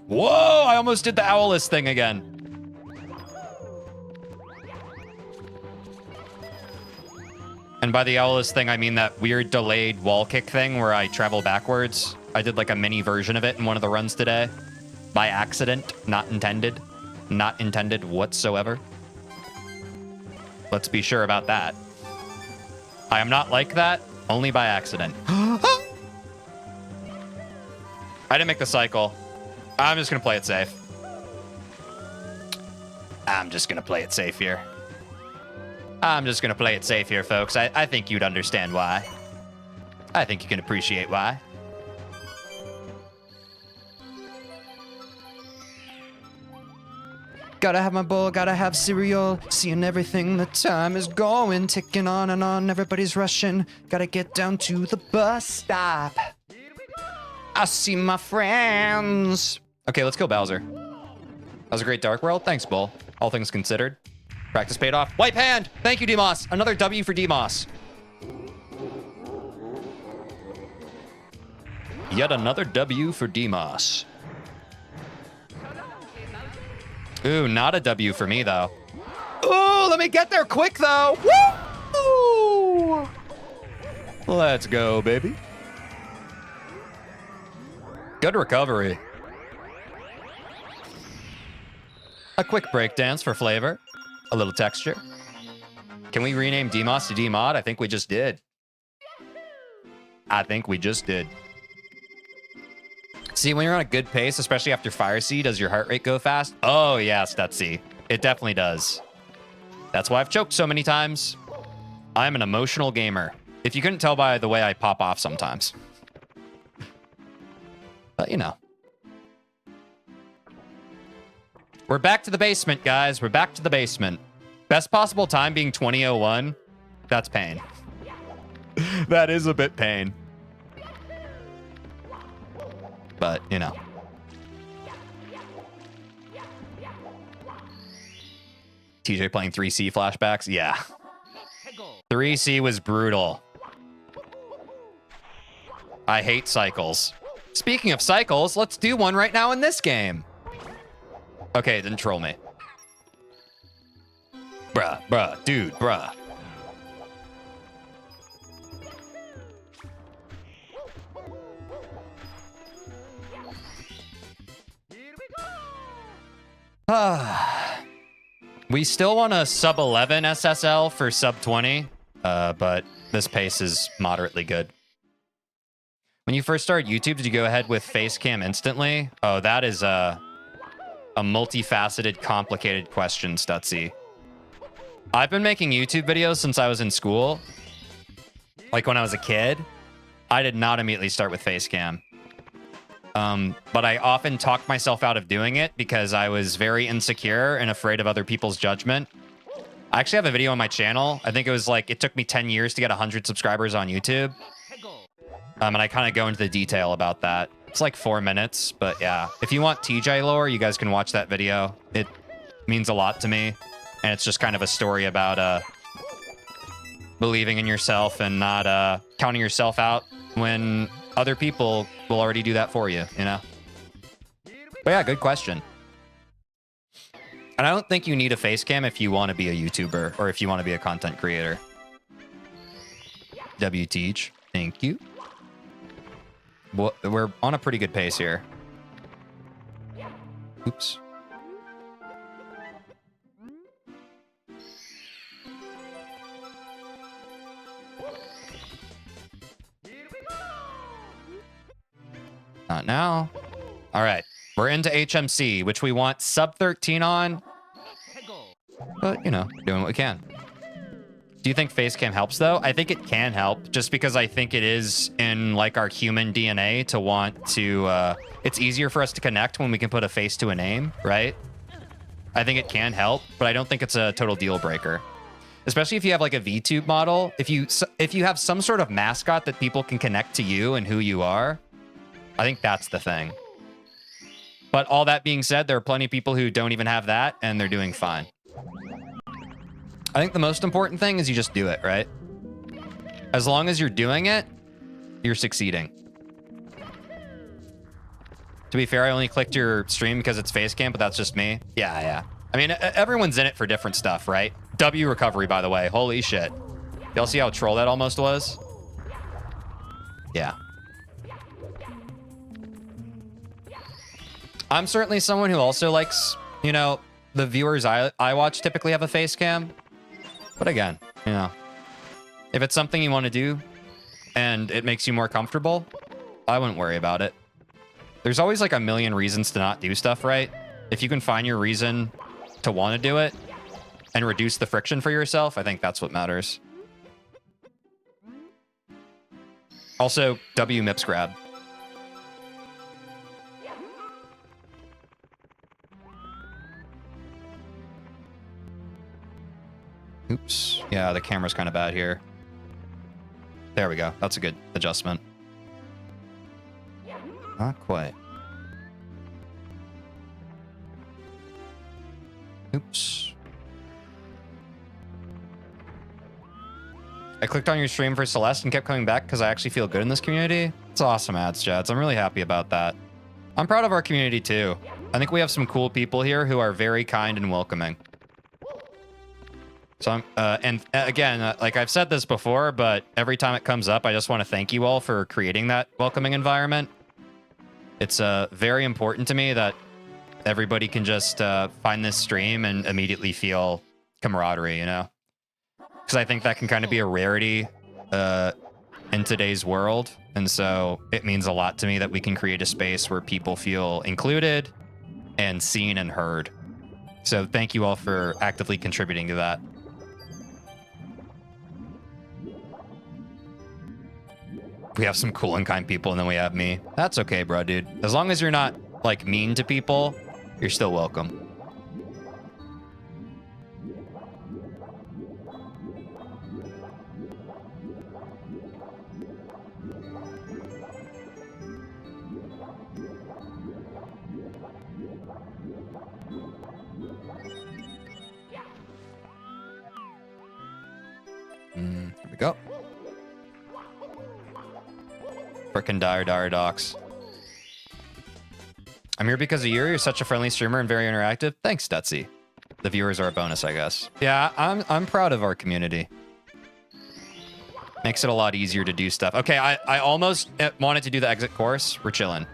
Whoa, I almost did the owless thing again. And by the owless thing, I mean that weird delayed wall kick thing where I travel backwards. I did like a mini version of it in one of the runs today. By accident, not intended. Not intended whatsoever. Let's be sure about that. I am not like that, only by accident. I didn't make the cycle. I'm just gonna play it safe. I'm just gonna play it safe here. I'm just gonna play it safe here, folks. I think you'd understand why. I think you can appreciate why. Gotta have my bowl, gotta have cereal. Seeing everything, the time is going. Ticking on and on, everybody's rushing. Gotta get down to the bus stop. I see my friends. Okay, let's kill Bowser. That was a great Dark World. Thanks, Bull. All things considered. Practice paid off. Wipe hand! Thank you, Demos. Another W for Demos. Yet another W for Demos. Ooh, not a W for me, though. Ooh, let me get there quick, though. Woo! Let's go, baby. Good recovery. A quick breakdance for flavor. A little texture. Can we rename Demos to Dmod? I think we just did. I think we just did. See, when you're on a good pace, especially after Fire Sea, does your heart rate go fast? Oh, yeah, Stutsy. It definitely does. That's why I've choked so many times. I'm an emotional gamer. If you couldn't tell by the way I pop off sometimes. But, you know. We're back to the basement, guys. We're back to the basement. Best possible time being 20:01. That's pain. That is a bit pain. But, you know. TJ playing 3C flashbacks? Yeah. 3C was brutal. I hate cycles. Speaking of cycles, let's do one right now in this game. Okay, then troll me. Bruh, dude, bruh. We still want a sub 11 SSL for sub 20, but this pace is moderately good. When you first started YouTube, did you go ahead with face cam instantly? Oh, that is a multifaceted, complicated question, Stutsy. I've been making YouTube videos since I was in school. Like when I was a kid, I did not immediately start with face cam. But I often talked myself out of doing it because I was very insecure and afraid of other people's judgment. I actually have a video on my channel. I think it was like, it took me 10 years to get 100 subscribers on YouTube. And I kind of go into the detail about that. It's like 4 minutes, but yeah. If you want TJ lore, you guys can watch that video. It means a lot to me. And it's just kind of a story about believing in yourself and not counting yourself out when other people will already do that for you, you know? But yeah, good question. And I don't think you need a face cam if you want to be a YouTuber or if you want to be a content creator. W Teach, thank you. we're on a pretty good pace here. Oops. Not now. All right. We're into HMC, which we want sub 13 on. But, you know, doing what we can. Do you think face cam helps, though? I think it can help, just because I think it is in, like, our human DNA to want to... it's easier for us to connect when we can put a face to a name, right? I think it can help, but I don't think it's a total deal breaker. Especially if you have, like, a VTube model. If you have some sort of mascot that people can connect to you and who you are, I think that's the thing. But all that being said, there are plenty of people who don't even have that, and they're doing fine. I think the most important thing is you just do it, right? As long as you're doing it, you're succeeding. To be fair, I only clicked your stream because it's face cam, but that's just me. Yeah. I mean, everyone's in it for different stuff, right? W recovery, by the way. Holy shit. Y'all see how troll that almost was? Yeah. I'm certainly someone who also likes, you know, the viewers I watch typically have a face cam. But again, you know, if it's something you want to do and it makes you more comfortable, I wouldn't worry about it. There's always like a million reasons to not do stuff, right? If you can find your reason to want to do it and reduce the friction for yourself, I think that's what matters. Also, W MIPS grab. Oops. Yeah, the camera's kind of bad here. There we go. That's a good adjustment. Not quite. Oops. I clicked on your stream for Celeste and kept coming back because I actually feel good in this community. It's awesome, ads, Jets. I'm really happy about that. I'm proud of our community, too. I think we have some cool people here who are very kind and welcoming. So, again, like I've said this before, but every time it comes up, I just want to thank you all for creating that welcoming environment. It's very important to me that everybody can just find this stream and immediately feel camaraderie, you know? Because I think that can kind of be a rarity in today's world. And so it means a lot to me that we can create a space where people feel included and seen and heard. So thank you all for actively contributing to that. We have some cool and kind people, and then we have me. That's okay, bro, dude. As long as you're not, like, mean to people, you're still welcome. Here we go. Frickin' dire docs. I'm here because of you. You're such a friendly streamer and very interactive. Thanks, Stutzy. The viewers are a bonus, I guess. Yeah, I'm proud of our community. Makes it a lot easier to do stuff. Okay, I almost wanted to do the exit course. We're chilling.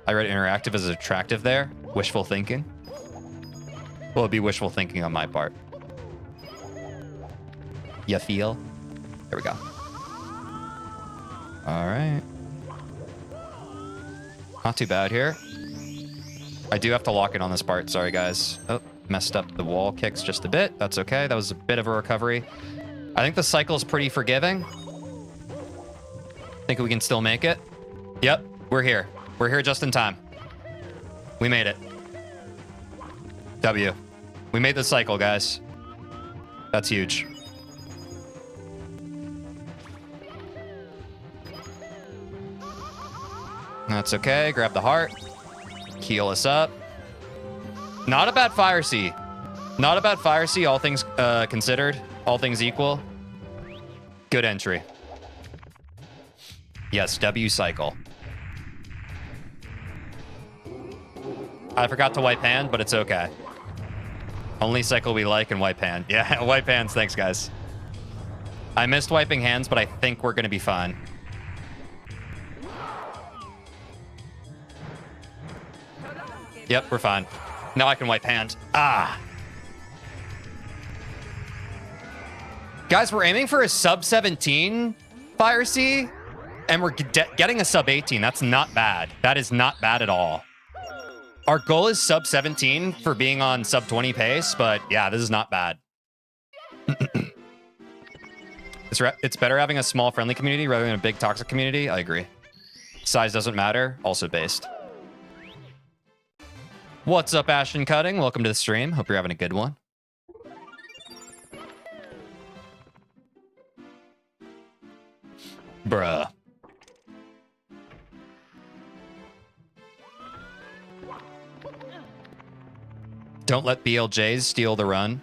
I read interactive as attractive there. Wishful thinking. Well, it'd be wishful thinking on my part. You feel? There we go. All right. Not too bad here. I do have to lock it on this part. Sorry, guys. Oh, messed up the wall kicks just a bit. That's okay. That was a bit of a recovery. I think the cycle is pretty forgiving. Think we can still make it. Yep, we're here. We're here just in time. We made it. W. We made the cycle, guys. That's huge. That's okay. Grab the heart. Heal us up. Not a bad fire sea. Not a bad fire sea, all things considered. All things equal. Good entry. Yes, W cycle. I forgot to wipe hand, but it's okay. Only cycle we like and wipe hand. Yeah, wipe hands. Thanks, guys. I missed wiping hands, but I think we're going to be fine. Yep, we're fine. Now I can wipe hand. Ah. Guys, we're aiming for a sub 17 Fire C, and we're getting a sub 18. That's not bad. That is not bad at all. Our goal is sub 17 for being on sub 20 pace, but yeah, this is not bad. It's better having a small friendly community rather than a big toxic community. I agree. Size doesn't matter. Also based. What's up, Ashton Cutting? Welcome to the stream. Hope you're having a good one. Bruh. Don't let BLJs steal the run.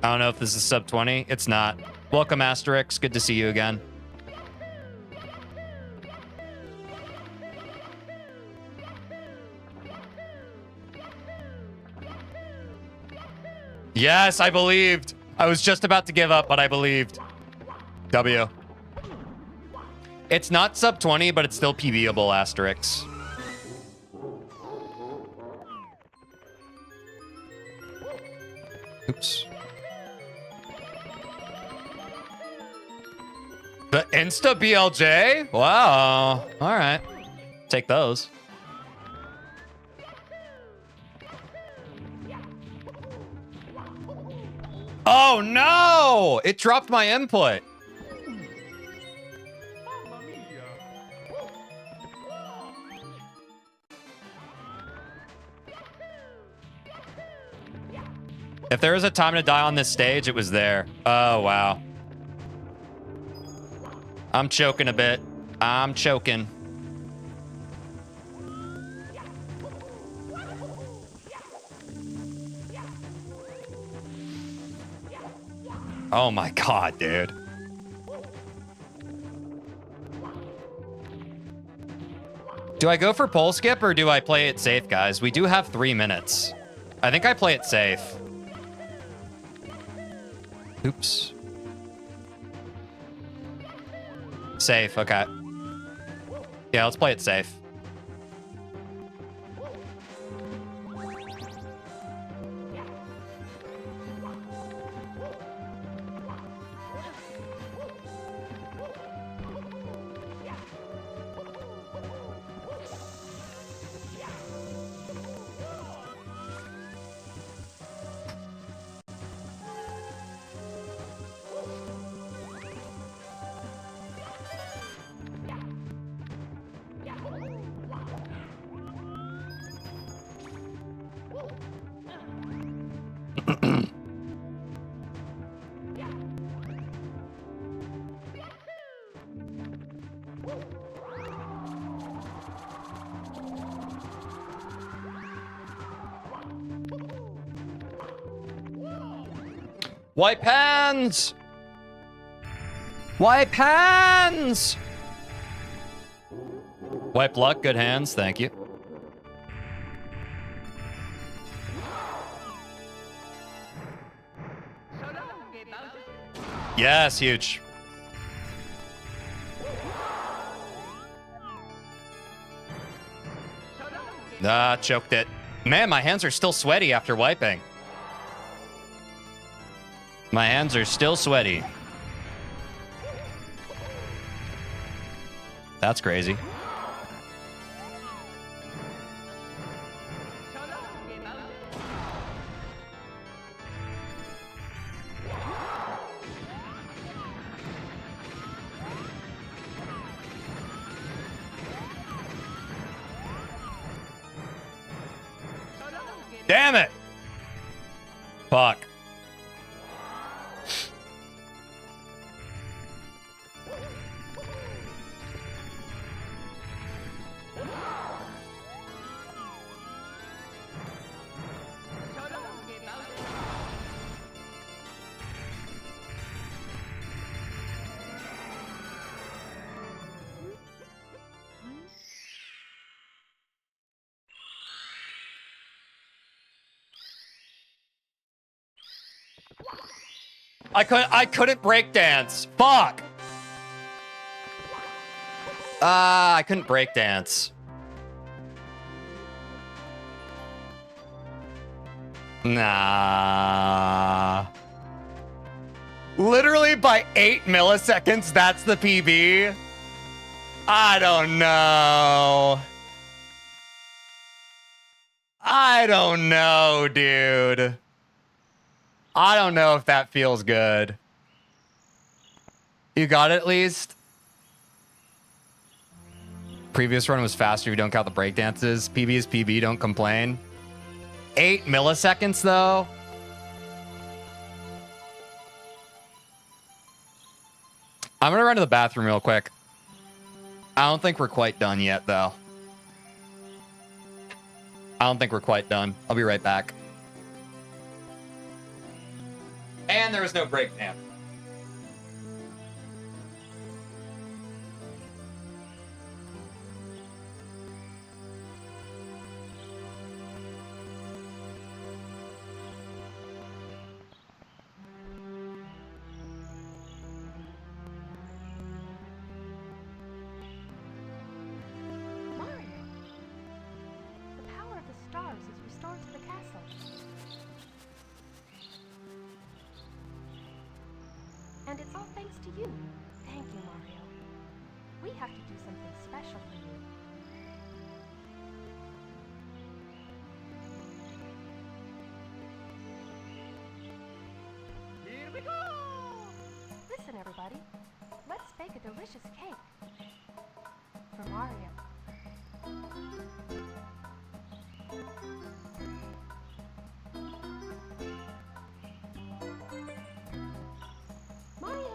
I don't know if this is sub 20. It's not. Welcome, Asterix. Good to see you again. Yes, I believed. I was just about to give up, but I believed. W. It's not sub 20, but it's still PBable, Asterix. Oops. The Insta BLJ? Wow. All right. Take those. Oh, no! It dropped my input. If there was a time to die on this stage, it was there. Oh, wow. I'm choking a bit. I'm choking. Oh my god, dude. Do I go for pole skip or do I play it safe, guys? We do have 3 minutes. I think I play it safe. Oops. Safe, okay. Yeah, let's play it safe. Wipe hands! Wipe hands! Wipe luck, good hands, thank you. Yes, huge. Ah, choked it. Man, my hands are still sweaty after wiping. My hands are still sweaty. That's crazy. Damn it! Fuck. I couldn't break dance. Fuck. I couldn't break dance. Nah. Literally by 8 milliseconds, that's the PB? I don't know. I don't know, dude. I don't know if that feels good. You got it at least? Previous run was faster if you don't count the breakdances. PB is PB, don't complain. 8 milliseconds, though? I'm gonna run to the bathroom real quick. I don't think we're quite done yet, though. I don't think we're quite done. I'll be right back. And there was no breakdance. Mario! The power of the stars is restored to the castle. And it's all thanks to you. Thank you, Mario. We have to do something special for you. Here we go! Listen, everybody. Let's bake a delicious cake. For Mario. Mario!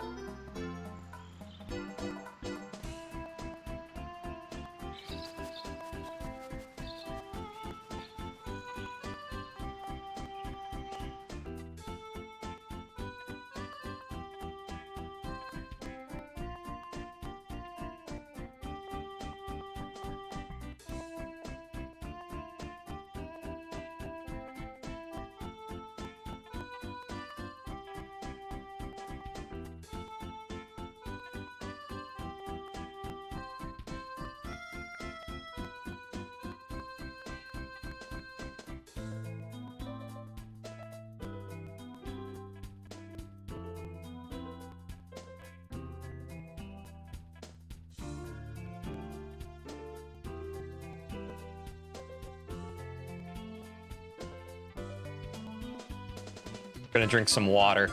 Gonna drink some water.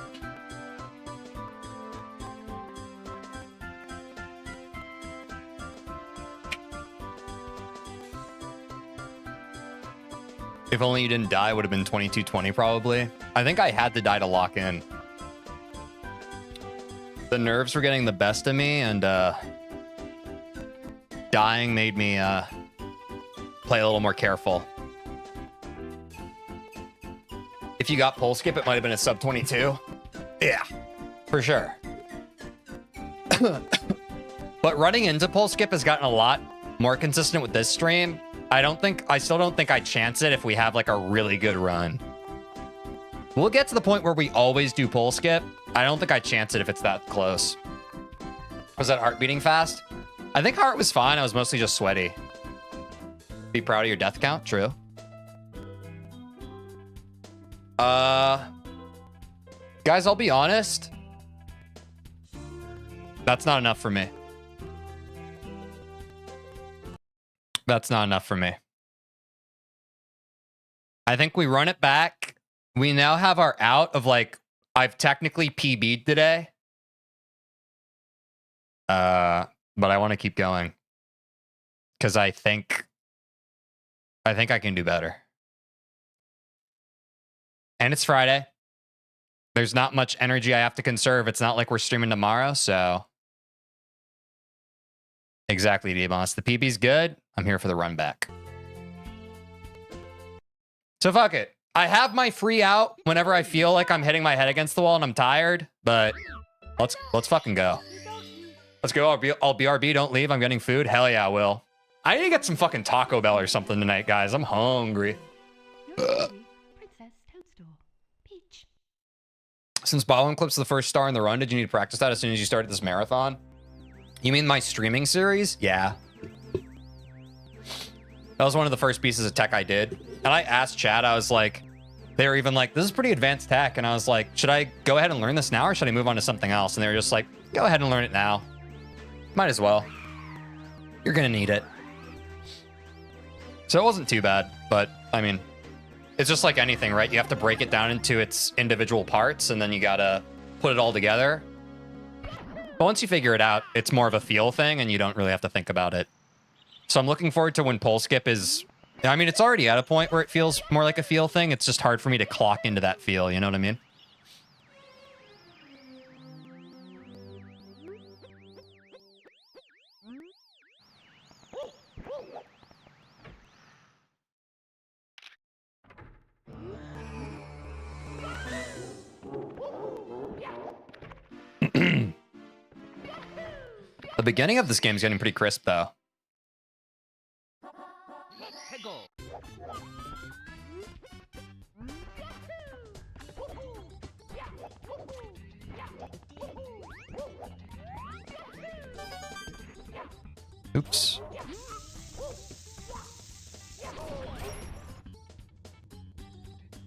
If only you didn't die, would have been 2220 probably. I think I had to die to lock in. The nerves were getting the best of me, and dying made me play a little more careful. If you got pole skip, it might have been a sub 22. Yeah, for sure. But running into pole skip has gotten a lot more consistent with this stream. I still don't think I'd chance it if we have like a really good run. We'll get to the point where we always do pole skip. I don't think I'd chance it if it's that close. Was that heart beating fast? I think heart was fine. I was mostly just sweaty. Be proud of your death count. True. Guys, I'll be honest. That's not enough for me. That's not enough for me. I think we run it back. We now have our out of like, I've technically PB'd today. But I want to keep going. Because I think I can do better. And it's Friday. There's not much energy I have to conserve. It's not like we're streaming tomorrow, so. Exactly, D-Boss. The PB's good. I'm here for the run back. So fuck it. I have my free out whenever I feel like I'm hitting my head against the wall and I'm tired, but let's fucking go. Let's go. I'll BRB. Don't leave. I'm getting food. Hell yeah, I will. I need to get some fucking Taco Bell or something tonight, guys. I'm hungry. Yours truly, Princess Toadstool. Peach. Since Baldwin Clip's the first star in the run, did you need to practice that as soon as you started this marathon? You mean my streaming series? Yeah. That was one of the first pieces of tech I did. And I asked Chad, I was like, they were even like, this is pretty advanced tech. And I was like, should I go ahead and learn this now or should I move on to something else? And they were just like, go ahead and learn it now. Might as well. You're going to need it. So it wasn't too bad, but I mean, it's just like anything, right? You have to break it down into its individual parts and then you got to put it all together. But once you figure it out, it's more of a feel thing and you don't really have to think about it. So I'm looking forward to when pole skip is... I mean, it's already at a point where it feels more like a feel thing. It's just hard for me to clock into that feel, you know what I mean? The beginning of this game is getting pretty crisp, though. Oops.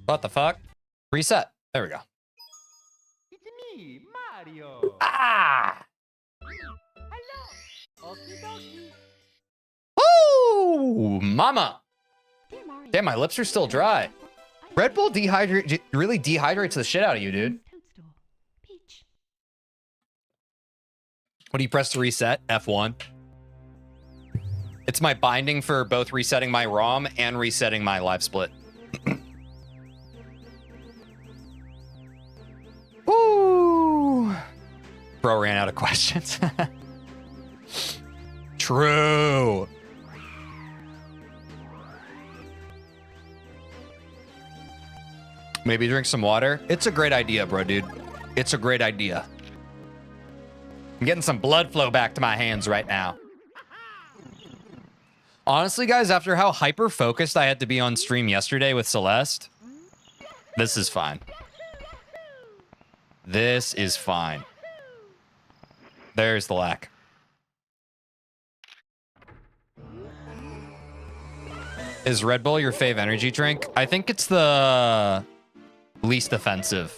What the fuck? Reset. There we go. It's me, Mario. Ah! Hello. Okie dokie. Woo! Mama! Dear Mario, Damn, my lips are still dry. Red Bull really dehydrates the shit out of you, dude. Toadstool. Peach. What do you press to reset? F1. It's my binding for both resetting my ROM and resetting my live split. Woo! Bro ran out of questions. True. Maybe drink some water. It's a great idea, bro, dude. It's a great idea. I'm getting some blood flow back to my hands right now. Honestly, guys, after how hyper-focused I had to be on stream yesterday with Celeste, this is fine. This is fine. There's the lack. Is Red Bull your fave energy drink? I think it's the least offensive.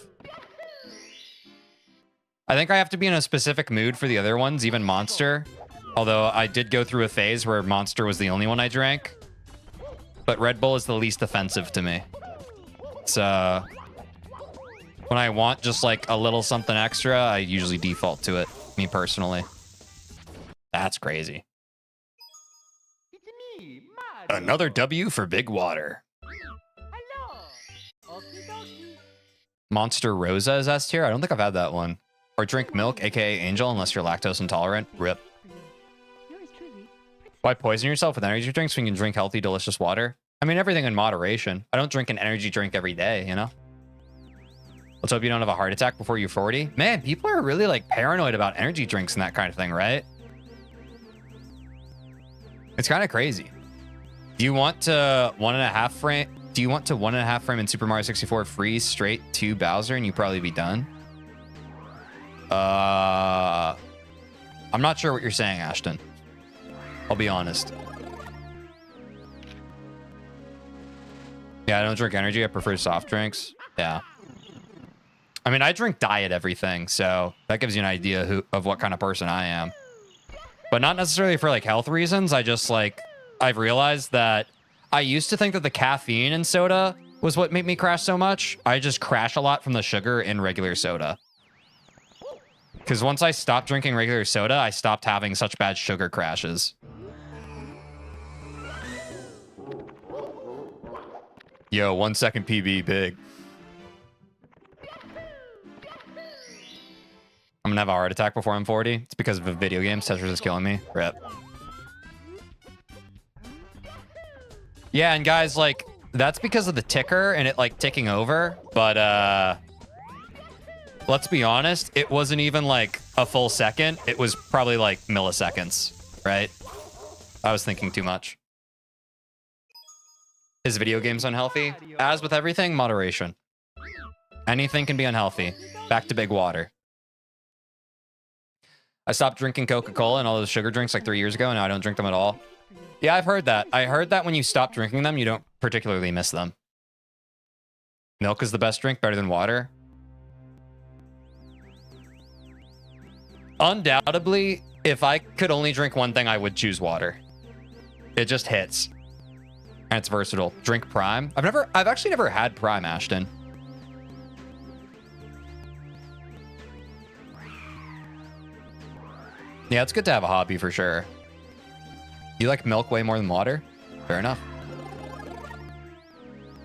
I think I have to be in a specific mood for the other ones, even Monster. Although I did go through a phase where Monster was the only one I drank. But Red Bull is the least offensive to me. It's, when I want just like a little something extra, I usually default to it, me personally. That's crazy. It's me, Mario. Another W for Big Water. Hello. Okie dokie. Monster Rosa is S tier? I don't think I've had that one. Or drink milk, aka Angel, unless you're lactose intolerant. RIP. Yours truly, Why poison yourself with energy drinks when you can drink healthy, delicious water? I mean, everything in moderation. I don't drink an energy drink every day, you know? Let's hope you don't have a heart attack before you're 40. Man, people are really like paranoid about energy drinks and that kind of thing, right? It's kind of crazy. Do you want to 1.5 frame? Do you want to 1.5 frame in Super Mario 64 freeze straight to Bowser and you probably be done? I'm not sure what you're saying, Ashton. I'll be honest. Yeah, I don't drink energy. I prefer soft drinks. Yeah. I mean, I drink diet everything, so that gives you an idea of what kind of person I am. But not necessarily for like health reasons. I just like, I've realized that I used to think that the caffeine in soda was what made me crash so much. I just crash a lot from the sugar in regular soda. Because once I stopped drinking regular soda, I stopped having such bad sugar crashes. Yo, 1 second PB, big. I'm gonna have a heart attack before I'm 40. It's because of a video game. Tetris is killing me. RIP. Yeah, and guys, like, that's because of the ticker and it, like, ticking over. But, let's be honest, it wasn't even, like, a full second. It was probably, like, milliseconds, right? I was thinking too much. Is video games unhealthy? As with everything, moderation. Anything can be unhealthy. Back to big water. I stopped drinking Coca-Cola and all those sugar drinks like 3 years ago, and now I don't drink them at all. Yeah, I've heard that. I heard that when you stop drinking them, you don't particularly miss them. Milk is the best drink, better than water. Undoubtedly, if I could only drink one thing, I would choose water. It just hits. And it's versatile. Drink Prime. I've actually never had Prime, Ashton. Yeah, it's good to have a hobby for sure. You like milk way more than water? Fair enough.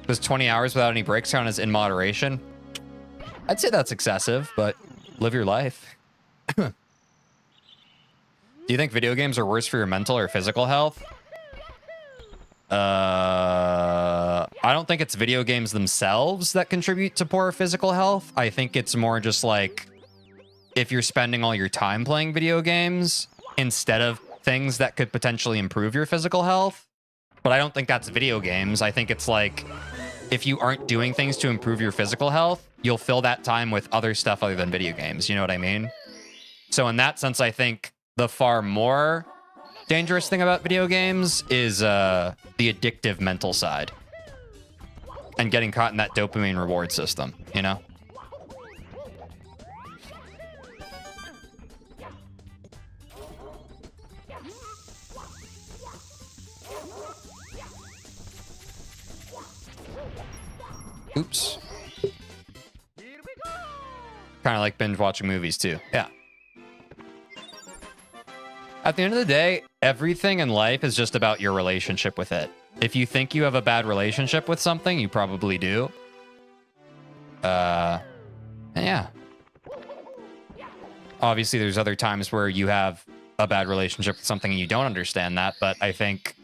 Does 20 hours without any breaks count as in moderation? I'd say that's excessive, but live your life. Do you think video games are worse for your mental or physical health? I don't think it's video games themselves that contribute to poor physical health. I think it's more just like if you're spending all your time playing video games instead of things that could potentially improve your physical health. But I don't think that's video games. I think it's like if you aren't doing things to improve your physical health, you'll fill that time with other stuff other than video games. You know what I mean? So in that sense, I think the far more dangerous thing about video games is the addictive mental side and getting caught in that dopamine reward system, you know? Oops. Kind of like binge watching movies too. Yeah. At the end of the day, everything in life is just about your relationship with it. If you think you have a bad relationship with something, you probably do. Yeah. Obviously, there's other times where you have a bad relationship with something and you don't understand that, but I think,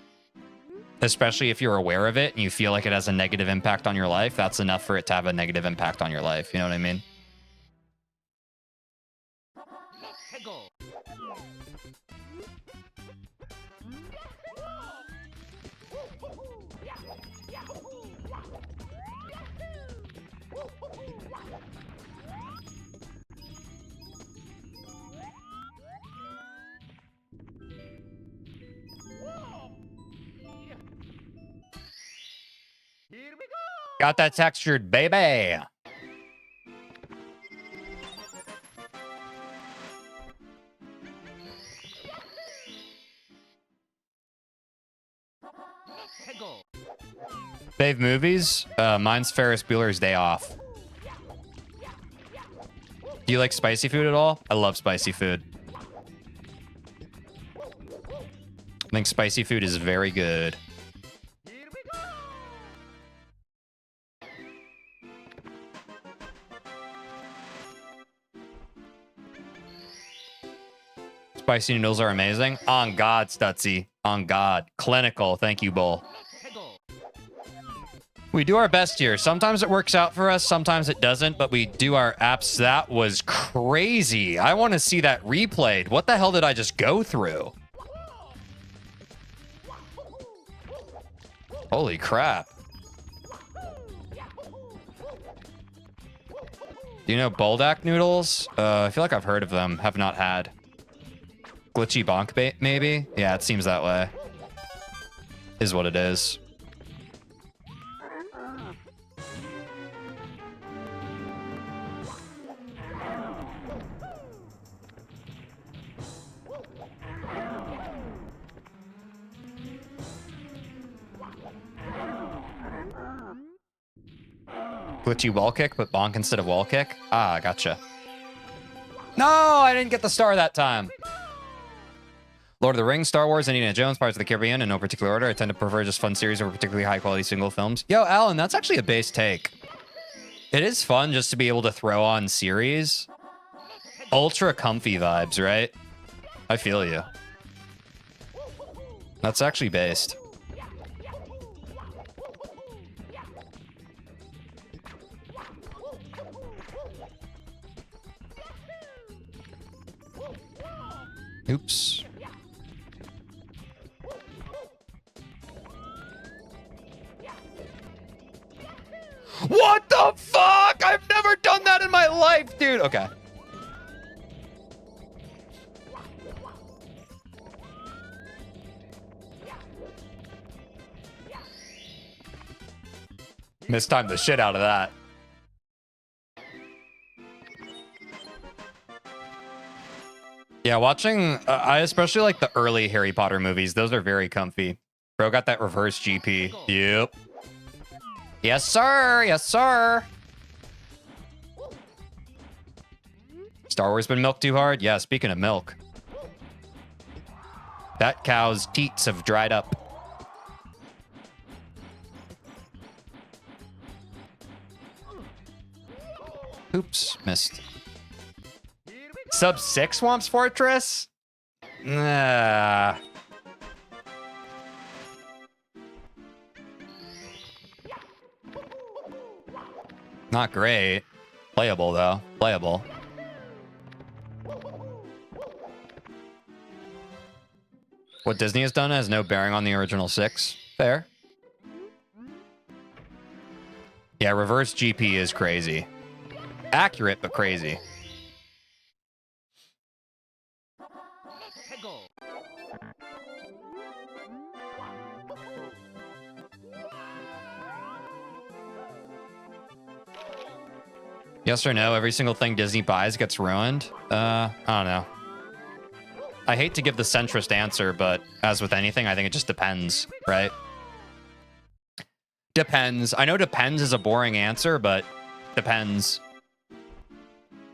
especially if you're aware of it and you feel like it has a negative impact on your life, that's enough for it to have a negative impact on your life. You know what I mean? Got that textured, baby. Fave movies? Mine's Ferris Bueller's Day Off. Do you like spicy food at all? I love spicy food. I think spicy food is very good. Spicy noodles are amazing. On God, Stutzy. On God. Clinical. Thank you, Bull. We do our best here. Sometimes it works out for us. Sometimes it doesn't, but we do our apps. That was crazy. I want to see that replayed. What the hell did I just go through? Holy crap. Do you know Buldak noodles? I feel like I've heard of them. Have not had. Glitchy bonk bait, maybe? Yeah, it seems that way. Is what it is. Glitchy wall kick, but bonk instead of wall kick? Ah, gotcha. No, I didn't get the star that time. Lord of the Rings, Star Wars, Indiana Jones, Pirates of the Caribbean in no particular order. I tend to prefer just fun series over particularly high quality single films. Yo, Alan, that's actually a base take. It is fun just to be able to throw on series. Ultra comfy vibes, right? I feel you. That's actually based. Oops. What the fuck? I've never done that in my life, dude. Okay. Mistimed the shit out of that. Yeah, watching, I especially like the early Harry Potter movies. Those are very comfy. Bro got that reverse GP. Yep. Yes, sir. Yes, sir. Star Wars been milked too hard? Yeah, speaking of milk. That cow's teats have dried up. Oops, missed. Sub 6 Swamp's Fortress? Nah. Not great. Playable, though. Playable. What Disney has done has no bearing on the original 6. Fair. Yeah, reverse GP is crazy. Accurate, but crazy. Yes or no, every single thing Disney buys gets ruined? I don't know. I hate to give the centrist answer, but as with anything, I think it just depends, right? Depends. I know depends is a boring answer, but depends.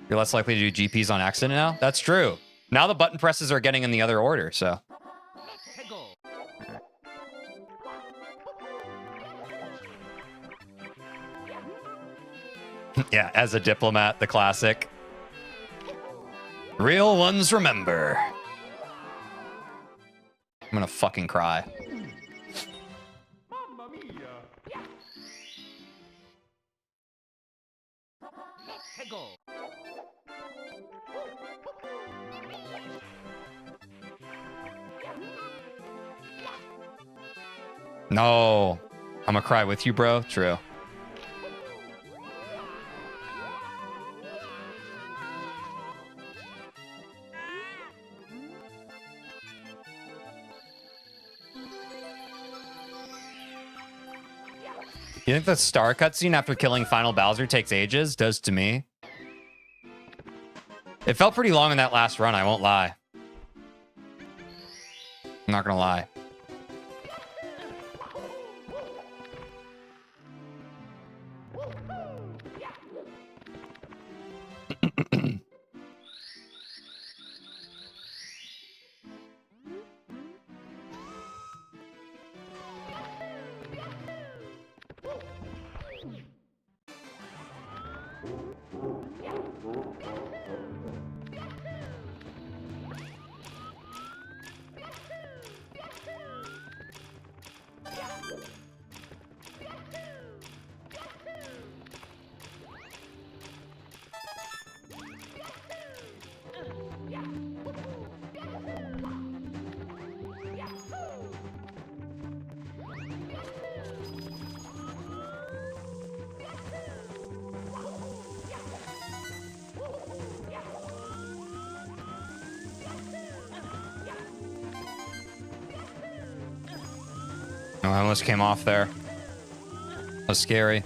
You're less likely to do GPs on accident now? That's true. Now the button presses are getting in the other order, so. Yeah, as a diplomat, the classic. Real ones remember. I'm gonna fucking cry. Mamma mia. No. I'm gonna cry with you, bro. True. You think the star cutscene after killing Final Bowser takes ages? Does to me. It felt pretty long in that last run, I won't lie. I'm not gonna lie. Oh, I almost came off there. That was scary.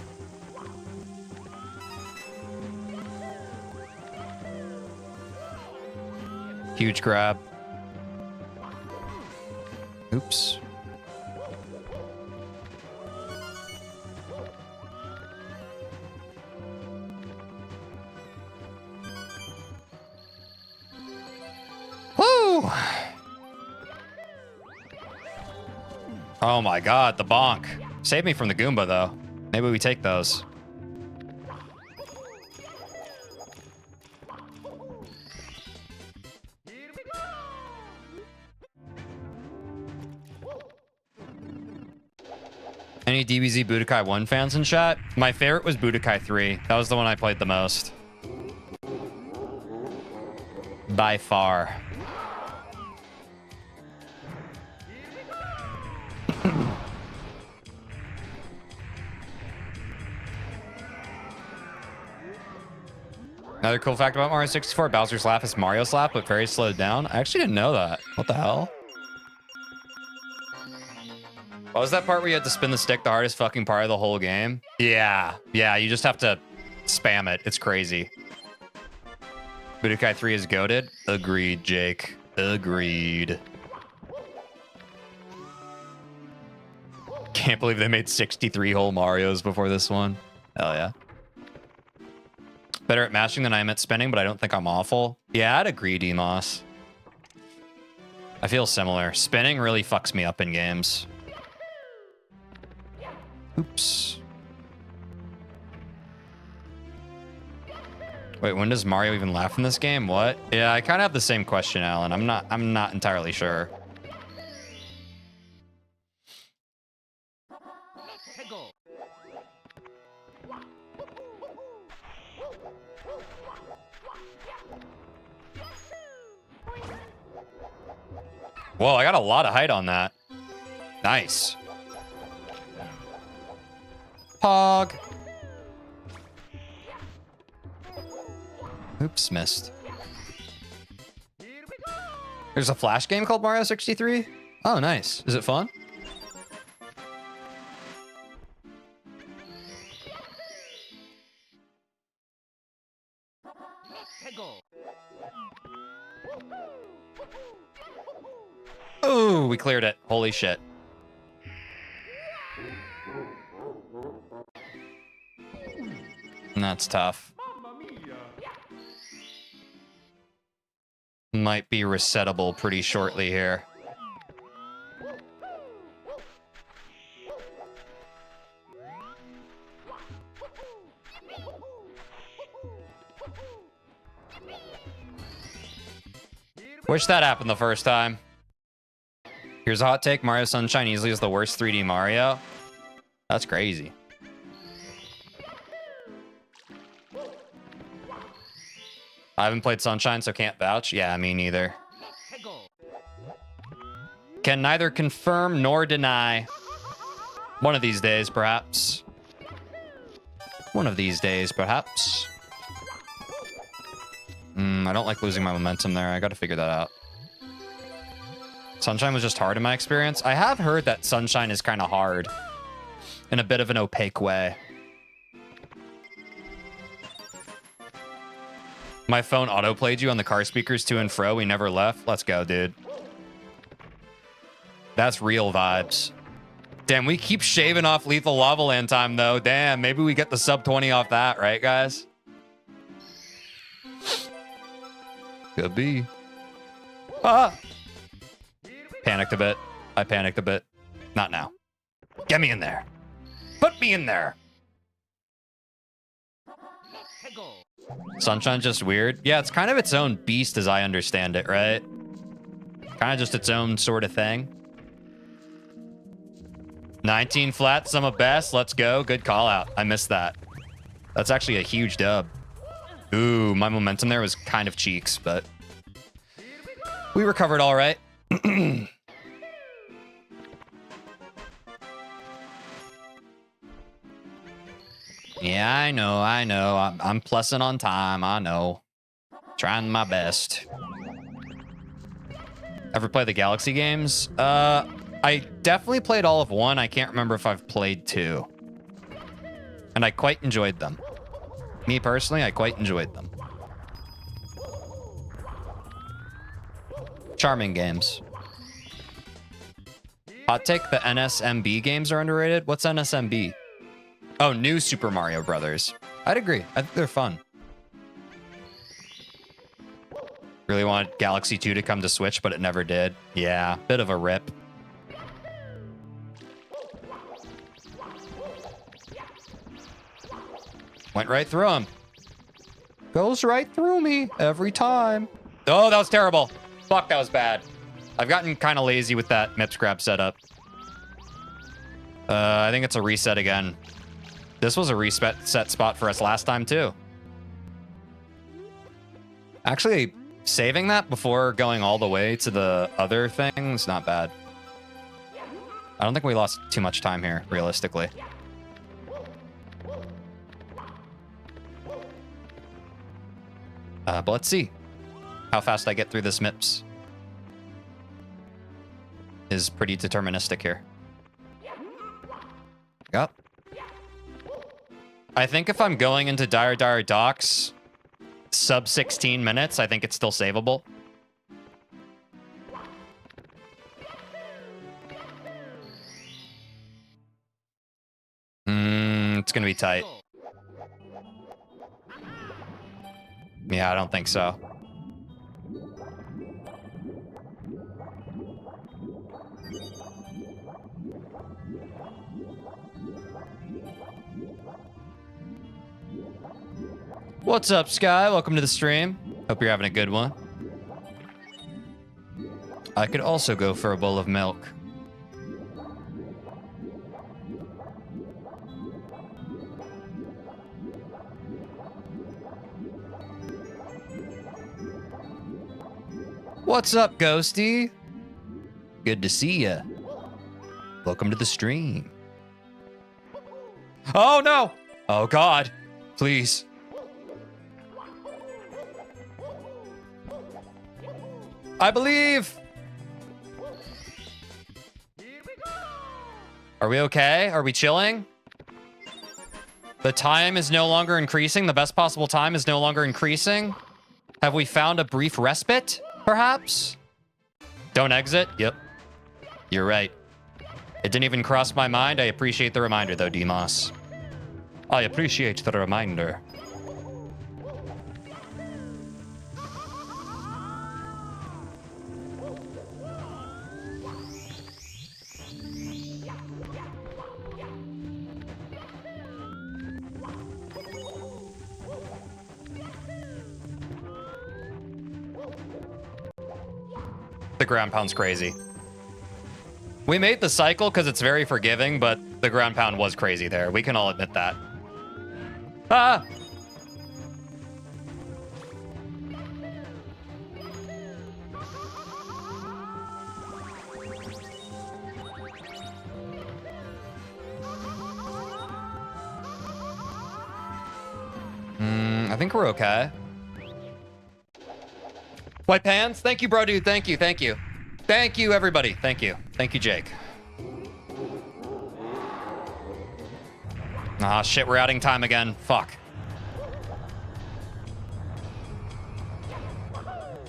Huge grab. Oops. Woo! Oh my god, the bonk. Save me from the Goomba, though. Maybe we take those. Any DBZ Budokai 1 fans in chat? My favorite was Budokai 3. That was the one I played the most. By far. Another cool fact about Mario 64, Bowser's Laugh is Mario's Laugh, but very slowed down. I actually didn't know that. What the hell? What was that part where you had to spin the stick, the hardest fucking part of the whole game? Yeah. Yeah, you just have to spam it. It's crazy. Budokai 3 is goated. Agreed, Jake. Agreed. Can't believe they made 63 whole Marios before this one. Hell yeah. Better at mashing than I am at spinning, but I don't think I'm awful. Yeah, I'd agree, D-Moss. I feel similar. Spinning really fucks me up in games. Oops. Wait, when does Mario even laugh in this game? What? Yeah, I kind of have the same question, Alan. I'm not entirely sure. Whoa, I got a lot of height on that. Nice. Pog. Oops, missed. There's a Flash game called Mario 63? Oh, nice. Is it fun? Ooh, we cleared it. Holy shit. That's tough. Might be resettable pretty shortly here. Wish that happened the first time. Here's a hot take. Mario Sunshine easily is the worst 3D Mario. That's crazy. I haven't played Sunshine, so can't vouch. Yeah, me neither. Can neither confirm nor deny. One of these days, perhaps. One of these days, perhaps. I don't like losing my momentum there. I gotta figure that out. Sunshine was just hard in my experience. I have heard that Sunshine is kind of hard in a bit of an opaque way. My phone auto-played you on the car speakers to and fro. We never left. Let's go, dude. That's real vibes. Damn, we keep shaving off Lethal Lava Land time, though. Damn, maybe we get the sub 20 off that, right, guys? Could be. Ah! Panicked a bit. I panicked a bit. Not now. Get me in there. Put me in there. Sunshine's just weird. Yeah, it's kind of its own beast as I understand it, right? Kind of just its own sort of thing. 19 flat, sum of best. Let's go. Good call out. I missed that. That's actually a huge dub. Ooh, my momentum there was kind of cheeks, but we recovered all right. Yeah, I know. I'm plussing on time. I know. Trying my best. Ever play the Galaxy games? I definitely played all of one. I can't remember if I've played two. And I quite enjoyed them. Me personally, I quite enjoyed them. Charming games. Hot take, the NSMB games are underrated. What's NSMB? Oh, new Super Mario Brothers. I'd agree. I think they're fun. Really wanted Galaxy 2 to come to Switch, but it never did. Yeah, bit of a rip. Went right through him. Goes right through me every time. Oh, that was terrible. Fuck, that was bad. I've gotten kind of lazy with that MIPS grab setup. I think it's a reset again. This was a reset spot for us last time, too. Actually, saving that before going all the way to the other thing is not bad. I don't think we lost too much time here, realistically. But let's see how fast I get through this MIPS. Is pretty deterministic here. Yep. I think if I'm going into Dire Dire Docks sub 16 minutes, I think it's still savable. It's gonna be tight. Yeah, I don't think so. What's up, Sky? Welcome to the stream. Hope you're having a good one. I could also go for a bowl of milk. What's up, Ghosty? Good to see ya. Welcome to the stream. Oh, no! Oh, God. Please. I believe. Are we okay? Are we chilling? The time is no longer increasing. The best possible time is no longer increasing. Have we found a brief respite, perhaps? Don't exit? Yep. You're right. It didn't even cross my mind. I appreciate the reminder, though, Demos. I appreciate the reminder. The ground pound's crazy. We made the cycle because it's very forgiving, but the ground pound was crazy there. We can all admit that. Ah! I think we're okay. White pants? Thank you, bro, dude. Thank you, thank you. Thank you, everybody. Thank you. Thank you, Jake. Ah, shit, we're adding time again. Fuck.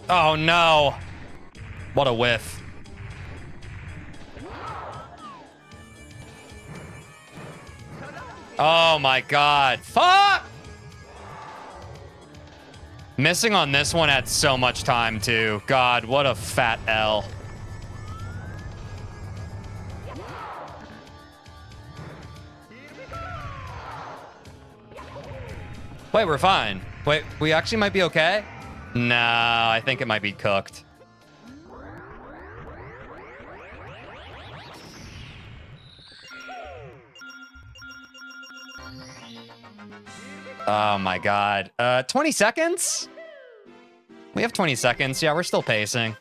Oh, no. What a whiff. Oh, my God. Fuck! Missing on this one had so much time, too. God, what a fat L. Wait, we're fine. Wait, we actually might be okay? No, I think it might be cooked. Oh my God. 20 seconds? We have 20 seconds. Yeah, we're still pacing.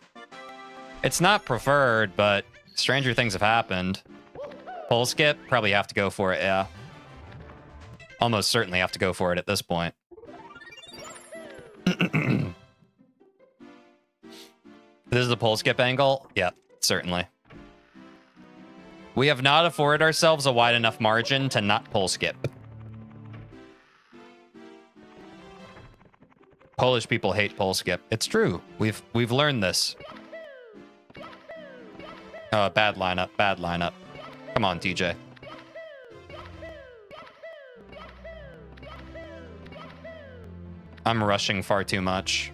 It's not preferred, but stranger things have happened. Pole skip? Probably have to go for it, yeah. Almost certainly have to go for it at this point. This is a pole skip angle? Yep, certainly. We have not afforded ourselves a wide enough margin to not pole skip. Polish people hate pole skip. It's true. We've learned this. Oh, bad lineup. Bad lineup. Come on, TJ. I'm rushing far too much.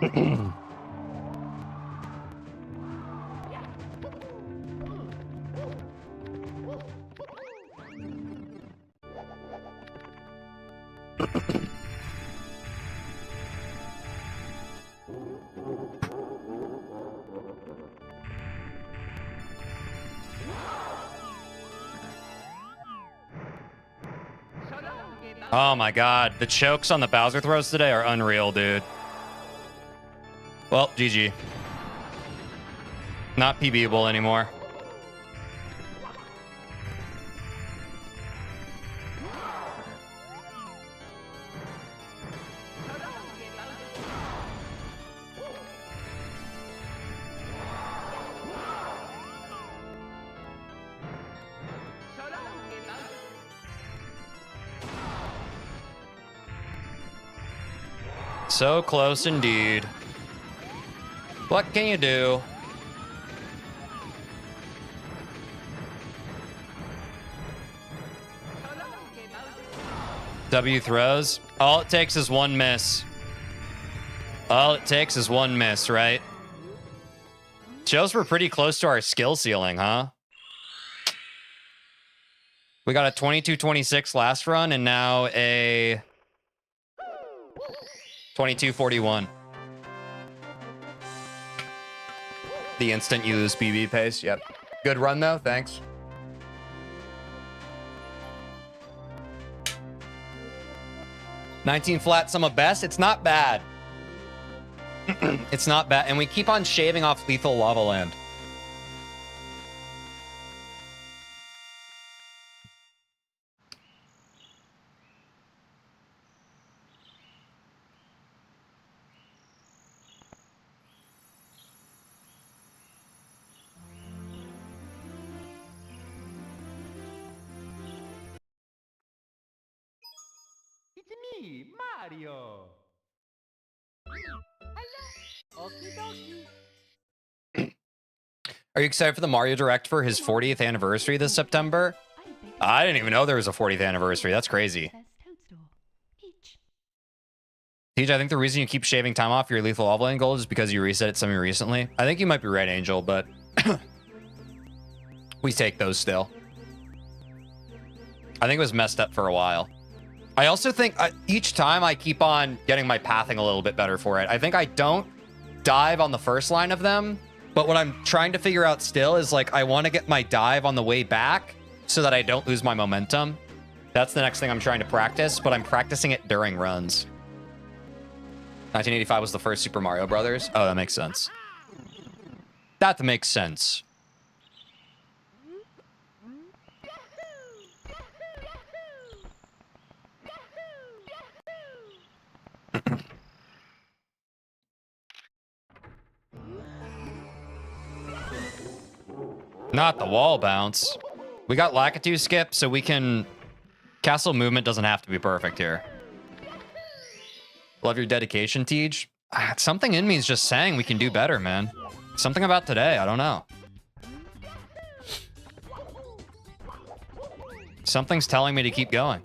Oh my god, the chokes on the Bowser throws today are unreal, dude. Well, GG. Not PBable anymore. So close indeed. What can you do? W throws. All it takes is one miss. All it takes is one miss, right? Shows we're pretty close to our skill ceiling, huh? We got a 22-26 last run and now a 22-41. The instant you lose PB pace. Yep. Good run though. Thanks. $19 flat sum of best. It's not bad. It's not bad. And we keep on shaving off lethal lava land. It's me, Mario. Hello. Okie dokie. Are you excited for the Mario Direct for his 40th anniversary this September? I didn't even know there was a 40th anniversary. That's crazy. Teej, I think the reason you keep shaving time off your lethal lava land gold is because you reset it semi recently. I think you might be right, Angel, but we take those still. I think it was messed up for a while. I also think each time I keep on getting my pathing a little bit better for it. I think I don't dive on the first line of them, but what I'm trying to figure out still is like I want to get my dive on the way back so that I don't lose my momentum. That's the next thing I'm trying to practice, but I'm practicing it during runs. 1985 was the first Super Mario Brothers. Oh, that makes sense. That makes sense. Not the wall bounce. We got Lakitu skip, so we can... Castle movement doesn't have to be perfect here. Love your dedication, Teej. Something in me is just saying we can do better, man. Something about today, I don't know. Something's telling me to keep going.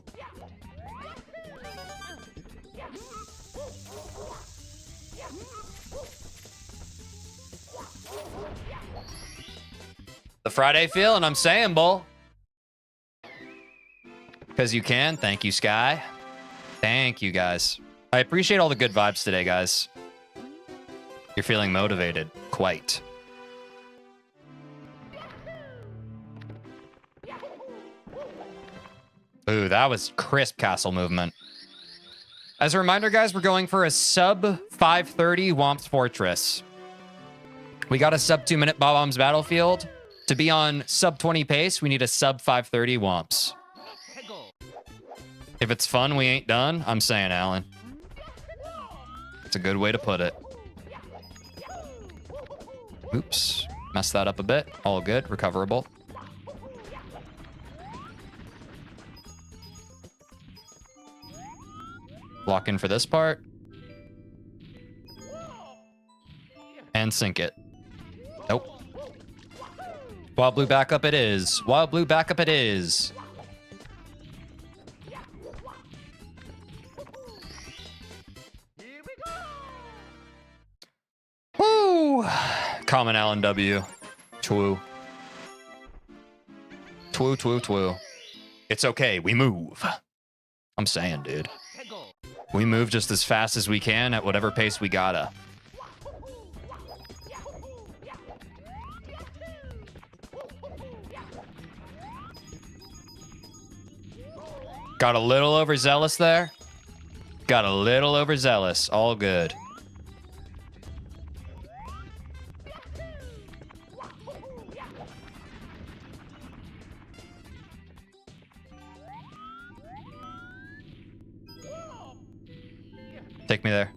The Friday feel, and I'm saying, bull. Because you can. Thank you, Sky. Thank you, guys. I appreciate all the good vibes today, guys. You're feeling motivated. Quite. Ooh, that was crisp castle movement. As a reminder, guys, we're going for a sub 530 Womp's Fortress. We got a sub 2-minute Bob-Omb's Battlefield. To be on sub 20 pace, we need a sub 530 Womps. If it's fun, we ain't done. I'm saying, Alan. It's a good way to put it. Oops. Messed that up a bit. All good. Recoverable. Lock in for this part. And sink it. Nope. Wild blue backup it is. Wild blue backup it is. Common Allen W. Twoo. Twoo, twoo, twoo. It's okay. We move. I'm saying, dude. We move just as fast as we can at whatever pace we gotta. Got a little overzealous there. Got a little overzealous. All good. Take me there.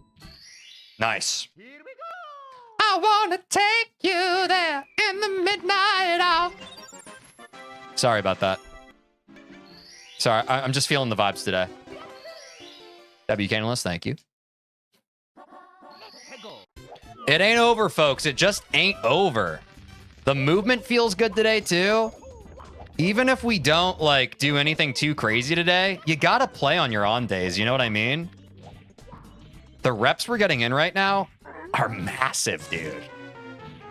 Nice. Here we go. I wanna take you there in the midnight hour. Sorry about that. Sorry, I'm just feeling the vibes today. W Canalist, thank you. It ain't over, folks. It just ain't over. The movement feels good today, too. Even if we don't, like, do anything too crazy today, you gotta play on your on days, you know what I mean? The reps we're getting in right now are massive, dude.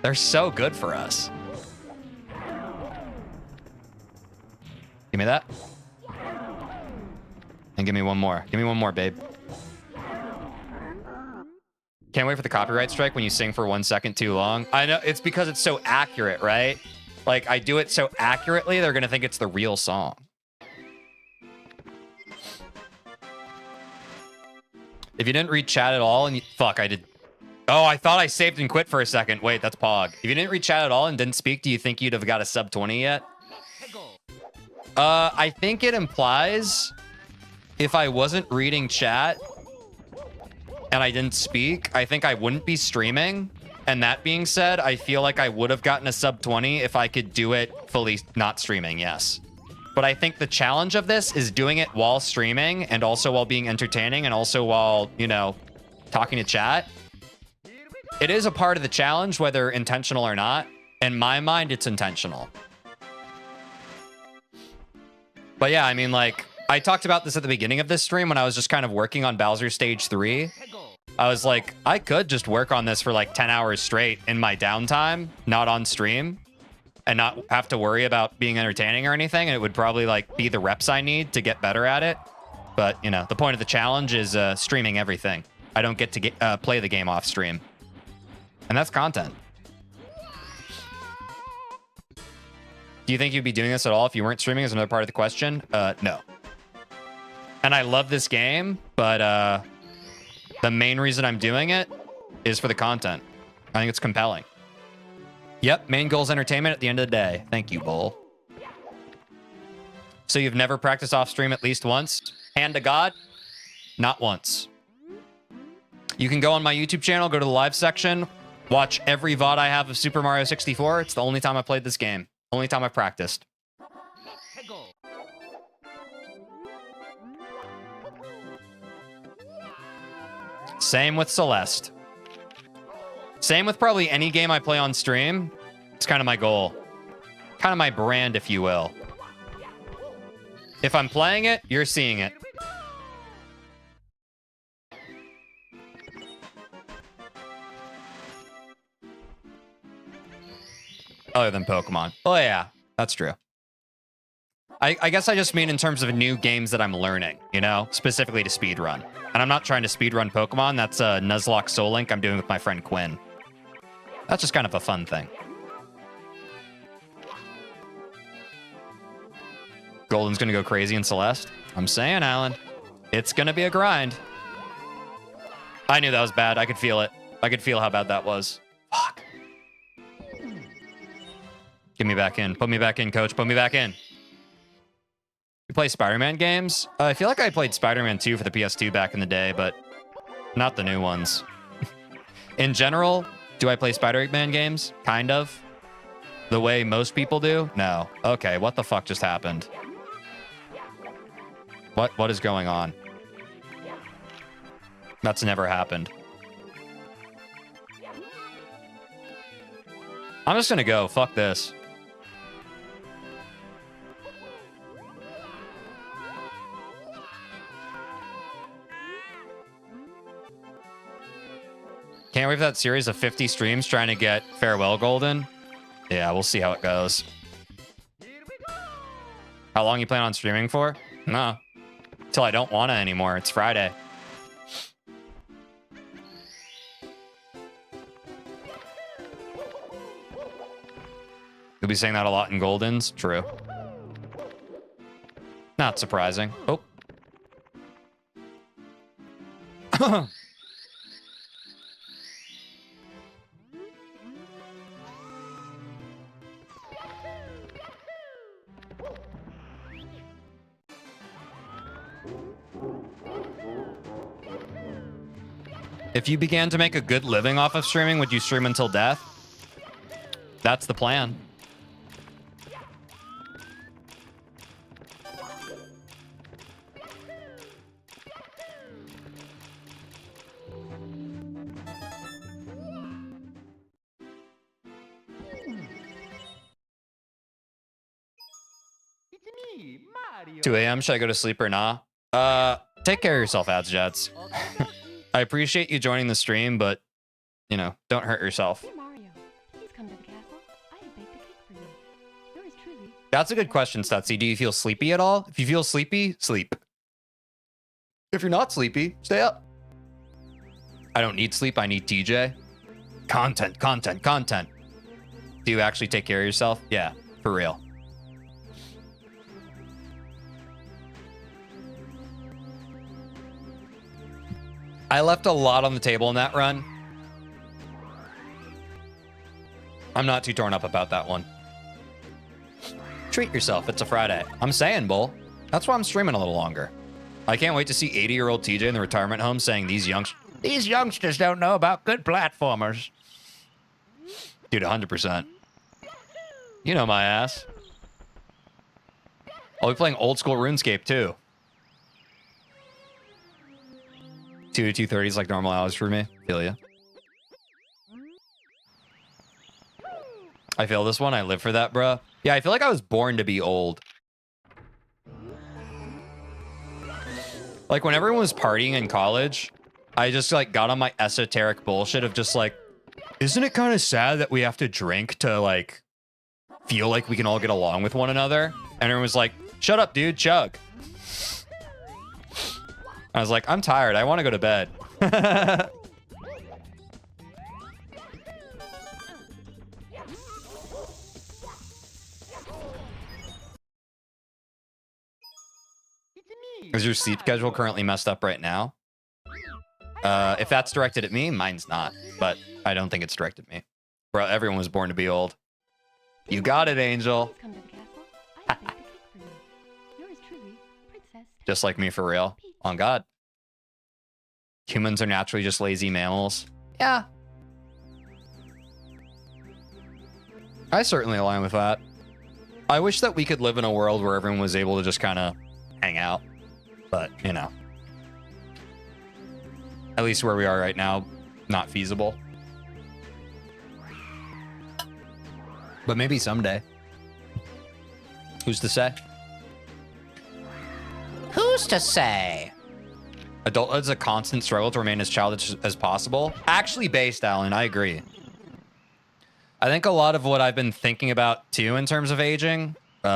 They're so good for us. Give me that. And give me one more. Give me one more, babe. Can't wait for the copyright strike when you sing for 1 second too long. I know, it's because it's so accurate, right? Like, I do it so accurately, they're gonna think it's the real song. If you didn't read chat at all and you... Fuck, I did... Oh, I thought I saved and quit for a second. Wait, that's Pog. If you didn't read chat at all and didn't speak, do you think you'd have got a sub 20 yet? I think it implies if I wasn't reading chat and I didn't speak, I think I wouldn't be streaming. And that being said, I feel like I would have gotten a sub 20 if I could do it fully not streaming, yes. But I think the challenge of this is doing it while streaming and also while being entertaining and also while, you know, talking to chat. It is a part of the challenge, whether intentional or not. In my mind, it's intentional. But yeah, I mean, like, I talked about this at the beginning of this stream when I was just kind of working on Bowser Stage 3. I was like, I could just work on this for like 10 hours straight in my downtime, not on stream, and not have to worry about being entertaining or anything. And it would probably like be the reps I need to get better at it. But, you know, the point of the challenge is streaming everything. I don't get to play the game off stream. And that's content. Do you think you'd be doing this at all if you weren't streaming is another part of the question? No. And I love this game, but the main reason I'm doing it is for the content. I think it's compelling. Yep, main goal is entertainment at the end of the day. Thank you, Bull. So you've never practiced off stream at least once? Hand to God? Not once. You can go on my YouTube channel, go to the live section, watch every VOD I have of Super Mario 64. It's the only time I played this game. Only time I practiced. Same with Celeste. Same with probably any game I play on stream. It's kind of my goal. Kind of my brand, if you will. If I'm playing it, you're seeing it. Other than Pokemon. Oh, yeah. That's true. I guess I just mean in terms of new games that I'm learning, you know? Specifically to speedrun. And I'm not trying to speedrun Pokemon. That's a Nuzlocke Soul Link I'm doing with my friend Quinn. That's just kind of a fun thing. Golden's gonna go crazy in Celeste. I'm saying, Alan. It's gonna be a grind. I knew that was bad. I could feel it. I could feel how bad that was. Fuck. Get me back in. Put me back in, coach. Put me back in. You play Spider-Man games? I feel like I played Spider-Man 2 for the PS2 back in the day, but not the new ones. In general, do I play Spider-Man games? Kind of. The way most people do? No. Okay, what the fuck just happened? What is going on? That's never happened. I'm just gonna go. Fuck this. Can't wait for that series of 50 streams trying to get Farewell Golden. Yeah, we'll see how it goes. How long you plan on streaming for? No. Till I don't want to anymore. It's Friday. You'll be saying that a lot in Goldens. True. Not surprising. Oh. If you began to make a good living off of streaming, would you stream until death? That's the plan. It's me, Mario. 2 a.m. Should I go to sleep or not? Take care of yourself, Ads Jets. I appreciate you joining the stream, but, you know, don't hurt yourself. Dear Mario, please come to the castle. I have baked a cake for you. Yours truly. That's a good question, Stutzy. Do you feel sleepy at all? If you feel sleepy, sleep. If you're not sleepy, stay up. I don't need sleep. I need TJ. Content, content, content. Do you actually take care of yourself? Yeah, for real. I left a lot on the table in that run. I'm not too torn up about that one. Treat yourself. It's a Friday. I'm saying, Bull. That's why I'm streaming a little longer. I can't wait to see 80-year-old TJ in the retirement home saying these youngsters don't know about good platformers. Dude, 100%. You know my ass. I'll be playing old school RuneScape too. 2 to 2:30 is like normal hours for me. Feel ya. I feel this one. I live for that, bro. Yeah, I feel like I was born to be old. Like when everyone was partying in college, I just like got on my esoteric bullshit of just like, isn't it kind of sad that we have to drink to like feel like we can all get along with one another? And everyone was like, shut up, dude, chug. I was like, I'm tired. I want to go to bed. Is your sleep schedule currently messed up right now? If that's directed at me, mine's not. But I don't think it's directed at me. Bro, everyone was born to be old. You got it, Angel. Please come to the castle. I have baked a cake for you. Yours truly, Princess. Just like me for real. On God. Humans are naturally just lazy mammals. Yeah. I certainly align with that. I wish that we could live in a world where everyone was able to just kind of hang out. But, you know. At least where we are right now, not feasible. But maybe someday. Who's to say? Who's to say? Adulthood's a constant struggle to remain as childish as possible. Actually based, Alan, I agree. I think a lot of what I've been thinking about, too, in terms of aging, you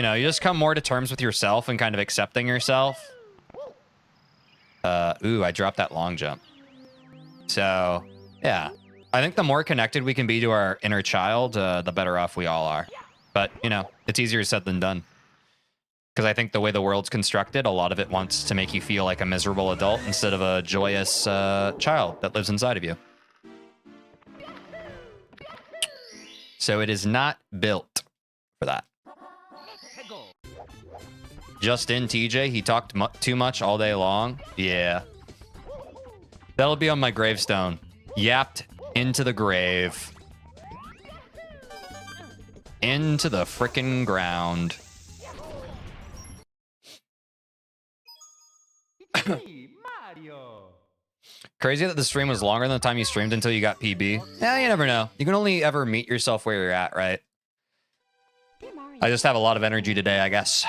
know, you just come more to terms with yourself and kind of accepting yourself. Ooh, I dropped that long jump. So, yeah. I think the more connected we can be to our inner child, the better off we all are. But, you know, it's easier said than done. Because I think the way the world's constructed, a lot of it wants to make you feel like a miserable adult instead of a joyous child that lives inside of you. So it is not built for that. Just in, TJ, he talked too much all day long. Yeah. That'll be on my gravestone. Yapped into the grave. Into the frickin' ground. It's me, Mario. Crazy that the stream was longer than the time you streamed until you got PB. Yeah, you never know. You can only ever meet yourself where you're at, right? Dear Mario, I just have a lot of energy today, I guess.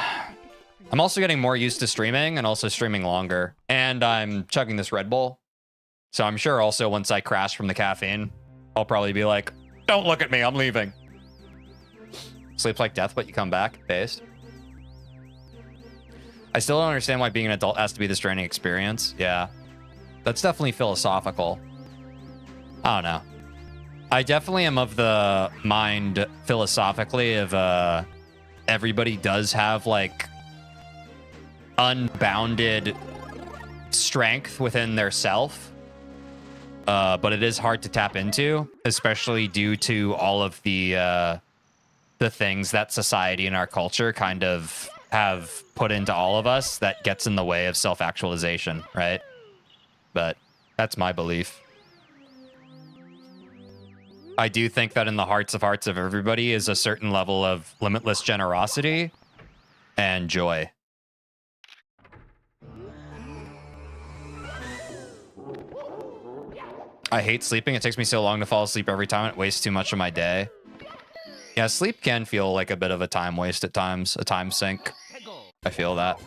I'm also getting more used to streaming and also streaming longer. And I'm chugging this Red Bull. So I'm sure also once I crash from the caffeine, I'll probably be like, don't look at me, I'm leaving. Sleep's like death, but you come back. Based. I still don't understand why being an adult has to be this draining experience. Yeah. That's definitely philosophical. I don't know. I definitely am of the mind philosophically of everybody does have like unbounded strength within their self. But it is hard to tap into, especially due to all of the things that society and our culture kind of have put into all of us that gets in the way of self-actualization, right? But that's my belief. I do think that in the hearts of hearts of everybody is a certain level of limitless generosity and joy. I hate sleeping. It takes me so long to fall asleep every time. It wastes too much of my day. Yeah, sleep can feel like a bit of a time waste at times, a time sink. I feel that.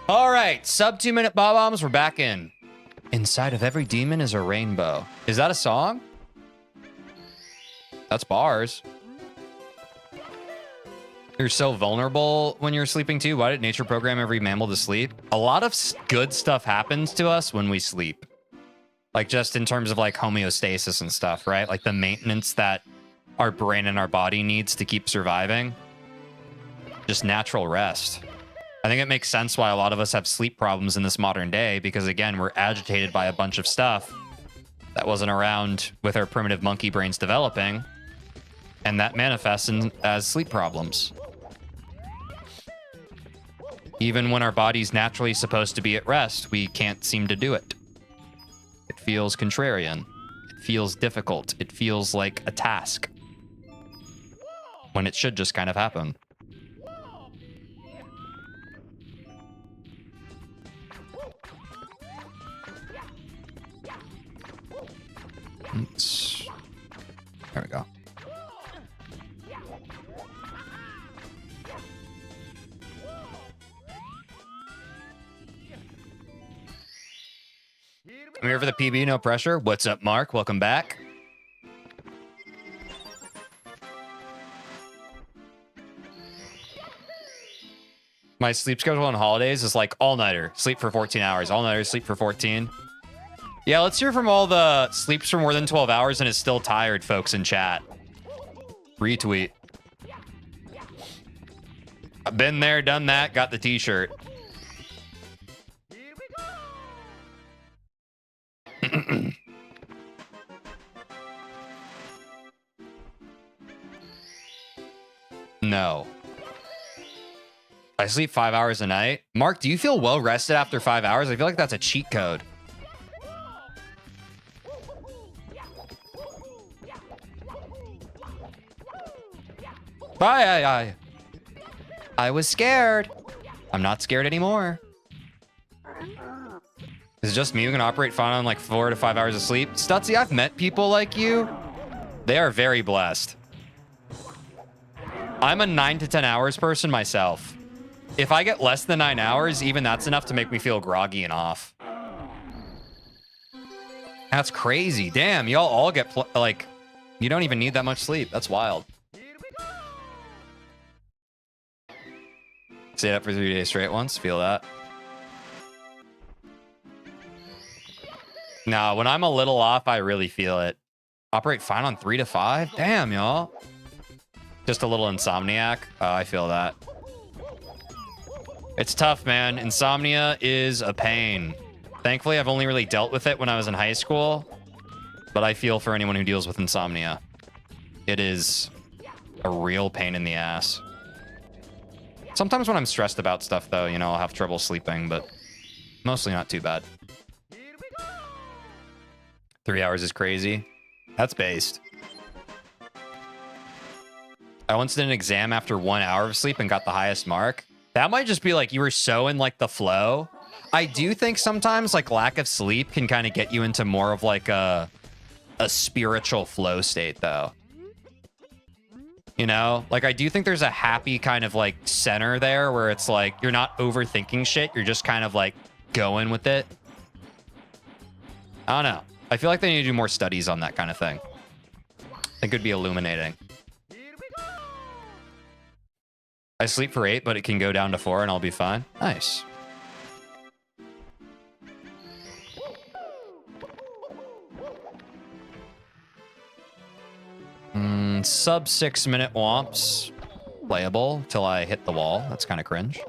All right, sub 2 minute bob-bombs. We're back in. Inside of every demon is a rainbow. Is that a song? That's bars. You're so vulnerable when you're sleeping too. Why did nature program every mammal to sleep? A lot of good stuff happens to us when we sleep. Like just in terms of like homeostasis and stuff, right? Like the maintenance that our brain and our body needs to keep surviving. Just natural rest. I think it makes sense why a lot of us have sleep problems in this modern day, because again, we're agitated by a bunch of stuff that wasn't around with our primitive monkey brains developing, and that manifests as sleep problems. Even when our body's naturally supposed to be at rest, we can't seem to do it. It feels contrarian. It feels difficult. It feels like a task, when it should just kind of happen. There we go. I'm here for the PB, no pressure. What's up, Mark? Welcome back. My sleep schedule on holidays is like all-nighter. Sleep for 14 hours. All-nighter, sleep for 14. Yeah, let's hear from all the sleeps for more than 12 hours and is still tired folks in chat. Retweet. I've been there, done that, got the t-shirt. No. I sleep 5 hours a night. Mark, do you feel well rested after 5 hours? I feel like that's a cheat code. Bye. I was scared. I'm not scared anymore. Is it just me who can operate fine on like 4 to 5 hours of sleep? Stutzy, I've met people like you. They are very blessed. I'm a 9 to 10 hours person myself. If I get less than 9 hours, even that's enough to make me feel groggy and off. That's crazy. Damn, y'all all get like, you don't even need that much sleep. That's wild. Stayed up for 3 days straight once. Feel that. No, when I'm a little off, I really feel it. Operate fine on 3 to 5? Damn, y'all. Just a little insomniac. Oh, I feel that. It's tough, man. Insomnia is a pain. Thankfully, I've only really dealt with it when I was in high school. But I feel for anyone who deals with insomnia. It is a real pain in the ass. Sometimes when I'm stressed about stuff, though, you know, I'll have trouble sleeping, but mostly not too bad. 3 hours is crazy. That's based. I once did an exam after 1 hour of sleep and got the highest mark. That might just be like you were so in like the flow. I do think sometimes like lack of sleep can kind of get you into more of like a spiritual flow state though. You know, like I do think there's a happy kind of like center there where it's like you're not overthinking shit. You're just kind of like going with it. I don't know. I feel like they need to do more studies on that kind of thing. I think it would be illuminating. I sleep for 8, but it can go down to 4 and I'll be fine. Nice. Sub 6-minute womps. Playable till I hit the wall. That's kind of cringe.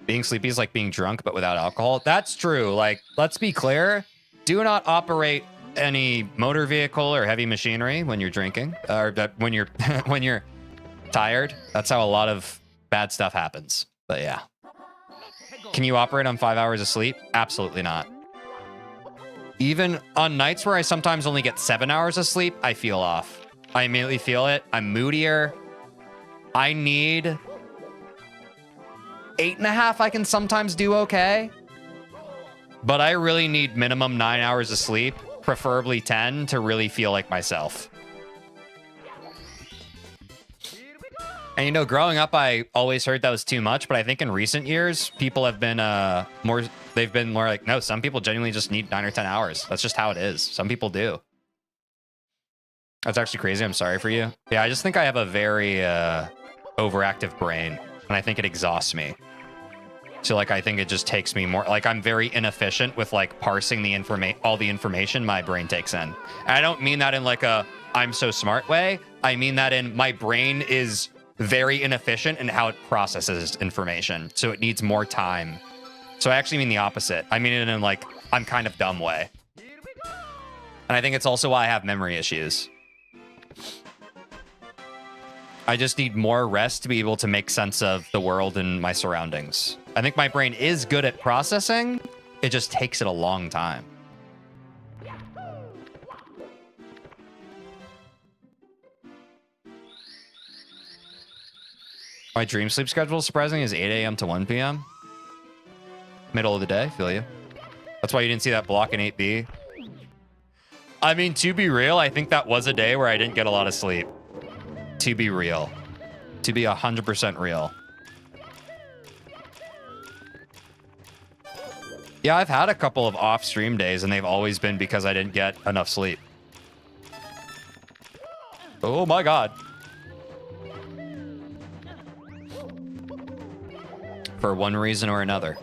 Being sleepy is like being drunk, but without alcohol. That's true. Like, let's be clear. Do not operate any motor vehicle or heavy machinery when you're drinking, or when you're when you're tired. That's how a lot of bad stuff happens. But yeah. Can you operate on 5 hours of sleep? Absolutely not. Even on nights where I sometimes only get 7 hours of sleep, I feel off. I immediately feel it. I'm moodier. I need 8.5. I can sometimes do okay. But I really need minimum 9 hours of sleep, preferably 10, to really feel like myself. And, you know, growing up, I always heard that was too much. But I think in recent years, people have been they've been more like, no, some people genuinely just need 9 or 10 hours. That's just how it is. Some people do. That's actually crazy. I'm sorry for you. Yeah, I just think I have a very overactive brain. And I think it exhausts me. So, like, I think it just takes me more... Like, I'm very inefficient with, like, parsing the all the information my brain takes in. And I don't mean that in, like, a I'm so smart way. I mean that in my brain is very inefficient in how it processes information. So it needs more time. So I actually mean the opposite. I mean it in, like, I'm kind of dumb way. And I think it's also why I have memory issues. I just need more rest to be able to make sense of the world and my surroundings. I think my brain is good at processing. It just takes it a long time. My dream sleep schedule, surprisingly, is 8 a.m. to 1 p.m. Middle of the day, feel you. That's why you didn't see that block in 8B. I mean, to be real, I think that was a day where I didn't get a lot of sleep. To be real. To be 100% real. Yeah, I've had a couple of off-stream days, and they've always been because I didn't get enough sleep. Oh my god. For one reason or another.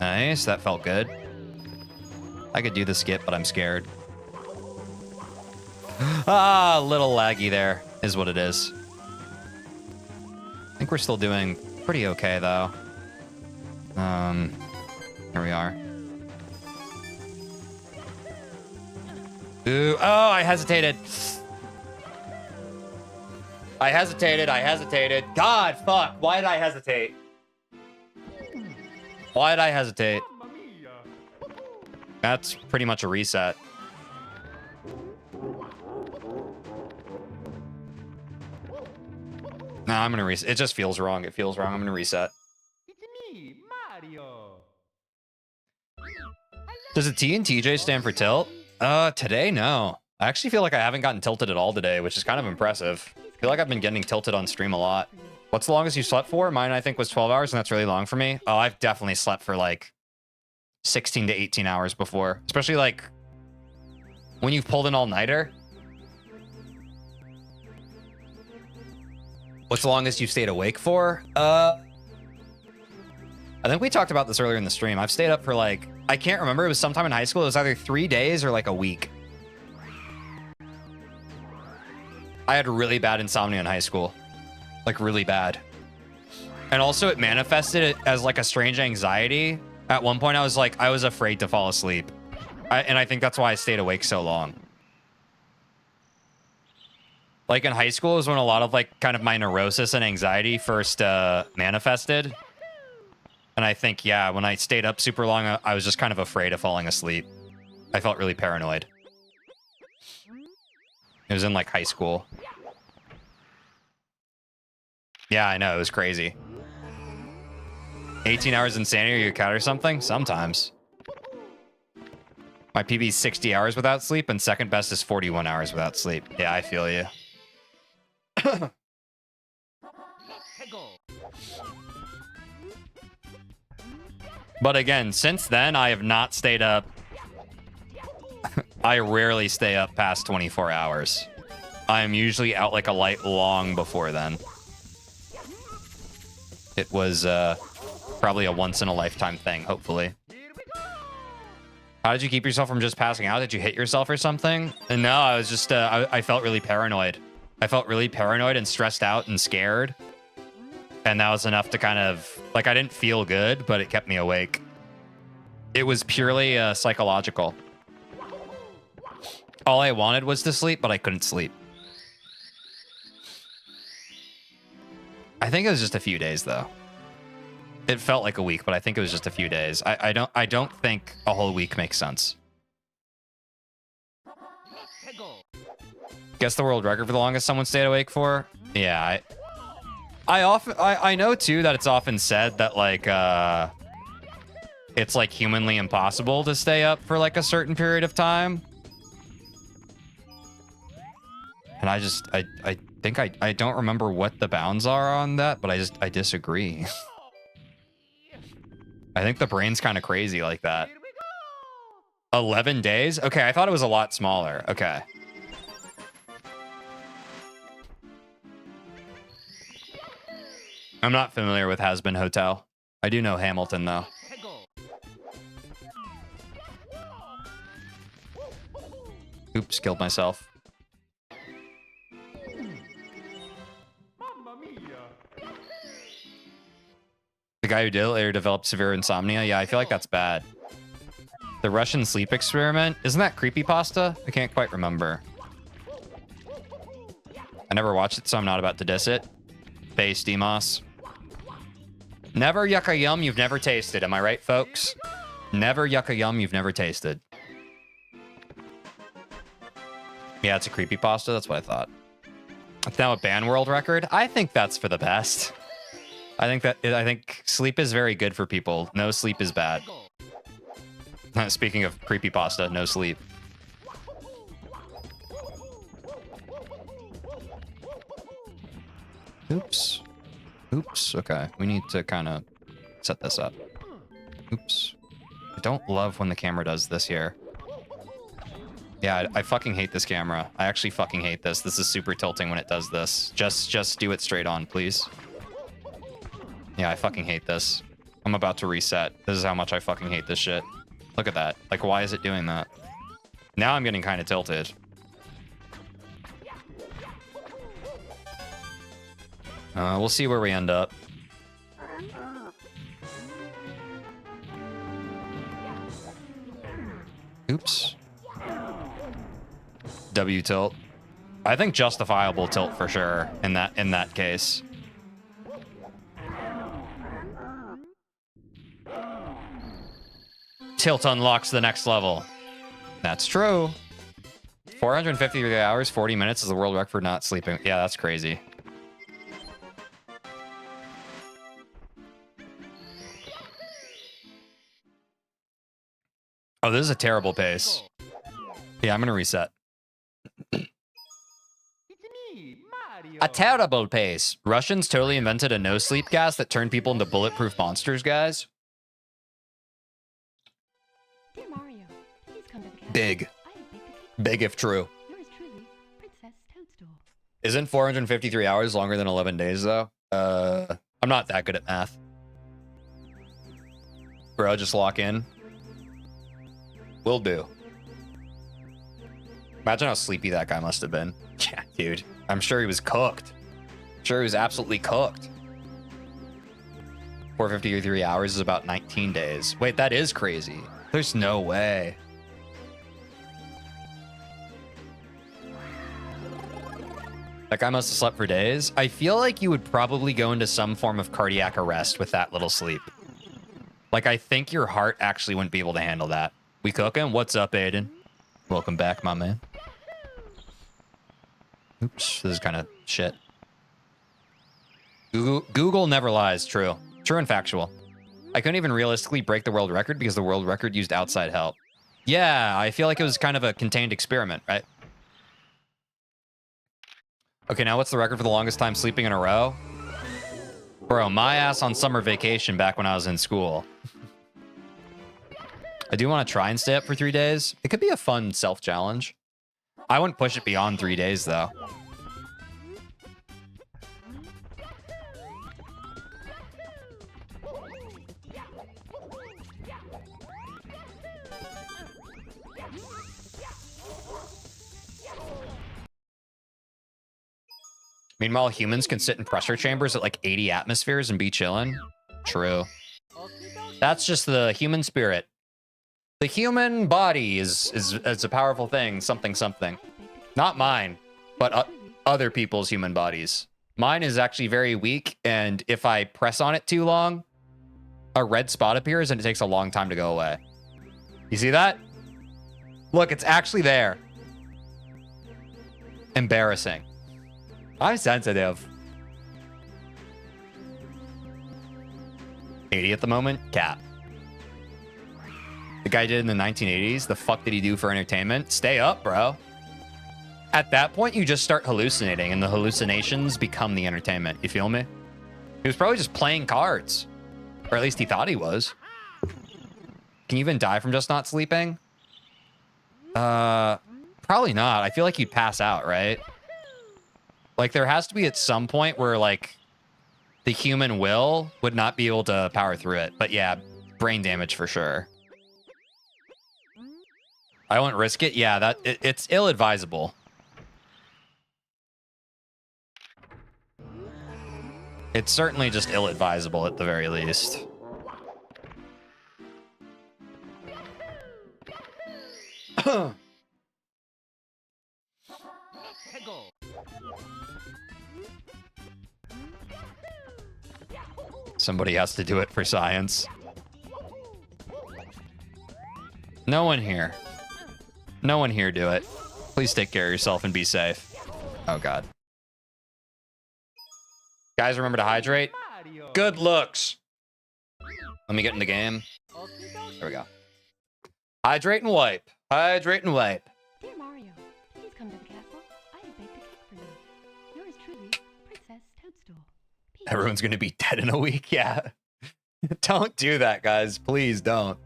Nice, that felt good. I could do the skip, but I'm scared. Ah, a little laggy there is what it is. I think we're still doing pretty okay, though. Here we are. Ooh, oh, I hesitated. I hesitated. God, fuck. Why did I hesitate? Why did I hesitate? That's pretty much a reset. No, I'm gonna reset. It just feels wrong. It feels wrong. I'm gonna reset. It's me, Mario. Does a T in TJ stand for tilt? Today, no. I actually feel like I haven't gotten tilted at all today, which is kind of impressive. I feel like I've been getting tilted on stream a lot. What's the longest you slept for? Mine, I think, was 12 hours, and that's really long for me. Oh, I've definitely slept for, like, 16 to 18 hours before. Especially, like, when you've pulled an all-nighter. What's the longest you've stayed awake for? I think we talked about this earlier in the stream. I've stayed up for, like, I can't remember. It was sometime in high school. It was either 3 days or, like, a week. I had really bad insomnia in high school. Like, really bad. And also, it manifested it as, like, a strange anxiety. At one point, I was, like, I was afraid to fall asleep. And I think that's why I stayed awake so long. Like, in high school is when a lot of, like, kind of my neurosis and anxiety first manifested. And I think, yeah, when I stayed up super long, I was just kind of afraid of falling asleep. I felt really paranoid. It was in, like, high school. Yeah, I know. It was crazy. 18 hours insanity, are you a cat or something? Sometimes. My PB is 60 hours without sleep, and second best is 41 hours without sleep. Yeah, I feel you. But again, since then, I have not stayed up. I rarely stay up past 24 hours. I am usually out like a light long before then. It was probably a once-in-a-lifetime thing, hopefully. How did you keep yourself from just passing out? Did you hit yourself or something? No, I was just, I felt really paranoid. I felt really paranoid and stressed out and scared. And that was enough to kind of, like, I didn't feel good, but it kept me awake. It was purely psychological. All I wanted was to sleep, but I couldn't sleep. I think it was just a few days, though. It felt like a week, but I think it was just a few days. I don't think a whole week makes sense. Guess the world record for the longest someone stayed awake for? Yeah, I know too that it's often said that like it's like humanly impossible to stay up for like a certain period of time. And I think I don't remember what the bounds are on that, but I disagree. I think the brain's kind of crazy like that. 11 days? Okay, I thought it was a lot smaller. Okay. I'm not familiar with Has Been Hotel. I do know Hamilton, though. Oops, killed myself. The guy who did it later developed severe insomnia. Yeah, I feel like that's bad. The Russian sleep experiment. Isn't that creepypasta? I can't quite remember. I never watched it, so I'm not about to diss it. Base Demos. Never yucca yum you've never tasted. Am I right, folks? Never yucca yum you've never tasted. Yeah, it's a creepypasta. That's what I thought. It's now a ban world record. I think that's for the best. I think sleep is very good for people. No sleep is bad. Speaking of creepypasta, no sleep. Oops. Oops. Okay, we need to kind of set this up. Oops. I don't love when the camera does this here. Yeah, I fucking hate this camera. I actually fucking hate this. This is super tilting when it does this. Just do it straight on, please. Yeah, I fucking hate this. I'm about to reset. This is how much I fucking hate this shit. Look at that. Like, why is it doing that? Now I'm getting kind of tilted. We'll see where we end up. Oops. W tilt. I think justifiable tilt for sure in that case. Tilt unlocks the next level. That's true. 453 hours, 40 minutes is the world record for not sleeping. Yeah, that's crazy. Oh, this is a terrible pace. Yeah, I'm gonna reset. A terrible pace. Russians totally invented a no-sleep gas that turned people into bulletproof monsters, guys. Dear Mario, please come to the castle. Big. I have baked a cake. Big if true. Yours truly, Princess Toadstool. Isn't 453 hours longer than 11 days, though? I'm not that good at math. Bro, just lock in. Will do. Imagine how sleepy that guy must have been. Yeah, dude. I'm sure he was cooked. Sure he was absolutely cooked. 453 hours is about 19 days. Wait, that is crazy. There's no way. That guy must have slept for days. I feel like you would probably go into some form of cardiac arrest with that little sleep. Like, I think your heart actually wouldn't be able to handle that. We cooking? What's up, Aiden? Welcome back, my man. Oops, this is kind of shit. Google never lies. True. True and factual. I couldn't even realistically break the world record because the world record used outside help. Yeah, I feel like it was kind of a contained experiment, right? Okay, now what's the record for the longest time sleeping in a row? Bro, my ass on summer vacation back when I was in school. I do want to try and stay up for 3 days. It could be a fun self-challenge. I wouldn't push it beyond 3 days, though. Meanwhile, humans can sit in pressure chambers at like 80 atmospheres and be chilling. True. That's just the human spirit. The human body is a powerful thing. Something. Not mine, but other people's human bodies. Mine is actually very weak, and if I press on it too long, a red spot appears and it takes a long time to go away. You see that? Look, it's actually there. Embarrassing. I'm sensitive. 80 at the moment? Cap. The guy did in the 1980s. The fuck did he do for entertainment? Stay up, bro. At that point, you just start hallucinating, and the hallucinations become the entertainment. You feel me? He was probably just playing cards. Or at least he thought he was. Can you even die from just not sleeping? Probably not. I feel like you'd pass out, right? Like, there has to be at some point where, like, the human will would not be able to power through it. But yeah, brain damage for sure. I wouldn't risk it. Yeah, it's ill-advisable. It's certainly just ill-advisable at the very least. Somebody has to do it for science. No one here. No one here do it. Please take care of yourself and be safe. Oh, God. Guys, remember to hydrate. Good looks. Let me get in the game. There we go. Hydrate and wipe. Hydrate and wipe. Dear Mario, please come to the castle. I have baked a cake for you. Yours truly, Princess Toadstool. Peach. Everyone's going to be dead in a week. Yeah. Don't do that, guys. Please don't.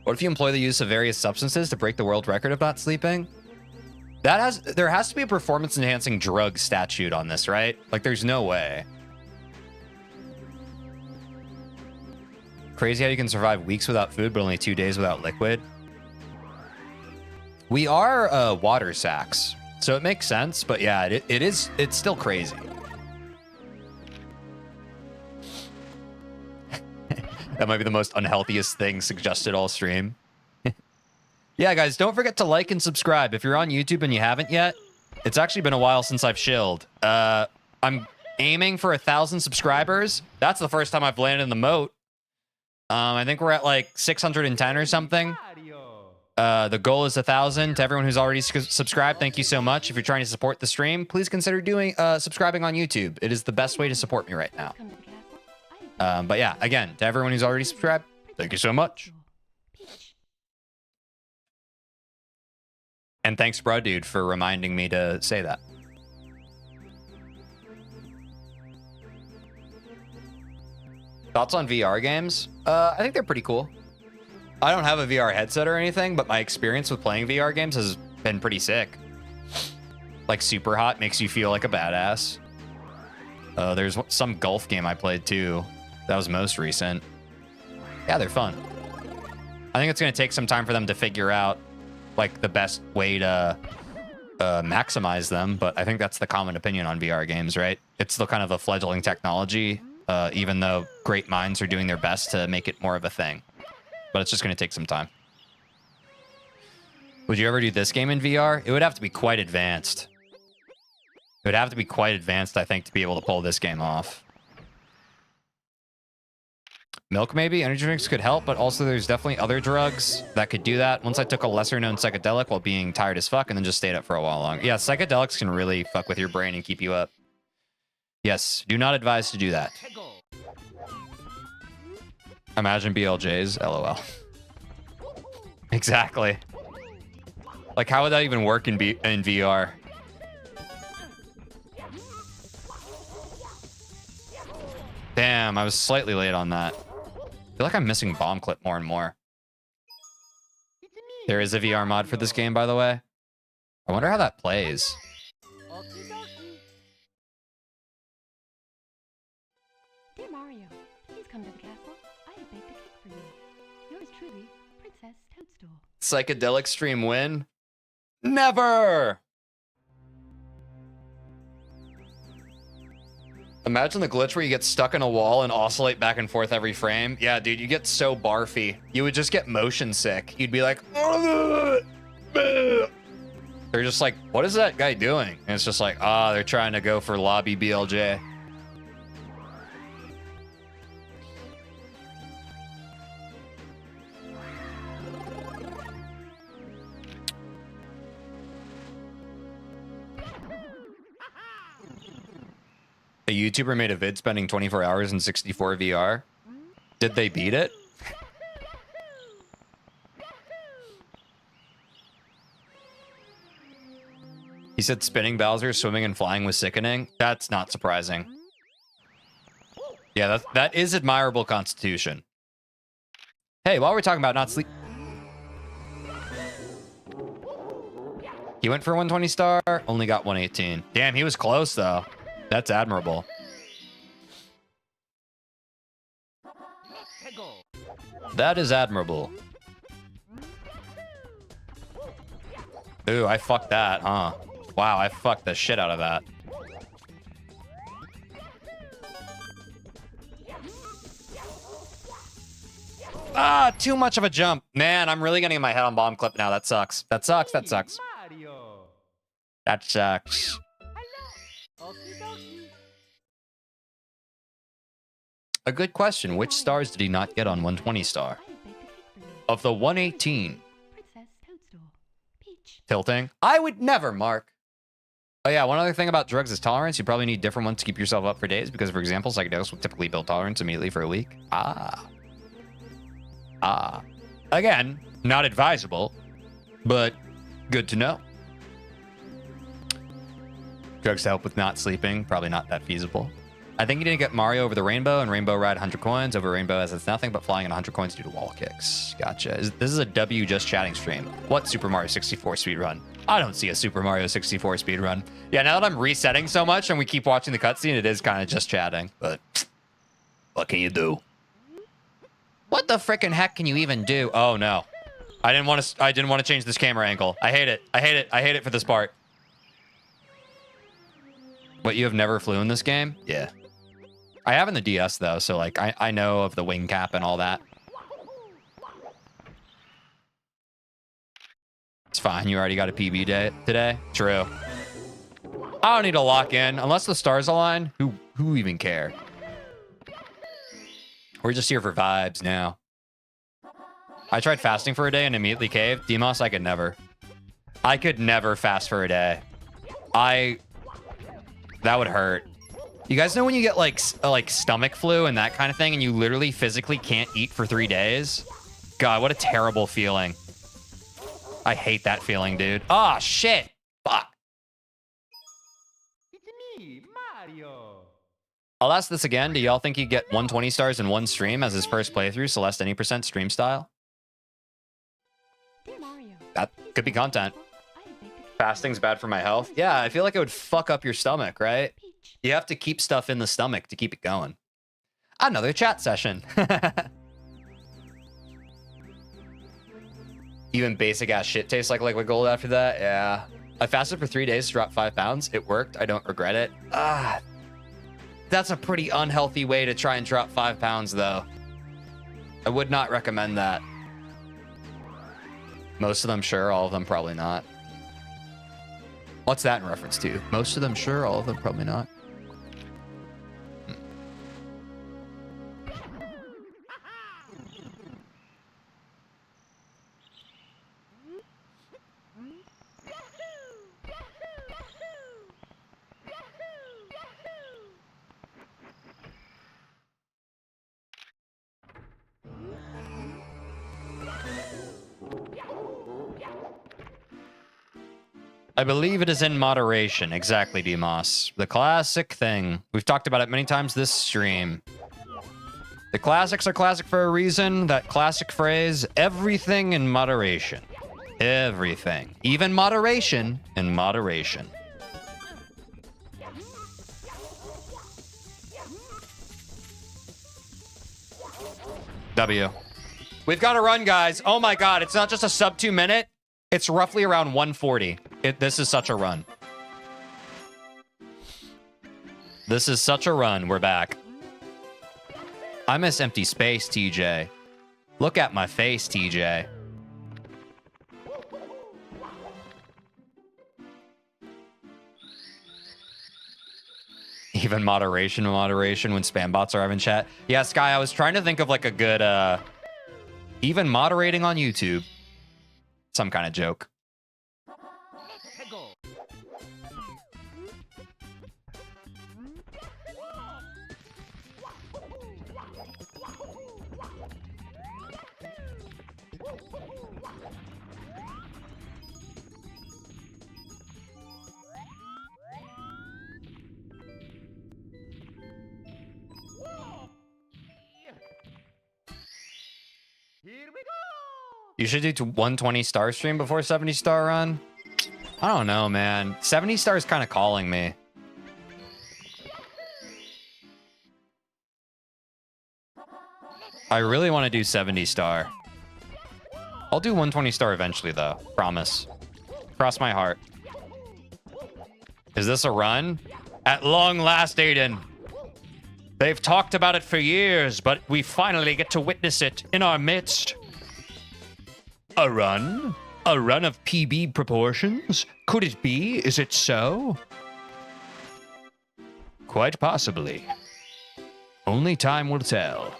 What if you employ the use of various substances to break the world record of not sleeping? There has to be a performance enhancing drug statute on this, right? Like, there's no way. Crazy how you can survive weeks without food, but only 2 days without liquid. We are water sacks, so it makes sense. But yeah, it's still crazy. That might be the most unhealthiest thing suggested all stream. Yeah, guys, don't forget to like and subscribe. If you're on YouTube and you haven't yet, it's actually been a while since I've shilled. I'm aiming for 1,000 subscribers. That's the first time I've landed in the moat. I think we're at like 610 or something. The goal is 1,000. To everyone who's already subscribed, thank you so much. If you're trying to support the stream, please consider doing subscribing on YouTube. It is the best way to support me right now. Come to the castle. I have But yeah, again, to everyone who's already subscribed, thank you so much. Peach. And thanks, bro, dude, for reminding me to say that. Thoughts on VR games? I think they're pretty cool. I don't have a VR headset or anything, but my experience with playing VR games has been pretty sick. Like, Super Hot makes you feel like a badass. There's some golf game I played, too. That was most recent. Yeah, they're fun. I think it's going to take some time for them to figure out, like, the best way to maximize them, but I think that's the common opinion on VR games, right? It's still kind of a fledgling technology, even though great minds are doing their best to make it more of a thing. But it's just going to take some time. Would you ever do this game in VR? It would have to be quite advanced. It would have to be quite advanced, I think, to be able to pull this game off. Milk, maybe? Energy drinks could help, but also there's definitely other drugs that could do that. Once I took a lesser-known psychedelic while being tired as fuck and then just stayed up for a while longer. Yeah, psychedelics can really fuck with your brain and keep you up. Yes, do not advise to do that. Imagine BLJs, LOL. Exactly. Like, how would that even work in VR? Damn, I was slightly late on that. I feel like I'm missing bomb clip more and more. There is a VR mod for this game, by the way. I wonder how that plays. Dear Mario, please come to the castle. I have baked a cake for you. Yours truly, Princess Toadstool. Psychedelic stream win? Never! Imagine the glitch where you get stuck in a wall and oscillate back and forth every frame. Yeah, dude, you get so barfy. You would just get motion sick. You'd be like, they're just like, what is that guy doing? And it's just like, they're trying to go for lobby BLJ. A YouTuber made a vid spending 24 hours in 64 VR. Did they beat it? He said spinning Bowser, swimming and flying was sickening. That's not surprising. Yeah, that is admirable constitution. Hey, while we're talking about not sleep... He went for 120 star, only got 118. Damn, he was close though. That's admirable. That is admirable. Ooh, I fucked that, huh? Wow, I fucked the shit out of that. Ah, too much of a jump. Man, I'm really getting my head on bomb clip now. That sucks. That sucks. That sucks. That sucks. A good question. Which stars did he not get on 120 star? Of the 118. Tilting? I would never, Mark. Oh yeah, one other thing about drugs is tolerance. You probably need different ones to keep yourself up for days because, for example, psychedelics will typically build tolerance immediately for a week. Again, not advisable, but good to know. Drugs to help with not sleeping, probably not that feasible. I think you didn't get Mario over the rainbow, and rainbow ride 100 coins. Over rainbow as it's nothing but flying at 100 coins due to wall kicks. Gotcha. This is a W just chatting stream. What Super Mario 64 speedrun? I don't see a Super Mario 64 speedrun. Yeah, now that I'm resetting so much and we keep watching the cutscene, it is kind of just chatting. But what can you do? What the frickin' heck can you even do? Oh no. I didn't want to change this camera angle. I hate it. I hate it. I hate it for this part. What, you have never flew in this game? Yeah. I have in the DS though, so like I know of the wing cap and all that. It's fine. You already got a PB day today. True. I don't need to lock in unless the stars align. Who even care? We're just here for vibes now. I tried fasting for a day and immediately caved. Demos, I could never. I could never fast for a day. That would hurt. You guys know when you get like stomach flu and that kind of thing and you literally physically can't eat for 3 days? God, what a terrible feeling. I hate that feeling, dude. Ah, shit. Fuck. It's me, Mario. I'll ask this again. Do y'all think he'd get 120 stars in one stream as his first playthrough, Celeste any % stream style? Dear Mario, That could be content. Fasting's bad for my health. Yeah, I feel like it would fuck up your stomach, right? You have to keep stuff in the stomach to keep it going. Another chat session. Even basic ass shit tastes like liquid gold after that. Yeah. I fasted for 3 days to drop 5 pounds. It worked. I don't regret it. That's a pretty unhealthy way to try and drop 5 pounds, though. I would not recommend that. Most of them, sure. All of them, probably not. What's that in reference to? Most of them, sure. All of them, probably not. I believe it is in moderation. Exactly, DMoss. The classic thing. We've talked about it many times this stream. The classics are classic for a reason. That classic phrase, everything in moderation. Everything. Even moderation in moderation. W. We've got to run, guys. Oh my god, it's not just a sub 2 minute. It's roughly around 140. This is such a run. This is such a run. We're back. I miss empty space, TJ. Look at my face, TJ. Even moderation when spam bots are having chat. Yeah, Sky, I was trying to think of like a good, even moderating on YouTube. Some kind of joke. Here we go! You should do 120 star stream before 70 star run. I don't know, man. 70 star is kind of calling me. I really want to do 70 star. I'll do 120 star eventually, though. Promise. Cross my heart. Is this a run? At long last, Aiden. They've talked about it for years, but we finally get to witness it in our midst. A run? A run of PB proportions? Could it be? Is it so? Quite possibly. Only time will tell.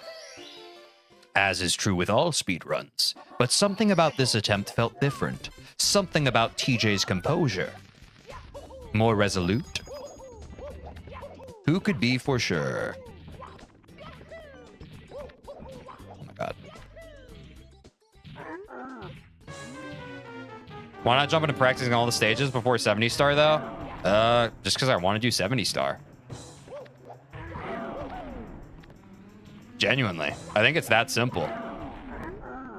As is true with all speedruns. But something about this attempt felt different. Something about TJ's composure. More resolute. Who could be for sure? Oh my god. Why not jump into practicing all the stages before 70 star though? Just because I want to do 70 star. Genuinely. I think it's that simple.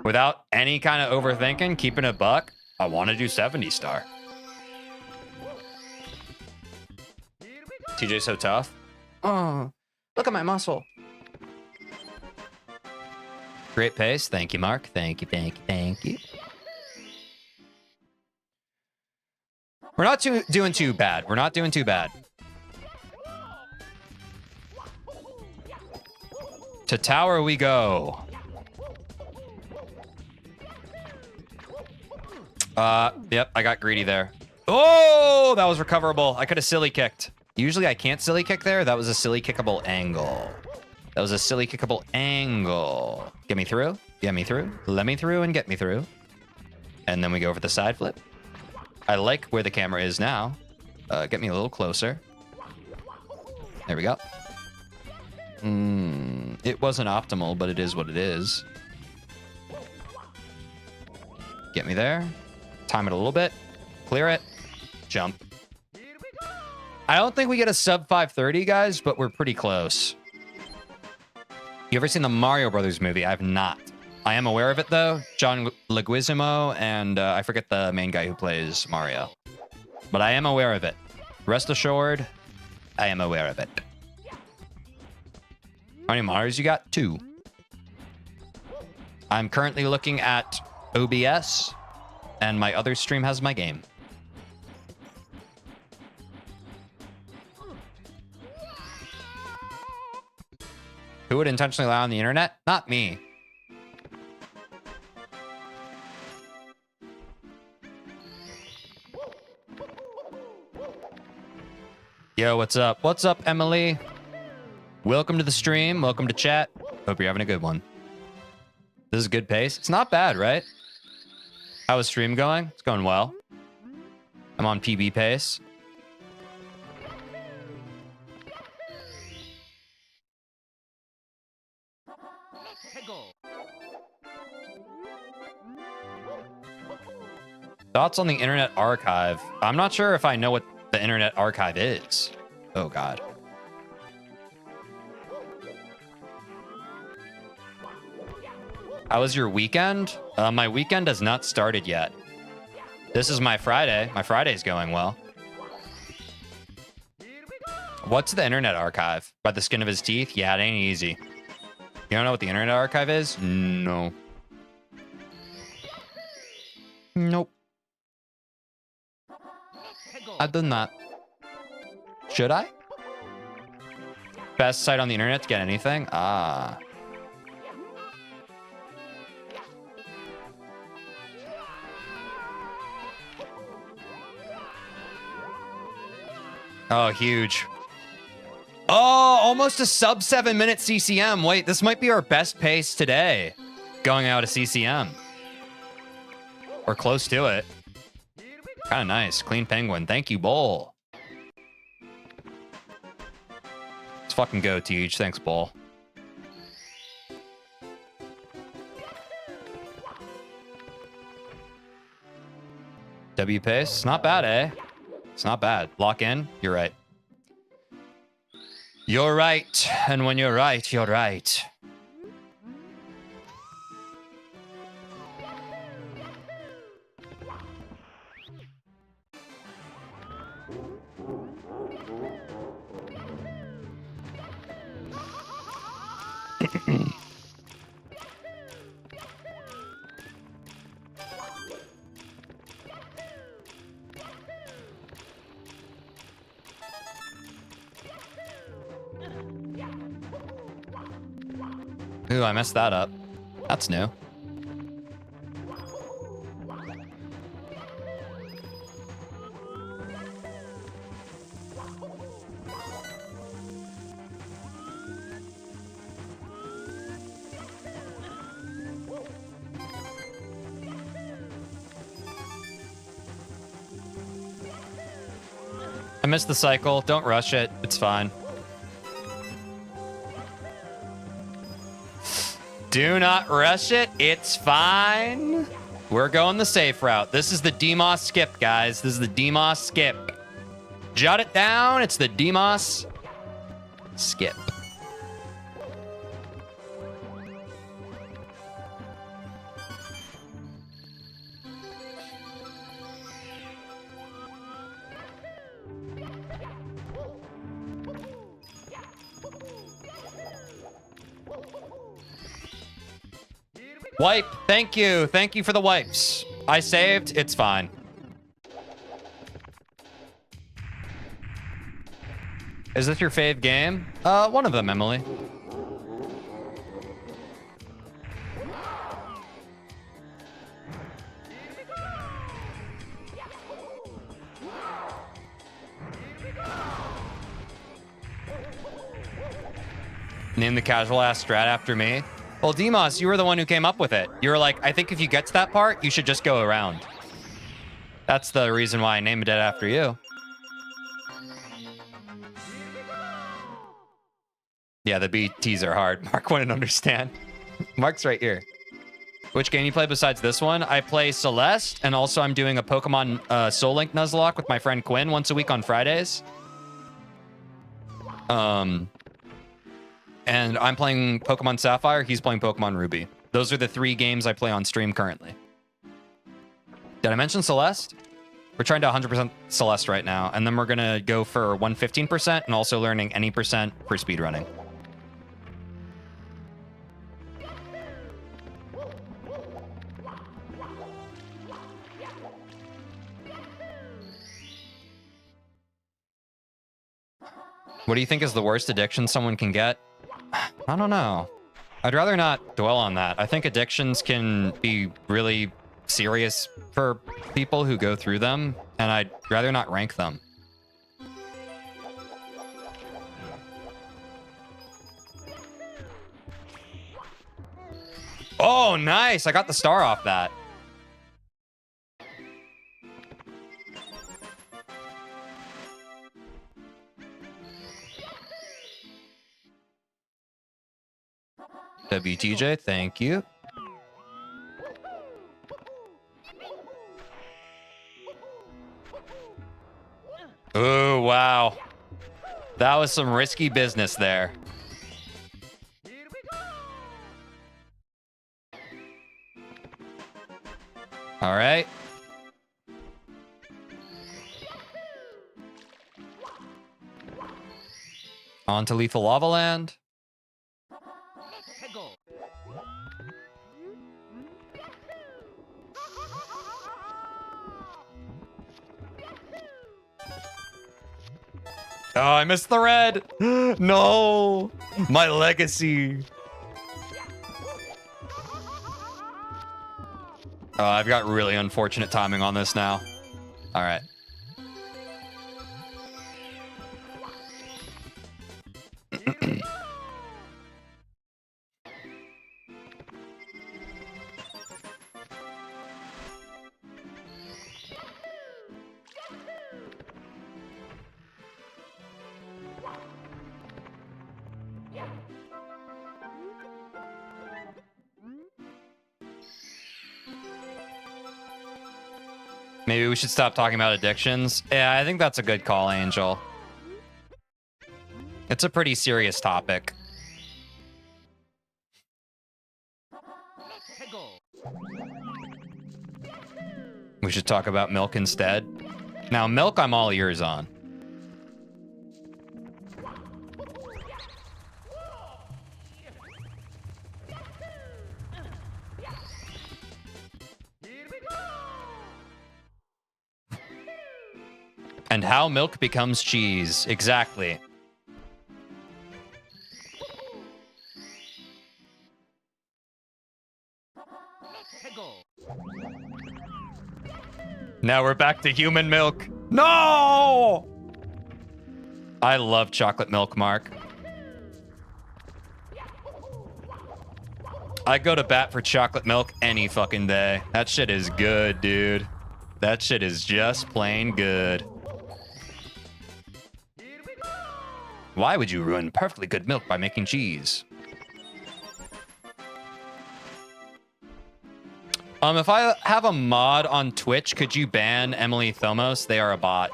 Without any kind of overthinking, keeping it buck, I want to do 70 star. TJ's so tough. Oh, look at my muscle. Great pace. Thank you, Mark. Thank you, thank you, thank you. We're not doing too bad. We're not doing too bad. To tower we go. Yep, I got greedy there. Oh, that was recoverable. I could have silly kicked. Usually I can't silly kick there. That was a silly kickable angle. That was a silly kickable angle. Get me through. Get me through. Let me through and get me through. And then we go for the side flip. I like where the camera is now. Get me a little closer. There we go. It wasn't optimal, but it is what it is. Get me there. Time it a little bit. Clear it. Jump. I don't think we get a sub 530, guys, but we're pretty close. You ever seen the Mario Brothers movie? I have not. I am aware of it, though. John Leguizamo, and I forget the main guy who plays Mario. But I am aware of it. Rest assured, I am aware of it. How many Marios you got? 2. I'm currently looking at OBS, and my other stream has my game. Who would intentionally lie on the internet? Not me. Yo, what's up? What's up, Emily? Welcome to the stream. Welcome to chat. Hope you're having a good one. This is good pace. It's not bad, right? How is stream going? It's going well. I'm on PB pace. Thoughts on the Internet Archive? I'm not sure if I know what the Internet Archive is. Oh, God. How was your weekend? My weekend has not started yet. This is my Friday. My Friday's going well. What's the Internet Archive? By the skin of his teeth? Yeah, it ain't easy. You don't know what the Internet Archive is? No. Nope. I do not. Should I? Best site on the internet to get anything? Ah. Oh, huge. Oh, almost a sub 7-minute CCM. Wait, this might be our best pace today. Going out of CCM. Or close to it. Kind of nice. Clean penguin. Thank you, Bull. Let's fucking go, Teej. Thanks, Bull. W pace. Not bad, eh? It's not bad. Lock in. You're right. You're right. And when you're right, you're right. Ooh, I messed that up. That's new. I missed the cycle. Don't rush it. It's fine. Do not rush it. It's fine. We're going the safe route. This is the DMOS skip, guys. This is the DMOS skip. Jot it down. It's the DMOS skip. Wipe. Thank you. Thank you for the wipes. I saved. It's fine. Is this your fave game? One of them, Emily. Name the casual ass strat after me. Well, Demos, you were the one who came up with it. You were like, I think if you get to that part, you should just go around. That's the reason why I named it after you. Yeah, the BTs are hard. Mark wouldn't understand. Mark's right here. Which game you play besides this one? I play Celeste, and also I'm doing a Pokemon Soul Link Nuzlocke with my friend Quinn once a week on Fridays. And I'm playing Pokemon Sapphire. He's playing Pokemon Ruby. Those are the 3 games I play on stream currently. Did I mention Celeste? We're trying to 100% Celeste right now. And then we're going to go for 115% and also learning any percent for speedrunning. What do you think is the worst addiction someone can get? I don't know. I'd rather not dwell on that. I think addictions can be really serious for people who go through them, and I'd rather not rank them. Oh, nice! I got the star off that. WTJ, thank you. That was some risky business there. Here we go. All right. On to Lethal Lava Land. Let's go. Oh, I missed the red. No. My legacy. Oh, I've got really unfortunate timing on this now. All right. Maybe we should stop talking about addictions. Yeah, I think that's a good call, Angel. It's a pretty serious topic. Let's go. We should talk about milk instead. Now, milk, I'm all ears on. Here we go. And how milk becomes cheese. Exactly. Let's go. Now we're back to human milk. No! I love chocolate milk, Mark. I go to bat for chocolate milk any fucking day. That shit is good, dude. That shit is just plain good. Here we go. Why would you ruin perfectly good milk by making cheese? If I have a mod on Twitch, could you ban Emily Thomos? They are a bot.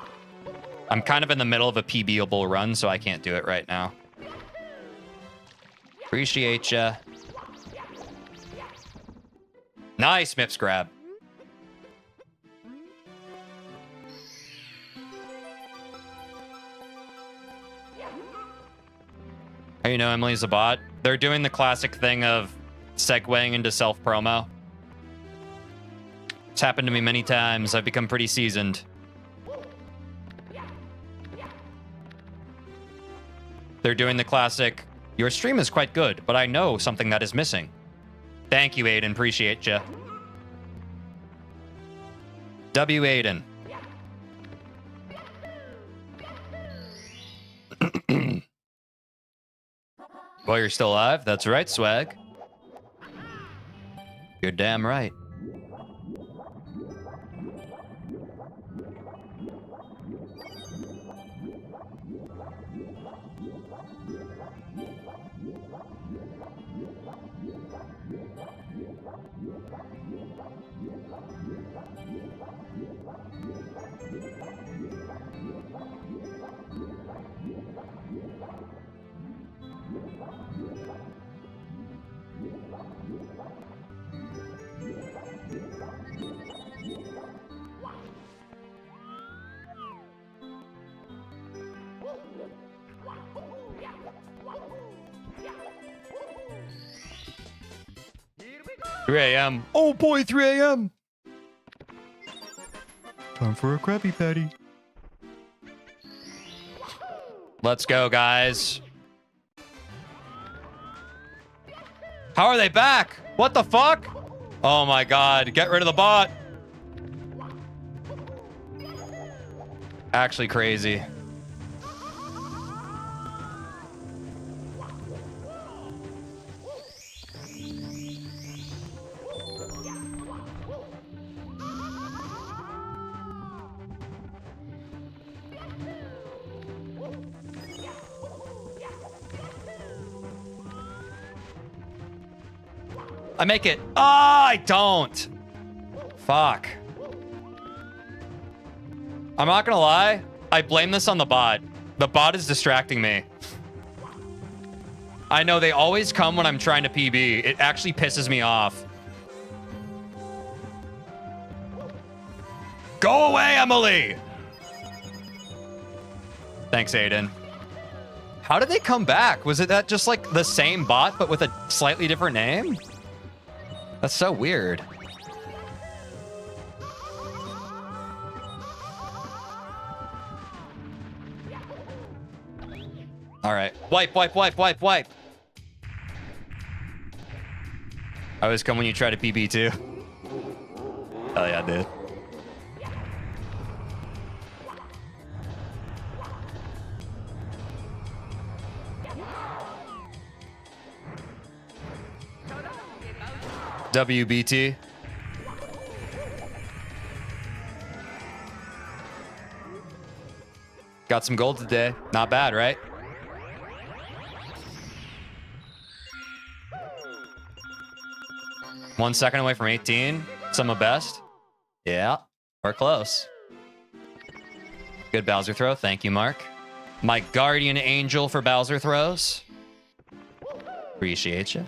I'm kind of in the middle of a PBable run, so I can't do it right now. Appreciate ya. Nice, Mips grab. How you know Emily's a bot? They're doing the classic thing of segueing into self-promo. It's happened to me many times. I've become pretty seasoned. They're doing the classic, your stream is quite good, but I know something that is missing. Thank you, Aiden. Appreciate ya. W. Aiden. Well, you're still alive? That's right, Swag. You're damn right. Here we go. 3 a.m. Oh boy, 3 a.m. Time for a Krabby Patty. Let's go, guys. How are they back? What the fuck? Oh my god, get rid of the bot. Actually crazy. I make it. Oh, I don't. Fuck. I'm not gonna lie. I blame this on the bot. The bot is distracting me. I know they always come when I'm trying to PB. It actually pisses me off. Go away, Emily! Thanks, Aiden. How did they come back? Was it that just like the same bot, but with a slightly different name? That's so weird. All right. Wipe, wipe, wipe, wipe, wipe. I always come when you try to PB too. Hell yeah, dude. WBT. Got some gold today. Not bad, right? One second away from 18. Some of best. Yeah, we're close. Good Bowser throw. Thank you, Mark. My guardian angel for Bowser throws. Appreciate you.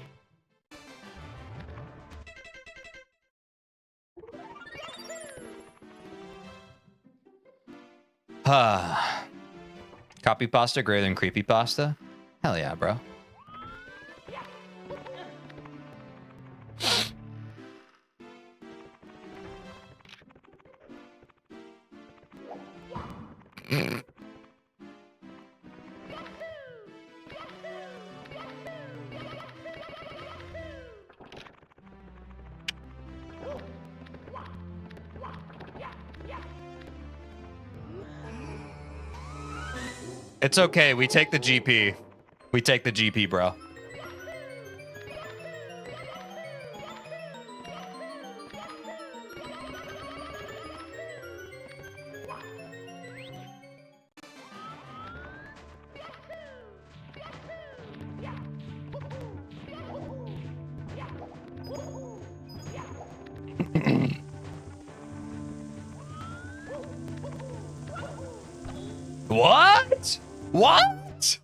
Copy pasta greater than creepy pasta? Hell yeah, bro. It's okay. We take the GP. We take the GP, bro. What? What?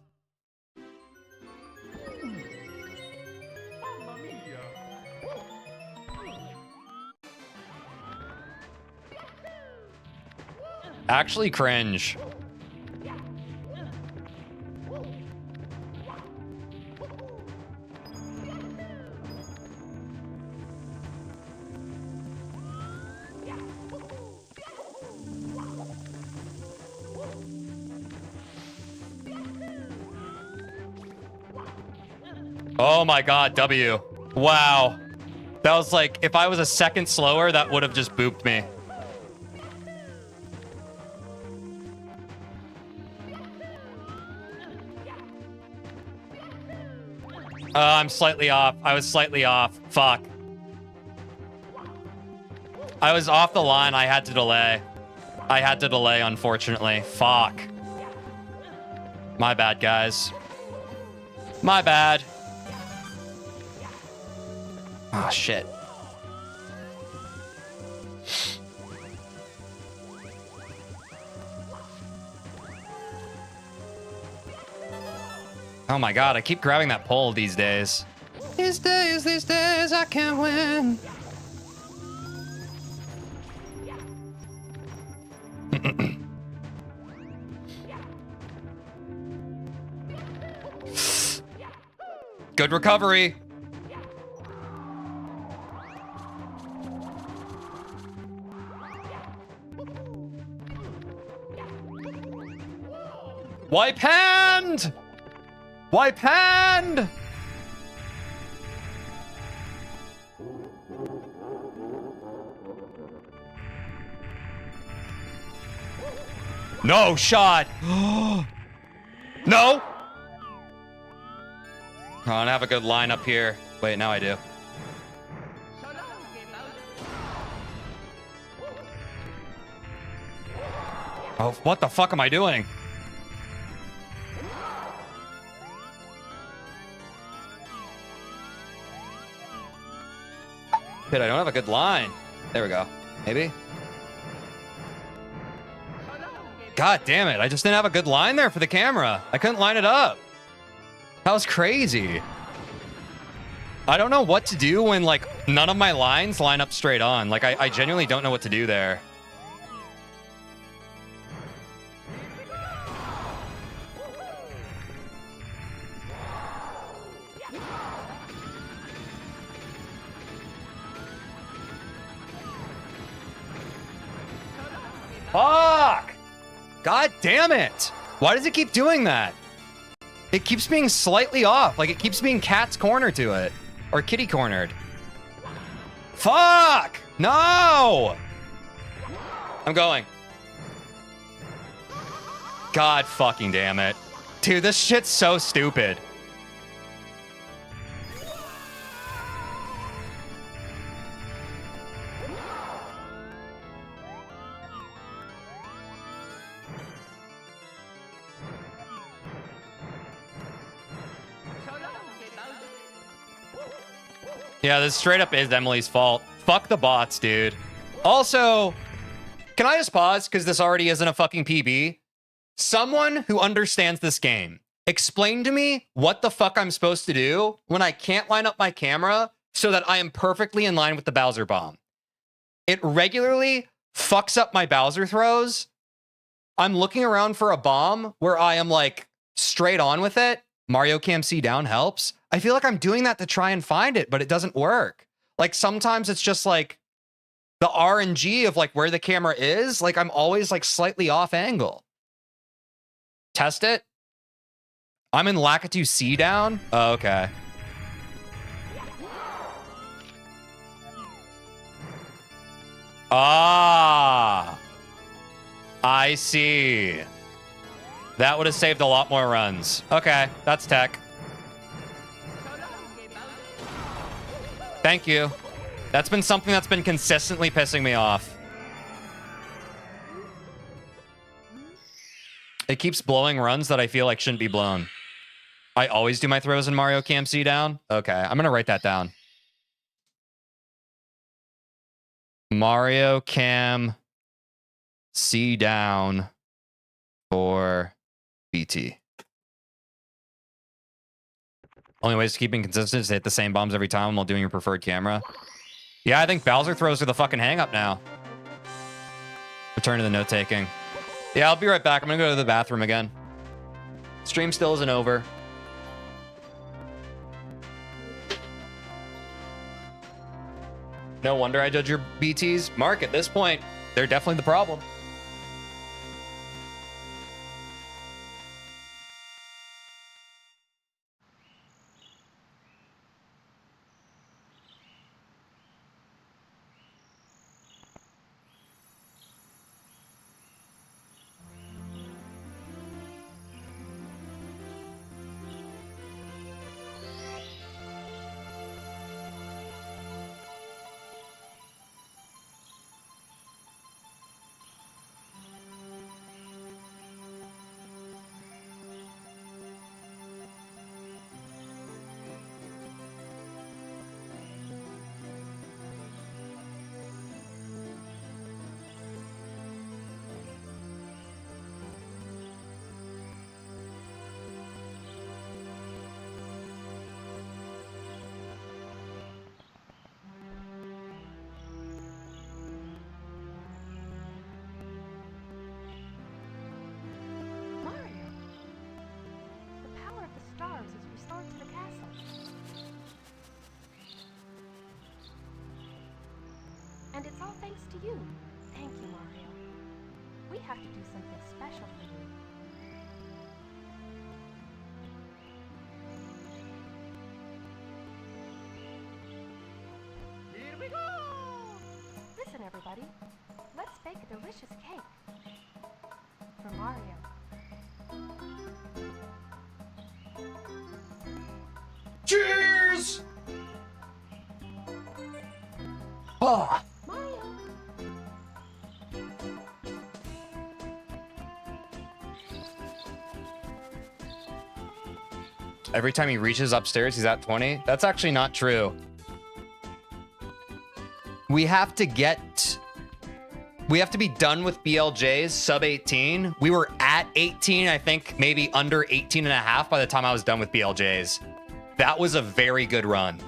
Actually cringe. Oh my god, W. Wow. That was like, if I was a second slower, that would have just booped me. I'm slightly off. I was slightly off. Fuck. I was off the line. I had to delay. I had to delay, unfortunately. Fuck. My bad, guys. My bad. Oh, shit. Oh my god, I keep grabbing that pole these days. These days, I can't win. Good recovery. Wipe hand! Wipe hand! No shot! No! I don't have a good line up here. Wait, now I do. Oh, what the fuck am I doing? Shit, I don't have a good line. There we go. Maybe? God damn it. I just didn't have a good line there for the camera. I couldn't line it up. That was crazy. I don't know what to do when, like, none of my lines line up straight on. Like, I genuinely don't know what to do there. Fuck! God damn it! Why does it keep doing that? It keeps being slightly off. Like, it keeps being cat's corner to it. Or kitty cornered. Fuck! No! I'm going. God fucking damn it. Dude, this shit's so stupid. Yeah, this straight up is Emily's fault. Fuck the bots, dude. Also, can I just pause? Because this already isn't a fucking PB. Someone who understands this game, explain to me what the fuck I'm supposed to do when I can't line up my camera so that I am perfectly in line with the Bowser bomb. It regularly fucks up my Bowser throws. I'm looking around for a bomb where I am like straight on with it. Mario Cam C down helps. I feel like I'm doing that to try and find it, but it doesn't work. Like sometimes it's just like the RNG of like where the camera is. Like I'm always like slightly off angle. Test it. I'm in Lakitu C down. Oh, okay. Ah, I see. That would have saved a lot more runs. Okay, that's tech. Thank you. That's been something that's been consistently pissing me off. It keeps blowing runs that I feel like shouldn't be blown. I always do my throws in Mario Cam C down. Okay, I'm going to write that down. Mario Cam C down for BT. Only ways to keep it consistent is to hit the same bombs every time while doing your preferred camera. Yeah, I think Bowser throws are the fucking hang up now. Return to the note taking. Yeah, I'll be right back. I'm gonna go to the bathroom again. Stream still isn't over. No wonder I judge your BTs. Mark, at this point, they're definitely the problem. And it's all thanks to you. Thank you, Mario. We have to do something special for you. Here we go! Listen, everybody. Let's bake a delicious cake. For Mario. Cheers! Oh. Every time he reaches upstairs, he's at 20. That's actually not true. We have to get We have to be done with BLJs sub 18. We were at 18, I think maybe under 18 and a half by the time I was done with BLJs. That was a very good run.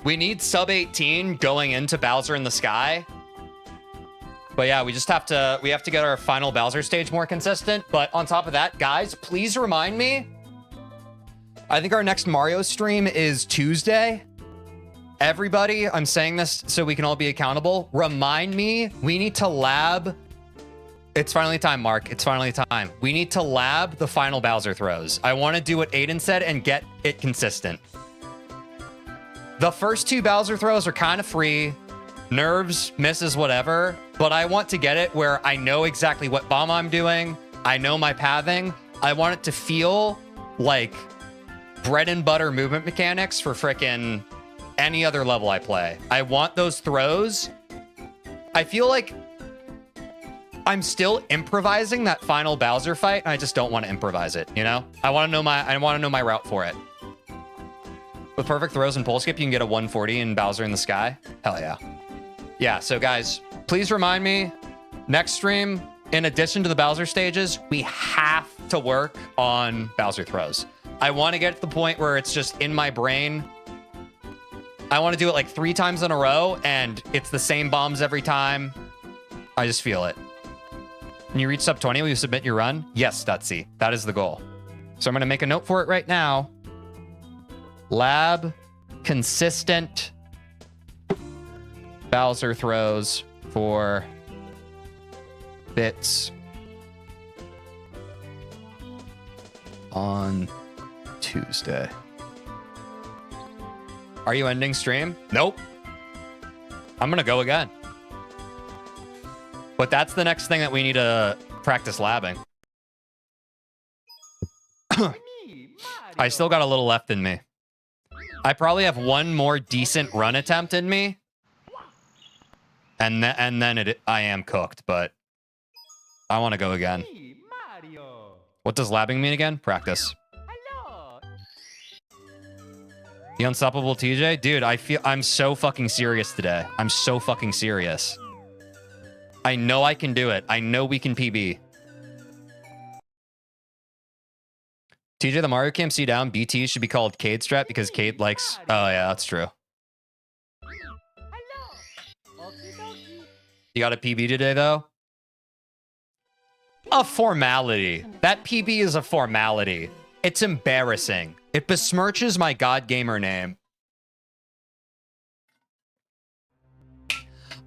We need sub 18 going into Bowser in the Sky. But yeah, we have to get our final Bowser stage more consistent. But on top of that, guys, please remind me. I think our next Mario stream is Tuesday. Everybody, I'm saying this so we can all be accountable. Remind me, we need to lab. It's finally time, Mark. It's finally time. We need to lab the final Bowser throws. I want to do what Aiden said and get it consistent. The first two Bowser throws are kind of free. Nerves, misses, whatever. But I want to get it where I know exactly what bomb I'm doing. I know my pathing. I want it to feel like bread and butter movement mechanics for frickin' any other level I play. I want those throws. I feel like I'm still improvising that final Bowser fight, and I just don't want to improvise it, you know? I want to know my route for it. With perfect throws and pole skip, you can get a 140 in Bowser in the Sky. Hell yeah. Yeah, so guys, please remind me, next stream, in addition to the Bowser stages, we have to work on Bowser throws. I want to get to the point where it's just in my brain. I want to do it like 3 times in a row, and it's the same bombs every time. I just feel it. When you reach sub 20, will you submit your run? Yes, Dutsy. That is the goal. So I'm going to make a note for it right now. Lab consistent Bowser throws for bits on Tuesday. Are you ending stream? Nope. I'm going to go again. But that's the next thing that we need to practice labbing. I still got a little left in me. I probably have one more decent run attempt in me. And then I am cooked, but I want to go again. What does labbing mean again? Practice. The unstoppable TJ? Dude, I'm so fucking serious today. I'm so fucking serious. I know I can do it. I know we can PB. TJ, the Mario Camp C down, BT should be called Cade Strat because Cade likes... Oh, yeah, that's true. You got a PB today, though? A formality. That PB is a formality. It's embarrassing. It besmirches my God Gamer name.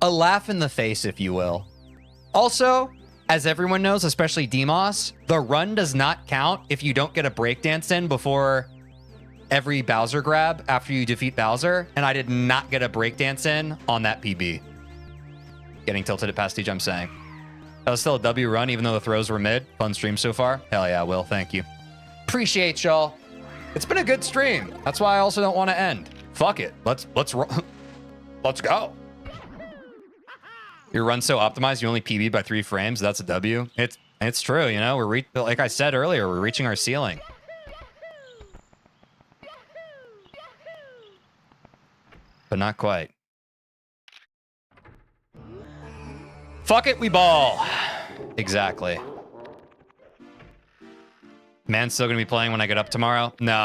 A laugh in the face, if you will. Also, as everyone knows, especially Demos, the run does not count if you don't get a breakdance in before every Bowser grab after you defeat Bowser, and I did not get a breakdance in on that PB. Getting tilted at Pastige, I'm saying. That was still a W run, even though the throws were mid. Fun stream so far. Hell yeah, Will. Thank you. Appreciate y'all. It's been a good stream. That's why I also don't want to end. Fuck it. Let's go. Your run's so optimized, you only PB by 3 frames. That's a W. It's true, you know. Like I said earlier, we're reaching our ceiling. But not quite. Fuck it, we ball. Exactly. Man's still gonna be playing when I get up tomorrow. No,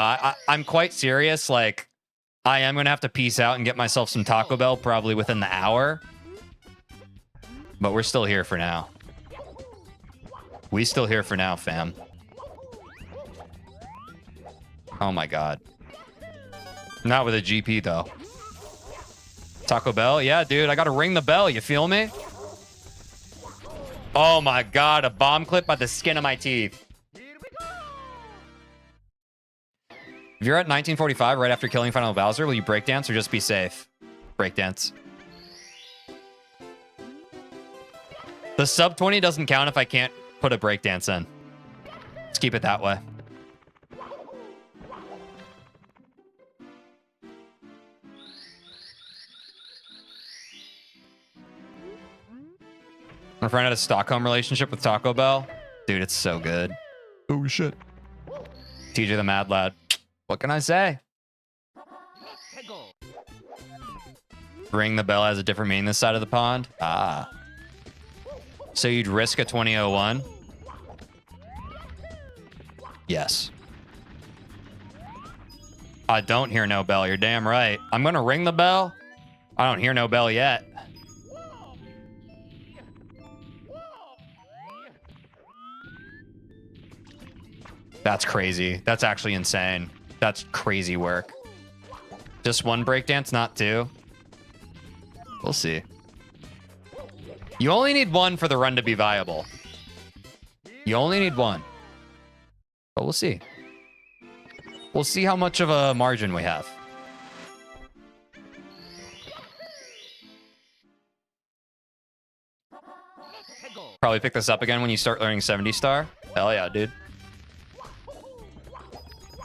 I'm quite serious. Like, I am gonna have to peace out and get myself some Taco Bell probably within the hour. But we're still here for now. We still here for now, fam. Oh my god. Not with a GP though. Taco Bell? Yeah, dude, I gotta ring the bell, you feel me? Oh my god, a bomb clip by the skin of my teeth. If you're at 1945 right after killing Final Bowser, will you breakdance or just be safe? Breakdance. The sub 20 doesn't count if I can't put a breakdance in. Let's keep it that way. My friend had a Stockholm relationship with Taco Bell. Dude, it's so good. Oh, shit. TJ the Mad Lad. What can I say? Ring the bell has a different meaning this side of the pond. Ah. So you'd risk a 2001? Yes. I don't hear no bell. You're damn right. I'm going to ring the bell. I don't hear no bell yet. That's crazy. That's actually insane. That's crazy work. Just one breakdance, not two. We'll see. You only need one for the run to be viable. You only need one. But we'll see. We'll see how much of a margin we have. Probably pick this up again when you start learning 70 star. Hell yeah, dude.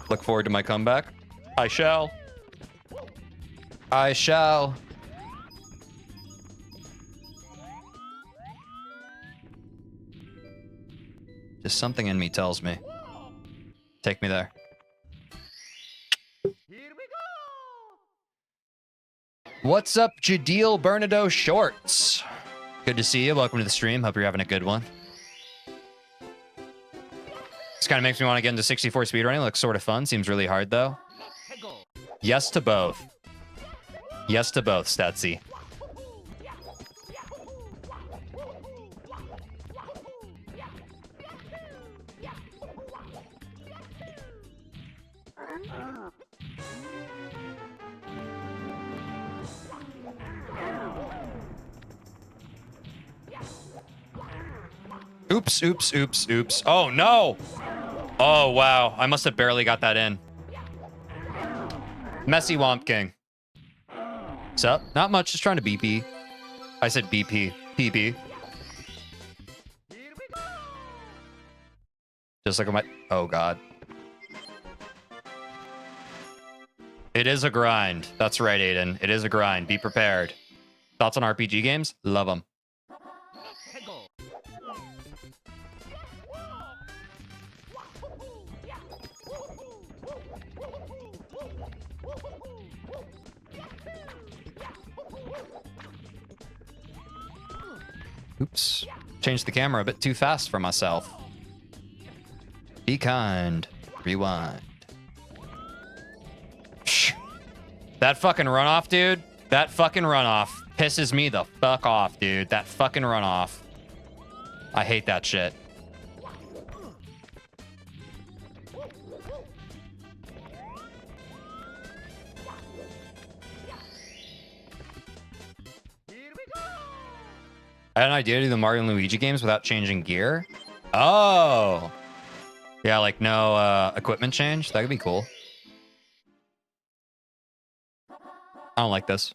Look forward to my comeback. I shall. I shall. Just something in me tells me. Take me there. Here we go. What's up, Jadeel Bernardo Shorts? Good to see you. Welcome to the stream. Hope you're having a good one. This kind of makes me want to get into 64 speedrunning. Looks sort of fun. Seems really hard, though. Yes to both. Yes to both, Statsy. Oops, oops, oops, oops. Oh, no. Oh, wow. I must have barely got that in. Messy Womp King. What's up? Not much. Just trying to BP. I said BP. PP. Just look at my... Oh, God. It is a grind. That's right, Aiden. It is a grind. Be prepared. Thoughts on RPG games? Love them. Oops. Changed the camera a bit too fast for myself. Be kind. Rewind. Shh. That fucking runoff, dude. That fucking runoff pisses me the fuck off, dude. That fucking runoff. I hate that shit. I had an idea to do the Mario and Luigi games without changing gear. Oh. Yeah, like no equipment change. That could be cool. I don't like this.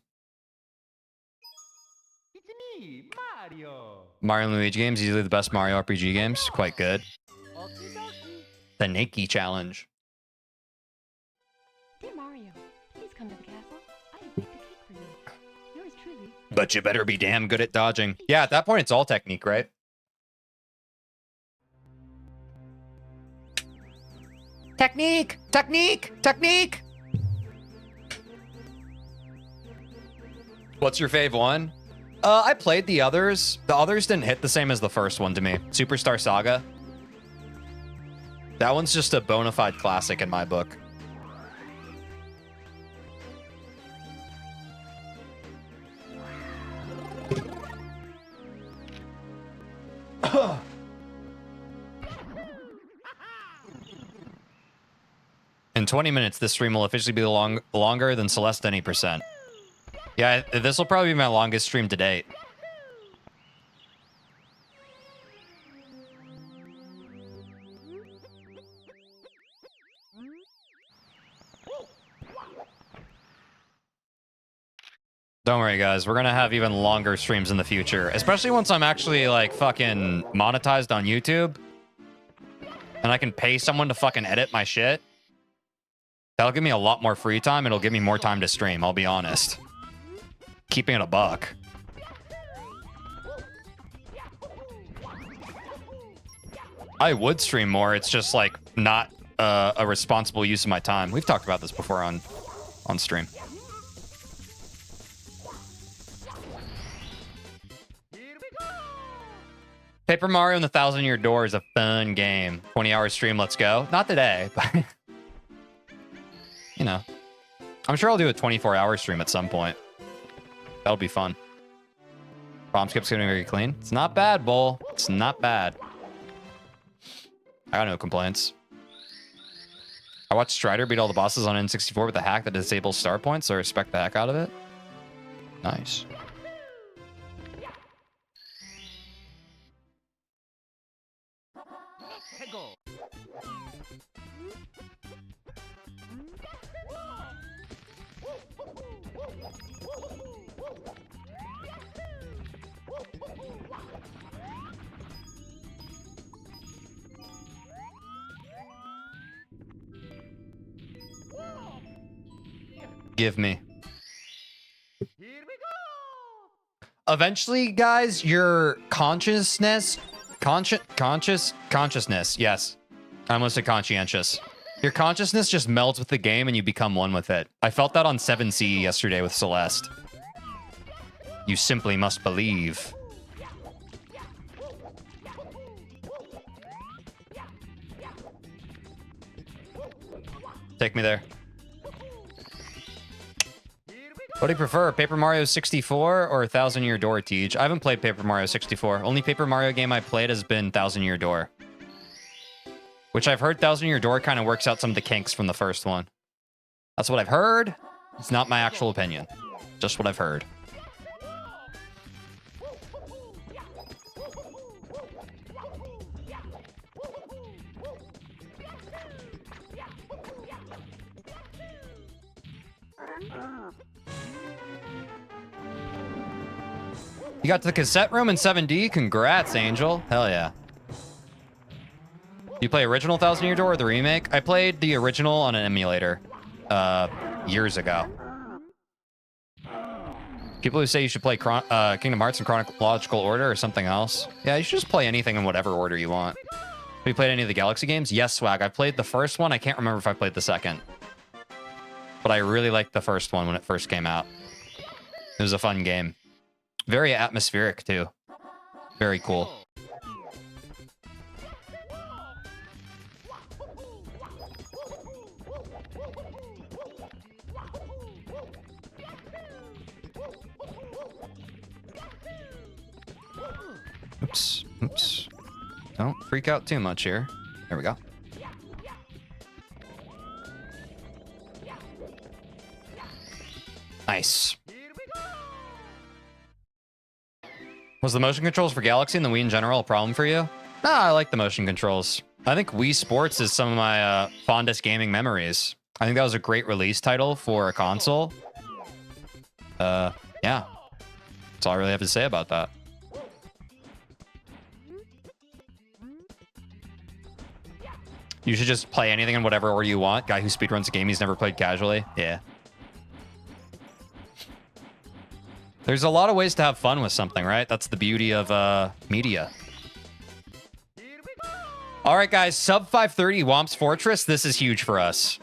It's me, Mario. Mario and Luigi games, easily the best Mario RPG games. Quite good. The Nike Challenge. Dear Mario, please come to the castle. I have baked a cake for you. Yours truly. But you better be damn good at dodging. Yeah, at that point, it's all technique, right? Technique! Technique! Technique! What's your fave one? I played the others. The others didn't hit the same as the first one to me. Superstar Saga. That one's just a bona fide classic in my book. In 20 minutes, this stream will officially be longer than Celeste any percent. Yeah, this will probably be my longest stream to date. Don't worry, guys. We're gonna have even longer streams in the future, especially once I'm actually like fucking monetized on YouTube, and I can pay someone to fucking edit my shit. That'll give me a lot more free time. It'll give me more time to stream. I'll be honest. Keeping it a buck. I would stream more. It's just like not a responsible use of my time. We've talked about this before on stream. Paper Mario and the 1,000-Year Door is a fun game. 20-hour stream, let's go. Not today, but you know. I'm sure I'll do a 24-hour stream at some point. That'll be fun. Bomb skip's getting very clean. It's not bad, Bull. It's not bad. I got no complaints. I watched Strider beat all the bosses on N64 with a hack that disables star points, so I respect the heck out of it. Nice. Give me. Here we go. Eventually, guys, your consciousness, consciousness, yes. I almost said conscientious. Your consciousness just melds with the game and you become one with it. I felt that on 7C yesterday with Celeste. You simply must believe. Take me there. What do you prefer, Paper Mario 64 or 1,000-Year Door, Teej? I haven't played Paper Mario 64. Only Paper Mario game I played has been 1,000-Year Door. Which I've heard 1,000-Year Door kind of works out some of the kinks from the first one. That's what I've heard. It's not my actual opinion. Just what I've heard. You got to the cassette room in 7D? Congrats, Angel. Hell yeah. You play original 1,000-Year Door or the remake? I played the original on an emulator years ago. People who say you should play Kingdom Hearts in chronological order or something else. Yeah, you should just play anything in whatever order you want. Have you played any of the Galaxy games? Yes, Swag. I played the first one. I can't remember if I played the second. But I really liked the first one when it first came out. It was a fun game. Very atmospheric, too. Very cool. Oops. Oops. Don't freak out too much here. There we go. Nice. Was the motion controls for Galaxy and the Wii in general a problem for you? Nah, I like the motion controls. I think Wii Sports is some of my fondest gaming memories. I think that was a great release title for a console. Yeah. That's all I really have to say about that. You should just play anything in whatever order you want. Guy who speedruns a game he's never played casually. Yeah. There's a lot of ways to have fun with something, right? That's the beauty of media. All right, guys. Sub 530 Womp's Fortress. This is huge for us.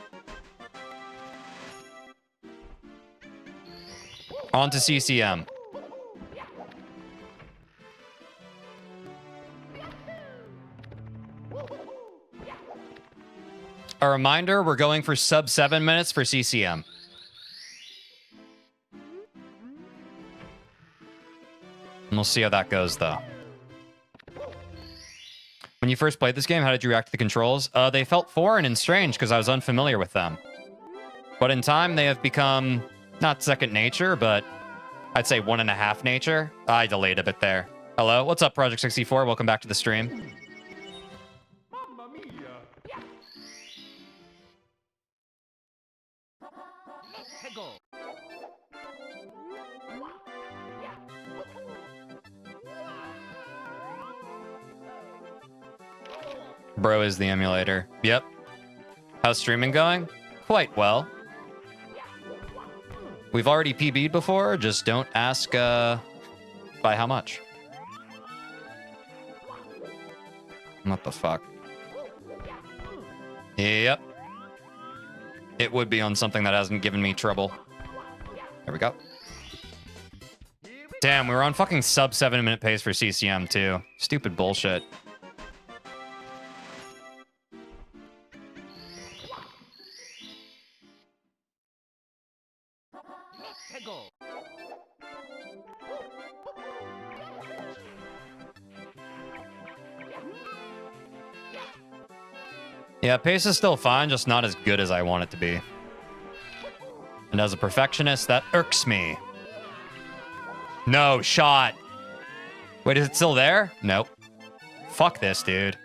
On to CCM. A reminder, we're going for sub 7 minutes for CCM. And we'll see how that goes, though. When you first played this game, how did you react to the controls? They felt foreign and strange because I was unfamiliar with them. But in time, they have become, not second nature, but I'd say 1.5 nature. I delayed a bit there. Hello, what's up, Project 64? Welcome back to the stream. Mamma mia. Go. Bro is the emulator. Yep. How's streaming going? Quite well. We've already PB'd before, just don't ask by how much. What the fuck? Yep. It would be on something that hasn't given me trouble. There we go. Here we Damn, we were on fucking sub 7-minute pace for CCM too. Stupid bullshit. Hegel. Yeah, pace is still fine, just not as good as I want it to be. And as a perfectionist, that irks me. No, shot. Wait, is it still there? Nope. Fuck this, dude.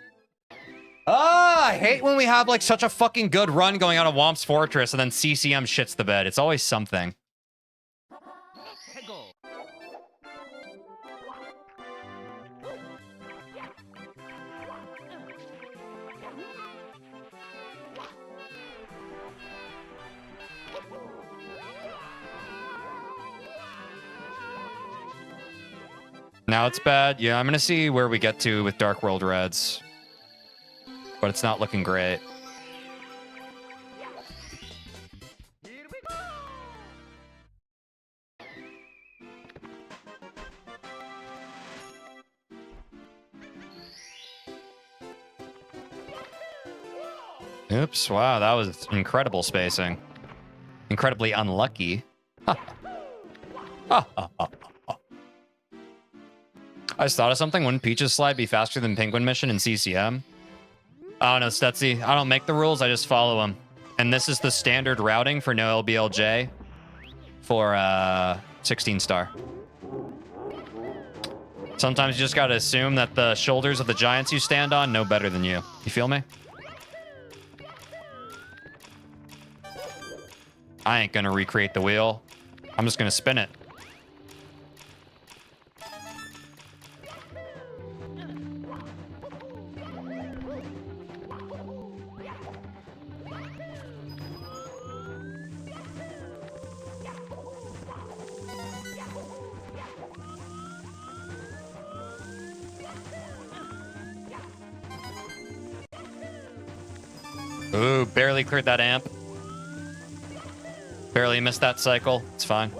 Ah, I hate when we have like such a fucking good run going out of Womp's Fortress and then CCM shits the bed. It's always something. Hegel. Now it's bad. Yeah, I'm gonna see where we get to with Dark World Reds. But it's not looking great. Here we go. Oops, wow, that was incredible spacing. Incredibly unlucky. I just thought of something. Wouldn't Peach's slide be faster than Penguin Mission in CCM? I don't know, Stetsy. I don't make the rules, I just follow them. And this is the standard routing for no LBLJ for 16 star. Sometimes you just gotta assume that the shoulders of the giants you stand on know better than you. You feel me? I ain't gonna recreate the wheel. I'm just gonna spin it. Ooh, barely cleared that amp. Barely missed that cycle. It's fine.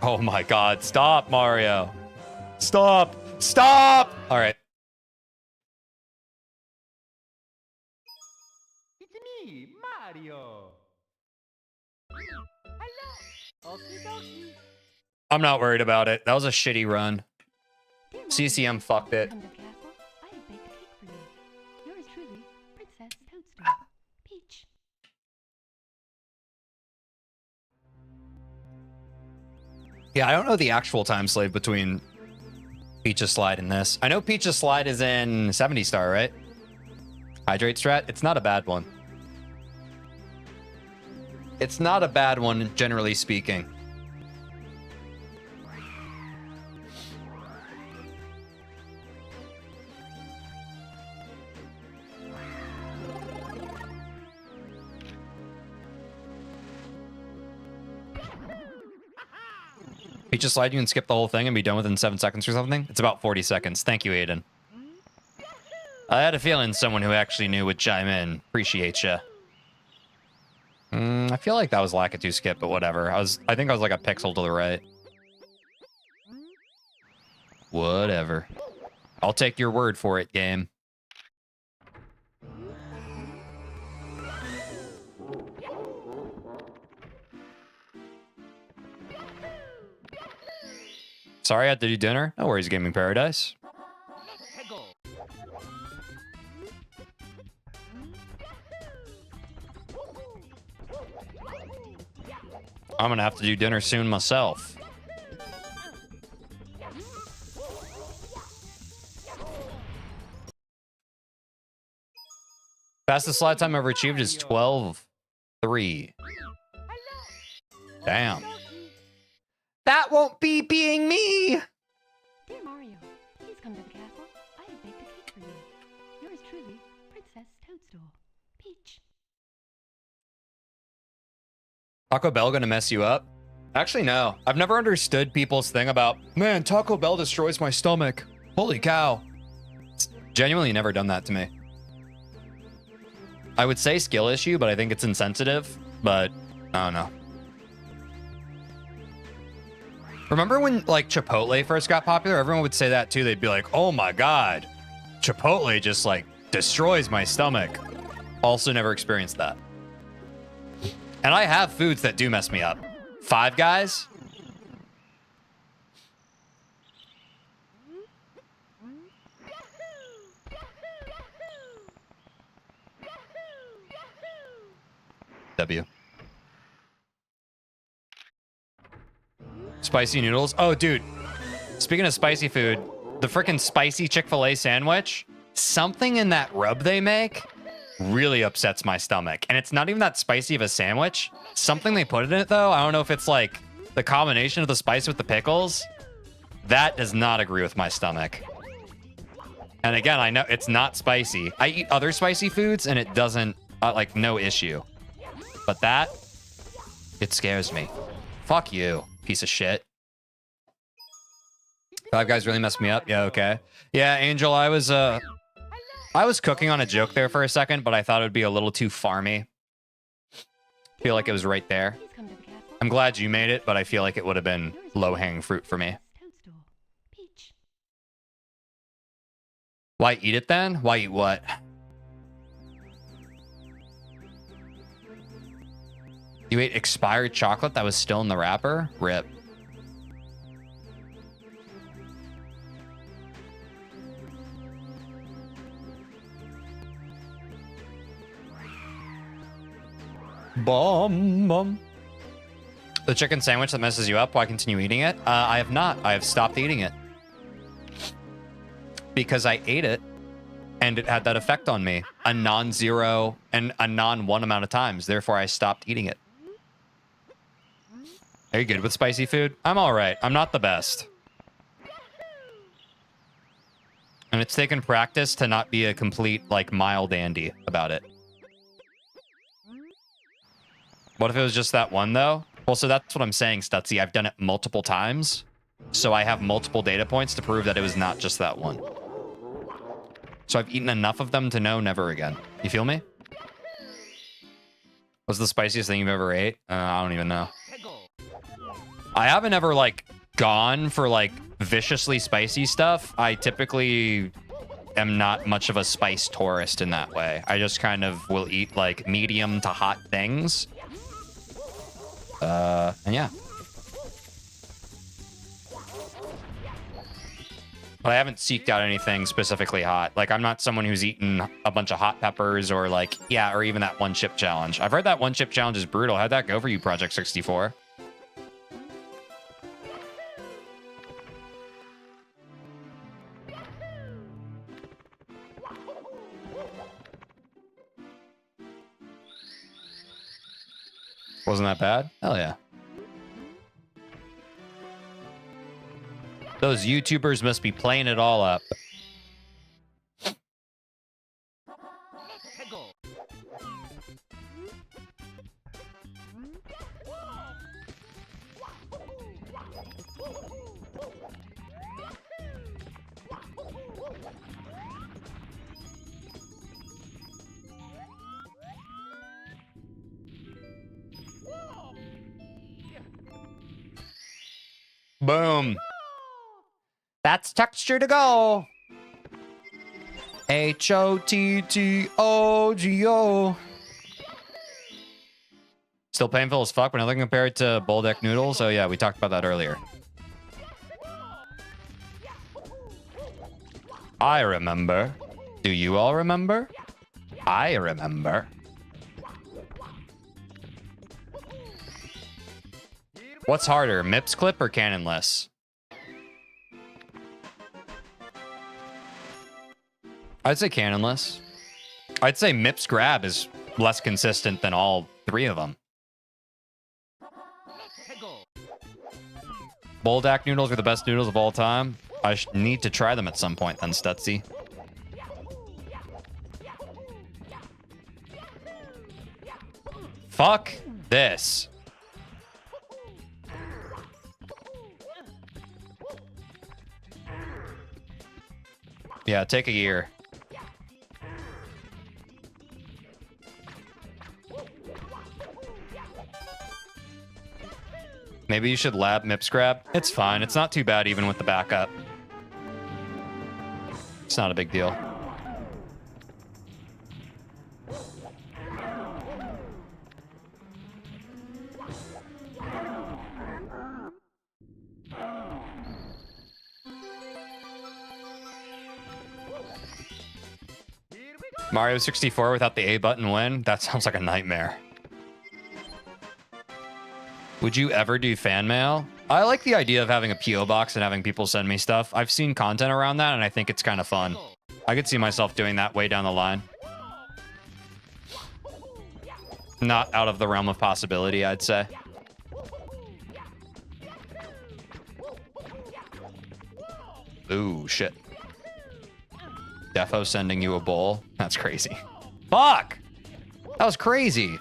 Oh my god. Stop, Mario. Stop. Stop! All right. It's me, Mario. Hello. Okie dokie. I'm not worried about it. That was a shitty run. Dear Mario, CCM fucked it. come to the castle. I have baked a cake for you. Yours truly, Princess Toadstool. Peach. Yeah, I don't know the actual time slave between Peach's slide and this. I know Peach's slide is in 70 star, right? Hydrate strat. It's not a bad one. It's not a bad one, generally speaking. Peach's slide, you can skip the whole thing and be done within 7 seconds or something. It's about 40 seconds. Thank you, Aiden. I had a feeling someone who actually knew would chime in. Appreciate ya. I feel like that was Lakitu skip, but whatever. I think I was like a pixel to the right. Whatever. I'll take your word for it, game. Sorry I had to do dinner. No worries, Gaming Paradise. Hegel. I'm gonna have to do dinner soon myself. Fastest slide time ever achieved is 12:3. Damn. That won't be being me! Dear Mario, please come to the castle. I have baked a cake for you. Yours truly, Princess Toadstool. Peach. Taco Bell gonna mess you up? Actually, no. I've never understood people's thing about, man, Taco Bell destroys my stomach. Holy cow. It's genuinely never done that to me. I would say skill issue, but I think it's insensitive. But I don't know. Remember when like Chipotle first got popular? Everyone would say that too. They'd be like, "Oh my god, Chipotle just like destroys my stomach." Also, never experienced that. And I have foods that do mess me up. Five Guys. W. Spicy noodles. Oh, dude. Speaking of spicy food, the freaking spicy Chick-fil-A sandwich, something in that rub they make really upsets my stomach. And it's not even that spicy of a sandwich. Something they put in it, though, I don't know if it's like the combination of the spice with the pickles. That does not agree with my stomach. And again, I know it's not spicy. I eat other spicy foods and it doesn't, like, no issue. But that, it scares me. Fuck you, piece of shit. Five Guys really messed me up. Yeah, okay. Yeah, Angel, I was cooking on a joke there for a second, but I thought it would be a little too farmy. Feel like it was right there. Please come to the castle. I'm glad you made it, but I feel like it would have been low-hanging fruit for me. Toadstool. Peach. Why eat it then? Why eat what? You ate expired chocolate that was still in the wrapper? Rip. Bum. The chicken sandwich that messes you up, why continue eating it? I have not. I have stopped eating it. Because I ate it, and it had that effect on me. A non-zero and a non-1 amount of times. Therefore, I stopped eating it. Are you good with spicy food? I'm all right. I'm not the best. And it's taken practice to not be a complete, like, mild dandy about it. What if it was just that one, though? Well, so that's what I'm saying, Stutzy. I've done it multiple times. So I have multiple data points to prove that it was not just that one. So I've eaten enough of them to know never again. You feel me? What's the spiciest thing you've ever ate? I don't even know. I haven't ever, like, gone for, like, viciously spicy stuff. I typically am not much of a spice tourist in that way. I just kind of will eat, like, medium to hot things. And yeah. But I haven't seeked out anything specifically hot. Like, I'm not someone who's eaten a bunch of hot peppers or, like, yeah, or even that one chip challenge. I've heard that one chip challenge is brutal. How'd that go for you, Project 64? Wasn't that bad? Hell yeah. Those YouTubers must be playing it all up. Boom. That's texture to go. HOTTOGO. Still painful as fuck, but nothing compared to bowl deck noodles. Oh yeah, we talked about that earlier. I remember. Do you all remember? I remember. What's harder, MIPS clip or cannonless? I'd say cannonless. I'd say MIPS grab is less consistent than all three of them. Boldak noodles are the best noodles of all time. I need to try them at some point then, Stutzy. Fuck this. Yeah, take a year. maybe you should lab Mips grab. It's fine. It's not too bad even with the backup. It's not a big deal. Mario 64 without the A button win? That sounds like a nightmare. Would you ever do fan mail? I like the idea of having a P.O. box and having people send me stuff. I've seen content around that, and I think it's kind of fun. I could see myself doing that way down the line. Not out of the realm of possibility, I'd say. Ooh, shit. Defo sending you a bowl? That's crazy. Fuck! That was crazy.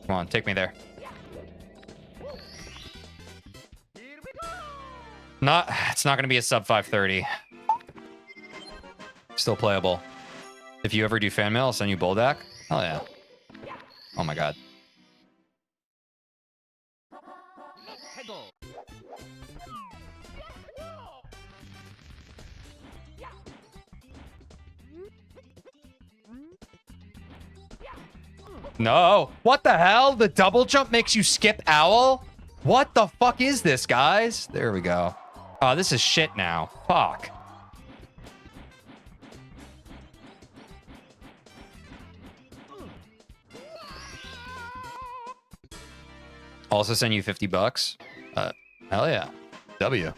Come on, take me there. It's not going to be a sub 530. Still playable. If you ever do fan mail, I'll send you Boldak. Oh, yeah. Oh, my God. No. What the hell? The double jump makes you skip owl? What the fuck is this, guys? There we go. Oh, this is shit now. Fuck. Also send you 50 bucks. Hell yeah. W.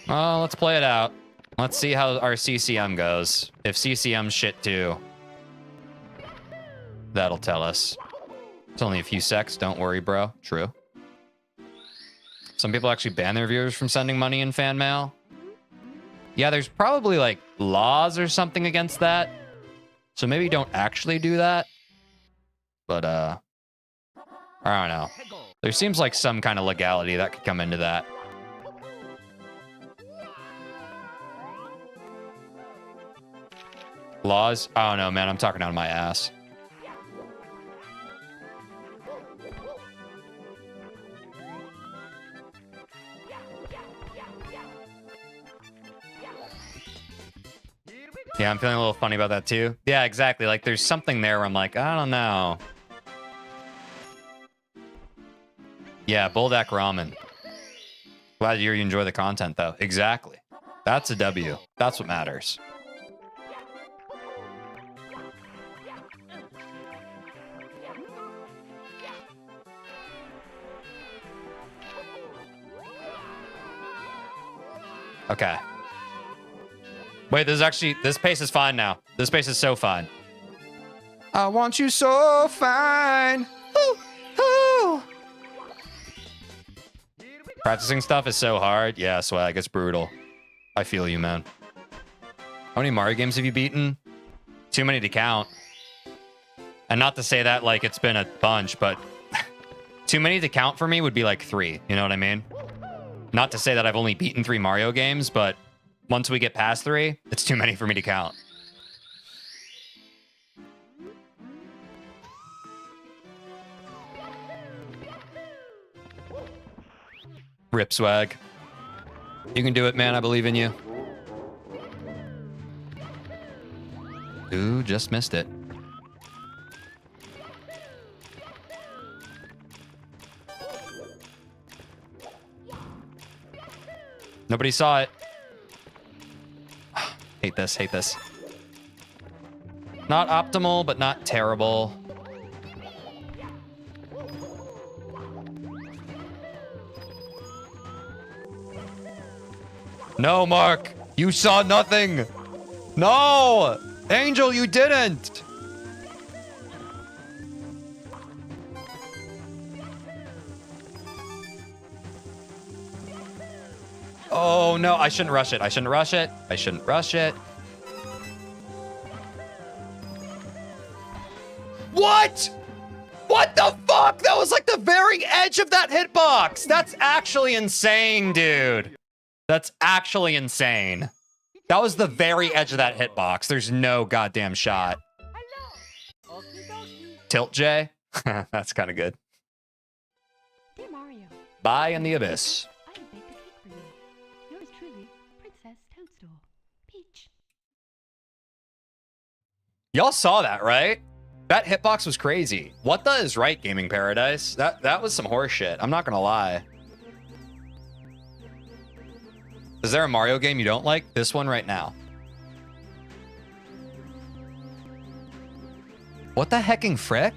Well, let's play it out. Let's see how our CCM goes. If CCM's shit too, that'll tell us. It's only a few secs. Don't worry, bro. True. Some people actually ban their viewers from sending money in fan mail. Yeah, there's probably like laws or something against that. So maybe don't actually do that. But I don't know. There seems like some kind of legality that could come into that. Laws? I don't know, man. I'm talking out of my ass. Yeah, I'm feeling a little funny about that too. Yeah, exactly. Like there's something there where I'm like, I don't know. Yeah, Boldak Ramen. Glad you enjoy the content though. Exactly. That's a W. That's what matters. Okay. Wait, this pace is fine now. This pace is so fine. I want you so fine. Ooh, ooh. Practicing stuff is so hard. Yeah, swag, it's brutal. I feel you, man. How many Mario games have you beaten? Too many to count. And not to say that like it's been a bunch, but too many to count for me would be like 3. You know what I mean? Not to say that I've only beaten 3 Mario games, but once we get past 3, it's too many for me to count. Rip swag. You can do it, man. I believe in you. Ooh, just missed it. Nobody saw it. Hate this, hate this. Not optimal, but not terrible. No, Mark. You saw nothing. No! Angel, you didn't! Oh, no. I shouldn't rush it. I shouldn't rush it. I shouldn't rush it. What? What the fuck? That was like the very edge of that hitbox. That's actually insane, dude. That's actually insane. That was the very edge of that hitbox. There's no goddamn shot. Tilt J. That's kind of good. Dear Mario, Bye in the abyss. I have baked a cake for you. Yours truly, Princess Toadstool. Peach. Y'all saw that, right? That hitbox was crazy. What the is right, Gaming Paradise? That was some horse shit. I'm not gonna lie. Is there a Mario game you don't like? This one right now. What the hecking frick?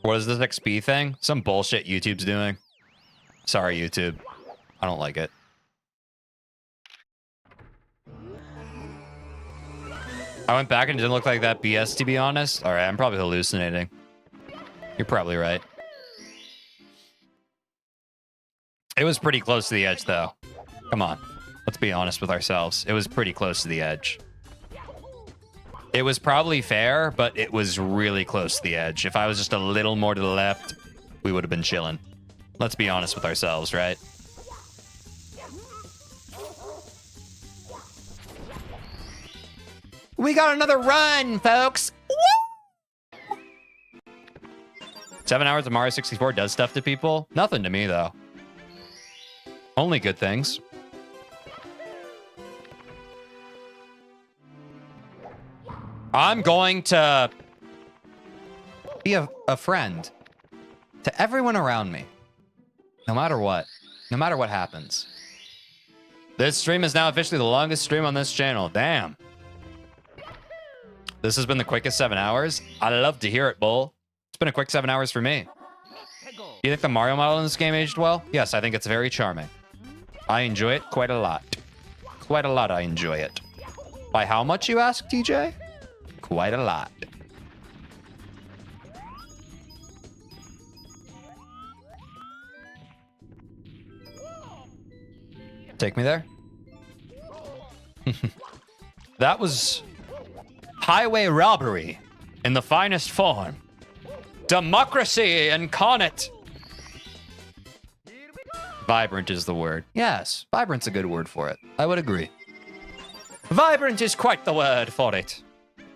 What is this XP thing? Some bullshit YouTube's doing. Sorry, YouTube. I don't like it. I went back and it didn't look like that BS, to be honest. All right, I'm probably hallucinating. You're probably right. It was pretty close to the edge, though. Come on. Let's be honest with ourselves. It was pretty close to the edge. It was probably fair, but it was really close to the edge. If I was just a little more to the left, we would have been chilling. Let's be honest with ourselves, right? We got another run, folks. Woo! 7 hours of Mario 64 does stuff to people. Nothing to me, though. Only good things. I'm going to be a friend to everyone around me. No matter what. No matter what happens. This stream is now officially the longest stream on this channel. Damn. This has been the quickest 7 hours. I love to hear it, Bull. It's been a quick 7 hours for me. Do you think the Mario model in this game aged well? Yes, I think it's very charming. I enjoy it quite a lot. Quite a lot I enjoy it. By how much, you ask, TJ? Quite a lot. Take me there. That was highway robbery in the finest form. Democracy incarnate. Vibrant is the word. Yes, vibrant's a good word for it. I would agree. Vibrant is quite the word for it.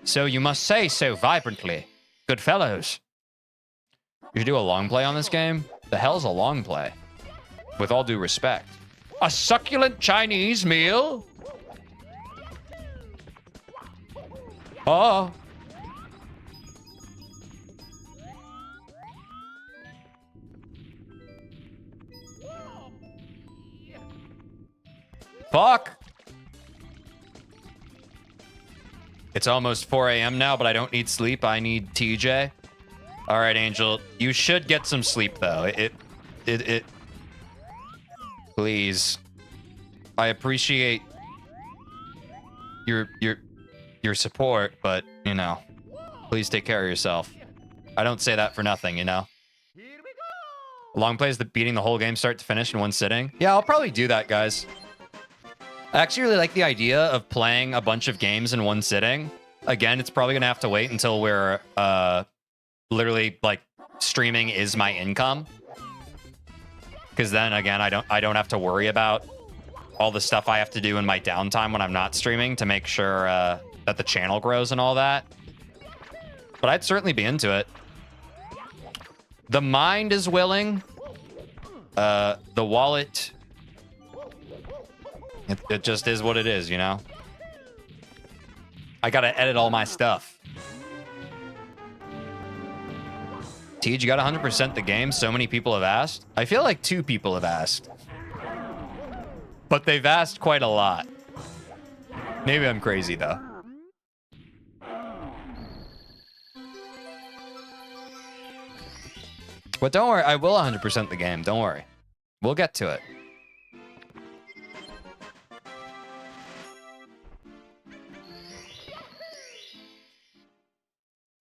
So you must say so vibrantly. Good fellows. You should do a long play on this game? The hell's a long play? With all due respect. A succulent Chinese meal? Oh. Fuck. It's almost 4 a.m. now, but I don't need sleep. I need TJ. All right, Angel. You should get some sleep, though. It. Please. I appreciate your support, but, you know, please take care of yourself. I don't say that for nothing, you know? Long plays beating the whole game start to finish in one sitting. Yeah, I'll probably do that, guys. I actually really like the idea of playing a bunch of games in one sitting. Again, it's probably gonna have to wait until we're literally like streaming is my income. Because then again, I don't have to worry about all the stuff I have to do in my downtime when I'm not streaming to make sure that the channel grows and all that. But I'd certainly be into it. The mind is willing. The wallet. It just is what it is, you know? I gotta edit all my stuff. Tej, you got 100% the game? So many people have asked? I feel like 2 people have asked. But they've asked quite a lot. Maybe I'm crazy, though. But don't worry, I will 100% the game. Don't worry. We'll get to it.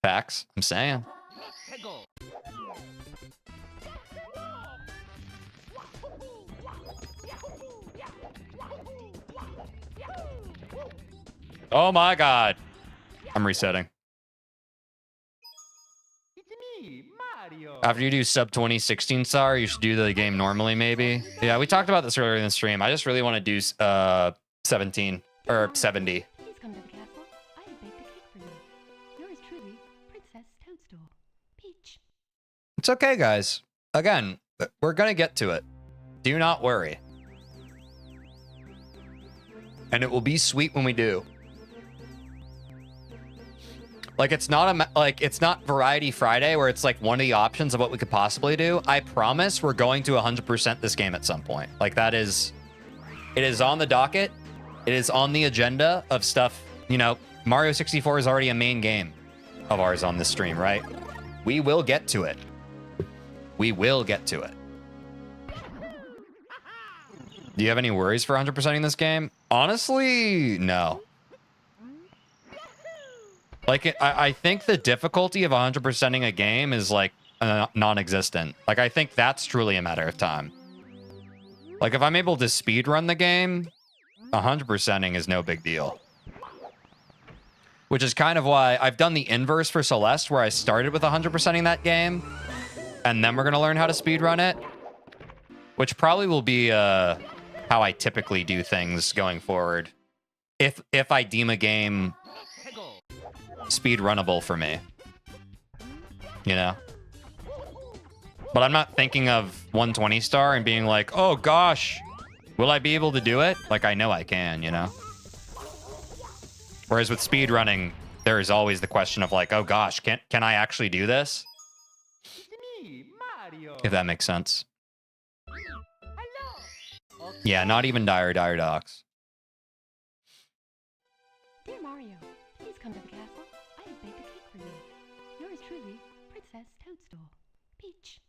Facts, I'm saying. Oh my god. I'm resetting. It's me, Mario. After you do sub 20 16 star, you should do the game normally, maybe. Yeah, we talked about this earlier in the stream. I just really want to do 17 or 70. Please come to the castle. I have baked a cake for you. Yours truly, Princess Toadstool. Peach. It's okay, guys. Again, we're going to get to it. Do not worry. And it will be sweet when we do. Like, it's not it's not Variety Friday where it's like one of the options of what we could possibly do. I promise we're going to 100% this game at some point. Like, it is on the docket. It is on the agenda of stuff. You know, Mario 64 is already a main game of ours on this stream, right? We will get to it. We will get to it. Do you have any worries for 100%ing this game? Honestly, no. Like, I think the difficulty of 100%ing a game is, like, non-existent. Like, I think that's truly a matter of time. Like, if I'm able to speedrun the game, 100%ing is no big deal. Which is kind of why I've done the inverse for Celeste, where I started with 100%ing that game, and then we're going to learn how to speedrun it. Which probably will be how I typically do things going forward. If I deem a game speed runnable for me, you know. But I'm not thinking of 120 star and being like, oh gosh, will I be able to do it? Like, I know I can, you know. Whereas with speed running, there is always the question of like, oh gosh, can I actually do this? It's me, Mario. If that makes sense. Yeah, not even Dire Docs. Dear Mario, please come to the castle. I have baked a cake for you. Yours truly, Princess Toadstool. Peach.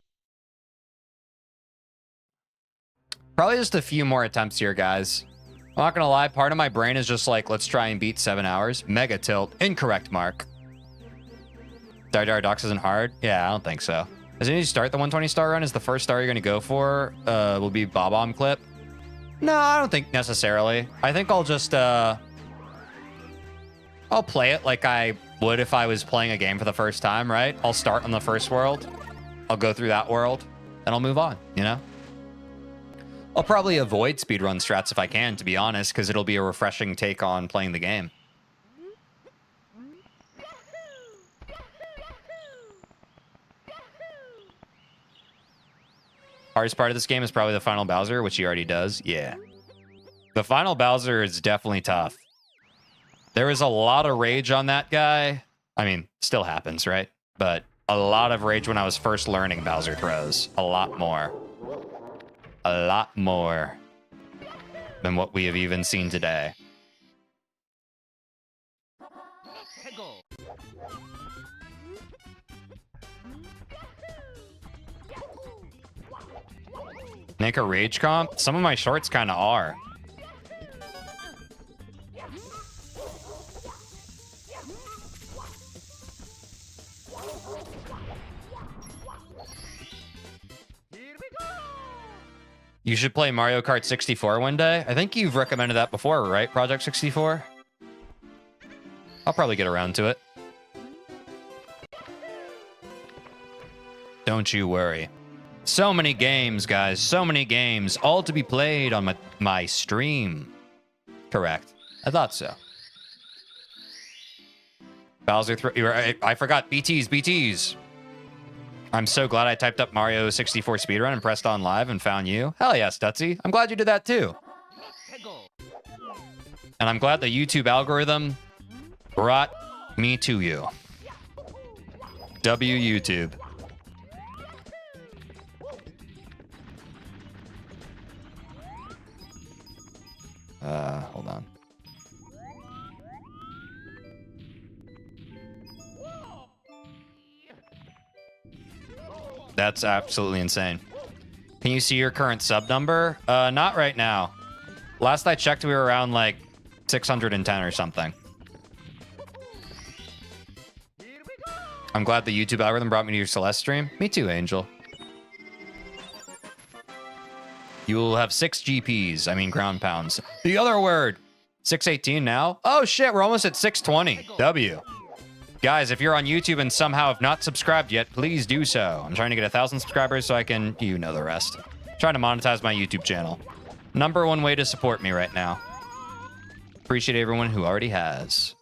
Probably just a few more attempts here, guys. I'm not gonna lie, part of my brain is just like, let's try and beat 7 hours. Mega tilt. Incorrect, Mark. Dire Docs isn't hard? Yeah, I don't think so. As soon as you start the 120 star run, is the first star you're gonna go for will be Bob-omb clip? No, I don't think necessarily. I think I'll just I'll play it like I would if I was playing a game for the first time, right? I'll start on the first world. I'll go through that world, and I'll move on, you know? I'll probably avoid speedrun strats if I can, to be honest, because it'll be a refreshing take on playing the game. Hardest part of this game is probably the final Bowser, which he already does. Yeah. The final Bowser is definitely tough. There is a lot of rage on that guy. I mean, still happens, right? But a lot of rage when I was first learning Bowser throws. A lot more. A lot more than what we have even seen today. Make a rage comp? Some of my shorts kind of are. You should play Mario Kart 64 one day. I think you've recommended that before, right, Project 64? I'll probably get around to it. Don't you worry. So many games, guys. So many games. All to be played on my stream. Correct. I thought so. Bowser, I forgot. BTs. I'm so glad I typed up Mario 64 speedrun and pressed on live and found you. Hell yeah, Stutzy. I'm glad you did that too. And I'm glad the YouTube algorithm brought me to you. W YouTube. Hold on. That's absolutely insane. Can you see your current sub number? Not right now. Last I checked, we were around like 610 or something. I'm glad the YouTube algorithm brought me to your Celeste stream. Me too, Angel. You will have 6 GPs. I mean, ground pounds. The other word. 6:18 now. Oh shit, we're almost at 6:20. W. Guys, if you're on YouTube and somehow have not subscribed yet, please do so. I'm trying to get 1,000 subscribers so I can, you know the rest. Trying to monetize my YouTube channel. Number one way to support me right now. Appreciate everyone who already has.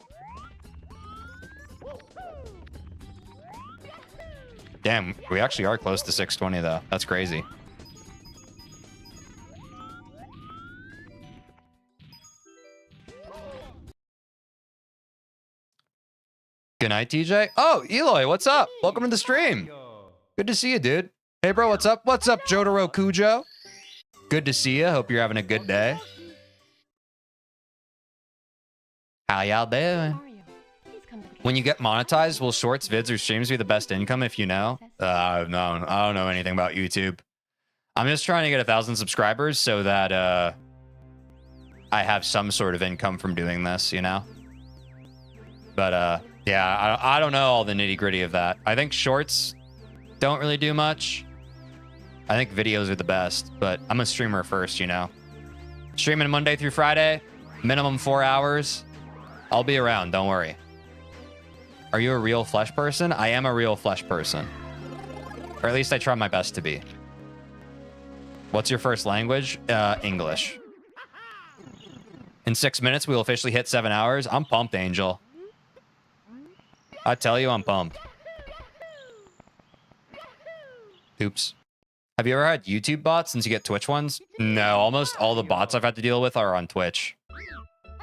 Damn, we actually are close to 6:20 though. That's crazy. Good night, TJ. Oh, Eloy, what's up? Welcome to the stream. Good to see you, dude. Hey, bro, what's up? What's up, Jotaro Kujo? Good to see you. Hope you're having a good day. How y'all doing? Mario, please come to the When you get monetized, will shorts, vids, or streams be the best income if you know? No, I don't know anything about YouTube. I'm just trying to get 1,000 subscribers so that I have some sort of income from doing this, you know? But yeah, I don't know all the nitty gritty of that. I think shorts don't really do much. I think videos are the best, but I'm a streamer first, you know? Streaming Monday through Friday, minimum 4 hours. I'll be around, don't worry. Are you a real flesh person? I am a real flesh person. Or at least I try my best to be. What's your first language? English. In 6 minutes, we will officially hit 7 hours. I'm pumped, Angel. I tell you, I'm pumped. Oops. Have you ever had YouTube bots since you get Twitch ones? No, almost all the bots I've had to deal with are on Twitch.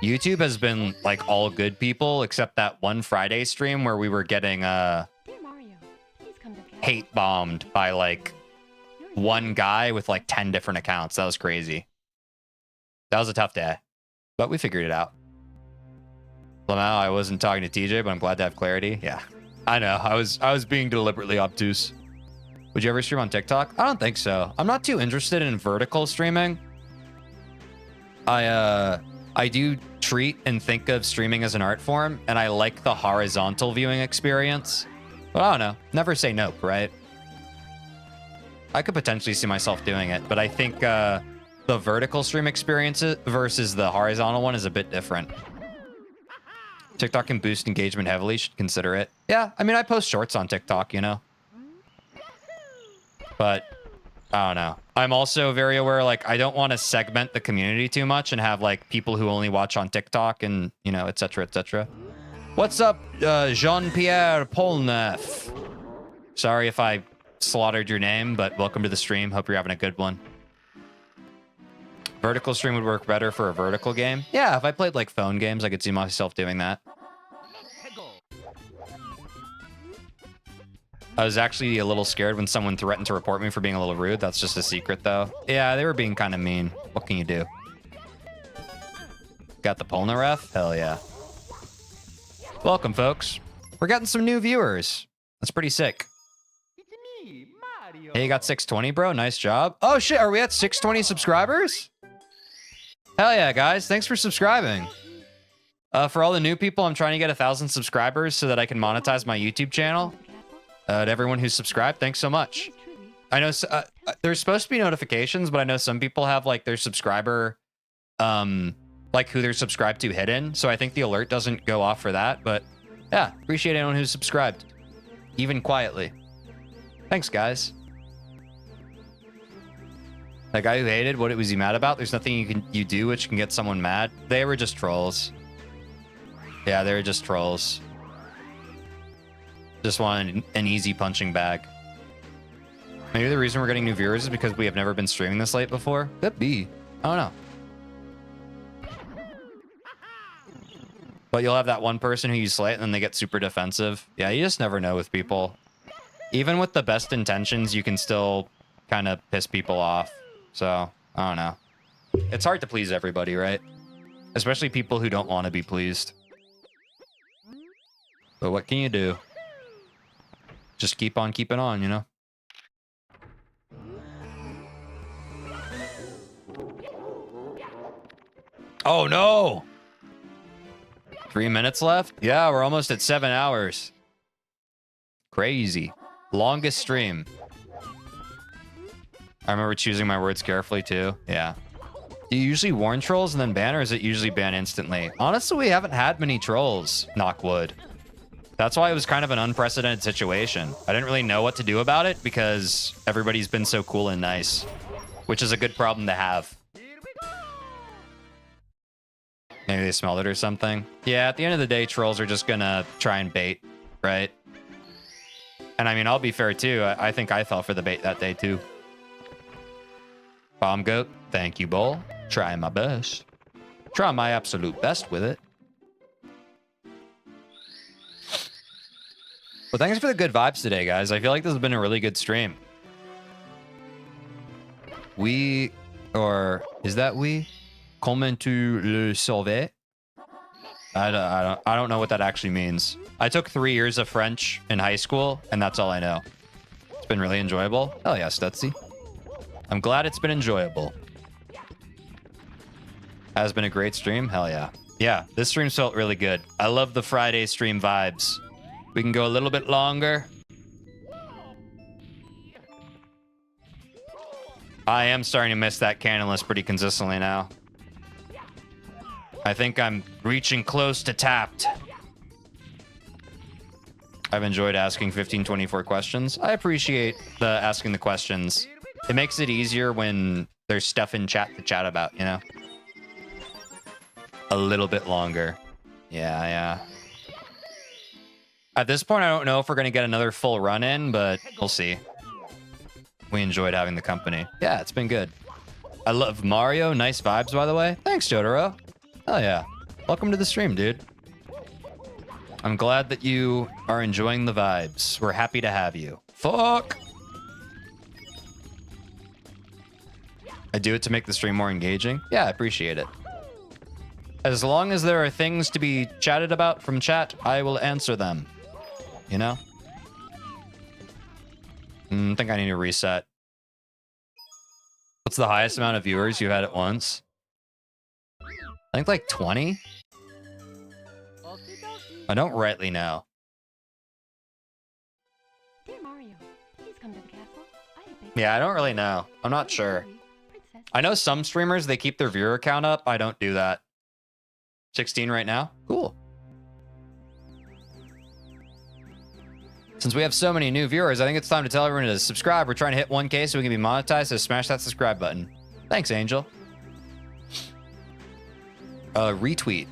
YouTube has been like all good people except that one Friday stream where we were getting Dear Mario, please come to the castle. hate bombed by like one guy with like 10 different accounts. That was crazy. That was a tough day, but we figured it out. Well, now I wasn't talking to TJ, but I'm glad to have clarity. Yeah, I know. I was being deliberately obtuse. Would you ever stream on TikTok? I don't think so. I'm not too interested in vertical streaming. I do treat and think of streaming as an art form, and I like the horizontal viewing experience. But I don't know. Never say nope, right? I could potentially see myself doing it, but I think the vertical stream experience versus the horizontal one is a bit different. TikTok can boost engagement heavily. Should consider it. Yeah, I mean, I post shorts on TikTok, you know? But I don't know. I'm also very aware, like, I don't want to segment the community too much and have, like, people who only watch on TikTok and, you know, etc., etc. What's up, Jean-Pierre Polneff? Sorry if I slaughtered your name, but welcome to the stream. Hope you're having a good one. Vertical stream would work better for a vertical game. Yeah, if I played, like, phone games, I could see myself doing that. I was actually a little scared when someone threatened to report me for being a little rude. That's just a secret, though. Yeah, they were being kind of mean. What can you do? Got the Polnareff? Hell yeah. Welcome, folks. We're getting some new viewers. That's pretty sick. It's me, Mario. Hey, you got 620, bro. Nice job. Oh, shit. Are we at 620 subscribers? Hell yeah, guys. Thanks for subscribing. For all the new people, I'm trying to get 1,000 subscribers so that I can monetize my YouTube channel. To everyone who's subscribed, thanks so much. I know there's supposed to be notifications, but I know some people have like their subscriber, like who they're subscribed to hidden. So I think the alert doesn't go off for that. But yeah, appreciate anyone who's subscribed, even quietly. Thanks, guys. That guy who hated, what was he mad about? There's nothing you do which can get someone mad. They were just trolls. Yeah, they were just trolls. Just wanted an easy punching bag. Maybe the reason we're getting new viewers is because we have never been streaming this late before. Could be. I don't know. But you'll have that one person who you slate and then they get super defensive. Yeah, you just never know with people. Even with the best intentions, you can still kind of piss people off. So, I don't know. It's hard to please everybody, right? Especially people who don't want to be pleased. But what can you do? Just keep on keeping on, you know? Oh, no! 3 minutes left? Yeah, we're almost at 7 hours. Crazy. Longest stream. I remember choosing my words carefully, too. Yeah. Do you usually warn trolls and then ban, or is it usually ban instantly? Honestly, we haven't had many trolls, knock wood. That's why it was kind of an unprecedented situation. I didn't really know what to do about it because everybody's been so cool and nice, which is a good problem to have. Maybe they smelled it or something. Yeah, at the end of the day, trolls are just gonna try and bait, right? And I mean, I'll be fair too. I think I fell for the bait that day too. Bomb goat, thank you, Bull. Trying my best. Try my absolute best with it. Well, thanks for the good vibes today, guys. I feel like this has been a really good stream. We, or is that we? Comment tu le sauver? I don't know what that actually means. I took 3 years of French in high school, and that's all I know. It's been really enjoyable. Hell yeah, Stutzy. I'm glad it's been enjoyable. Has been a great stream. Hell yeah. Yeah, this stream felt really good. I love the Friday stream vibes. We can go a little bit longer. I am starting to miss that cannonless pretty consistently now. I think I'm reaching close to tapped. I've enjoyed asking 1524 questions. I appreciate the asking the questions. It makes it easier when there's stuff in chat to chat about, you know? A little bit longer. Yeah. At this point, I don't know if we're going to get another full run in, but we'll see. We enjoyed having the company. Yeah, it's been good. I love Mario. Nice vibes, by the way. Thanks, Jotaro. Hell yeah. Welcome to the stream, dude. I'm glad that you are enjoying the vibes. We're happy to have you. Fuck! I do it to make the stream more engaging. Yeah, I appreciate it. As long as there are things to be chatted about from chat, I will answer them. You know? I think I need to reset. What's the highest amount of viewers you've had at once? I think like 20? I don't rightly know. Dear Mario, please come to the castle. I have baked Yeah, I don't really know. I'm not sure. I know some streamers, they keep their viewer count up. I don't do that. 16 right now? Cool. Since we have so many new viewers, I think it's time to tell everyone to subscribe. We're trying to hit 1K so we can be monetized, so smash that subscribe button. Thanks, Angel. Retweet.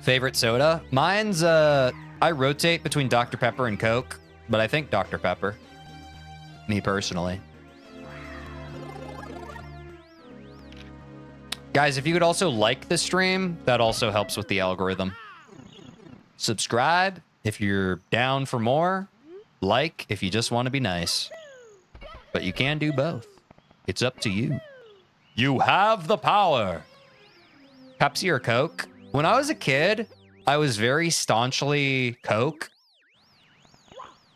Favorite soda? Mine's, I rotate between Dr. Pepper and Coke, but I think Dr. Pepper. Me personally. Guys, if you could also like the stream, that also helps with the algorithm. Subscribe if you're down for more. Like if you just want to be nice. But you can do both. It's up to you. You have the power. Pepsi or Coke? When I was a kid, I was very staunchly Coke.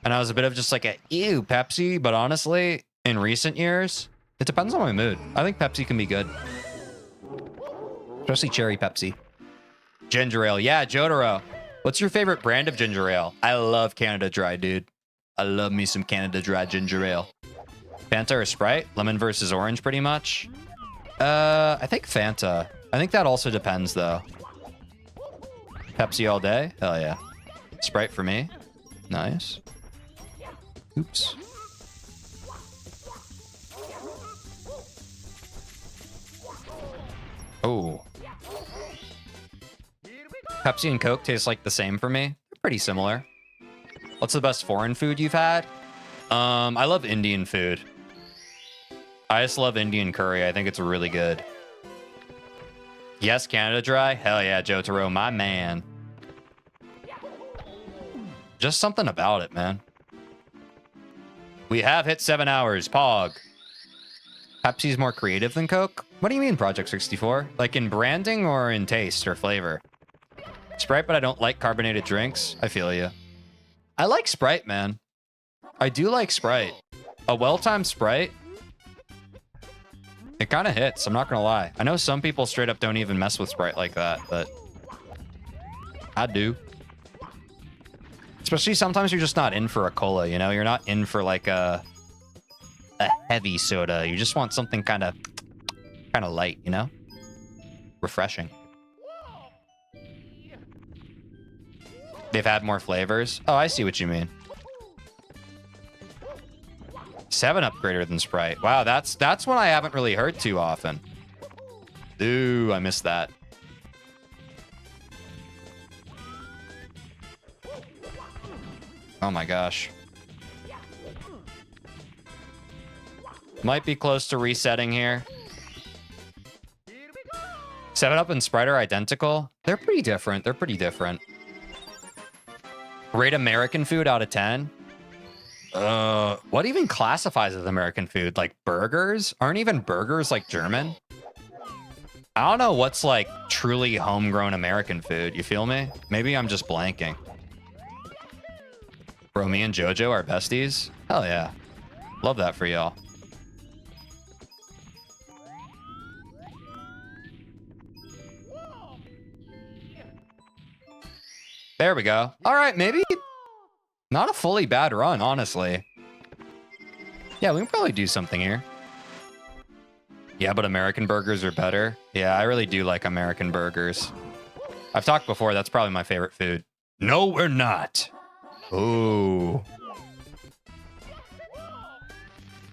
And I was a bit of just like a, ew, Pepsi. But honestly, in recent years, it depends on my mood. I think Pepsi can be good. Especially cherry Pepsi. Ginger ale. Yeah, Jotaro. What's your favorite brand of ginger ale? I love Canada Dry, dude. I love me some Canada Dry ginger ale. Fanta or Sprite? Lemon versus orange, pretty much. I think Fanta. I think that also depends, though. Pepsi all day? Hell yeah. Sprite for me. Nice. Oops. Oh. Pepsi and Coke taste like the same for me. They're pretty similar. What's the best foreign food you've had? I love Indian food. I just love Indian curry. I think it's really good. Yes, Canada Dry? Hell yeah, Jotaro, my man. Just something about it, man. We have hit 7 hours. Pog. Pepsi's more creative than Coke? What do you mean, Project 64? Like in branding or in taste or flavor? Sprite, but I don't like carbonated drinks. I feel you. I like Sprite, man. I do like Sprite. A well-timed Sprite, it kind of hits. I'm not going to lie. I know some people straight up don't even mess with Sprite like that, but I do. Especially sometimes you're just not in for a cola, you know? You're not in for like a heavy soda. You just want something kind of Kind of light, you know? Refreshing. They've had more flavors. Oh, I see what you mean. 7-Up greater than Sprite. Wow, that's one I haven't really heard too often. Ooh, I missed that. Oh my gosh. Might be close to resetting here. 7-Up and Sprite are identical. They're pretty different. They're pretty different. Rate American food out of 10. What even classifies as American food? Like burgers? Aren't even burgers like German? I don't know what's like truly homegrown American food. You feel me? Maybe I'm just blanking. Bro, me and JoJo are besties? Hell yeah. Love that for y'all. There we go. All right, maybe not a fully bad run, honestly. Yeah, we can probably do something here. Yeah, but American burgers are better. Yeah, I really do like American burgers. I've talked before, that's probably my favorite food. No, we're not. Ooh.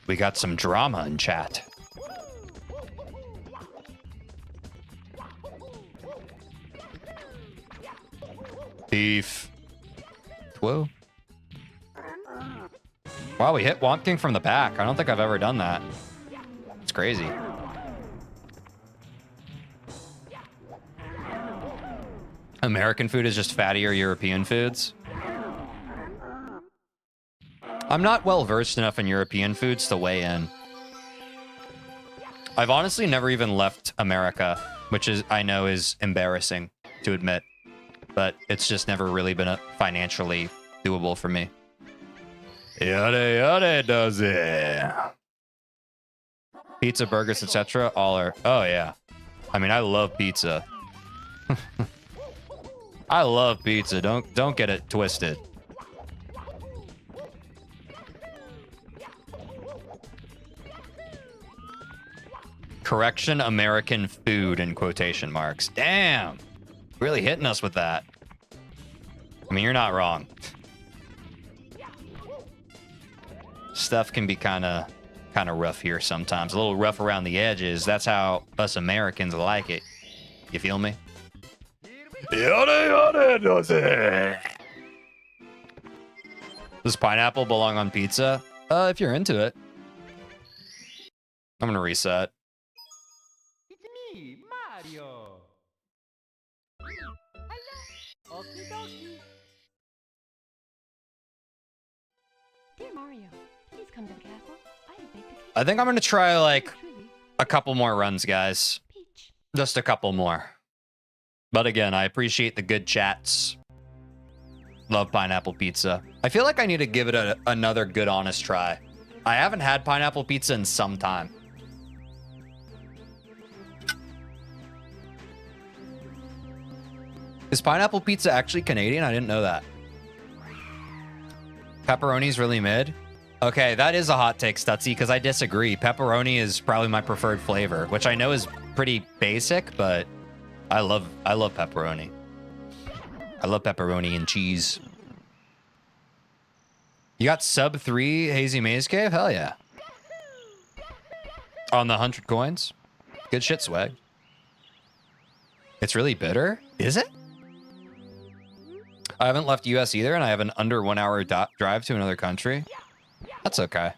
We got some drama in chat. Beef. Whoa. Wow, we hit Womp King from the back. I don't think I've ever done that. It's crazy. American food is just fattier European foods. I'm not well versed enough in European foods to weigh in. I've honestly never even left America, which is I know is embarrassing to admit, but it's just never really been financially doable for me. Yada yada does it. Pizza, burgers, etc. All are. Oh yeah. I mean, I love pizza. I love pizza. Don't get it twisted. Correction, American food in quotation marks. Damn. Really hitting us with that. I mean, you're not wrong. Stuff can be kind of rough here sometimes. A little rough around the edges. That's how us Americans like it. You feel me? Yada yada does it. Does pineapple belong on pizza? If you're into it. I'm gonna reset. It's me, Mario. Hello. Okie dokie. Dear Mario, please come to the castle. I have baked a cake. I think I'm gonna try like Truly, a couple more runs, guys. Peach. Just a couple more. But again, I appreciate the good chats. Love pineapple pizza. I feel like I need to give it another good, honest try. I haven't had pineapple pizza in some time. Is pineapple pizza actually Canadian? I didn't know that. Pepperoni's really mid. Okay, that is a hot take, Stutzy, because I disagree. Pepperoni is probably my preferred flavor, which I know is pretty basic, but I love pepperoni. I love pepperoni and cheese. You got sub 3 Hazy Maze Cave? Hell yeah. On the 100 coins? Good shit, swag. It's really bitter? Is it? I haven't left US either, and I have an under 1 hour drive to another country. That's okay.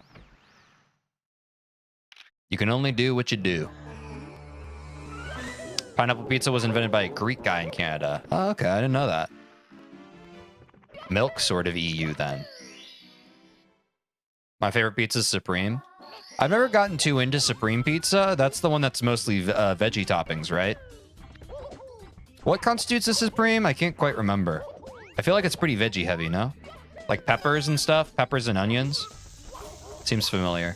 You can only do what you do. Pineapple pizza was invented by a Greek guy in Canada. Oh, okay, I didn't know that. Milk sort of EU then. My favorite pizza is Supreme. I've never gotten too into Supreme pizza. That's the one that's mostly veggie toppings, right? What constitutes a Supreme? I can't quite remember. I feel like it's pretty veggie heavy, no? Like peppers and stuff? Peppers and onions? Seems familiar.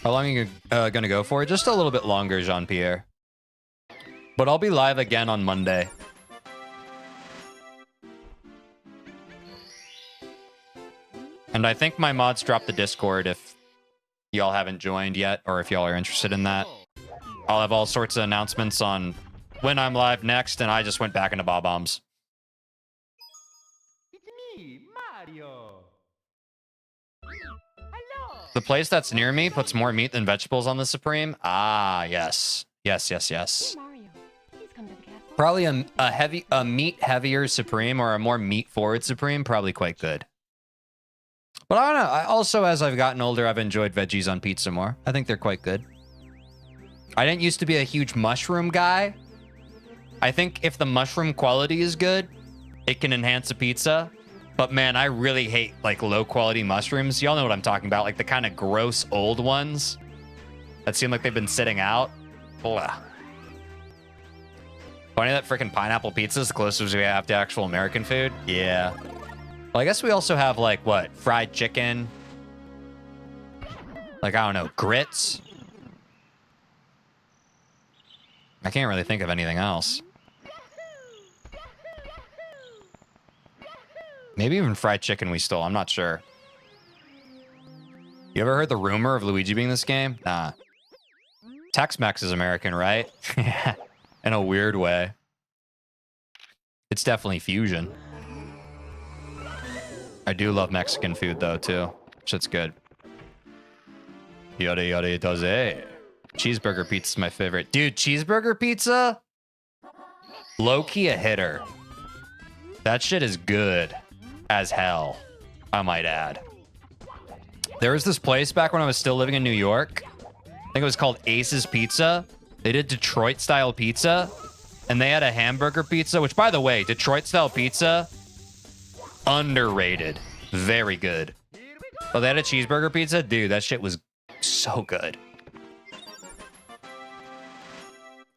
How long are you gonna go for? Just a little bit longer, Jean-Pierre. But I'll be live again on Monday. And And I think my mods dropped the Discord if y'all haven't joined yet, or if y'all are interested in that. I'll have all sorts of announcements on when I'm live next, and I just went back into Bob-Ombs. It's me, Mario. Hello. The place that's near me puts more meat than vegetables on the Supreme. Ah, yes. Yes, yes, yes. Hey, Mario. Please come to the castle. Probably a meat heavier Supreme or a more meat forward Supreme, probably quite good. But I don't know. I also, as I've gotten older, I've enjoyed veggies on pizza more. I think they're quite good. I didn't used to be a huge mushroom guy. I think if the mushroom quality is good, it can enhance a pizza. But man, I really hate like low quality mushrooms. Y'all know what I'm talking about. Like the kind of gross old ones that seem like they've been sitting out. Ugh. Funny that freaking pineapple pizza is the closest we have to actual American food. Yeah. Well, I guess we also have like what? Fried chicken. Like, I don't know, grits. I can't really think of anything else. Maybe even fried chicken we stole. I'm not sure. You ever heard the rumor of Luigi being in this game? Nah. Tex-Mex is American, right? Yeah. In a weird way. It's definitely fusion. I do love Mexican food, though, too. Shit's good. Yada yada does it. Cheeseburger pizza is my favorite. Dude, cheeseburger pizza? Low-key a hitter. That shit is good as hell, I might add. There was this place back when I was still living in New York. I think it was called Ace's Pizza. They did Detroit-style pizza, and they had a hamburger pizza, which, by the way, Detroit-style pizza, underrated. Very good. Oh, they had a cheeseburger pizza? Dude, that shit was so good.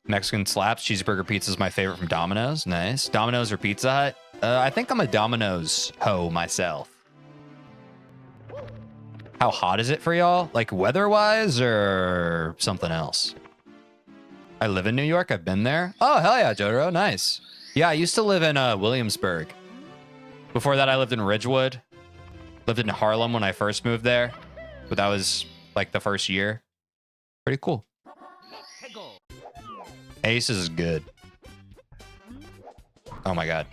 Mexican slaps. Cheeseburger pizza is my favorite from Domino's. Nice. Domino's or Pizza Hut? I think I'm a Domino's ho myself. How hot is it for y'all? Like weather-wise or something else? I live in New York. I've been there. Oh, hell yeah, Jotaro. Nice. Yeah, I used to live in Williamsburg. Before that, I lived in Ridgewood. Lived in Harlem when I first moved there. But that was like the first year. Pretty cool. Ace is good. Oh my god.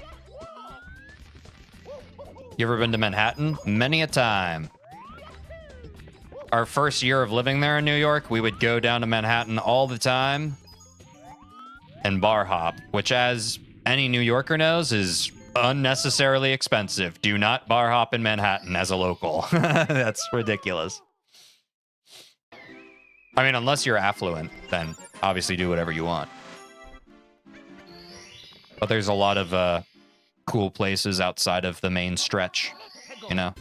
You ever been to Manhattan? Many a time. Our first year of living there in New York, we would go down to Manhattan all the time and bar hop, which, as any New Yorker knows, is unnecessarily expensive. Do not bar hop in Manhattan as a local. That's ridiculous. I mean, unless you're affluent, then obviously do whatever you want. But there's a lot of cool places outside of the main stretch, you know?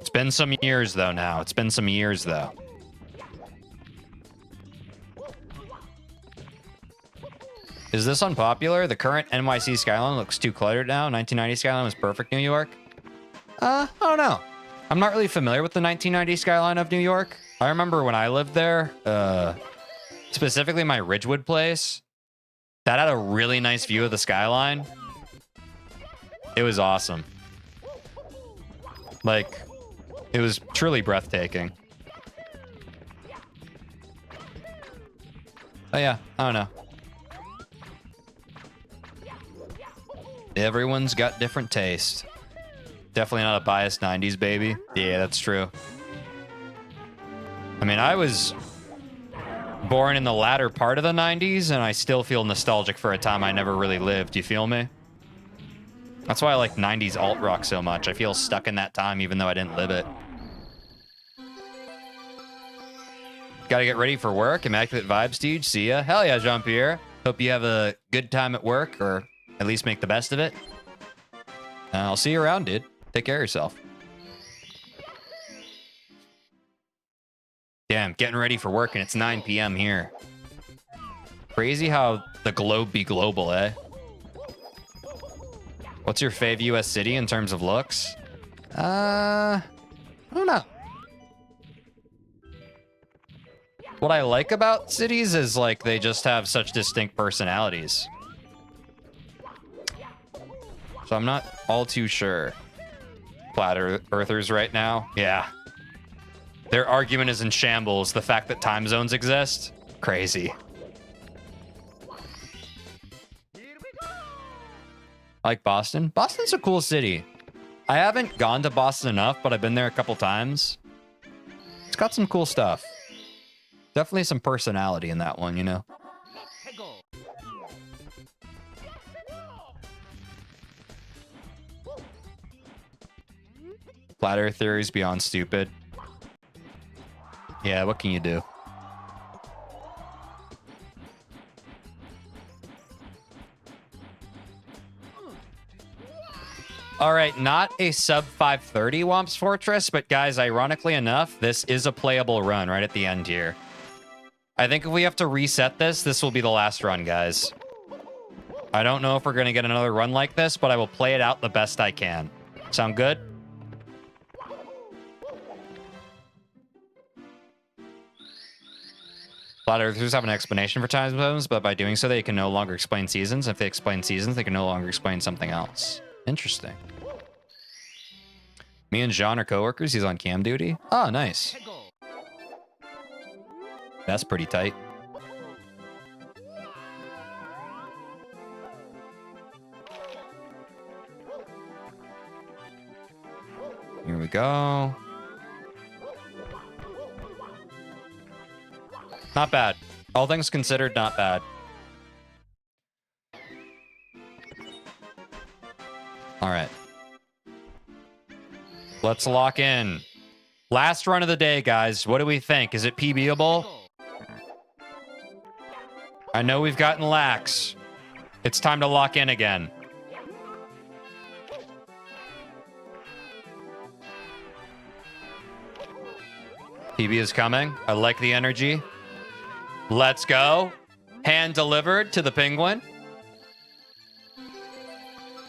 It's been some years, though, now. It's been some years, though. Is this unpopular? The current NYC skyline looks too cluttered now. 1990 skyline was perfect New York. I don't know. I'm not really familiar with the 1990 skyline of New York. I remember when I lived there, specifically my Ridgewood place, that had a really nice view of the skyline. It was awesome. Like, it was truly breathtaking. Oh yeah, I don't know. Everyone's got different taste. Definitely not a biased 90s baby. Yeah, that's true. I mean, I was born in the latter part of the 90s, and I still feel nostalgic for a time I never really lived. You feel me? That's why I like 90s alt rock so much. I feel stuck in that time even though I didn't live it. Gotta get ready for work. Immaculate vibes, Teej. See ya. Hell yeah, Jean-Pierre. Hope you have a good time at work, or at least make the best of it. I'll see you around, dude. Take care of yourself. Damn, getting ready for work and it's 9 p.m. here. Crazy how the globe be global, eh? What's your fave US city in terms of looks? I don't know. What I like about cities is like they just have such distinct personalities. So I'm not all too sure. Flat Earthers right now. Yeah. Their argument is in shambles. The fact that time zones exist. Crazy. I like Boston. Boston's a cool city. I haven't gone to Boston enough, but I've been there a couple times. It's got some cool stuff. Definitely some personality in that one, you know? Flat Earth theories beyond stupid. Yeah, what can you do? All right, not a sub 530 Womps Fortress, but guys, ironically enough, this is a playable run right at the end here. I think if we have to reset this, this will be the last run, guys. I don't know if we're going to get another run like this, but I will play it out the best I can. Sound good? Flat Earthers have an explanation for time zones, but by doing so, they can no longer explain seasons. If they explain seasons, they can no longer explain something else. Interesting. Me and Jean are coworkers. He's on cam duty. Oh, nice. That's pretty tight. Here we go. Not bad. All things considered, not bad. All right. Let's lock in. Last run of the day, guys. What do we think? Is it PBable? I know we've gotten lax. It's time to lock in again. PB is coming. I like the energy. Let's go. Hand delivered to the penguin.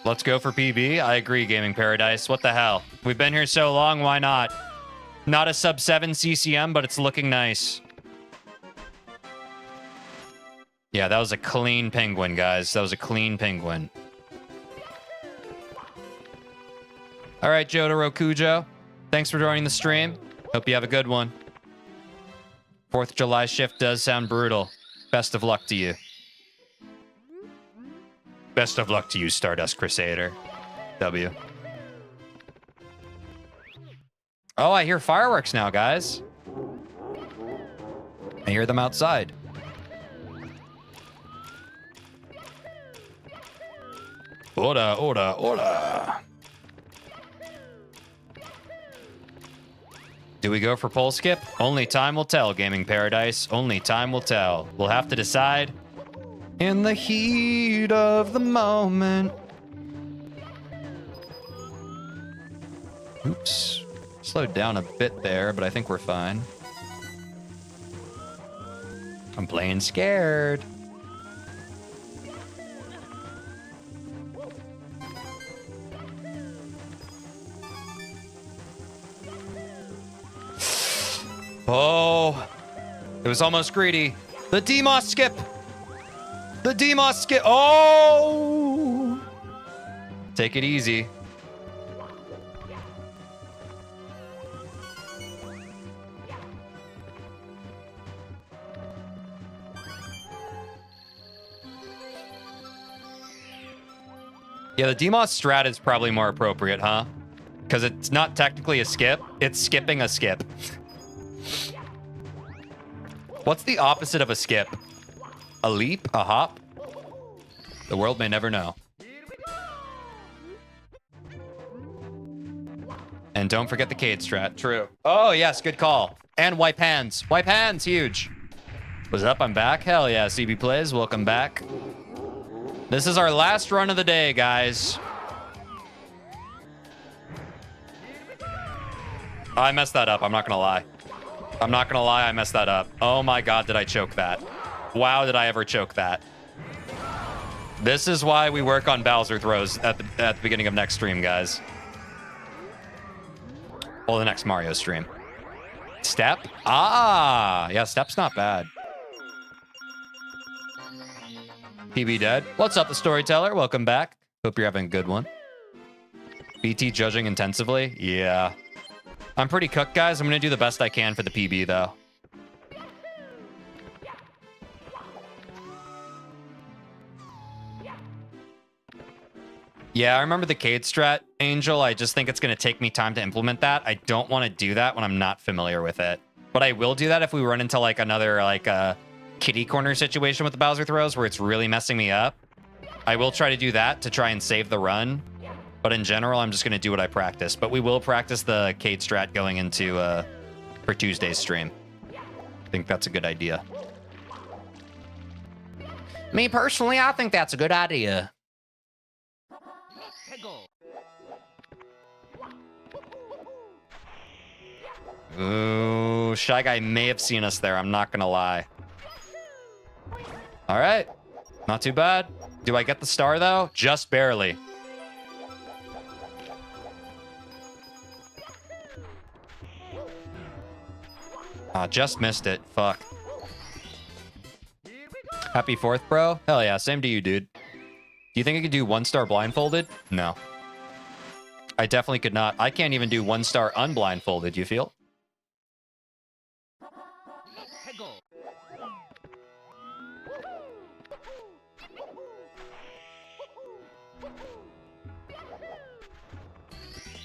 Let's go for PB. I agree, Gaming Paradise. What the hell? We've been here so long, why not? Not a sub 7 CCM, but it's looking nice. Yeah, that was a clean penguin, guys. That was a clean penguin. All right, Jotaro Kujo. Thanks for joining the stream. Hope you have a good one. 4th of July shift does sound brutal. Best of luck to you. Best of luck to you, Stardust Crusader. W. Oh, I hear fireworks now, guys. I hear them outside. Order, order, order. Do we go for pole skip? Only time will tell, Gaming Paradise. Only time will tell. We'll have to decide in the heat of the moment. Oops. Slowed down a bit there, but I think we're fine. I'm playing scared. Oh, it was almost greedy. The DMOS skip. The DMOS skip. Oh, take it easy. Yeah, the DMOS strat is probably more appropriate, huh? Because it's not technically a skip. It's skipping a skip. What's the opposite of a skip? A leap? A hop? The world may never know. And don't forget the Cade strat. True. Oh, yes. Good call. And wipe hands. Wipe hands. Huge. What's up? I'm back. Hell yeah. CB Plays. Welcome back. This is our last run of the day, guys. I messed that up. I'm not going to lie. I'm not going to lie. I messed that up. Oh my God, did I choke that? Wow, did I ever choke that? This is why we work on Bowser throws at the beginning of next stream, guys. Or the next Mario stream. Step? Ah, yeah, step's not bad. PB dead. What's up, the storyteller? Welcome back. Hope you're having a good one. BT judging intensively? Yeah. I'm pretty cooked, guys. I'm going to do the best I can for the PB, though. Yeah, I remember the Cade strat, Angel. I just think it's going to take me time to implement that. I don't want to do that when I'm not familiar with it. But I will do that if we run into like another like kitty corner situation with the Bowser throws where it's really messing me up. I will try to do that to try and save the run. But in general, I'm just going to do what I practice. But we will practice the Cade strat going into for Tuesday's stream. I think that's a good idea. Me personally, I think that's a good idea. Ooh, Shy Guy may have seen us there. I'm not going to lie. All right. Not too bad. Do I get the star, though? Just barely. Just missed it. Fuck. Happy 4th, bro. Hell yeah. Same to you, dude. Do you think I could do 1-star blindfolded? No. I definitely could not. I can't even do 1-star unblindfolded, you feel?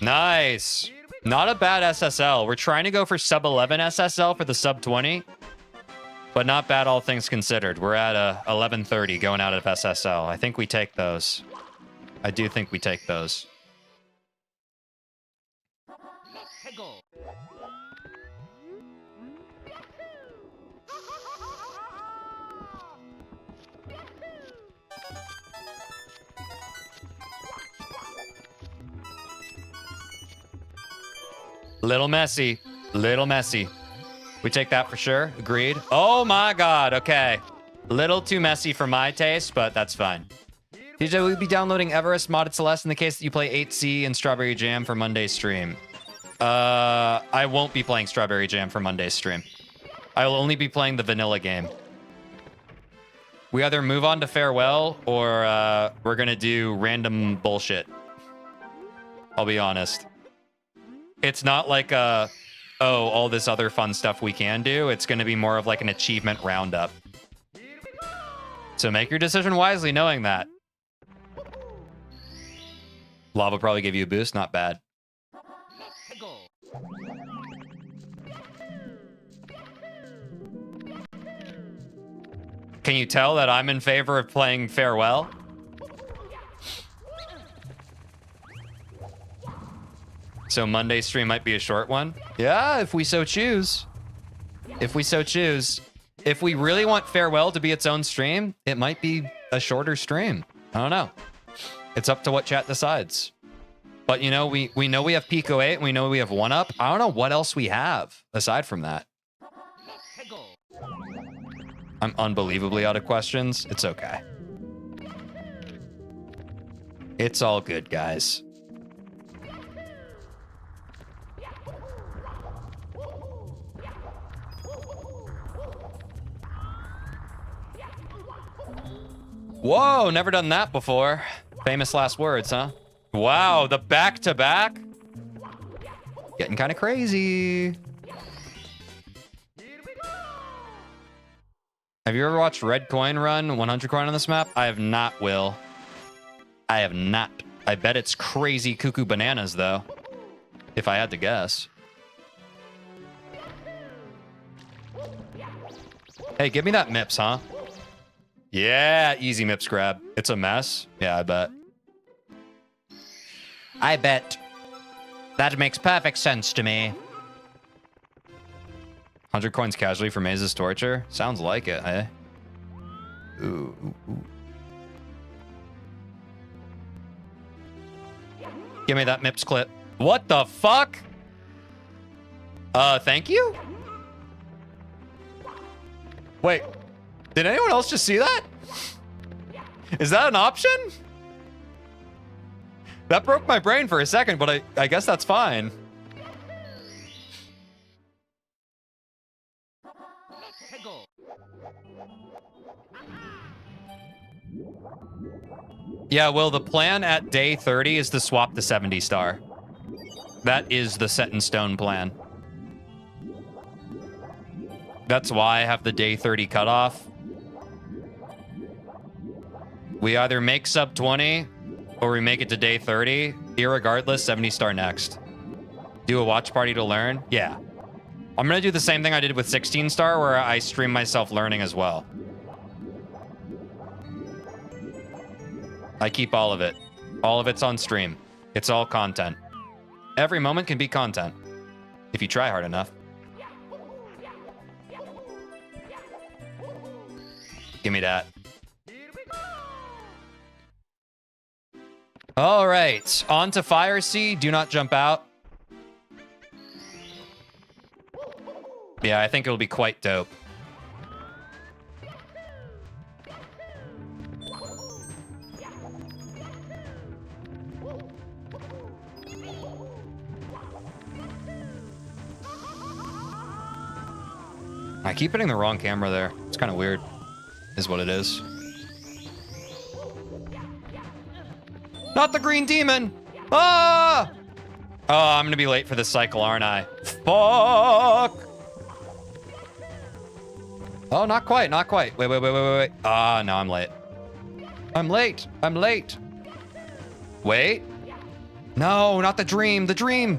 Nice. Not a bad SSL. We're trying to go for sub 11 SSL for the sub 20. But not bad, all things considered. We're at 1130 going out of SSL. I think we take those. I do think we take those. Little messy. Little messy. We take that for sure. Agreed. Oh my god. Okay. Little too messy for my taste, but that's fine. TJ, will you be downloading Everest Modded Celeste in the case that you play 8C and Strawberry Jam for Monday's stream? I won't be playing Strawberry Jam for Monday's stream. I will only be playing the vanilla game. We either move on to Farewell or we're going to do random bullshit. I'll be honest. It's not like all this other fun stuff we can do. It's going to be more of like an achievement roundup. So make your decision wisely knowing that. Lava probably gave you a boost. Not bad. Can you tell that I'm in favor of playing Farewell? So Monday's stream might be a short one. Yeah, if we so choose. If we so choose. If we really want Farewell to be its own stream, it might be a shorter stream. I don't know. It's up to what chat decides. But, you know, we know we have Pico 8 and we know we have 1-Up. I don't know what else we have aside from that. I'm unbelievably out of questions. It's okay. It's all good, guys. Whoa, never done that before. Famous last words, huh? Wow, the back-to-back? Getting kind of crazy. Have you ever watched Red Coin run 100 coin on this map? I have not, Will. I have not. I bet it's crazy cuckoo bananas, though. If I had to guess. Hey, give me that MIPS, huh? Yeah, easy MIPS grab. It's a mess. Yeah, I bet. I bet. That makes perfect sense to me. 100 coins casually for Maze's torture? Sounds like it, eh? Ooh, ooh, ooh. Give me that MIPS clip. What the fuck? Thank you? Wait. Did anyone else just see that? Is that an option? That broke my brain for a second, but I guess that's fine. Yeah, well, the plan at day 30 is to swap the 70 star. That is the set in stone plan. That's why I have the day 30 cutoff. We either make sub 20 or we make it to day 30. Irregardless, 70 star next. Do a watch party to learn? Yeah. I'm going to do the same thing I did with 16 star where I stream myself learning as well. I keep all of it. All of it's on stream. It's all content. Every moment can be content if you try hard enough. Give me that. All right, on to Fire Sea. Do not jump out. Yeah, I think it'll be quite dope. I keep hitting the wrong camera there. It's kind of weird, is what it is. Not the green demon! Ah! Oh, I'm gonna be late for this cycle, aren't I? Fuck! Oh, not quite, not quite. Wait. Ah, no, I'm late. I'm late. Wait. No, not the dream, the dream.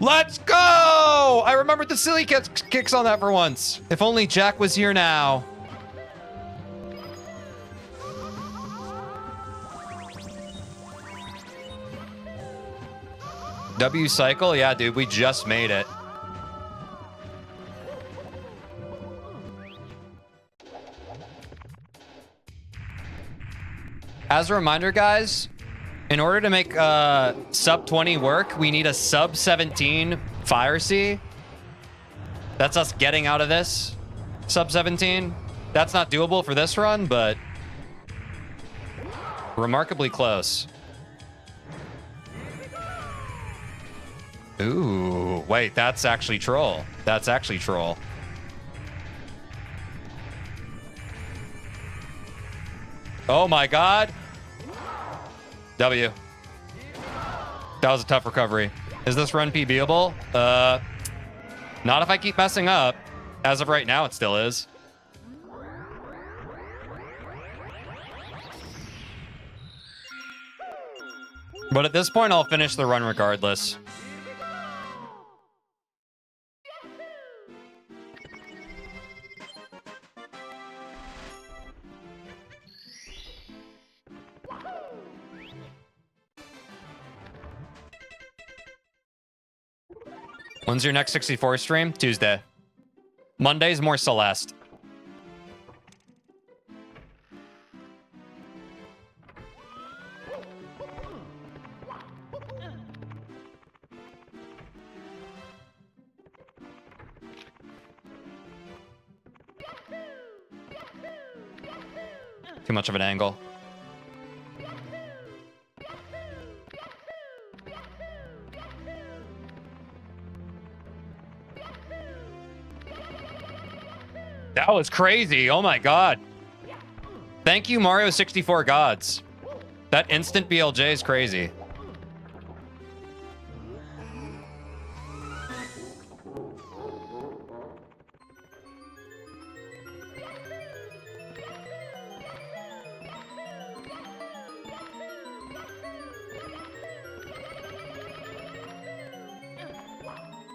Let's go! I remembered the silly kicks on that for once. If only Jack was here now. W cycle? Yeah, dude, we just made it. As a reminder, guys, in order to make sub 20 work, we need a sub 17 Fire Sea. That's us getting out of this. Sub 17. That's not doable for this run, but remarkably close. Ooh, wait, that's actually troll. That's actually troll. Oh my god. W. That was a tough recovery. Is this run PBable? Not if I keep messing up. As of right now, it still is. But at this point, I'll finish the run regardless. When's your next 64 stream? Tuesday. Monday's more Celeste. Too much of an angle. That was crazy. Oh my god. Thank you, Mario 64 gods. That instant BLJ is crazy.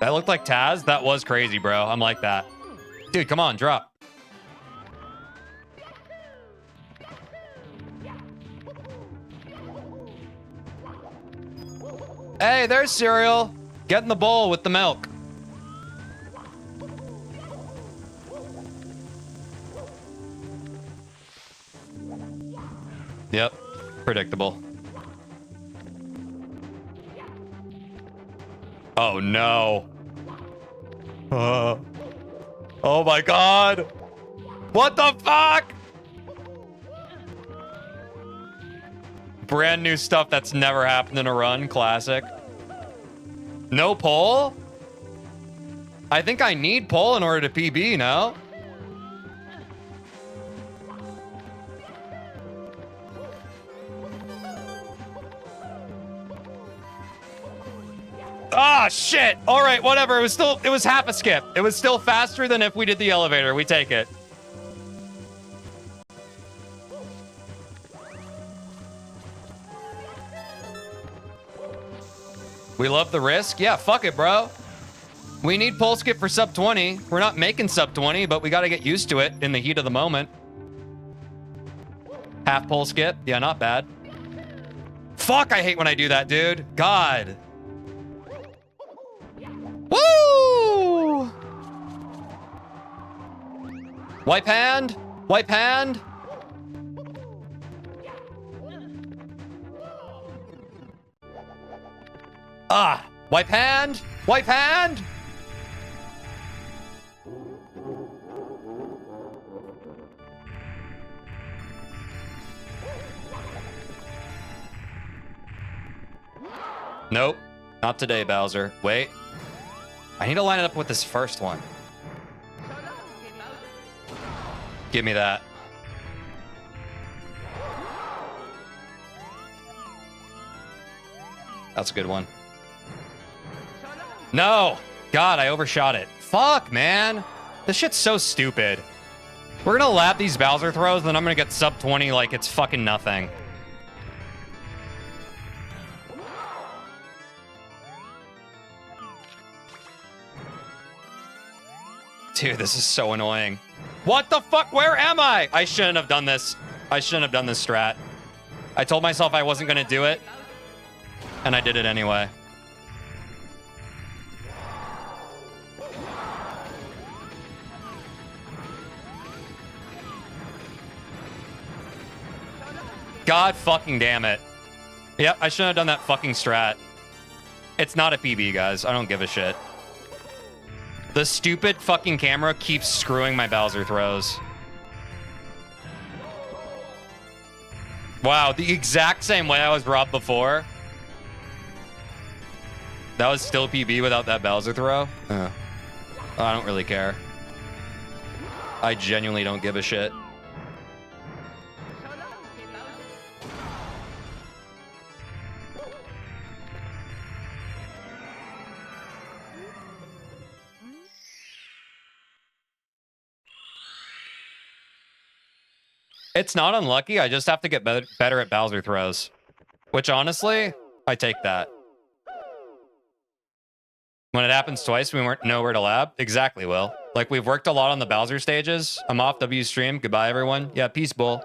That looked like Taz? That was crazy, bro. I'm like that. Dude, come on, drop. Hey, there's cereal. Get in the bowl with the milk. Yep, predictable. Oh no. Oh my god. What the fuck? Brand new stuff that's never happened in a run. Classic. No pole? I think I need pole in order to PB, no? Ah, shit. All right, whatever. It was half a skip. It was still faster than if we did the elevator. We take it. We love the risk. Yeah, fuck it, bro. We need pole skip for sub 20. We're not making sub 20, but we got to get used to it in the heat of the moment. Half pole skip. Yeah, not bad. Fuck, I hate when I do that, dude. God. Woo! Wipe hand. Wipe hand. Ah, wipe hand. Wipe hand. Nope. Not today, Bowser. Wait. I need to line it up with this first one. Give me that. That's a good one. No! God, I overshot it. Fuck, man. This shit's so stupid. We're gonna lap these Bowser throws, then I'm gonna get sub 20 like it's fucking nothing. Dude, this is so annoying. What the fuck? Where am I? I shouldn't have done this. I shouldn't have done this strat. I told myself I wasn't gonna do it, and I did it anyway. God fucking damn it. Yep, I shouldn't have done that fucking strat. It's not a PB, guys. I don't give a shit. The stupid fucking camera keeps screwing my Bowser throws. Wow, the exact same way I was robbed before. That was still PB without that Bowser throw? I don't really care. I genuinely don't give a shit. It's not unlucky. I just have to get better at Bowser throws. Which, honestly, I take that. When it happens twice, we weren't nowhere to lab. Exactly, Will. Like, we've worked a lot on the Bowser stages. I'm off W stream. Goodbye, everyone. Yeah, peace, Bull.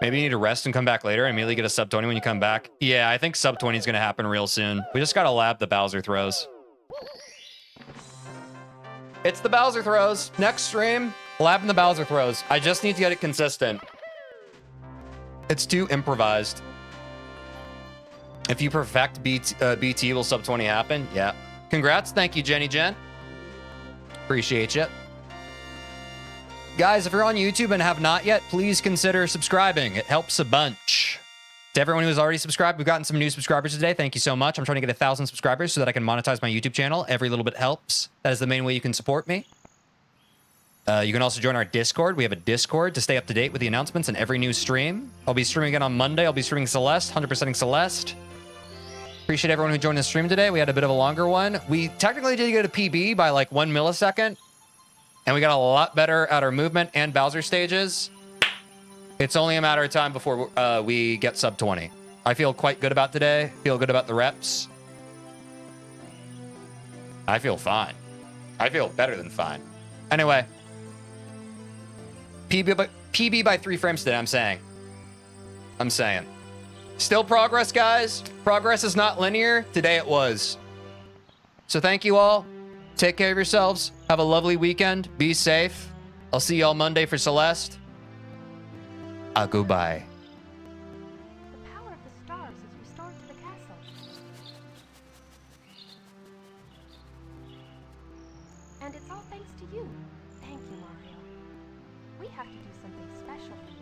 Maybe you need to rest and come back later and immediately get a sub 20 when you come back. Yeah, I think sub 20 is going to happen real soon. We just got to lab the Bowser throws. It's the Bowser throws. Next stream, labbing the Bowser throws. I just need to get it consistent. It's too improvised. If you perfect BT, will sub 20 happen? Yeah. Congrats. Thank you, Jenny Jen. Appreciate you. Guys, if you're on YouTube and have not yet, please consider subscribing. It helps a bunch. To everyone who's already subscribed, we've gotten some new subscribers today. Thank you so much. I'm trying to get 1,000 subscribers so that I can monetize my YouTube channel. Every little bit helps. That is the main way you can support me. You can also join our Discord. We have a Discord to stay up to date with the announcements and every new stream. I'll be streaming again on Monday. I'll be streaming Celeste, 100%ing Celeste. Appreciate everyone who joined the stream today. We had a bit of a longer one. We technically did get a PB by like 1 millisecond. And we got a lot better at our movement and Bowser stages. It's only a matter of time before we get sub 20. I feel quite good about today. Feel good about the reps. I feel fine. I feel better than fine. Anyway. PB by 3 frames today, I'm saying. Still progress, guys. Progress is not linear. Today it was. So thank you all. Take care of yourselves. Have a lovely weekend. Be safe. I'll see you all Monday for Celeste. Goodbye. The power of the stars is restored to the castle. And it's all thanks to you. Thank you, Mario. We have to do something special for you.